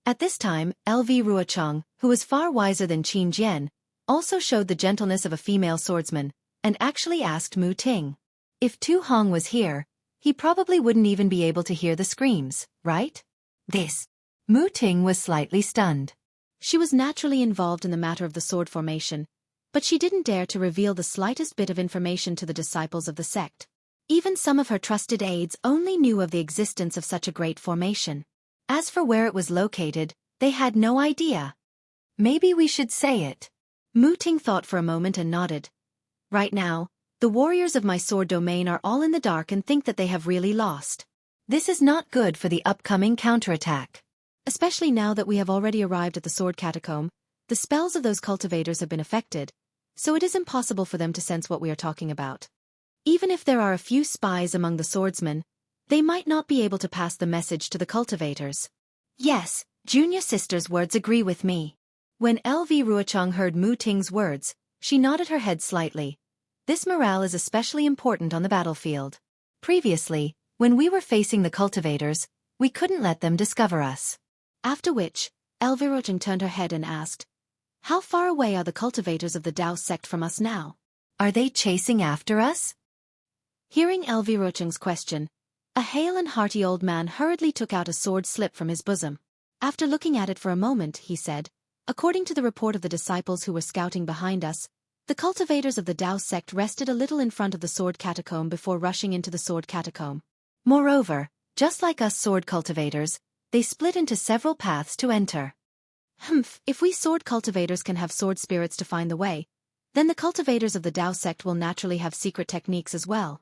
At this time, LV Ruochang, who was far wiser than Qin Jian, also showed the gentleness of a female swordsman, and actually asked Mu Ting. If Tu Hong was here, he probably wouldn't even be able to hear the screams, right? Mu Ting was slightly stunned. She was naturally involved in the matter of the sword formation, but she didn't dare to reveal the slightest bit of information to the disciples of the sect. Even some of her trusted aides only knew of the existence of such a great formation. As for where it was located, they had no idea. Maybe we should say it. Mu Ting thought for a moment and nodded. Right now, the warriors of my sword domain are all in the dark and think that they have really lost. This is not good for the upcoming counterattack. Especially now that we have already arrived at the sword catacomb, the spells of those cultivators have been affected, so it is impossible for them to sense what we are talking about. Even if there are a few spies among the swordsmen, they might not be able to pass the message to the cultivators. Yes, Junior Sister's words agree with me. When LV Ruochang heard Mu Ting's words, she nodded her head slightly. This morale is especially important on the battlefield. Previously, when we were facing the cultivators, we couldn't let them discover us. After which, LV Ruochang turned her head and asked, "How far away are the cultivators of the Dao sect from us now? Are they chasing after us?" Hearing LV Ruochang's question, a hale and hearty old man hurriedly took out a sword slip from his bosom. After looking at it for a moment, he said, "According to the report of the disciples who were scouting behind us, the cultivators of the Dao sect rested a little in front of the sword catacomb before rushing into the sword catacomb. Moreover, just like us sword cultivators, they split into several paths to enter." If we sword cultivators can have sword spirits to find the way, then the cultivators of the Dao sect will naturally have secret techniques as well.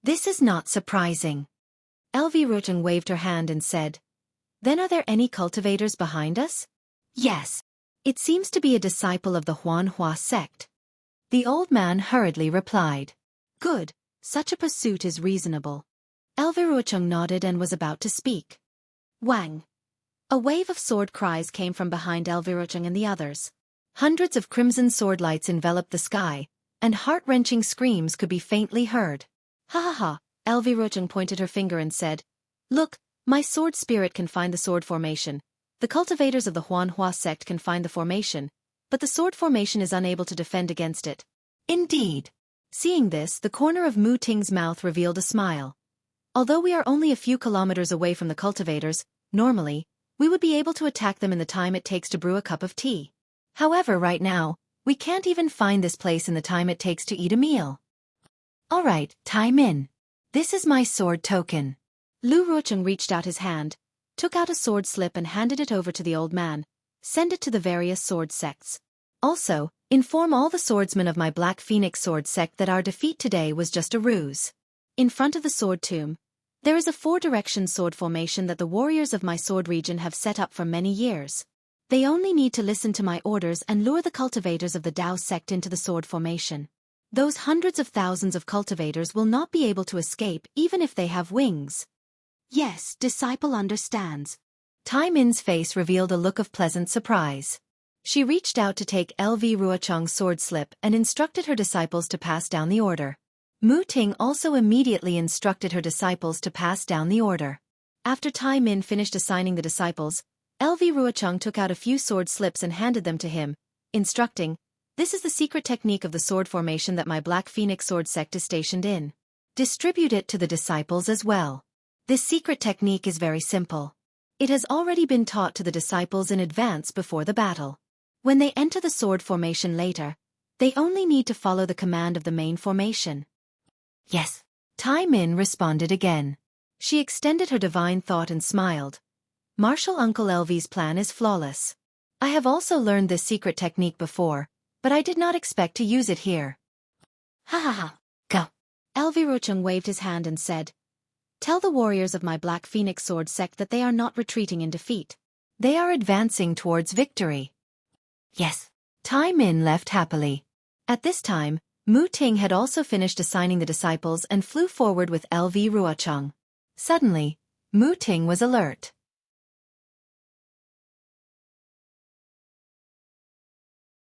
This is not surprising. LV Ruochang waved her hand and said, "Then are there any cultivators behind us?" "Yes. It seems to be a disciple of the Huanhua sect." The old man hurriedly replied. "Good, such a pursuit is reasonable." LV Ruochang nodded and was about to speak. Wang! A wave of sword cries came from behind LV Ruochang and the others. Hundreds of crimson sword lights enveloped the sky, and heart-wrenching screams could be faintly heard. "Ha ha ha," LV Ruochang pointed her finger and said, "Look, my sword spirit can find the sword formation. The cultivators of the Huanhua sect can find the formation, but the sword formation is unable to defend against it." Indeed. Seeing this, the corner of Mu Ting's mouth revealed a smile. Although we are only a few kilometers away from the cultivators, normally, we would be able to attack them in the time it takes to brew a cup of tea. However, right now, we can't even find this place in the time it takes to eat a meal. Alright, time in. This is my sword token. Lu Ruochang reached out his hand, took out a sword slip and handed it over to the old man. "Send it to the various sword sects. Also, inform all the swordsmen of my Black Phoenix sword sect that our defeat today was just a ruse." In front of the sword tomb, there is a four-direction sword formation that the warriors of my sword region have set up for many years. They only need to listen to my orders and lure the cultivators of the Dao sect into the sword formation. Those hundreds of thousands of cultivators will not be able to escape even if they have wings. Yes, disciple understands. Tai Min's face revealed a look of pleasant surprise. She reached out to take LV Ruochang's sword slip and instructed her disciples to pass down the order. Mu Ting also immediately instructed her disciples to pass down the order. After Tai Min finished assigning the disciples, LV Ruochang took out a few sword slips and handed them to him, instructing, "This is the secret technique of the sword formation that my Black Phoenix sword sect is stationed in. Distribute it to the disciples as well. This secret technique is very simple. It has already been taught to the disciples in advance before the battle. When they enter the sword formation later, they only need to follow the command of the main formation. Yes. Tai Min responded again. She extended her divine thought and smiled. Martial Uncle LV's plan is flawless. I have also learned this secret technique before, but I did not expect to use it here. Ha ha ha. Go. LV Ruocheng waved his hand and said, "Tell the warriors of my Black Phoenix Sword sect that they are not retreating in defeat. They are advancing towards victory." Yes. Tai Min left happily. At this time, Mu Ting had also finished assigning the disciples and flew forward with LV Ruocheng. Suddenly, Mu Ting was alert.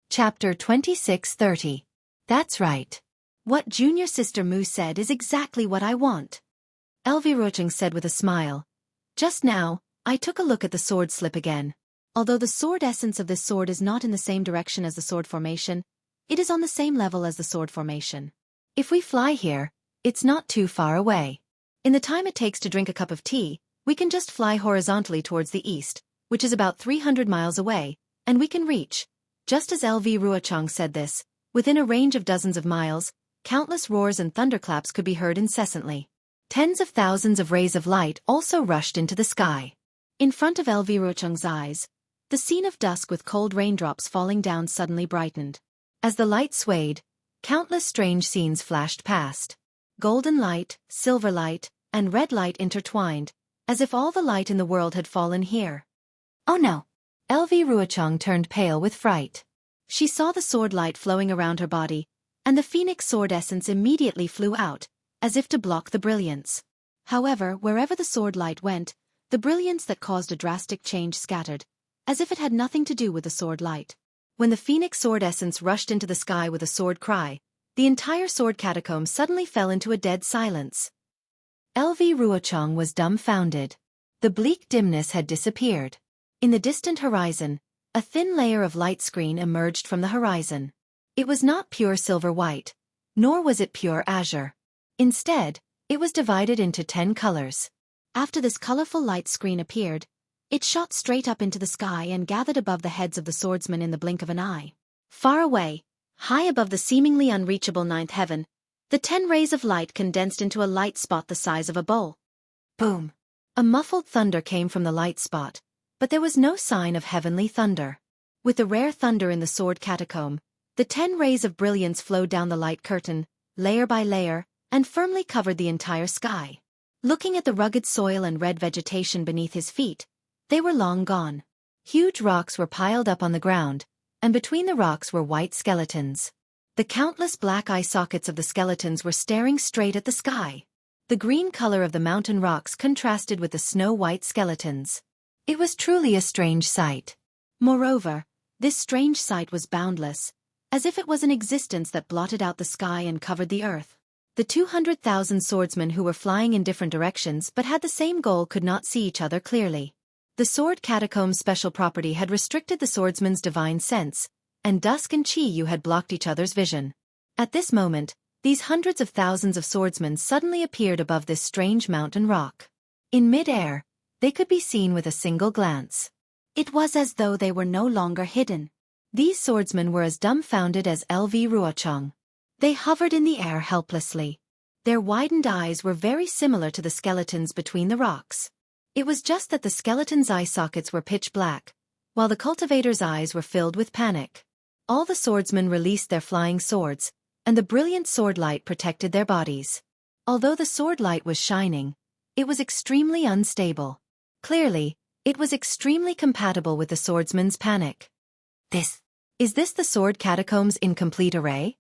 Chapter 26:30. That's right. What junior sister Mu said is exactly what I want. LV Ruocheng said with a smile. Just now, I took a look at the sword slip again. Although the sword essence of this sword is not in the same direction as the sword formation, it is on the same level as the sword formation. If we fly here, it's not too far away. In the time it takes to drink a cup of tea, we can just fly horizontally towards the east, which is about 300 miles away, and we can reach. Just as LV Ruocheng said this, within a range of dozens of miles, countless roars and thunderclaps could be heard incessantly. Tens of thousands of rays of light also rushed into the sky. In front of LV Ruocheng's eyes, the scene of dusk with cold raindrops falling down suddenly brightened. As the light swayed, countless strange scenes flashed past. Golden light, silver light, and red light intertwined, as if all the light in the world had fallen here. Oh no! LV Ruocheng turned pale with fright. She saw the sword light flowing around her body, and the phoenix sword essence immediately flew out, as if to block the brilliance. However, wherever the sword light went, the brilliance that caused a drastic change scattered, as if it had nothing to do with the sword light. When the phoenix sword essence rushed into the sky with a sword cry, the entire sword catacomb suddenly fell into a dead silence. LV Ruocheng was dumbfounded. The bleak dimness had disappeared. In the distant horizon, a thin layer of light screen emerged from the horizon. It was not pure silver white, nor was it pure azure. Instead, it was divided into 10 colors. After this colorful light screen appeared, it shot straight up into the sky and gathered above the heads of the swordsmen in the blink of an eye. Far away, high above the seemingly unreachable ninth heaven, the 10 rays of light condensed into a light spot the size of a bowl. Boom! A muffled thunder came from the light spot, but there was no sign of heavenly thunder. With the rare thunder in the sword catacomb, the 10 rays of brilliance flowed down the light curtain, layer by layer, and firmly covered the entire sky. Looking at the rugged soil and red vegetation beneath his feet, they were long gone. Huge rocks were piled up on the ground, and between the rocks were white skeletons. The countless black eye sockets of the skeletons were staring straight at the sky. The green color of the mountain rocks contrasted with the snow-white skeletons. It was truly a strange sight. Moreover, this strange sight was boundless, as if it was an existence that blotted out the sky and covered the earth. The 200,000 swordsmen who were flying in different directions but had the same goal could not see each other clearly. The sword catacomb's special property had restricted the swordsman's divine sense, and dusk and Qi Yu had blocked each other's vision. At this moment, these hundreds of thousands of swordsmen suddenly appeared above this strange mountain rock. In mid-air, they could be seen with a single glance. It was as though they were no longer hidden. These swordsmen were as dumbfounded as LV Ruocheng. They hovered in the air helplessly. Their widened eyes were very similar to the skeletons between the rocks. It was just that the skeleton's eye sockets were pitch black, while the cultivator's eyes were filled with panic. All the swordsmen released their flying swords, and the brilliant sword light protected their bodies. Although the sword light was shining, it was extremely unstable. Clearly, it was extremely compatible with the swordsman's panic. Is this the sword catacomb's incomplete array?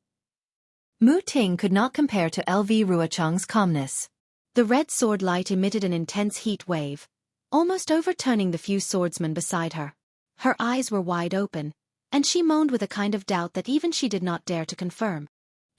Mu Ting could not compare to LV Ruocheng's calmness. The red sword light emitted an intense heat wave, almost overturning the few swordsmen beside her. Her eyes were wide open, and she moaned with a kind of doubt that even she did not dare to confirm.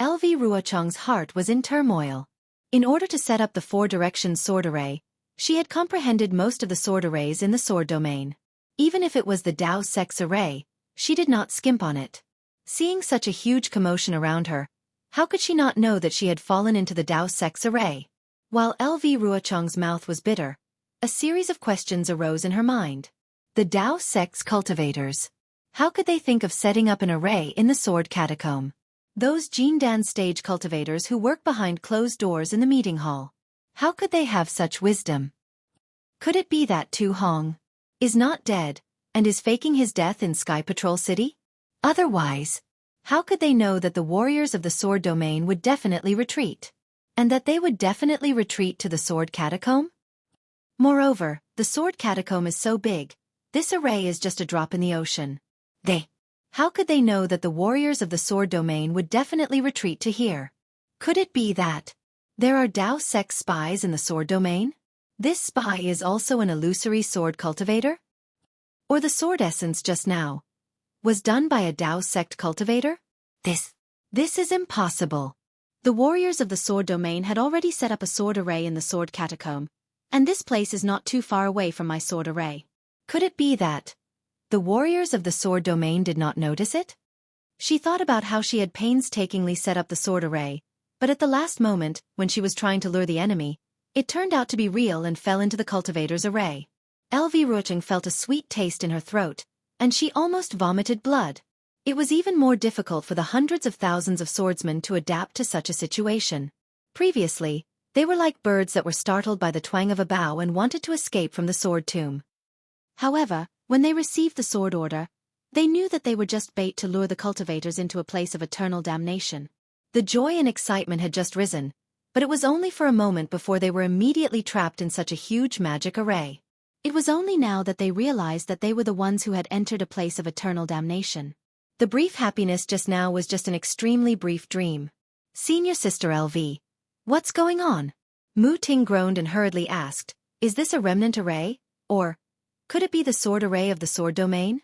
LV Ruocheng's heart was in turmoil. In order to set up the 4-direction sword array, she had comprehended most of the sword arrays in the sword domain. Even if it was the Dao Sex array, she did not skimp on it. Seeing such a huge commotion around her, how could she not know that she had fallen into the Dao Sex array? While LV Ruocheng's mouth was bitter, a series of questions arose in her mind. The Dao Sex cultivators. How could they think of setting up an array in the sword catacomb? Those Jindan stage cultivators who work behind closed doors in the meeting hall. How could they have such wisdom? Could it be that Tu Hong is not dead and is faking his death in Sky Patrol City? Otherwise, how could they know that the warriors of the sword domain would definitely retreat? And that they would definitely retreat to the sword catacomb? Moreover, the sword catacomb is so big, this array is just a drop in the ocean. How could they know that the warriors of the sword domain would definitely retreat to here? Could it be that there are Dao sect spies in the sword domain? This spy is also an illusory sword cultivator? Or the sword essence just now was done by a Dao sect cultivator? This is impossible. The warriors of the sword domain had already set up a sword array in the sword catacomb, and this place is not too far away from my sword array. Could it be that the warriors of the sword domain did not notice it? She thought about how she had painstakingly set up the sword array, but at the last moment, when she was trying to lure the enemy, it turned out to be real and fell into the cultivator's array. LV Ruocheng felt a sweet taste in her throat, and she almost vomited blood. It was even more difficult for the hundreds of thousands of swordsmen to adapt to such a situation. Previously, they were like birds that were startled by the twang of a bow and wanted to escape from the sword tomb. However, when they received the sword order, they knew that they were just bait to lure the cultivators into a place of eternal damnation. The joy and excitement had just risen, but it was only for a moment before they were immediately trapped in such a huge magic array. It was only now that they realized that they were the ones who had entered a place of eternal damnation. The brief happiness just now was just an extremely brief dream. Senior Sister LV. What's going on? Mu Ting groaned and hurriedly asked, is this a remnant array? Or could it be the sword array of the sword domain?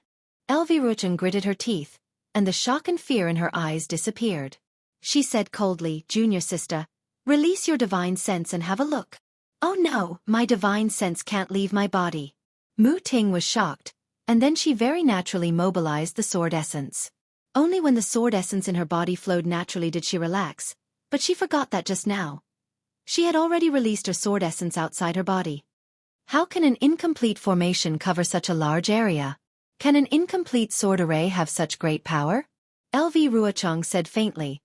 LV Ruocheng gritted her teeth, and the shock and fear in her eyes disappeared. She said coldly, Junior Sister, release your divine sense and have a look. Oh no, my divine sense can't leave my body. Mu Ting was shocked, and then she very naturally mobilized the sword essence. Only when the sword essence in her body flowed naturally did she relax, but she forgot that just now. She had already released her sword essence outside her body. How can an incomplete formation cover such a large area? Can an incomplete sword array have such great power? LV Ruocheng said faintly,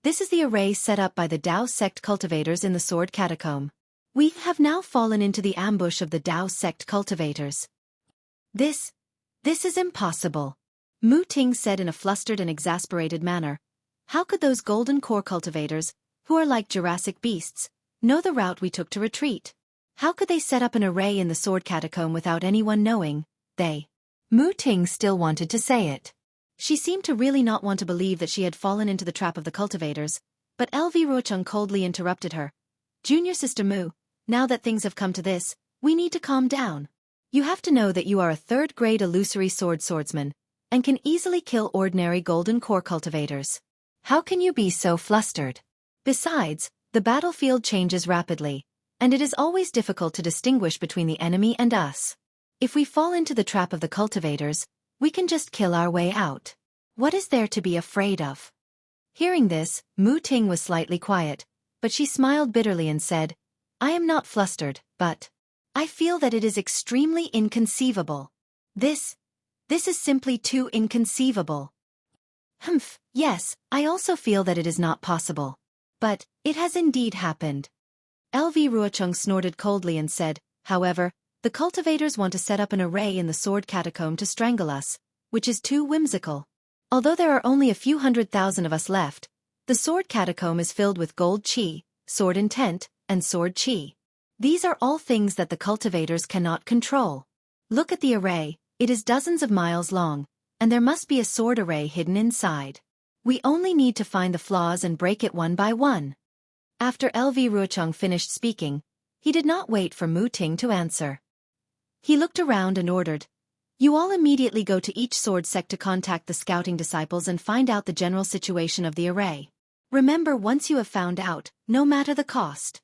this is the array set up by the Dao sect cultivators in the sword catacomb. We have now fallen into the ambush of the Dao sect cultivators. This is impossible. Mu Ting said in a flustered and exasperated manner. How could those golden core cultivators, who are like Jurassic beasts, know the route we took to retreat? How could they set up an array in the sword catacomb without anyone knowing? Mu Ting still wanted to say it. She seemed to really not want to believe that she had fallen into the trap of the cultivators, but LV Ruocheng coldly interrupted her. Junior Sister Mu, now that things have come to this, we need to calm down. You have to know that you are a third-grade illusory swordsman, and can easily kill ordinary golden core cultivators. How can you be so flustered? Besides, the battlefield changes rapidly, and it is always difficult to distinguish between the enemy and us. If we fall into the trap of the cultivators, we can just kill our way out. What is there to be afraid of? Hearing this, Mu Ting was slightly quiet, but she smiled bitterly and said, I am not flustered, but I feel that it is extremely inconceivable. This is simply too inconceivable. Humph, yes, I also feel that it is not possible. But it has indeed happened. LV Ruocheng snorted coldly and said, however, the cultivators want to set up an array in the sword catacomb to strangle us, which is too whimsical. Although there are only a few 100,000 of us left, the sword catacomb is filled with gold chi, sword intent, and sword chi. These are all things that the cultivators cannot control. Look at the array, it is dozens of miles long, and there must be a sword array hidden inside. We only need to find the flaws and break it one by one. After LV Ruocheng finished speaking, he did not wait for Mu Ting to answer. He looked around and ordered, you all immediately go to each sword sect to contact the scouting disciples and find out the general situation of the array. Remember, once you have found out, no matter the cost.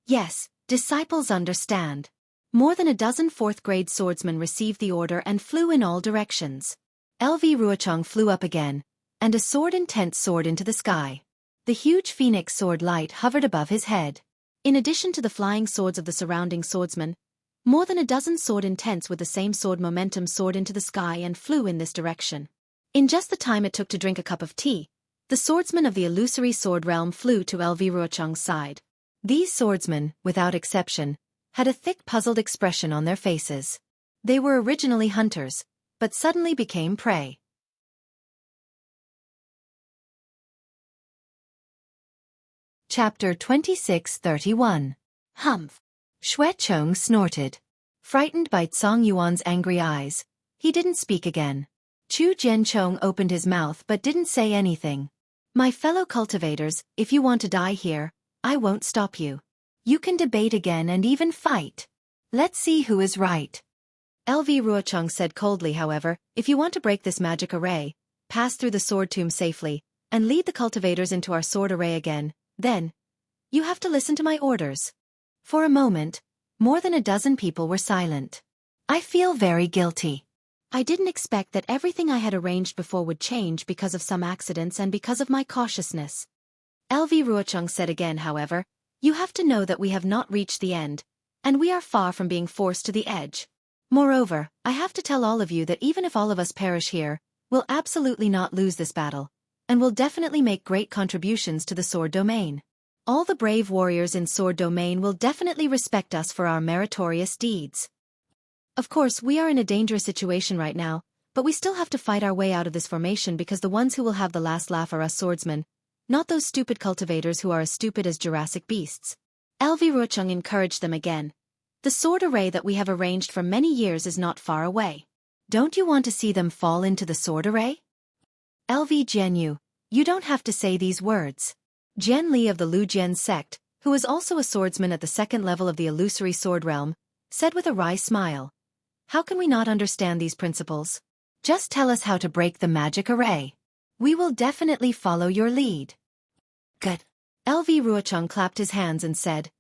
Yes, disciples understand. More than a dozen fourth-grade swordsmen received the order and flew in all directions. LV Ruocheng flew up again, and a sword-intent soared into the sky. The huge phoenix sword light hovered above his head. In addition to the flying swords of the surrounding swordsmen, More than a dozen sword intents with the same sword momentum soared into the sky and flew in this direction. In just the time it took to drink a cup of tea, the swordsmen of the illusory sword realm flew to LV Ruochung's side. These swordsmen, without exception, had a thick puzzled expression on their faces. They were originally hunters, but suddenly became prey. Chapter 26:31. Humph! Xueqi snorted. Frightened by Tsang Yuan's angry eyes, he didn't speak again. Chu Jianchong opened his mouth but didn't say anything. My fellow cultivators, if you want to die here, I won't stop you. You can debate again and even fight. Let's see who is right. LV Ruochung said coldly, however, if you want to break this magic array, pass through the sword tomb safely, and lead the cultivators into our sword array again, then, you have to listen to my orders. For a moment, more than a dozen people were silent. I feel very guilty. I didn't expect that everything I had arranged before would change because of some accidents and because of my cautiousness. LV Ruochung said again, however, you have to know that we have not reached the end, and we are far from being forced to the edge. Moreover, I have to tell all of you that even if all of us perish here, we'll absolutely not lose this battle, and will definitely make great contributions to the sword domain. All the brave warriors in sword domain will definitely respect us for our meritorious deeds. Of course, we are in a dangerous situation right now, but we still have to fight our way out of this formation because the ones who will have the last laugh are us swordsmen, not those stupid cultivators who are as stupid as Jurassic beasts. LV Ruochung encouraged them again. The sword array that we have arranged for many years is not far away. Don't you want to see them fall into the sword array? LV Jianyu, you don't have to say these words. Jian Li of the Lu Jian sect, who is also a swordsman at the second level of the illusory sword realm, said with a wry smile. How can we not understand these principles? Just tell us how to break the magic array. We will definitely follow your lead. Good. LV Ruochung clapped his hands and said,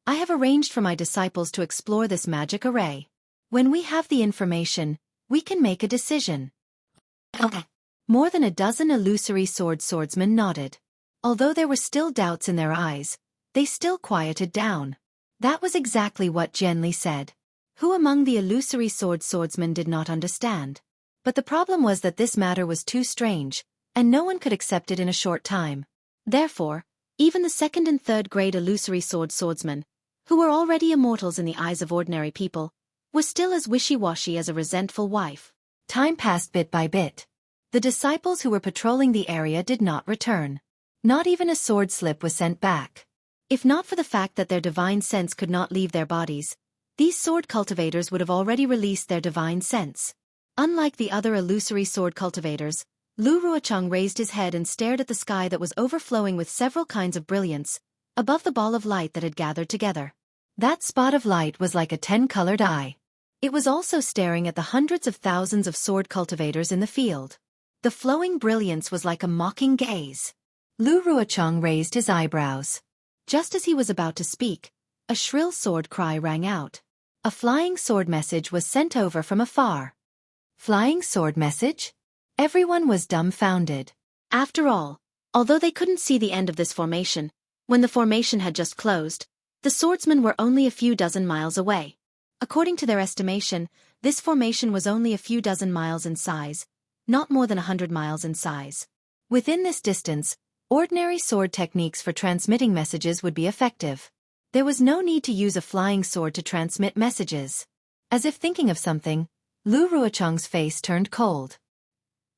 I have arranged for my disciples to explore this magic array. When we have the information, we can make a decision. Okay. More than a dozen illusory swordsmen nodded. Although there were still doubts in their eyes, they still quieted down. That was exactly what Jian Li said. Who among the illusory swordsmen did not understand? But the problem was that this matter was too strange, and no one could accept it in a short time. Therefore, even the second and third grade illusory swordsmen, who were already immortals in the eyes of ordinary people, were still as wishy-washy as a resentful wife. Time passed bit by bit. The disciples who were patrolling the area did not return. Not even a sword slip was sent back. If not for the fact that their divine sense could not leave their bodies, these sword cultivators would have already released their divine sense. Unlike the other illusory sword cultivators, Lu Ruochung raised his head and stared at the sky that was overflowing with several kinds of brilliance, above the ball of light that had gathered together. That spot of light was like a 10-colored eye. It was also staring at the hundreds of thousands of sword cultivators in the field. The flowing brilliance was like a mocking gaze. Lu Ruochung raised his eyebrows. Just as he was about to speak, a shrill sword cry rang out. A flying sword message was sent over from afar. Flying sword message? Everyone was dumbfounded. After all, although they couldn't see the end of this formation, when the formation had just closed, the swordsmen were only a few dozen miles away. According to their estimation, this formation was only a few dozen miles in size, not more than 100 miles in size. Within this distance, ordinary sword techniques for transmitting messages would be effective. There was no need to use a flying sword to transmit messages. As if thinking of something, Lu Ruochung's face turned cold.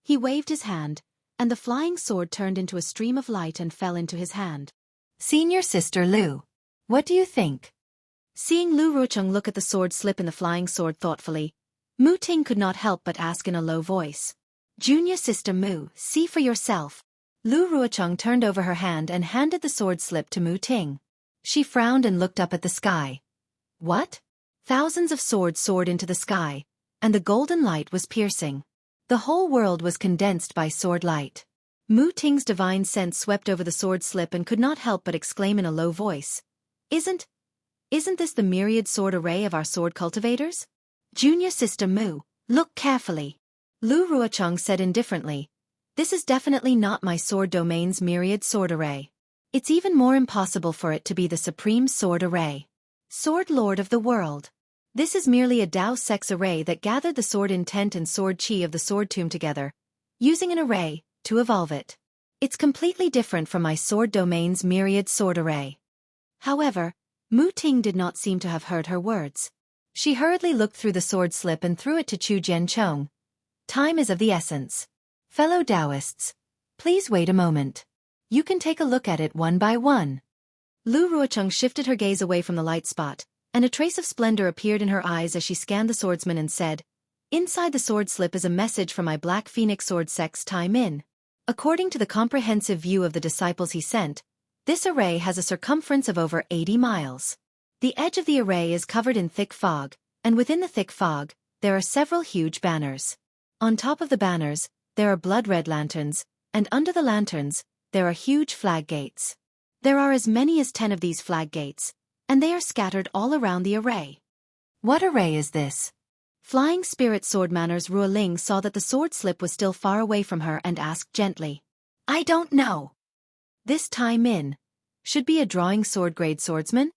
He waved his hand, and the flying sword turned into a stream of light and fell into his hand. Senior Sister Lu, what do you think? Seeing Lu Ruochung look at the sword slip in the flying sword thoughtfully, Mu Ting could not help but ask in a low voice. Junior Sister Mu, see for yourself. Lu Ruochung turned over her hand and handed the sword slip to Mu Ting. She frowned and looked up at the sky. What? Thousands of swords soared into the sky, and the golden light was piercing. The whole world was condensed by sword light. Mu Ting's divine sense swept over the sword slip and could not help but exclaim in a low voice. Isn't this the myriad sword array of our sword cultivators? Junior Sister Mu, look carefully. Lu Ruochung said indifferently. This is definitely not my sword domain's myriad sword array. It's even more impossible for it to be the supreme sword array. Sword Lord of the world. This is merely a Dao sex array that gathered the sword intent and sword chi of the sword tomb together, using an array to evolve it. It's completely different from my sword domain's myriad sword array. However, Mu Ting did not seem to have heard her words. She hurriedly looked through the sword slip and threw it to Chu Jianchong. Time is of the essence. Fellow Taoists, please wait a moment. You can take a look at it one by one. Lu Ruocheng shifted her gaze away from the light spot, and a trace of splendor appeared in her eyes as she scanned the swordsman and said, "Inside the sword slip is a message from my Black Phoenix sword sex Tai Min. According to the comprehensive view of the disciples he sent, this array has a circumference of over 80 miles. The edge of the array is covered in thick fog, and within the thick fog, there are several huge banners. On top of the banners, there are blood-red lanterns, and under the lanterns, there are huge flag gates. There are as many as 10 of these flag gates, and they are scattered all around the array." What array is this? Flying Spirit Sword Manners Ruoling saw that the sword slip was still far away from her and asked gently, I don't know. "This Tai Min should be a drawing sword-grade swordsman?"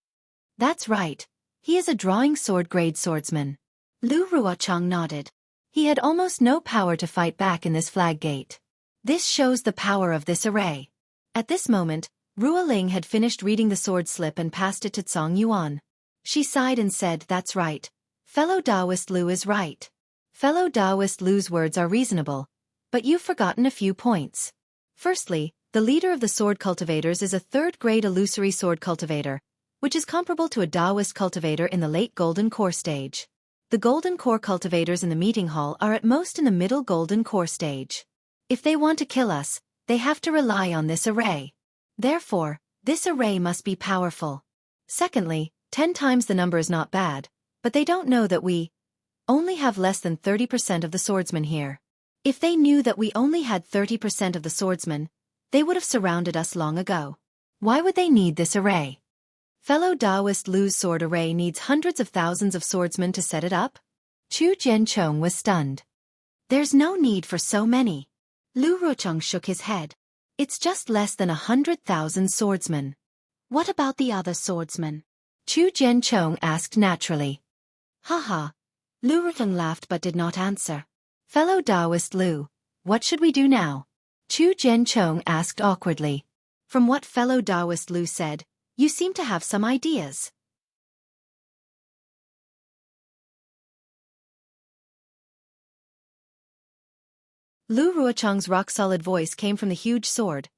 That's right. He is a drawing sword-grade swordsman. Lu Ruocheng nodded. He had almost no power to fight back in this flag gate. This shows the power of this array. At this moment, Ruoling had finished reading the sword slip and passed it to Tsang Yuan. She sighed and said, "That's right. Fellow Taoist Lu is right. Fellow Taoist Lu's words are reasonable, but you've forgotten a few points. Firstly, the leader of the sword cultivators is a third-grade illusory sword cultivator, which is comparable to a Taoist cultivator in the late Golden Core stage. The Golden Core cultivators in the meeting hall are at most in the middle Golden Core stage. If they want to kill us, they have to rely on this array. Therefore, this array must be powerful. Secondly, 10 times the number is not bad, but they don't know that we only have less than 30% of the swordsmen here. If they knew that we only had 30% of the swordsmen, they would have surrounded us long ago. Why would they need this array? Fellow Taoist Lu's sword array needs hundreds of thousands of swordsmen to set it up?" Chu Jianchong was stunned. "There's no need for so many." Lu Ruocheng shook his head. "It's just less than 100,000 swordsmen." "What about the other swordsmen?" Chu Jianchong asked naturally. "Haha." Lu Ruocheng laughed but did not answer. "Fellow Taoist Lu, what should we do now?" Chu Jianchong asked awkwardly. "From what fellow Taoist Lu said, you seem to have some ideas." Lu Ruocheng's rock-solid voice came from the huge sword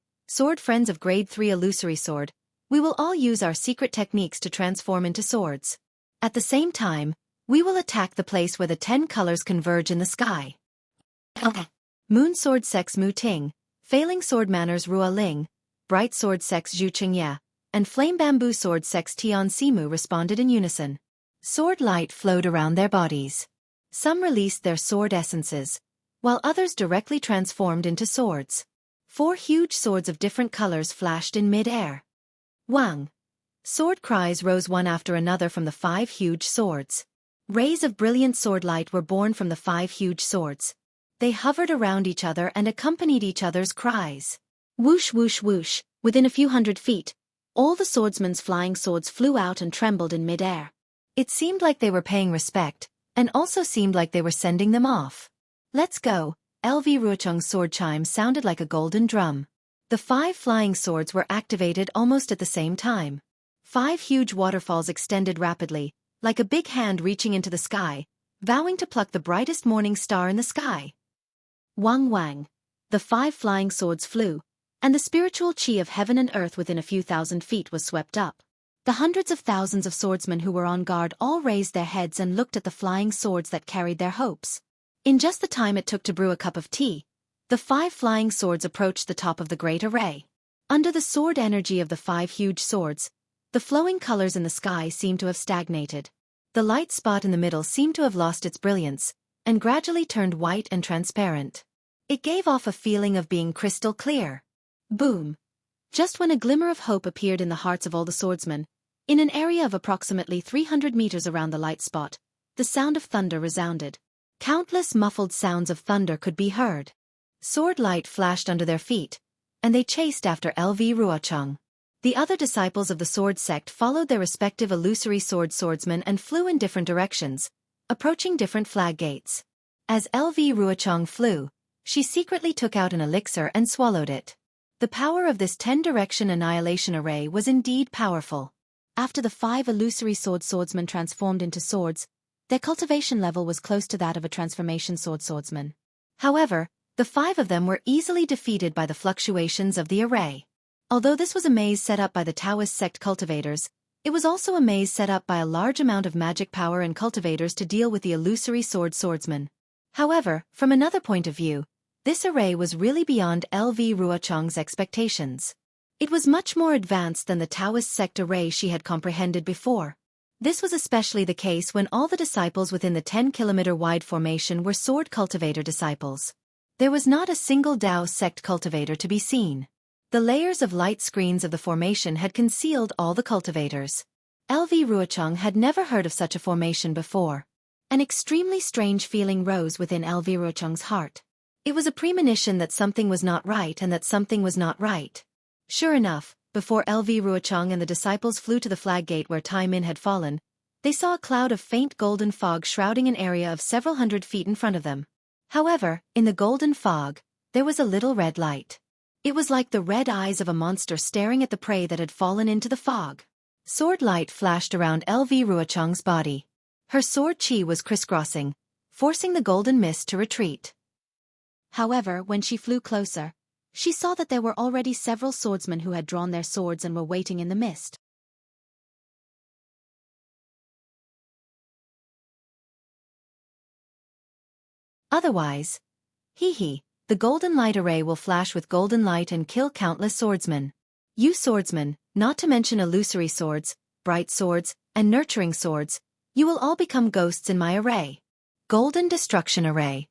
friends of grade 3 illusory sword. "We will all use our secret techniques to transform into swords. At the same time, we will attack the place where the 10 colors converge in the sky." Okay. Moon Sword Sex Mu Ting, Failing Sword Manners Ruoling, Bright Sword Sex Zhu Chengye, and Flame Bamboo Sword Sex Tian Simu responded in unison. Sword light flowed around their bodies. Some released their sword essences, while others directly transformed into swords. 4 huge swords of different colors flashed in mid-air. Wang! Sword cries rose one after another from the 5 huge swords. Rays of brilliant sword light were born from the 5 huge swords. They hovered around each other and accompanied each other's cries. Whoosh whoosh whoosh, within a few hundred feet, all the swordsmen's flying swords flew out and trembled in mid-air. It seemed like they were paying respect, and also seemed like they were sending them off. "Let's go." LV Ruocheng's sword chime sounded like a golden drum. The 5 flying swords were activated almost at the same time. 5 huge waterfalls extended rapidly, like a big hand reaching into the sky, vowing to pluck the brightest morning star in the sky. Wang wang. The 5 flying swords flew, and the spiritual chi of heaven and earth within a few thousand feet was swept up. The hundreds of thousands of swordsmen who were on guard all raised their heads and looked at the flying swords that carried their hopes. In just the time it took to brew a cup of tea, the 5 flying swords approached the top of the great array. Under the sword energy of the 5 huge swords, the flowing colors in the sky seemed to have stagnated. The light spot in the middle seemed to have lost its brilliance, and gradually turned white and transparent. It gave off a feeling of being crystal clear. Boom! Just when a glimmer of hope appeared in the hearts of all the swordsmen, in an area of approximately 300 meters around the light spot, the sound of thunder resounded. Countless muffled sounds of thunder could be heard. Sword light flashed under their feet, and they chased after LV Ruocheng. The other disciples of the sword sect followed their respective illusory swordsmen and flew in different directions, approaching different flag gates. As LV Ruochang flew, she secretly took out an elixir and swallowed it. The power of this 10-direction annihilation array was indeed powerful. After the 5 illusory swordsmen transformed into swords, their cultivation level was close to that of a transformation swordsman. However, the 5 of them were easily defeated by the fluctuations of the array. Although this was a maze set up by the Taoist sect cultivators, it was also a maze set up by a large amount of magic power and cultivators to deal with the illusory swordsmen. However, from another point of view, this array was really beyond LV Ruochang's expectations. It was much more advanced than the Taoist sect array she had comprehended before. This was especially the case when all the disciples within the 10-kilometer-wide formation were sword cultivator disciples. There was not a single Dao sect cultivator to be seen. The layers of light screens of the formation had concealed all the cultivators. LV Ruochang had never heard of such a formation before. An extremely strange feeling rose within LV Ruochang's heart. It was a premonition that something was not right and that something was not right. Sure enough, before LV Ruochang and the disciples flew to the flag gate where Tai Min had fallen, they saw a cloud of faint golden fog shrouding an area of several hundred feet in front of them. However, in the golden fog, there was a little red light. It was like the red eyes of a monster staring at the prey that had fallen into the fog. Sword light flashed around LV Ruochang's body. Her sword chi was crisscrossing, forcing the golden mist to retreat. However, when she flew closer, she saw that there were already several swordsmen who had drawn their swords and were waiting in the mist. Otherwise, the golden light array will flash with golden light and kill countless swordsmen. You swordsmen, not to mention illusory swords, bright swords, and nurturing swords, you will all become ghosts in my array. Golden destruction array.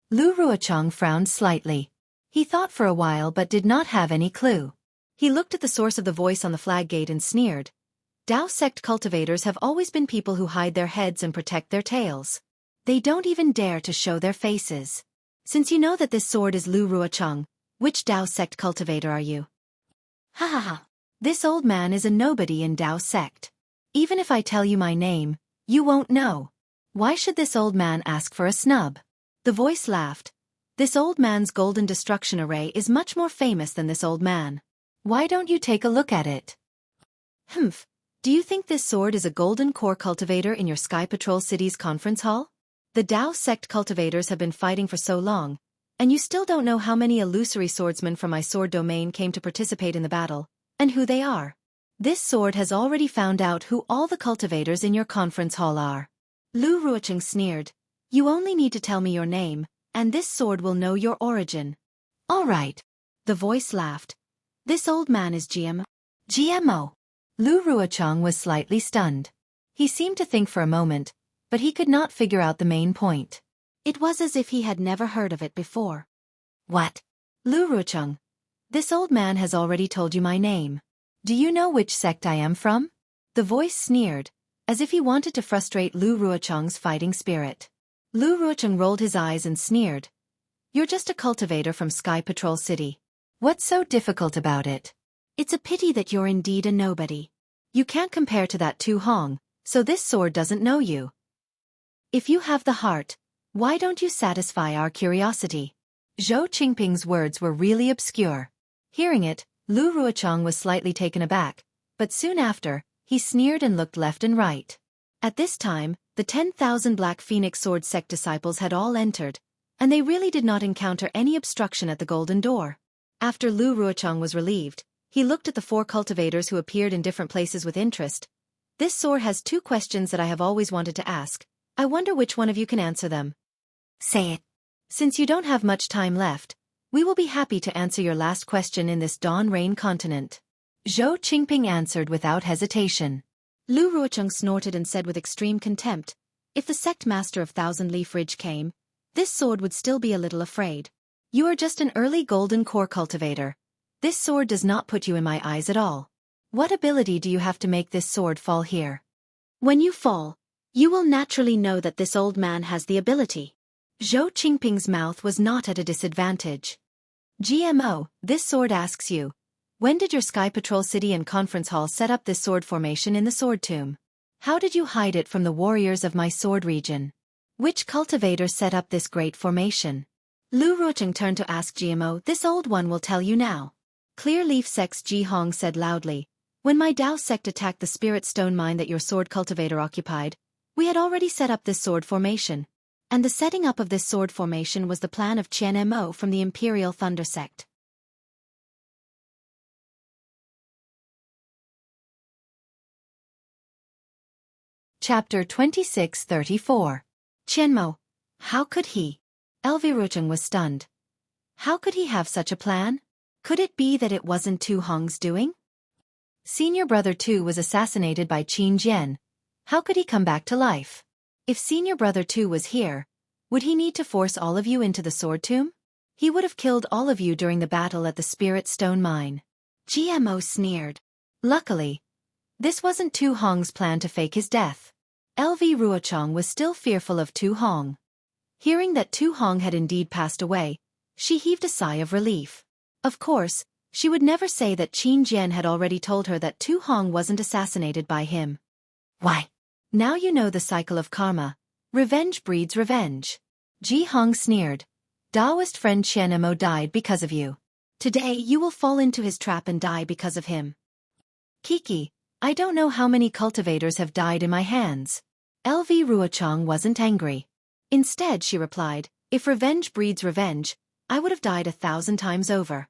Lu Ruochang frowned slightly. He thought for a while but did not have any clue. He looked at the source of the voice on the flag gate and sneered. Dao sect cultivators have always been people who hide their heads and protect their tails. They don't even dare to show their faces. Since you know that this sword is Lu Ruochang, which Dao sect cultivator are you? Ha ha ha. This old man is a nobody in Dao sect. Even if I tell you my name, you won't know. Why should this old man ask for a snub? The voice laughed. This old man's golden destruction array is much more famous than this old man. Why don't you take a look at it? Humph. Do you think this sword is a golden core cultivator in your Sky Patrol City's conference hall? The Dao sect cultivators have been fighting for so long, and you still don't know how many illusory swordsmen from my sword domain came to participate in the battle, and who they are. This sword has already found out who all the cultivators in your conference hall are. Lu Ruochang sneered. You only need to tell me your name, and this sword will know your origin. All right. The voice laughed. This old man is GMO. Lu Ruochang was slightly stunned. He seemed to think for a moment, but he could not figure out the main point. It was as if he had never heard of it before. What? Lu Ruochang. This old man has already told you my name. Do you know which sect I am from? The voice sneered, as if he wanted to frustrate Lu Ruochang's fighting spirit. Lu Ruochang rolled his eyes and sneered. You're just a cultivator from Sky Patrol City. What's so difficult about it? It's a pity that you're indeed a nobody. You can't compare to that Tu Hong, so this sword doesn't know you. If you have the heart, why don't you satisfy our curiosity? Zhou Qingping's words were really obscure. Hearing it, Lu Ruochang was slightly taken aback, but soon after, he sneered and looked left and right. At this time, the 10,000 Black Phoenix Sword Sect disciples had all entered, and they really did not encounter any obstruction at the golden door. After Lu Ruochang was relieved, he looked at the 4 cultivators who appeared in different places with interest. This sword has 2 questions that I have always wanted to ask. I wonder which one of you can answer them. Say it. Since you don't have much time left, we will be happy to answer your last question in this Dawn Rain continent. Zhou Qingping answered without hesitation. Lu Ruochang snorted and said with extreme contempt, if the sect master of Thousand Leaf Ridge came, this sword would still be a little afraid. You are just an early golden core cultivator. This sword does not put you in my eyes at all. What ability do you have to make this sword fall here? When you fall, you will naturally know that this old man has the ability. Zhou Qingping's mouth was not at a disadvantage. GMO, this sword asks you, When did your Sky Patrol City and Conference Hall set up this sword formation in the Sword Tomb? How did you hide it from the warriors of my sword region? Which cultivator set up this great formation? Lu Ruocheng turned to ask GMO. This old one will tell you now. Clear Leaf Sect's Ji Hong said loudly. When my Dao sect attacked the spirit stone mine that your sword cultivator occupied, we had already set up this sword formation. And the setting up of this sword formation was the plan of Qian Mo from the Imperial Thunder sect. Chapter 26:34. Qianmo. How could he? Ruocheng was stunned. How could he have such a plan? Could it be that it wasn't Tu Hong's doing? Senior brother Tu was assassinated by Qin Jian. How could he come back to life? If senior brother Tu was here, would he need to force all of you into the sword tomb? He would have killed all of you during the battle at the Spirit Stone Mine. GMO sneered. Luckily, this wasn't Tu Hong's plan to fake his death. Ruocheng was still fearful of Tu Hong. Hearing that Tu Hong had indeed passed away, she heaved a sigh of relief. Of course, she would never say that Qin Jian had already told her that Tu Hong wasn't assassinated by him. Why? Now you know the cycle of karma. Revenge breeds revenge. Ji Hong sneered. Daoist friend Qian Mo died because of you. Today you will fall into his trap and die because of him. Kiki, I don't know how many cultivators have died in my hands. Ruocheng wasn't angry. Instead, she replied, if revenge breeds revenge, I would have died 1,000 times over.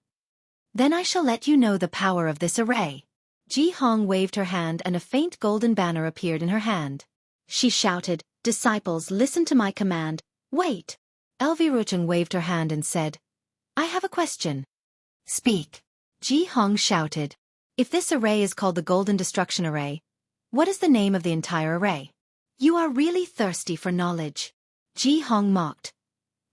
Then I shall let you know the power of this array. Ji Hong waved her hand and a faint golden banner appeared in her hand. She shouted, disciples, listen to my command. Wait. Ruocheng waved her hand and said, I have a question. Speak. Ji Hong shouted. If this array is called the Golden Destruction Array, what is the name of the entire array? You are really thirsty for knowledge. Ji Hong mocked.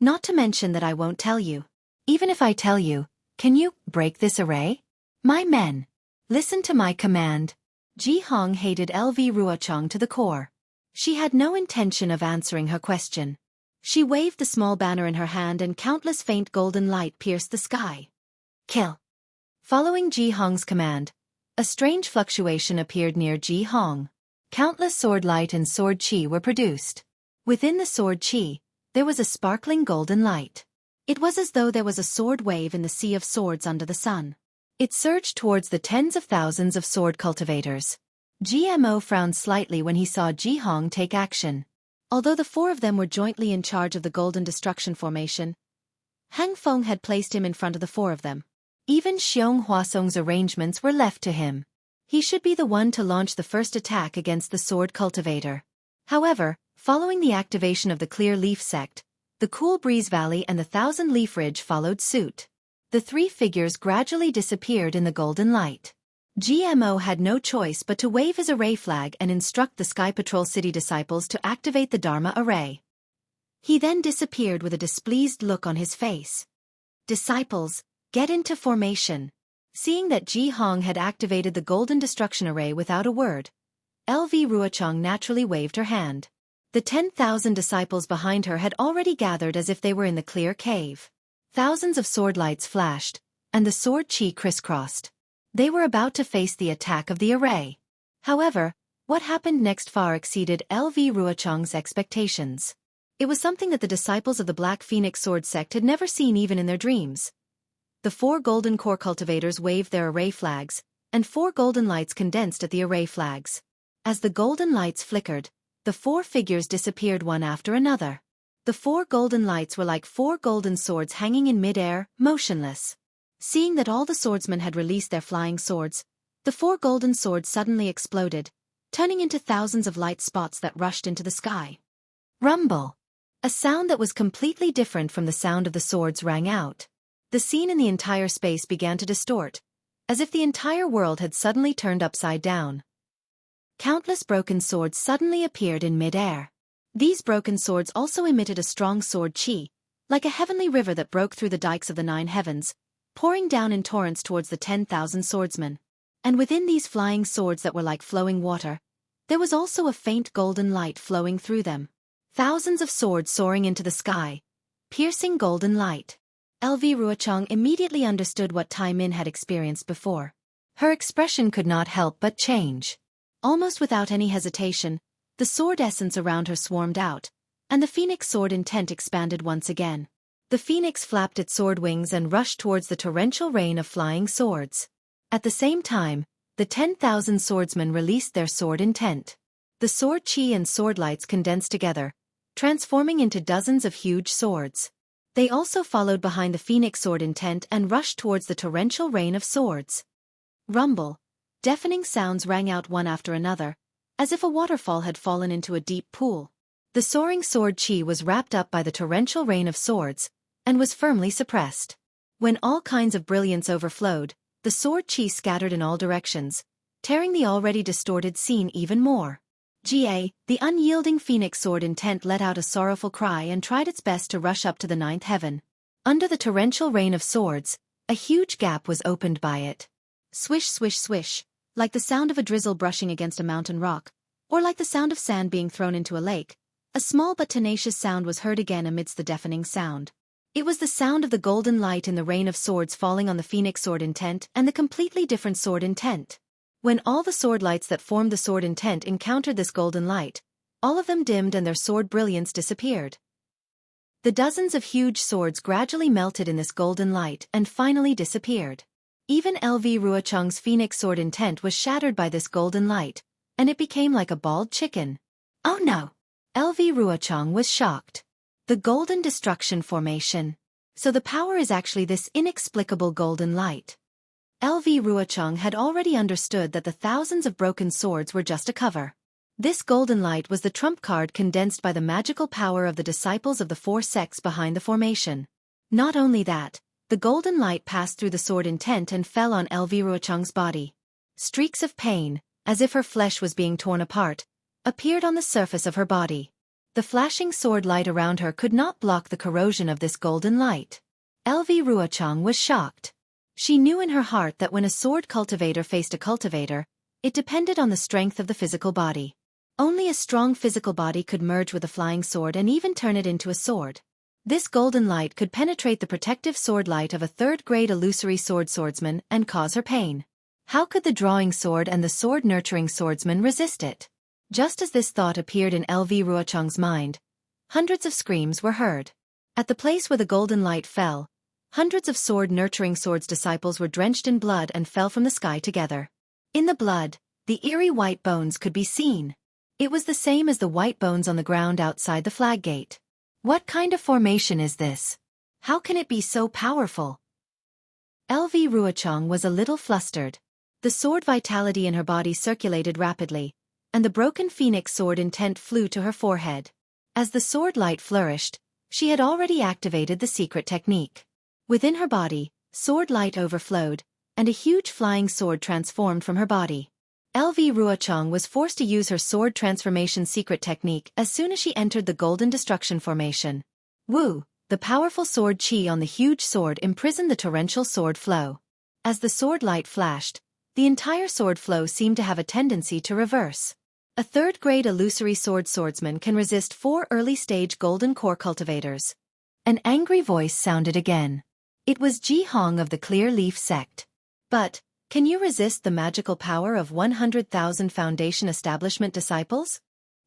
Not to mention that I won't tell you. Even if I tell you, can you break this array? My men, listen to my command. Ji Hong hated Ruocheng to the core. She had no intention of answering her question. She waved the small banner in her hand and countless faint golden light pierced the sky. Kill. Following Ji Hong's command, a strange fluctuation appeared near Ji Hong. Countless sword light and sword chi were produced. Within the sword chi, there was a sparkling golden light. It was as though there was a sword wave in the sea of swords under the sun. It surged towards the tens of thousands of sword cultivators. GMO frowned slightly when he saw Ji Hong take action. Although the four of them were jointly in charge of the Golden Destruction Formation, Hang Feng had placed him in front of the four of them. Even Xiong Huasong's arrangements were left to him. He should be the one to launch the first attack against the sword cultivator. However, following the activation of the Clear Leaf Sect, the Cool Breeze Valley and the Thousand Leaf Ridge followed suit. The three figures gradually disappeared in the golden light. GMO had no choice but to wave his array flag and instruct the Sky Patrol City disciples to activate the Dharma array. He then disappeared with a displeased look on his face. Disciples, get into formation. Seeing that Ji Hong had activated the Golden Destruction Array without a word, Ruocheng naturally waved her hand. The 10,000 disciples behind her had already gathered as if they were in the clear cave. Thousands of sword lights flashed, and the sword chi crisscrossed. They were about to face the attack of the array. However, what happened next far exceeded Ruocheng's expectations. It was something that the disciples of the Black Phoenix Sword Sect had never seen even in their dreams. The four golden core cultivators waved their array flags, and four golden lights condensed at the array flags. As the golden lights flickered, the four figures disappeared one after another. The four golden lights were like four golden swords hanging in mid-air, motionless. Seeing that all the swordsmen had released their flying swords, the four golden swords suddenly exploded, turning into thousands of light spots that rushed into the sky. Rumble! A sound that was completely different from the sound of the swords rang out. The scene in the entire space began to distort, as if the entire world had suddenly turned upside down. Countless broken swords suddenly appeared in mid-air. These broken swords also emitted a strong sword chi, like a heavenly river that broke through the dikes of the 9 heavens, pouring down in torrents towards the 10,000 swordsmen. And within these flying swords that were like flowing water, there was also a faint golden light flowing through them. Thousands of swords soaring into the sky, piercing golden light. LV Ruochang immediately understood what Tai Min had experienced before. Her expression could not help but change. Almost without any hesitation, the sword essence around her swarmed out, and the phoenix sword intent expanded once again. The phoenix flapped its sword wings and rushed towards the torrential rain of flying swords. At the same time, the 10,000 swordsmen released their sword intent. The sword chi and sword lights condensed together, transforming into dozens of huge swords. They also followed behind the phoenix sword intent and rushed towards the torrential rain of swords. Rumble. Deafening sounds rang out one after another, as if a waterfall had fallen into a deep pool. The soaring sword chi was wrapped up by the torrential rain of swords, and was firmly suppressed. When all kinds of brilliance overflowed, the sword chi scattered in all directions, tearing the already distorted scene even more. Ga, the unyielding phoenix sword intent let out a sorrowful cry and tried its best to rush up to the ninth heaven. Under the torrential rain of swords, a huge gap was opened by it. Swish swish swish, like the sound of a drizzle brushing against a mountain rock, or like the sound of sand being thrown into a lake, a small but tenacious sound was heard again amidst the deafening sound. It was the sound of the golden light in the rain of swords falling on the phoenix sword intent and the completely different sword intent. When all the sword lights that formed the sword intent encountered this golden light, all of them dimmed and their sword brilliance disappeared. The dozens of huge swords gradually melted in this golden light and finally disappeared. Even LV Ruochang's phoenix sword intent was shattered by this golden light, and it became like a bald chicken. Oh no! LV Ruochang was shocked. The golden destruction formation. So the power is actually this inexplicable golden light. LV Ruochang had already understood that the thousands of broken swords were just a cover. This golden light was the trump card condensed by the magical power of the disciples of the four sects behind the formation. Not only that, the golden light passed through the sword intent and fell on LV Ruochang's body. Streaks of pain, as if her flesh was being torn apart, appeared on the surface of her body. The flashing sword light around her could not block the corrosion of this golden light. LV Ruochang was shocked. She knew in her heart that when a sword cultivator faced a cultivator, it depended on the strength of the physical body. Only a strong physical body could merge with a flying sword and even turn it into a sword. This golden light could penetrate the protective sword light of a third-grade illusory swordsman and cause her pain. How could the drawing sword and the sword-nurturing swordsman resist it? Just as this thought appeared in LV Ruochang's mind, hundreds of screams were heard. At the place where the golden light fell, hundreds of sword-nurturing swords disciples were drenched in blood and fell from the sky together. In the blood, the eerie white bones could be seen. It was the same as the white bones on the ground outside the flag gate. What kind of formation is this? How can it be so powerful? LV Ruochang was a little flustered. The sword vitality in her body circulated rapidly, and the broken phoenix sword intent flew to her forehead. As the sword light flourished, she had already activated the secret technique. Within her body, sword light overflowed, and a huge flying sword transformed from her body. LV Ruochang was forced to use her sword transformation secret technique as soon as she entered the golden destruction formation. Wu, the powerful sword chi on the huge sword imprisoned the torrential sword flow. As the sword light flashed, the entire sword flow seemed to have a tendency to reverse. A third-grade illusory swordsman can resist 4 early-stage golden core cultivators. An angry voice sounded again. It was Ji Hong of the Clear Leaf sect. But, can you resist the magical power of 100,000 Foundation Establishment disciples?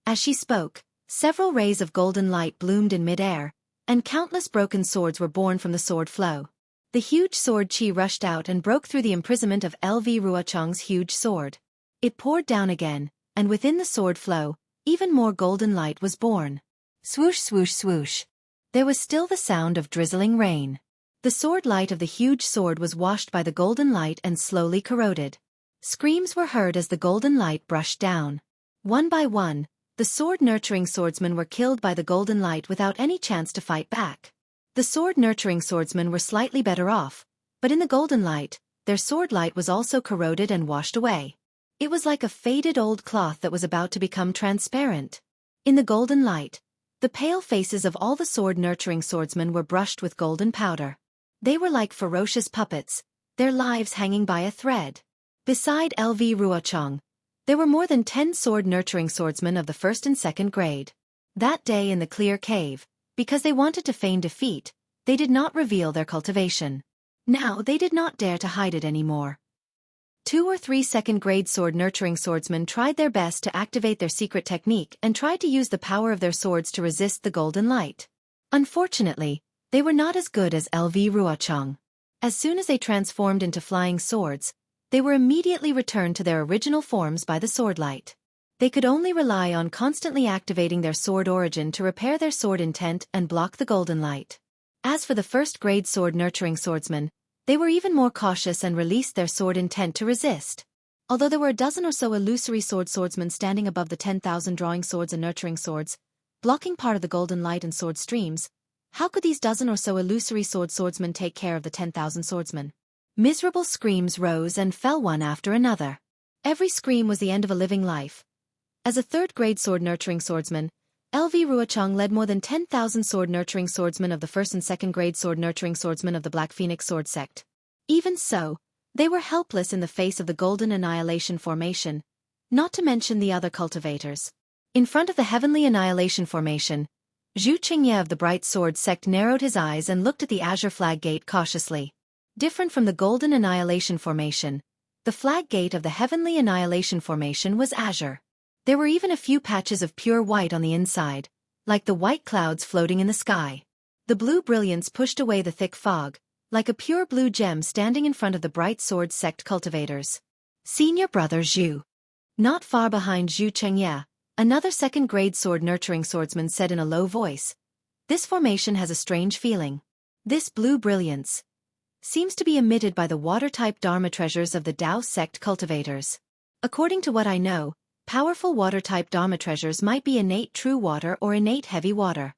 As she spoke, several rays of golden light bloomed in mid-air, and countless broken swords were born from the sword flow. The huge sword chi rushed out and broke through the imprisonment of LV Ruochang's huge sword. It poured down again, and within the sword flow, even more golden light was born. Swoosh swoosh swoosh. There was still the sound of drizzling rain. The sword light of the huge sword was washed by the golden light and slowly corroded. Screams were heard as the golden light brushed down. One by one, the sword-nurturing swordsmen were killed by the golden light without any chance to fight back. The sword-nurturing swordsmen were slightly better off, but in the golden light, their sword light was also corroded and washed away. It was like a faded old cloth that was about to become transparent. In the golden light, the pale faces of all the sword-nurturing swordsmen were brushed with golden powder. They were like ferocious puppets, their lives hanging by a thread. Beside LV Ruochang, there were more than 10 sword-nurturing swordsmen of the 1st and 2nd grade. That day in the clear cave, because they wanted to feign defeat, they did not reveal their cultivation. Now they did not dare to hide it anymore. 2 or 3 second-grade sword nurturing swordsmen tried their best to activate their secret technique and tried to use the power of their swords to resist the golden light. Unfortunately, they were not as good as LV Ruochang. As soon as they transformed into flying swords, they were immediately returned to their original forms by the sword light. They could only rely on constantly activating their sword origin to repair their sword intent and block the golden light. As for the first-grade sword nurturing swordsmen, they were even more cautious and released their sword intent to resist. Although there were a dozen or so illusory swordsmen standing above the 10,000 drawing swords and nurturing swords, blocking part of the golden light and sword streams, how could these dozen or so illusory swordsmen take care of the 10,000 swordsmen? Miserable screams rose and fell one after another. Every scream was the end of a living life. As a third-grade sword nurturing swordsman, LV Ruochang led more than 10,000 sword nurturing swordsmen of the first and second-grade sword nurturing swordsmen of the Black Phoenix sword sect. Even so, they were helpless in the face of the Golden Annihilation Formation, not to mention the other cultivators. In front of the Heavenly Annihilation Formation, Xueqi of the Bright Sword sect narrowed his eyes and looked at the Azure Flag Gate cautiously. Different from the Golden Annihilation Formation, the Flag Gate of the Heavenly Annihilation Formation was azure. There were even a few patches of pure white on the inside, like the white clouds floating in the sky. The blue brilliance pushed away the thick fog, like a pure blue gem standing in front of the Bright Sword sect cultivators. Senior brother Zhu. Not far behind Xueqi, another second-grade sword nurturing swordsman said in a low voice, "This formation has a strange feeling. This blue brilliance seems to be emitted by the water-type Dharma treasures of the Tao sect cultivators. According to what I know, powerful water-type Dharma treasures might be innate true water or innate heavy water."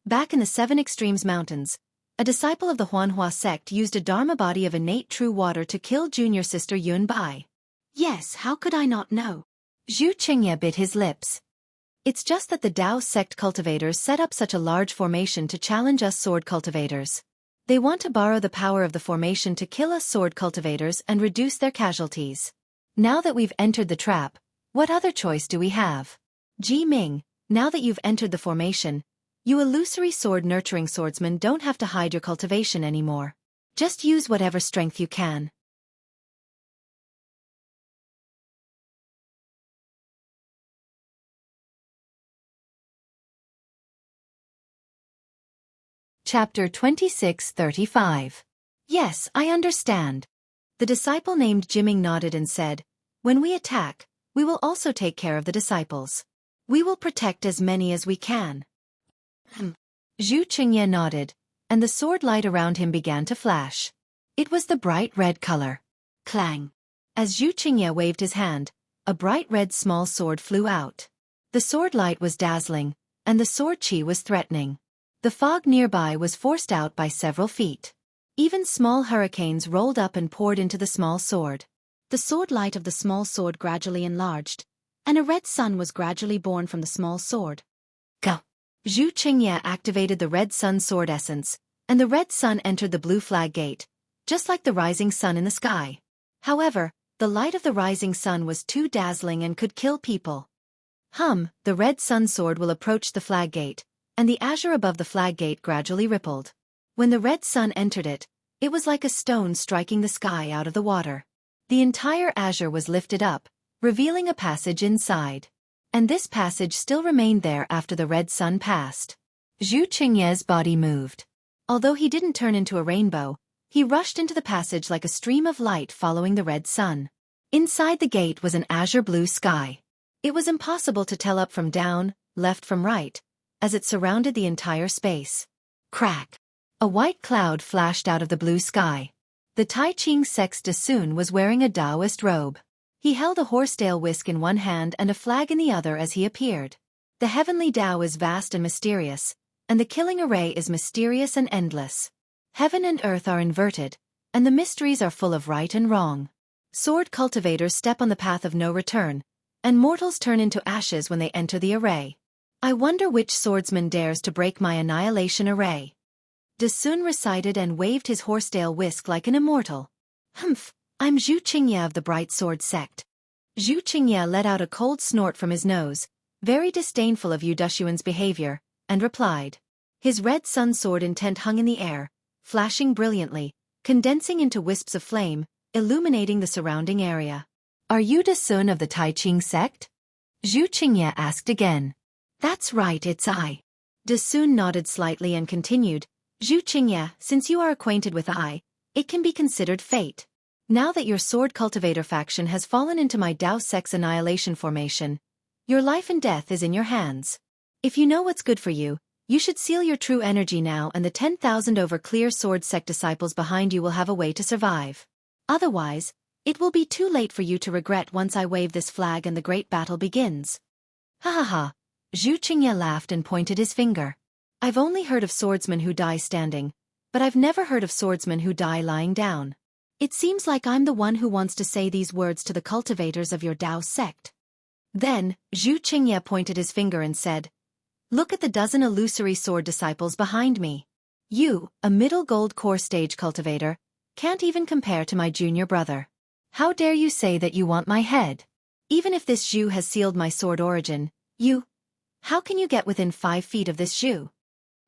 Back in the Seven Extremes Mountains, a disciple of the Huanhua sect used a Dharma body of innate true water to kill junior sister Yun Bai. Yes, how could I not know? Xueqi bit his lips. It's just that the Tao sect cultivators set up such a large formation to challenge us sword cultivators. They want to borrow the power of the formation to kill us sword cultivators and reduce their casualties. Now that we've entered the trap, what other choice do we have? Ji Ming, now that you've entered the formation, you illusory sword nurturing swordsmen don't have to hide your cultivation anymore. Just use whatever strength you can. Chapter 26:35. Yes, I understand. The disciple named Jiming nodded and said, "When we attack, we will also take care of the disciples. We will protect as many as we can." Xueqi nodded, and the sword light around him began to flash. It was the bright red color. Clang! As Xueqi waved his hand, a bright red small sword flew out. The sword light was dazzling, and the sword chi was threatening. The fog nearby was forced out by several feet. Even small hurricanes rolled up and poured into the small sword. The sword light of the small sword gradually enlarged, and a red sun was gradually born from the small sword. Go! Xueqi activated the red sun sword essence, and the red sun entered the blue flag gate, just like the rising sun in the sky. However, the light of the rising sun was too dazzling and could kill people. The red sun sword will approach the flag gate, and the azure above the flag gate gradually rippled. When the red sun entered it, it was like a stone striking the sky out of the water. The entire azure was lifted up, revealing a passage inside. And this passage still remained there after the red sun passed. Xueqi's body moved. Although he didn't turn into a rainbow, he rushed into the passage like a stream of light following the red sun. Inside the gate was an azure blue sky. It was impossible to tell up from down, left from right, as it surrounded the entire space. Crack! A white cloud flashed out of the blue sky. The Tai Ching Sect's Dasun was wearing a Taoist robe. He held a horsetail whisk in one hand and a flag in the other as he appeared. The heavenly Tao is vast and mysterious, and the killing array is mysterious and endless. Heaven and earth are inverted, and the mysteries are full of right and wrong. Sword cultivators step on the path of no return, and mortals turn into ashes when they enter the array. I wonder which swordsman dares to break my annihilation array. Dasun recited and waved his horsetail whisk like an immortal. I'm Xueqi of the Bright Sword sect. Xueqi let out a cold snort from his nose, very disdainful of Yu Dushuan's behavior, and replied, His red sun sword intent hung in the air, flashing brilliantly, condensing into wisps of flame, illuminating the surrounding area. Are you Dasun of the Tai Ching sect? Zhu Qingye asked again. That's right, it's I. Dasun nodded slightly and continued, Zhu Qingye, since you are acquainted with I, it can be considered fate. Now that your sword cultivator faction has fallen into my Dao Sect's annihilation formation, your life and death is in your hands. If you know what's good for you, you should seal your true energy now, and the 10,000 over clear sword sect disciples behind you will have a way to survive. Otherwise, it will be too late for you to regret once I wave this flag and the great battle begins. Ha ha ha. Zhu Qingye laughed and pointed his finger. I've only heard of swordsmen who die standing, but I've never heard of swordsmen who die lying down. It seems like I'm the one who wants to say these words to the cultivators of your Dao sect. Then, Zhu Qingye pointed his finger and said, Look at the dozen illusory sword disciples behind me. You, a middle gold core stage cultivator, can't even compare to my junior brother. How dare you say that you want my head? Even if this Zhu has sealed my sword origin, how can you get within 5 feet of this Zhu?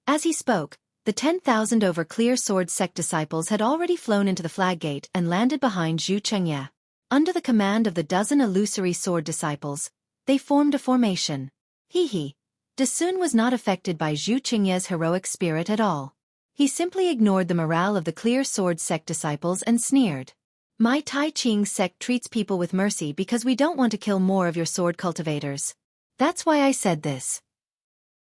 As he spoke, the 10,000 over clear sword sect disciples had already flown into the flag gate and landed behind Zhu Qingye. Under the command of the dozen illusory sword disciples, they formed a formation. Dasun was not affected by Zhu Qingye's heroic spirit at all. He simply ignored the morale of the clear sword sect disciples and sneered. My Tai Ching sect treats people with mercy because we don't want to kill more of your sword cultivators. That's why I said this.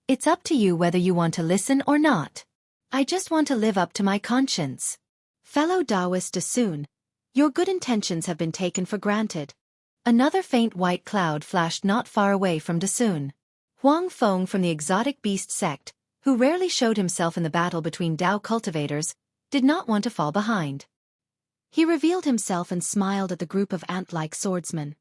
It's up to you whether you want to listen or not. I just want to live up to my conscience. Fellow Taoist Dasun, your good intentions have been taken for granted. Another faint white cloud flashed not far away from Dasun. Huang Feng from the exotic beast sect, who rarely showed himself in the battle between Dao cultivators, did not want to fall behind. He revealed himself and smiled at the group of ant-like swordsmen.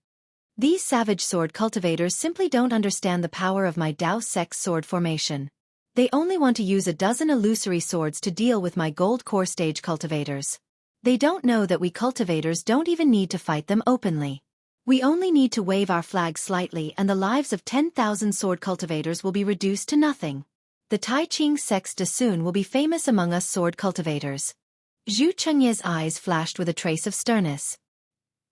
These savage sword cultivators simply don't understand the power of my Dao Sect's sword formation. They only want to use a dozen illusory swords to deal with my gold core stage cultivators. They don't know that we cultivators don't even need to fight them openly. We only need to wave our flag slightly and the lives of 10,000 sword cultivators will be reduced to nothing. The Tai Ching sect's Dasun will be famous among us sword cultivators. Zhu Qingye's eyes flashed with a trace of sternness.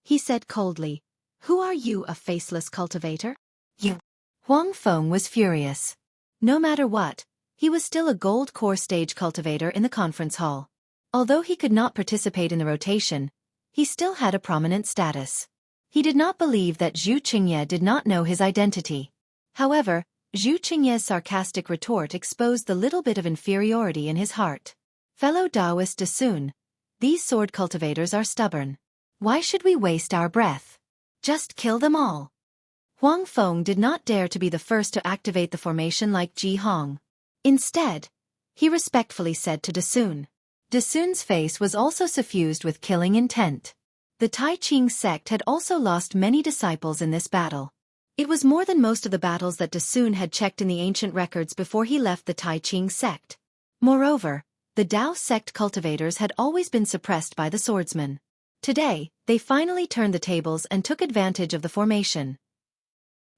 He said coldly, Who are you, a faceless cultivator? You. Huang Feng was furious. No matter what, he was still a gold core stage cultivator in the conference hall. Although he could not participate in the rotation, he still had a prominent status. He did not believe that Zhu Qingye did not know his identity. However, Zhu Qingye's sarcastic retort exposed the little bit of inferiority in his heart. Fellow Taoist Dasun, these sword cultivators are stubborn. Why should we waste our breath? Just kill them all. Huang Feng did not dare to be the first to activate the formation like Ji Hong. Instead, he respectfully said to Dasun. Dasun's face was also suffused with killing intent. The Tai Ching sect had also lost many disciples in this battle. It was more than most of the battles that Dasun had checked in the ancient records before he left the Tai Ching sect. Moreover, the Dao sect cultivators had always been suppressed by the swordsmen. Today, they finally turned the tables and took advantage of the formation.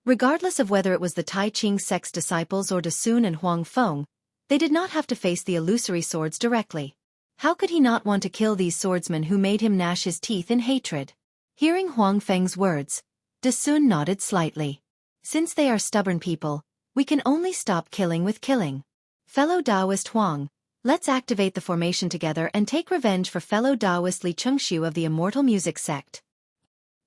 Regardless of whether it was the Tai Ching sect's disciples or Dasun and Huang Feng, they did not have to face the illusory swords directly. How could he not want to kill these swordsmen who made him gnash his teeth in hatred? Hearing Huang Feng's words, Dasun nodded slightly. Since they are stubborn people, we can only stop killing with killing. Fellow Taoist Huang, let's activate the formation together and take revenge for fellow Taoist Li Chengxiu of the Immortal Music sect.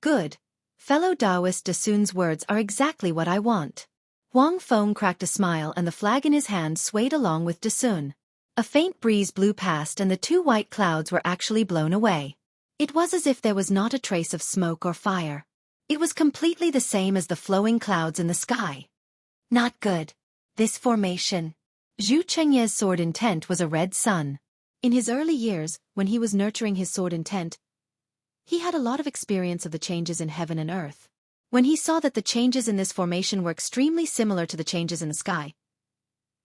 Good. Fellow Taoist Dasun's words are exactly what I want. Huang Feng cracked a smile and the flag in his hand swayed along with Dasun. A faint breeze blew past and the two white clouds were actually blown away. It was as if there was not a trace of smoke or fire. It was completely the same as the flowing clouds in the sky. Not good. This formation. Zhu Qingye's sword intent was a red sun. In his early years, when he was nurturing his sword intent, he had a lot of experience of the changes in heaven and earth. When he saw that the changes in this formation were extremely similar to the changes in the sky,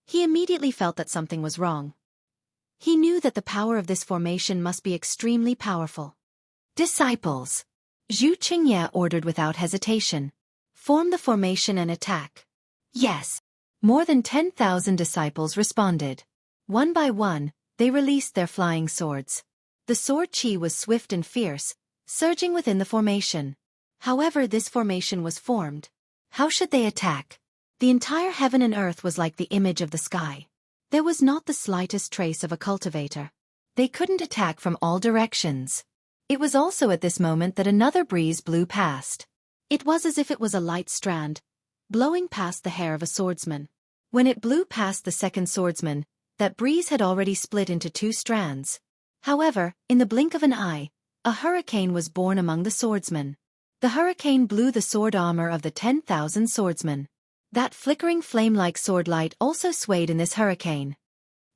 he immediately felt that something was wrong. He knew that the power of this formation must be extremely powerful. Disciples, Zhu Qingye ordered without hesitation. Form the formation and attack. Yes. More than 10,000 disciples responded. One by one, they released their flying swords. The sword chi was swift and fierce, surging within the formation. However this formation was formed. How should they attack? The entire heaven and earth was like the image of the sky. There was not the slightest trace of a cultivator. They couldn't attack from all directions. It was also at this moment that another breeze blew past. It was as if it was a light strand, blowing past the hair of a swordsman. When it blew past the second swordsman, that breeze had already split into two strands. However, in the blink of an eye, a hurricane was born among the swordsmen. The hurricane blew the sword armor of the 10,000 swordsmen. That flickering flame-like sword light also swayed in this hurricane.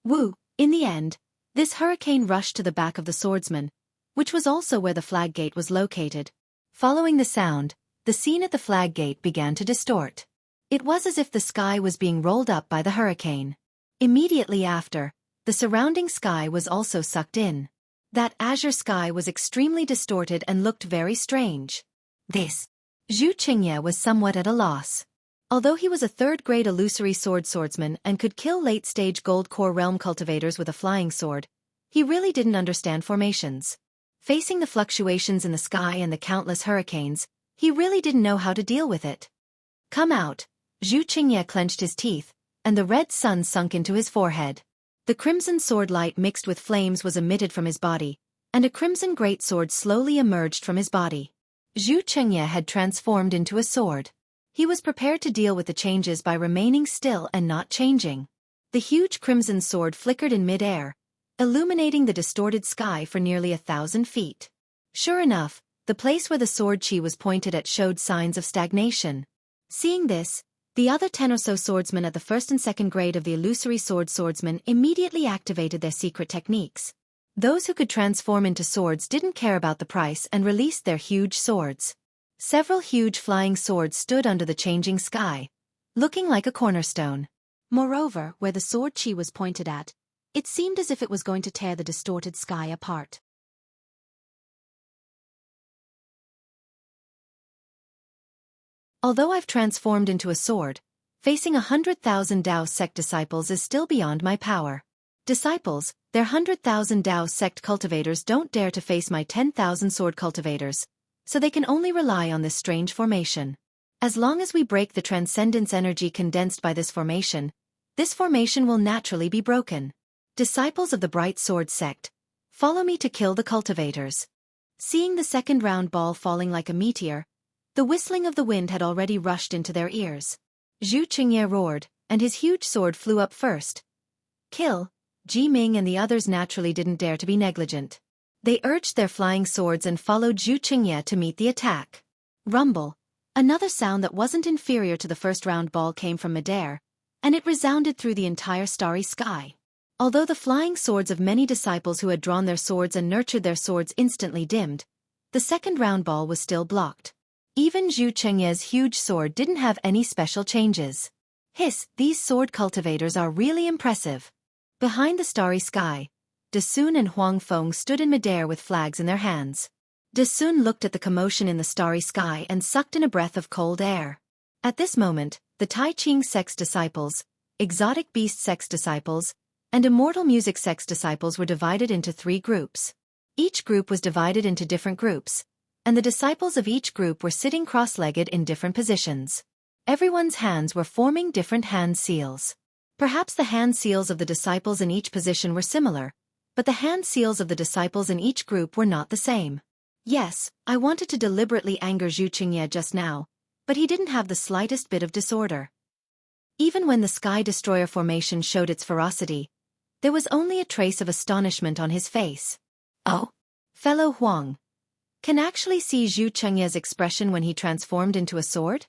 Woo! In the end, this hurricane rushed to the back of the swordsman, which was also where the flag gate was located. Following the sound, the scene at the flag gate began to distort. It was as if the sky was being rolled up by the hurricane. Immediately after, the surrounding sky was also sucked in. That azure sky was extremely distorted and looked very strange. This. Xueqi was somewhat at a loss. Although he was a third-grade illusory swordsman and could kill late-stage gold core realm cultivators with a flying sword, he really didn't understand formations. Facing the fluctuations in the sky and the countless hurricanes, he really didn't know how to deal with it. Come out! Xueqi clenched his teeth, and the red sun sunk into his forehead. The crimson sword light mixed with flames was emitted from his body, and a crimson greatsword slowly emerged from his body. Xueqi had transformed into a sword. He was prepared to deal with the changes by remaining still and not changing. The huge crimson sword flickered in mid-air, illuminating the distorted sky for nearly 1,000 feet. Sure enough, the place where the sword chi was pointed at showed signs of stagnation. Seeing this, the other 10 or so swordsmen at the first and second grade of the illusory swordsmen immediately activated their secret techniques. Those who could transform into swords didn't care about the price and released their huge swords. Several huge flying swords stood under the changing sky, looking like a cornerstone. Moreover, where the sword chi was pointed at, it seemed as if it was going to tear the distorted sky apart. Although I've transformed into a sword, facing 100,000 Dao sect disciples is still beyond my power. Disciples, their 100,000 Dao sect cultivators don't dare to face my 10,000 sword cultivators, so they can only rely on this strange formation. As long as we break the transcendence energy condensed by this formation will naturally be broken. Disciples of the Bright Sword sect, follow me to kill the cultivators. Seeing the second round ball falling like a meteor, the whistling of the wind had already rushed into their ears. Xueqi roared, and his huge sword flew up first. Kill! Ji Ming and the others naturally didn't dare to be negligent. They urged their flying swords and followed Xueqi to meet the attack. Rumble! Another sound that wasn't inferior to the first round ball came from midair, and it resounded through the entire starry sky. Although the flying swords of many disciples who had drawn their swords and nurtured their swords instantly dimmed, the second round ball was still blocked. Even Xueqi's huge sword didn't have any special changes. Hiss, these sword cultivators are really impressive. Behind the starry sky, Dasun and Huang Feng stood in midair with flags in their hands. Dasun looked at the commotion in the starry sky and sucked in a breath of cold air. At this moment, the Tai Ching sect's disciples, Exotic Beast sect's disciples, and Immortal Music sect's disciples were divided into 3 groups. Each group was divided into different groups, and the disciples of each group were sitting cross-legged in different positions. Everyone's hands were forming different hand seals. Perhaps the hand seals of the disciples in each position were similar, but the hand seals of the disciples in each group were not the same. Yes, I wanted to deliberately anger Xueqi just now, but he didn't have the slightest bit of disorder. Even when the Sky Destroyer formation showed its ferocity, there was only a trace of astonishment on his face. Oh, fellow Huang, can actually see Xueqi's expression when he transformed into a sword?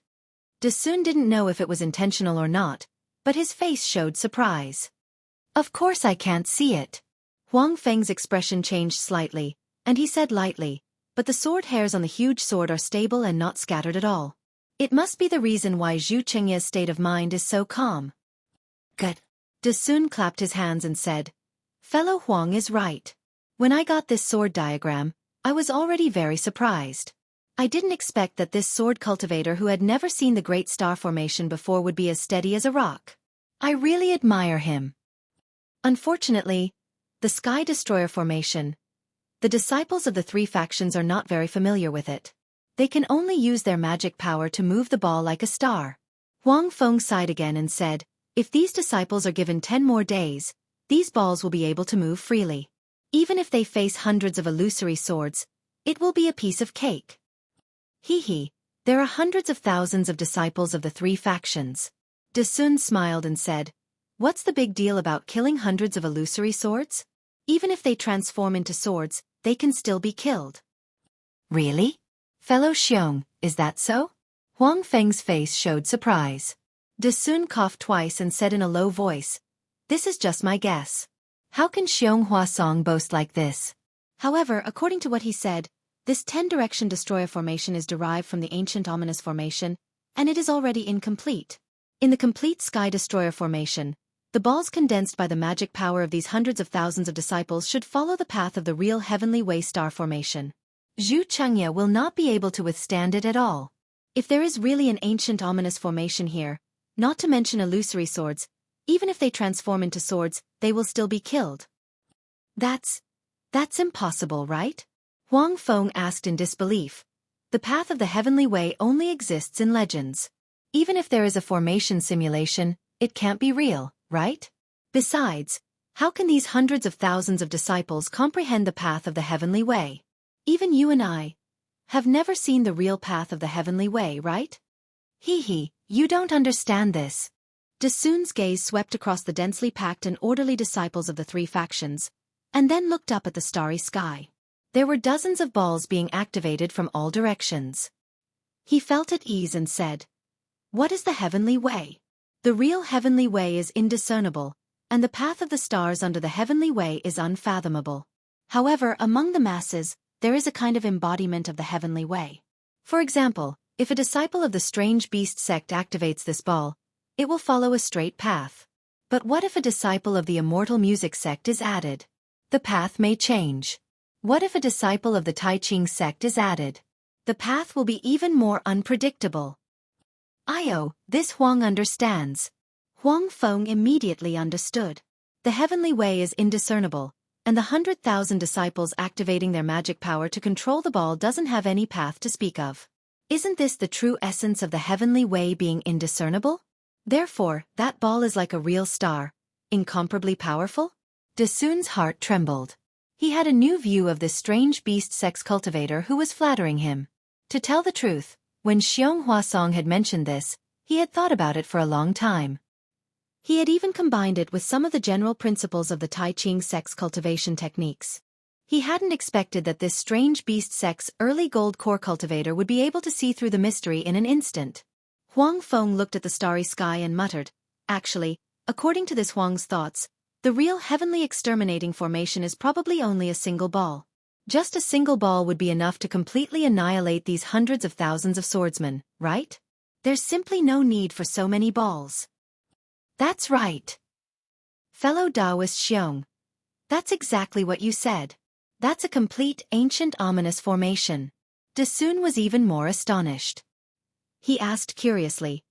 Dasun didn't know if it was intentional or not, but his face showed surprise. Of course I can't see it. Huang Feng's expression changed slightly, and he said lightly, but the sword hairs on the huge sword are stable and not scattered at all. It must be the reason why Xueqi's state of mind is so calm. Good. Dasun clapped his hands and said, fellow Huang is right. When I got this sword diagram, I was already very surprised. I didn't expect that this sword cultivator who had never seen the Great Star Formation before would be as steady as a rock. I really admire him. Unfortunately, the Sky Destroyer formation, the disciples of the three factions are not very familiar with it. They can only use their magic power to move the ball like a star. Huang Feng sighed again and said, if these disciples are given 10 more days, these balls will be able to move freely. Even if they face hundreds of illusory swords, it will be a piece of cake. Hee, there are hundreds of thousands of disciples of the three factions. De Sun smiled and said, what's the big deal about killing hundreds of illusory swords? Even if they transform into swords, they can still be killed. Really? Fellow Xiong, is that so? Huang Feng's face showed surprise. De Sun coughed twice and said in a low voice, this is just my guess. How can Xiong Huasong boast like this? However, according to what he said, this 10-direction destroyer formation is derived from the ancient ominous formation, and it is already incomplete. In the complete Sky Destroyer formation, the balls condensed by the magic power of these hundreds of thousands of disciples should follow the path of the real Heavenly Way star formation. Zhu Chengya will not be able to withstand it at all. If there is really an ancient ominous formation here, not to mention illusory swords, even if they transform into swords, they will still be killed. That's impossible, right? Huang Feng asked in disbelief. The path of the Heavenly Way only exists in legends. Even if there is a formation simulation, it can't be real, right? Besides, how can these hundreds of thousands of disciples comprehend the path of the Heavenly Way? Even you and I have never seen the real path of the Heavenly Way, right? Hee, you don't understand this. De Sun's gaze swept across the densely packed and orderly disciples of the three factions, and then looked up at the starry sky. There were dozens of balls being activated from all directions. He felt at ease and said, what is the Heavenly Way? The real Heavenly Way is indiscernible, and the path of the stars under the Heavenly Way is unfathomable. However, among the masses, there is a kind of embodiment of the Heavenly Way. For example, if a disciple of the Strange Beast sect activates this ball, it will follow a straight path. But what if a disciple of the Immortal Music sect is added? The path may change. What if a disciple of the Tai Ching sect is added? The path will be even more unpredictable. This Huang understands. Huang Feng immediately understood. The Heavenly Way is indiscernible, and the 100,000 disciples activating their magic power to control the ball doesn't have any path to speak of. Isn't this the true essence of the Heavenly Way being indiscernible? Therefore, that ball is like a real star, incomparably powerful? De Sun's heart trembled. He had a new view of this strange beast sex cultivator who was flattering him. To tell the truth, when Xiong Huasong had mentioned this, he had thought about it for a long time. He had even combined it with some of the general principles of the Tai Ching sex cultivation techniques. He hadn't expected that this strange beast sex early gold core cultivator would be able to see through the mystery in an instant. Huang Feng looked at the starry sky and muttered, actually, according to this Huang's thoughts, the real heavenly exterminating formation is probably only a single ball. Just a single ball would be enough to completely annihilate these hundreds of thousands of swordsmen, right? There's simply no need for so many balls. That's right. Fellow Taoist Xiong. That's exactly what you said. That's a complete ancient ominous formation. De Sun was even more astonished. He asked curiously,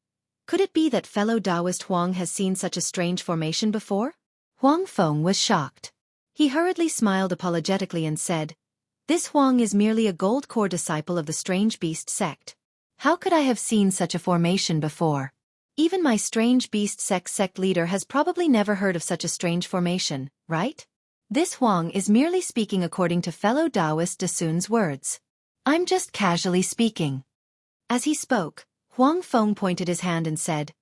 could it be that fellow Taoist Huang has seen such a strange formation before? Huang Feng was shocked. He hurriedly smiled apologetically and said, this Huang is merely a gold core disciple of the Strange Beast sect. How could I have seen such a formation before? Even my Strange Beast sect leader has probably never heard of such a strange formation, right? This Huang is merely speaking according to fellow Taoist De Sun's words. I'm just casually speaking. As he spoke, Huang Feng pointed his hand and said,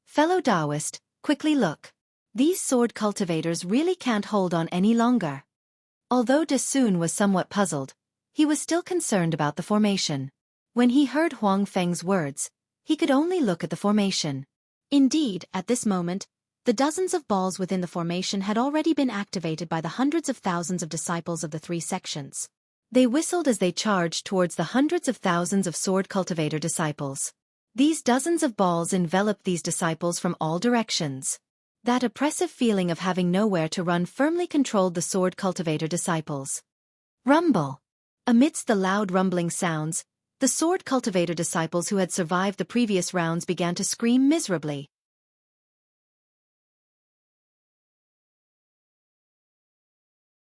fellow Taoist, quickly look. These sword cultivators really can't hold on any longer. Although De Sun was somewhat puzzled, he was still concerned about the formation. When he heard Huang Feng's words, he could only look at the formation. Indeed, at this moment, the dozens of balls within the formation had already been activated by the hundreds of thousands of disciples of the three sections. They whistled as they charged towards the hundreds of thousands of sword cultivator disciples. These dozens of balls enveloped these disciples from all directions. That oppressive feeling of having nowhere to run firmly controlled the sword cultivator disciples. Rumble. Amidst the loud rumbling sounds, the sword cultivator disciples who had survived the previous rounds began to scream miserably.